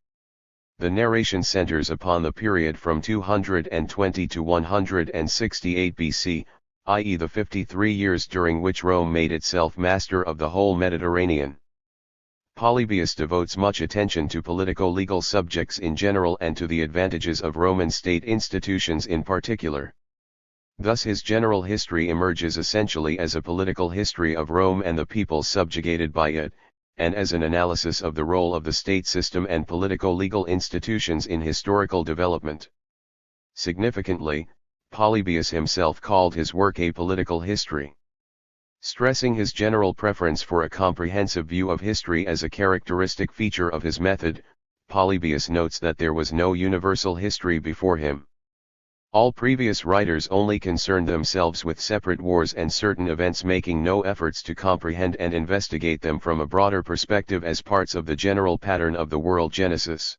The narration centers upon the period from 220 to 168 BC, i.e. the 53 years during which Rome made itself master of the whole Mediterranean. Polybius devotes much attention to politico-legal subjects in general and to the advantages of Roman state institutions in particular. Thus his general history emerges essentially as a political history of Rome and the peoples subjugated by it, and as an analysis of the role of the state system and politico-legal institutions in historical development. Significantly, Polybius himself called his work a political history. Stressing his general preference for a comprehensive view of history as a characteristic feature of his method, Polybius notes that there was no universal history before him. All previous writers only concerned themselves with separate wars and certain events, making no efforts to comprehend and investigate them from a broader perspective as parts of the general pattern of the world genesis.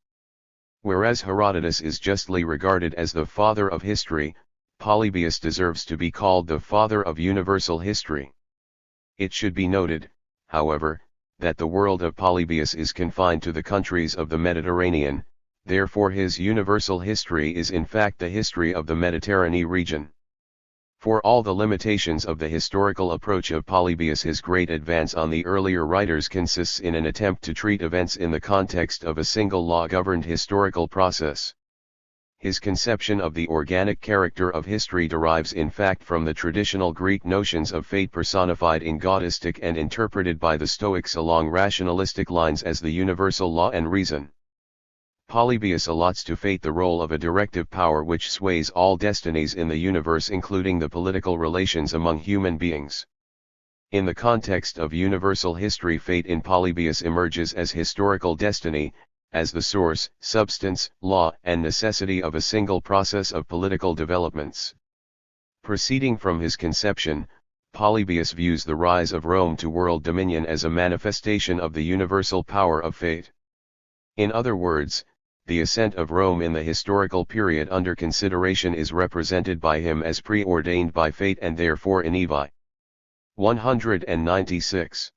Whereas Herodotus is justly regarded as the father of history, Polybius deserves to be called the father of universal history. It should be noted, however, that the world of Polybius is confined to the countries of the Mediterranean, therefore his universal history is in fact the history of the Mediterranean region. For all the limitations of the historical approach of Polybius, his great advance on the earlier writers consists in an attempt to treat events in the context of a single law-governed historical process. His conception of the organic character of history derives in fact from the traditional Greek notions of fate personified in godistic and interpreted by the Stoics along rationalistic lines as the universal law and reason. Polybius allots to fate the role of a directive power which sways all destinies in the universe, including the political relations among human beings. In the context of universal history, fate in Polybius emerges as historical destiny, as the source, substance, law, and necessity of a single process of political developments. Proceeding from his conception, Polybius views the rise of Rome to world dominion as a manifestation of the universal power of fate. In other words, the ascent of Rome in the historical period under consideration is represented by him as preordained by fate and therefore in Evi. 196.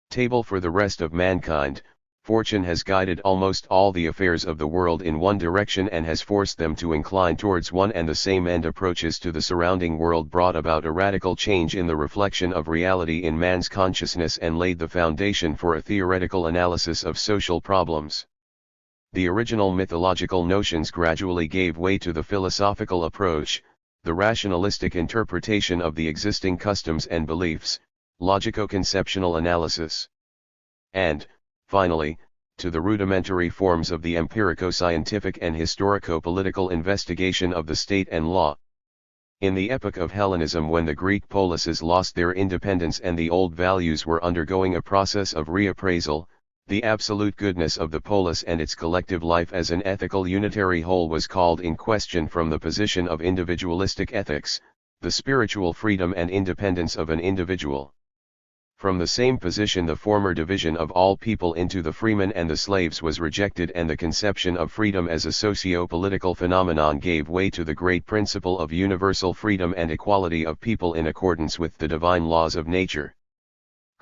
Table for the rest of mankind. Fortune has guided almost all the affairs of the world in one direction and has forced them to incline towards one and the same end. Approaches to the surrounding world brought about a radical change in the reflection of reality in man's consciousness and laid the foundation for a theoretical analysis of social problems. The original mythological notions gradually gave way to the philosophical approach, the rationalistic interpretation of the existing customs and beliefs, logico-conceptual analysis, and, finally, to the rudimentary forms of the empirico-scientific and historico-political investigation of the state and law. In the epoch of Hellenism, when the Greek polises lost their independence and the old values were undergoing a process of reappraisal, the absolute goodness of the polis and its collective life as an ethical unitary whole was called in question from the position of individualistic ethics, the spiritual freedom and independence of an individual. From the same position, the former division of all people into the freemen and the slaves was rejected, and the conception of freedom as a socio-political phenomenon gave way to the great principle of universal freedom and equality of people in accordance with the divine laws of nature.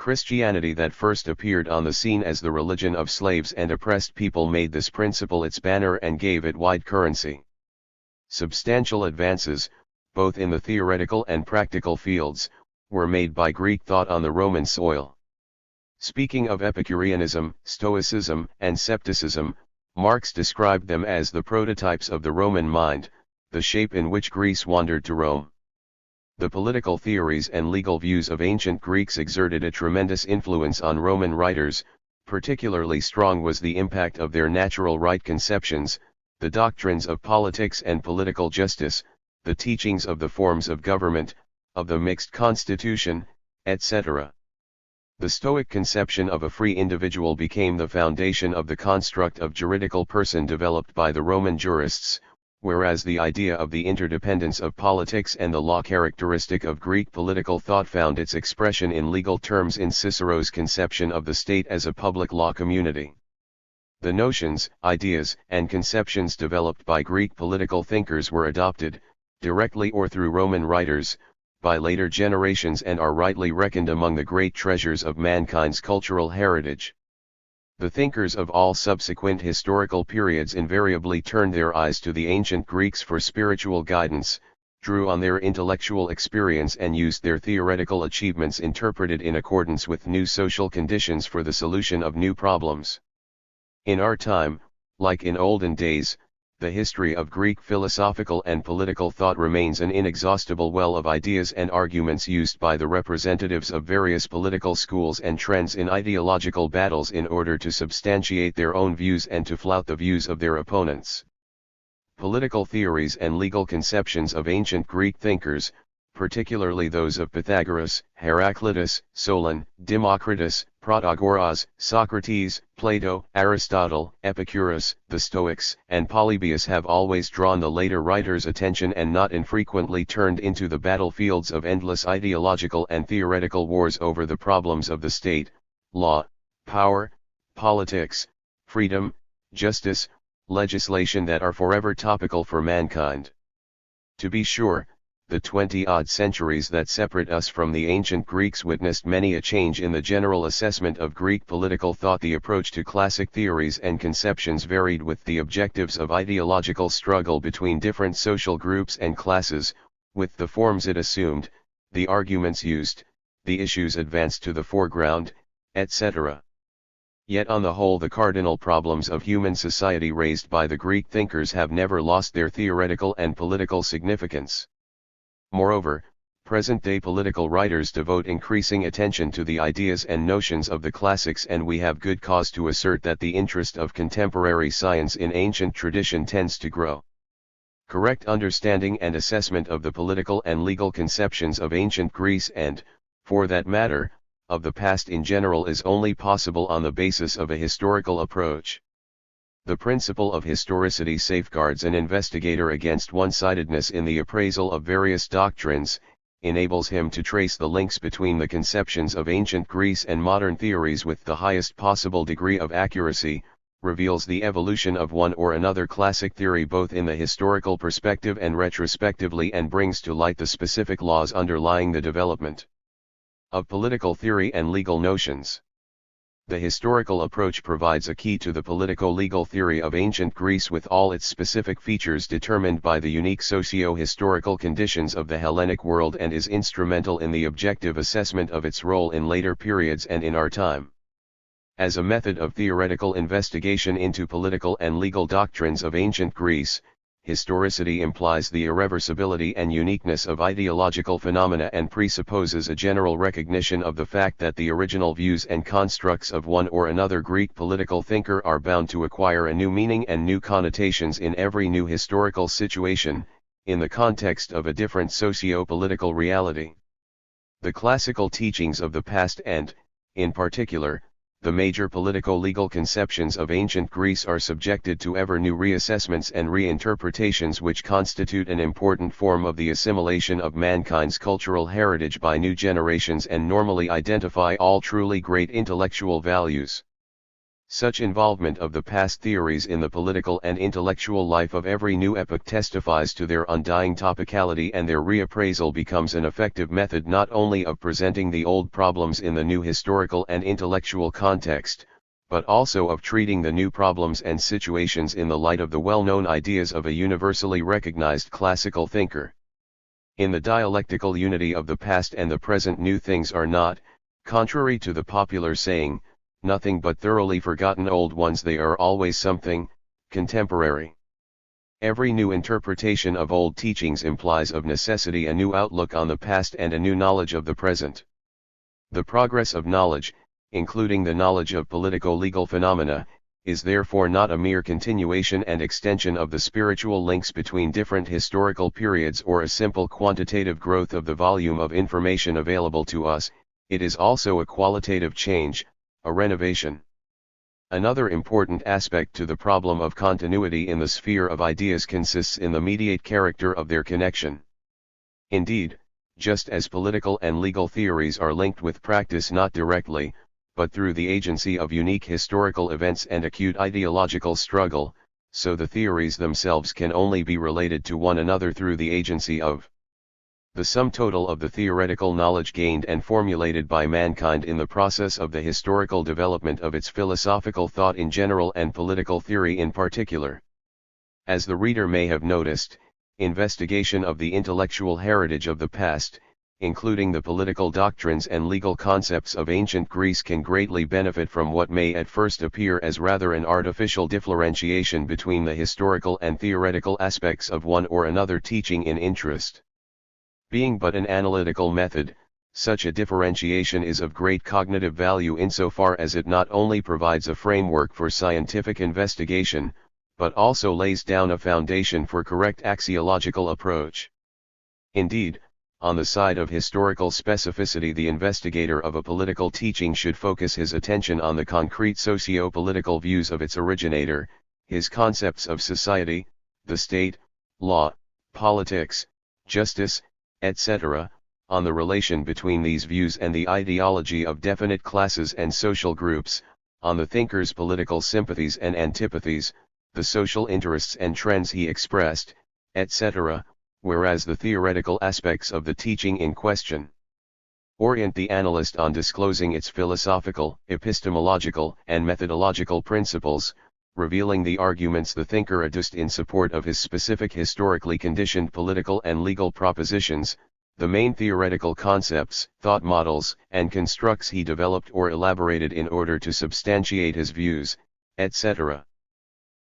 Christianity, that first appeared on the scene as the religion of slaves and oppressed people, made this principle its banner and gave it wide currency. Substantial advances, both in the theoretical and practical fields, were made by Greek thought on the Roman soil. Speaking of Epicureanism, Stoicism, and Scepticism, Marx described them as the prototypes of the Roman mind, the shape in which Greece wandered to Rome. The political theories and legal views of ancient Greeks exerted a tremendous influence on Roman writers. Particularly strong was the impact of their natural right conceptions, the doctrines of politics and political justice, the teachings of the forms of government, of the mixed constitution, etc. The Stoic conception of a free individual became the foundation of the construct of juridical person developed by the Roman jurists, whereas the idea of the interdependence of politics and the law characteristic of Greek political thought found its expression in legal terms in Cicero's conception of the state as a public law community. The notions, ideas, and conceptions developed by Greek political thinkers were adopted, directly or through Roman writers, by later generations and are rightly reckoned among the great treasures of mankind's cultural heritage. The thinkers of all subsequent historical periods invariably turned their eyes to the ancient Greeks for spiritual guidance, drew on their intellectual experience and used their theoretical achievements interpreted in accordance with new social conditions for the solution of new problems. In our time, like in olden days, the history of Greek philosophical and political thought remains an inexhaustible well of ideas and arguments used by the representatives of various political schools and trends in ideological battles in order to substantiate their own views and to flout the views of their opponents. Political theories and legal conceptions of ancient Greek thinkers, particularly those of Pythagoras, Heraclitus, Solon, Democritus, Protagoras, Socrates, Plato, Aristotle, Epicurus, the Stoics, and Polybius, have always drawn the later writers' attention and not infrequently turned into the battlefields of endless ideological and theoretical wars over the problems of the state, law, power, politics, freedom, justice, legislation that are forever topical for mankind. To be sure, the 20-odd centuries that separate us from the ancient Greeks witnessed many a change in the general assessment of Greek political thought. The approach to classic theories and conceptions varied with the objectives of ideological struggle between different social groups and classes, with the forms it assumed, the arguments used, the issues advanced to the foreground, etc. Yet on the whole, the cardinal problems of human society raised by the Greek thinkers have never lost their theoretical and political significance. Moreover, present-day political writers devote increasing attention to the ideas and notions of the classics, and we have good cause to assert that the interest of contemporary science in ancient tradition tends to grow. Correct understanding and assessment of the political and legal conceptions of ancient Greece and, for that matter, of the past in general is only possible on the basis of a historical approach. The principle of historicity safeguards an investigator against one-sidedness in the appraisal of various doctrines, enables him to trace the links between the conceptions of ancient Greece and modern theories with the highest possible degree of accuracy, reveals the evolution of one or another classic theory both in the historical perspective and retrospectively, and brings to light the specific laws underlying the development of political theory and legal notions. The historical approach provides a key to the politico-legal theory of ancient Greece with all its specific features determined by the unique socio-historical conditions of the Hellenic world, and is instrumental in the objective assessment of its role in later periods and in our time. As a method of theoretical investigation into political and legal doctrines of ancient Greece, historicity implies the irreversibility and uniqueness of ideological phenomena and presupposes a general recognition of the fact that the original views and constructs of one or another Greek political thinker are bound to acquire a new meaning and new connotations in every new historical situation, in the context of a different socio-political reality. The classical teachings of the past and, in particular, the major politico-legal conceptions of ancient Greece are subjected to ever new reassessments and reinterpretations, which constitute an important form of the assimilation of mankind's cultural heritage by new generations and normally identify all truly great intellectual values. Such involvement of the past theories in the political and intellectual life of every new epoch testifies to their undying topicality, and their reappraisal becomes an effective method not only of presenting the old problems in the new historical and intellectual context, but also of treating the new problems and situations in the light of the well-known ideas of a universally recognized classical thinker. In the dialectical unity of the past and the present, new things are not, contrary to the popular saying, nothing but thoroughly forgotten old ones. They are always something contemporary. Every new interpretation of old teachings implies of necessity a new outlook on the past and a new knowledge of the present. The progress of knowledge, including the knowledge of politico-legal phenomena, is therefore not a mere continuation and extension of the spiritual links between different historical periods or a simple quantitative growth of the volume of information available to us. It is also a qualitative change, a renovation. Another important aspect to the problem of continuity in the sphere of ideas consists in the mediate character of their connection. Indeed, just as political and legal theories are linked with practice not directly, but through the agency of unique historical events and acute ideological struggle, so the theories themselves can only be related to one another through the agency of the sum total of the theoretical knowledge gained and formulated by mankind in the process of the historical development of its philosophical thought in general and political theory in particular. As the reader may have noticed, investigation of the intellectual heritage of the past, including the political doctrines and legal concepts of ancient Greece, can greatly benefit from what may at first appear as rather an artificial differentiation between the historical and theoretical aspects of one or another teaching in interest. Being but an analytical method, such a differentiation is of great cognitive value insofar as it not only provides a framework for scientific investigation, but also lays down a foundation for correct axiological approach. Indeed, on the side of historical specificity, the investigator of a political teaching should focus his attention on the concrete socio-political views of its originator, his concepts of society, the state, law, politics, justice, etc., on the relation between these views and the ideology of definite classes and social groups, on the thinker's political sympathies and antipathies, the social interests and trends he expressed, etc., whereas the theoretical aspects of the teaching in question orient the analyst on disclosing its philosophical, epistemological, and methodological principles, revealing the arguments the thinker adduced in support of his specific historically conditioned political and legal propositions, the main theoretical concepts, thought models, and constructs he developed or elaborated in order to substantiate his views, etc.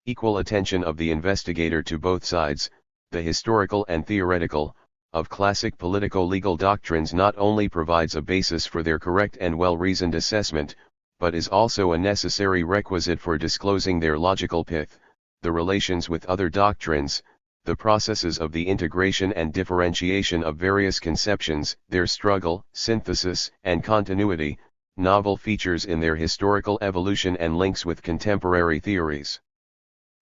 Equal attention of the investigator to both sides, the historical and theoretical, of classic politico-legal doctrines not only provides a basis for their correct and well-reasoned assessment, but is also a necessary requisite for disclosing their logical pith, the relations with other doctrines, the processes of the integration and differentiation of various conceptions, their struggle, synthesis, and continuity, novel features in their historical evolution and links with contemporary theories.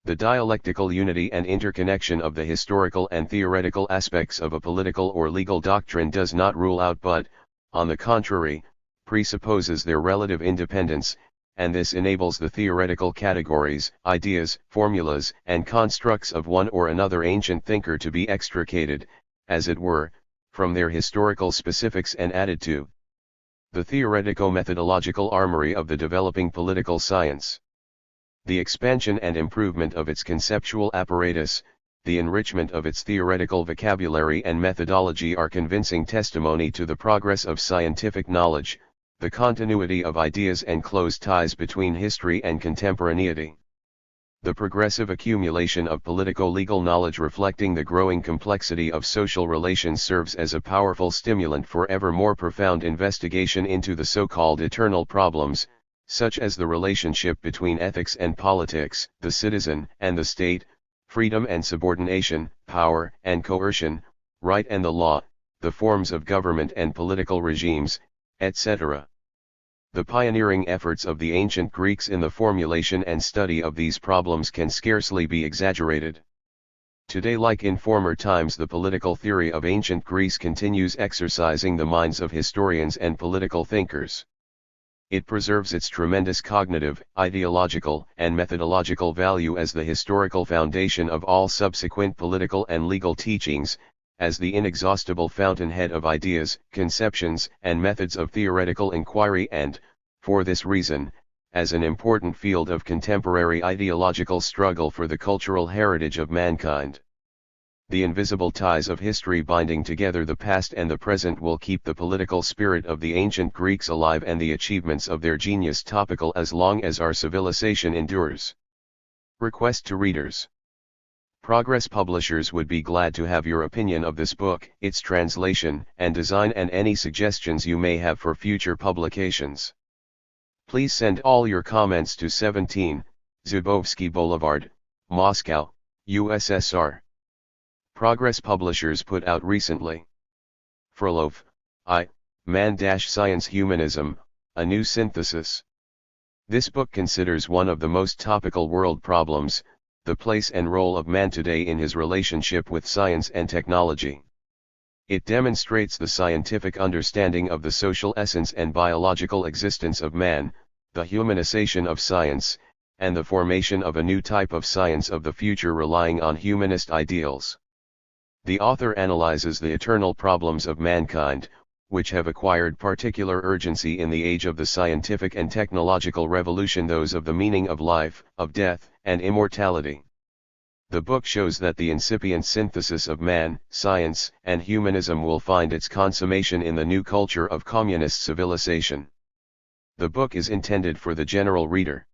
The dialectical unity and interconnection of the historical and theoretical aspects of a political or legal doctrine does not rule out but, on the contrary, presupposes their relative independence, and this enables the theoretical categories, ideas, formulas, and constructs of one or another ancient thinker to be extricated, as it were, from their historical specifics and added to the theoretico-methodological armory of the developing political science. The expansion and improvement of its conceptual apparatus, the enrichment of its theoretical vocabulary and methodology are convincing testimony to the progress of scientific knowledge, the continuity of ideas and close ties between history and contemporaneity. The progressive accumulation of politico-legal knowledge reflecting the growing complexity of social relations serves as a powerful stimulant for ever more profound investigation into the so-called eternal problems, such as the relationship between ethics and politics, the citizen and the state, freedom and subordination, power and coercion, right and the law, the forms of government and political regimes, etc. The pioneering efforts of the ancient Greeks in the formulation and study of these problems can scarcely be exaggerated. Today, like in former times, the political theory of ancient Greece continues exercising the minds of historians and political thinkers. It preserves its tremendous cognitive, ideological, and methodological value as the historical foundation of all subsequent political and legal teachings, as the inexhaustible fountainhead of ideas, conceptions, and methods of theoretical inquiry and, for this reason, as an important field of contemporary ideological struggle for the cultural heritage of mankind. The invisible ties of history binding together the past and the present will keep the political spirit of the ancient Greeks alive and the achievements of their genius topical as long as our civilization endures. Request to readers. Progress Publishers would be glad to have your opinion of this book, its translation and design, and any suggestions you may have for future publications. Please send all your comments to 17, Zubovsky Boulevard, Moscow, USSR. Progress Publishers put out recently. Frolov, I, Man-Science Humanism, A New Synthesis. This book considers one of the most topical world problems, the place and role of man today in his relationship with science and technology. It demonstrates the scientific understanding of the social essence and biological existence of man, the humanization of science, and the formation of a new type of science of the future relying on humanist ideals. The author analyzes the eternal problems of mankind, which have acquired particular urgency in the age of the scientific and technological revolution, those of the meaning of life, of death, and immortality. The book shows that the incipient synthesis of man, science, and humanism will find its consummation in the new culture of communist civilization. The book is intended for the general reader.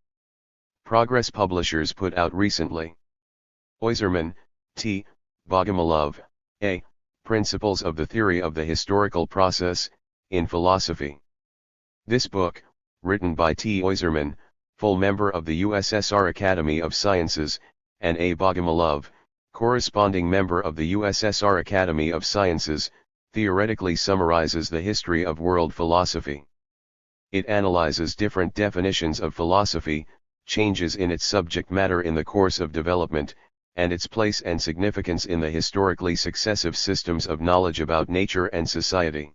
Progress Publishers put out recently. Oyserman, T. Bogomolov, A. Principles of the Theory of the Historical Process, in Philosophy. This book, written by T. Oyserman, full member of the USSR Academy of Sciences, and A. Bogomolov, corresponding member of the USSR Academy of Sciences, theoretically summarizes the history of world philosophy. It analyzes different definitions of philosophy, changes in its subject matter in the course of development, and its place and significance in the historically successive systems of knowledge about nature and society.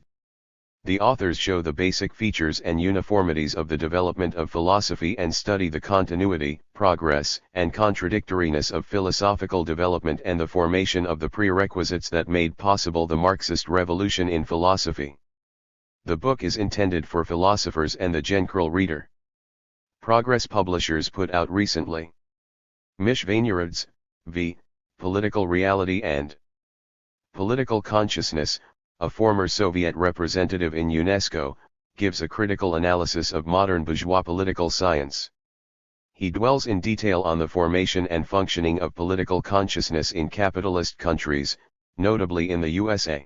The authors show the basic features and uniformities of the development of philosophy and study the continuity, progress, and contradictoriness of philosophical development and the formation of the prerequisites that made possible the Marxist revolution in philosophy. The book is intended for philosophers and the general reader. Progress Publishers put out recently. Mishvanirods, v. Political Reality and Political Consciousness, a former Soviet representative in UNESCO, gives a critical analysis of modern bourgeois political science. He dwells in detail on the formation and functioning of political consciousness in capitalist countries, notably in the USA.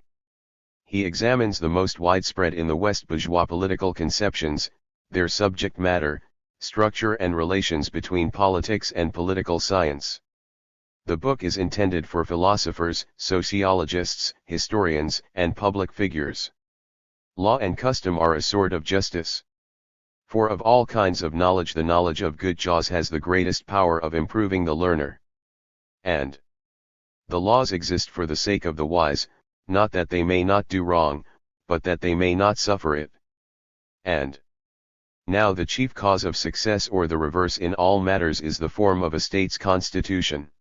He examines the most widespread in the West bourgeois political conceptions, their subject matter, structure and relations between politics and political science. The book is intended for philosophers, sociologists, historians, and public figures. Law and custom are a sort of justice. For of all kinds of knowledge the knowledge of good laws has the greatest power of improving the learner. And the laws exist for the sake of the wise, not that they may not do wrong, but that they may not suffer it. And now the chief cause of success or the reverse in all matters is the form of a state's constitution.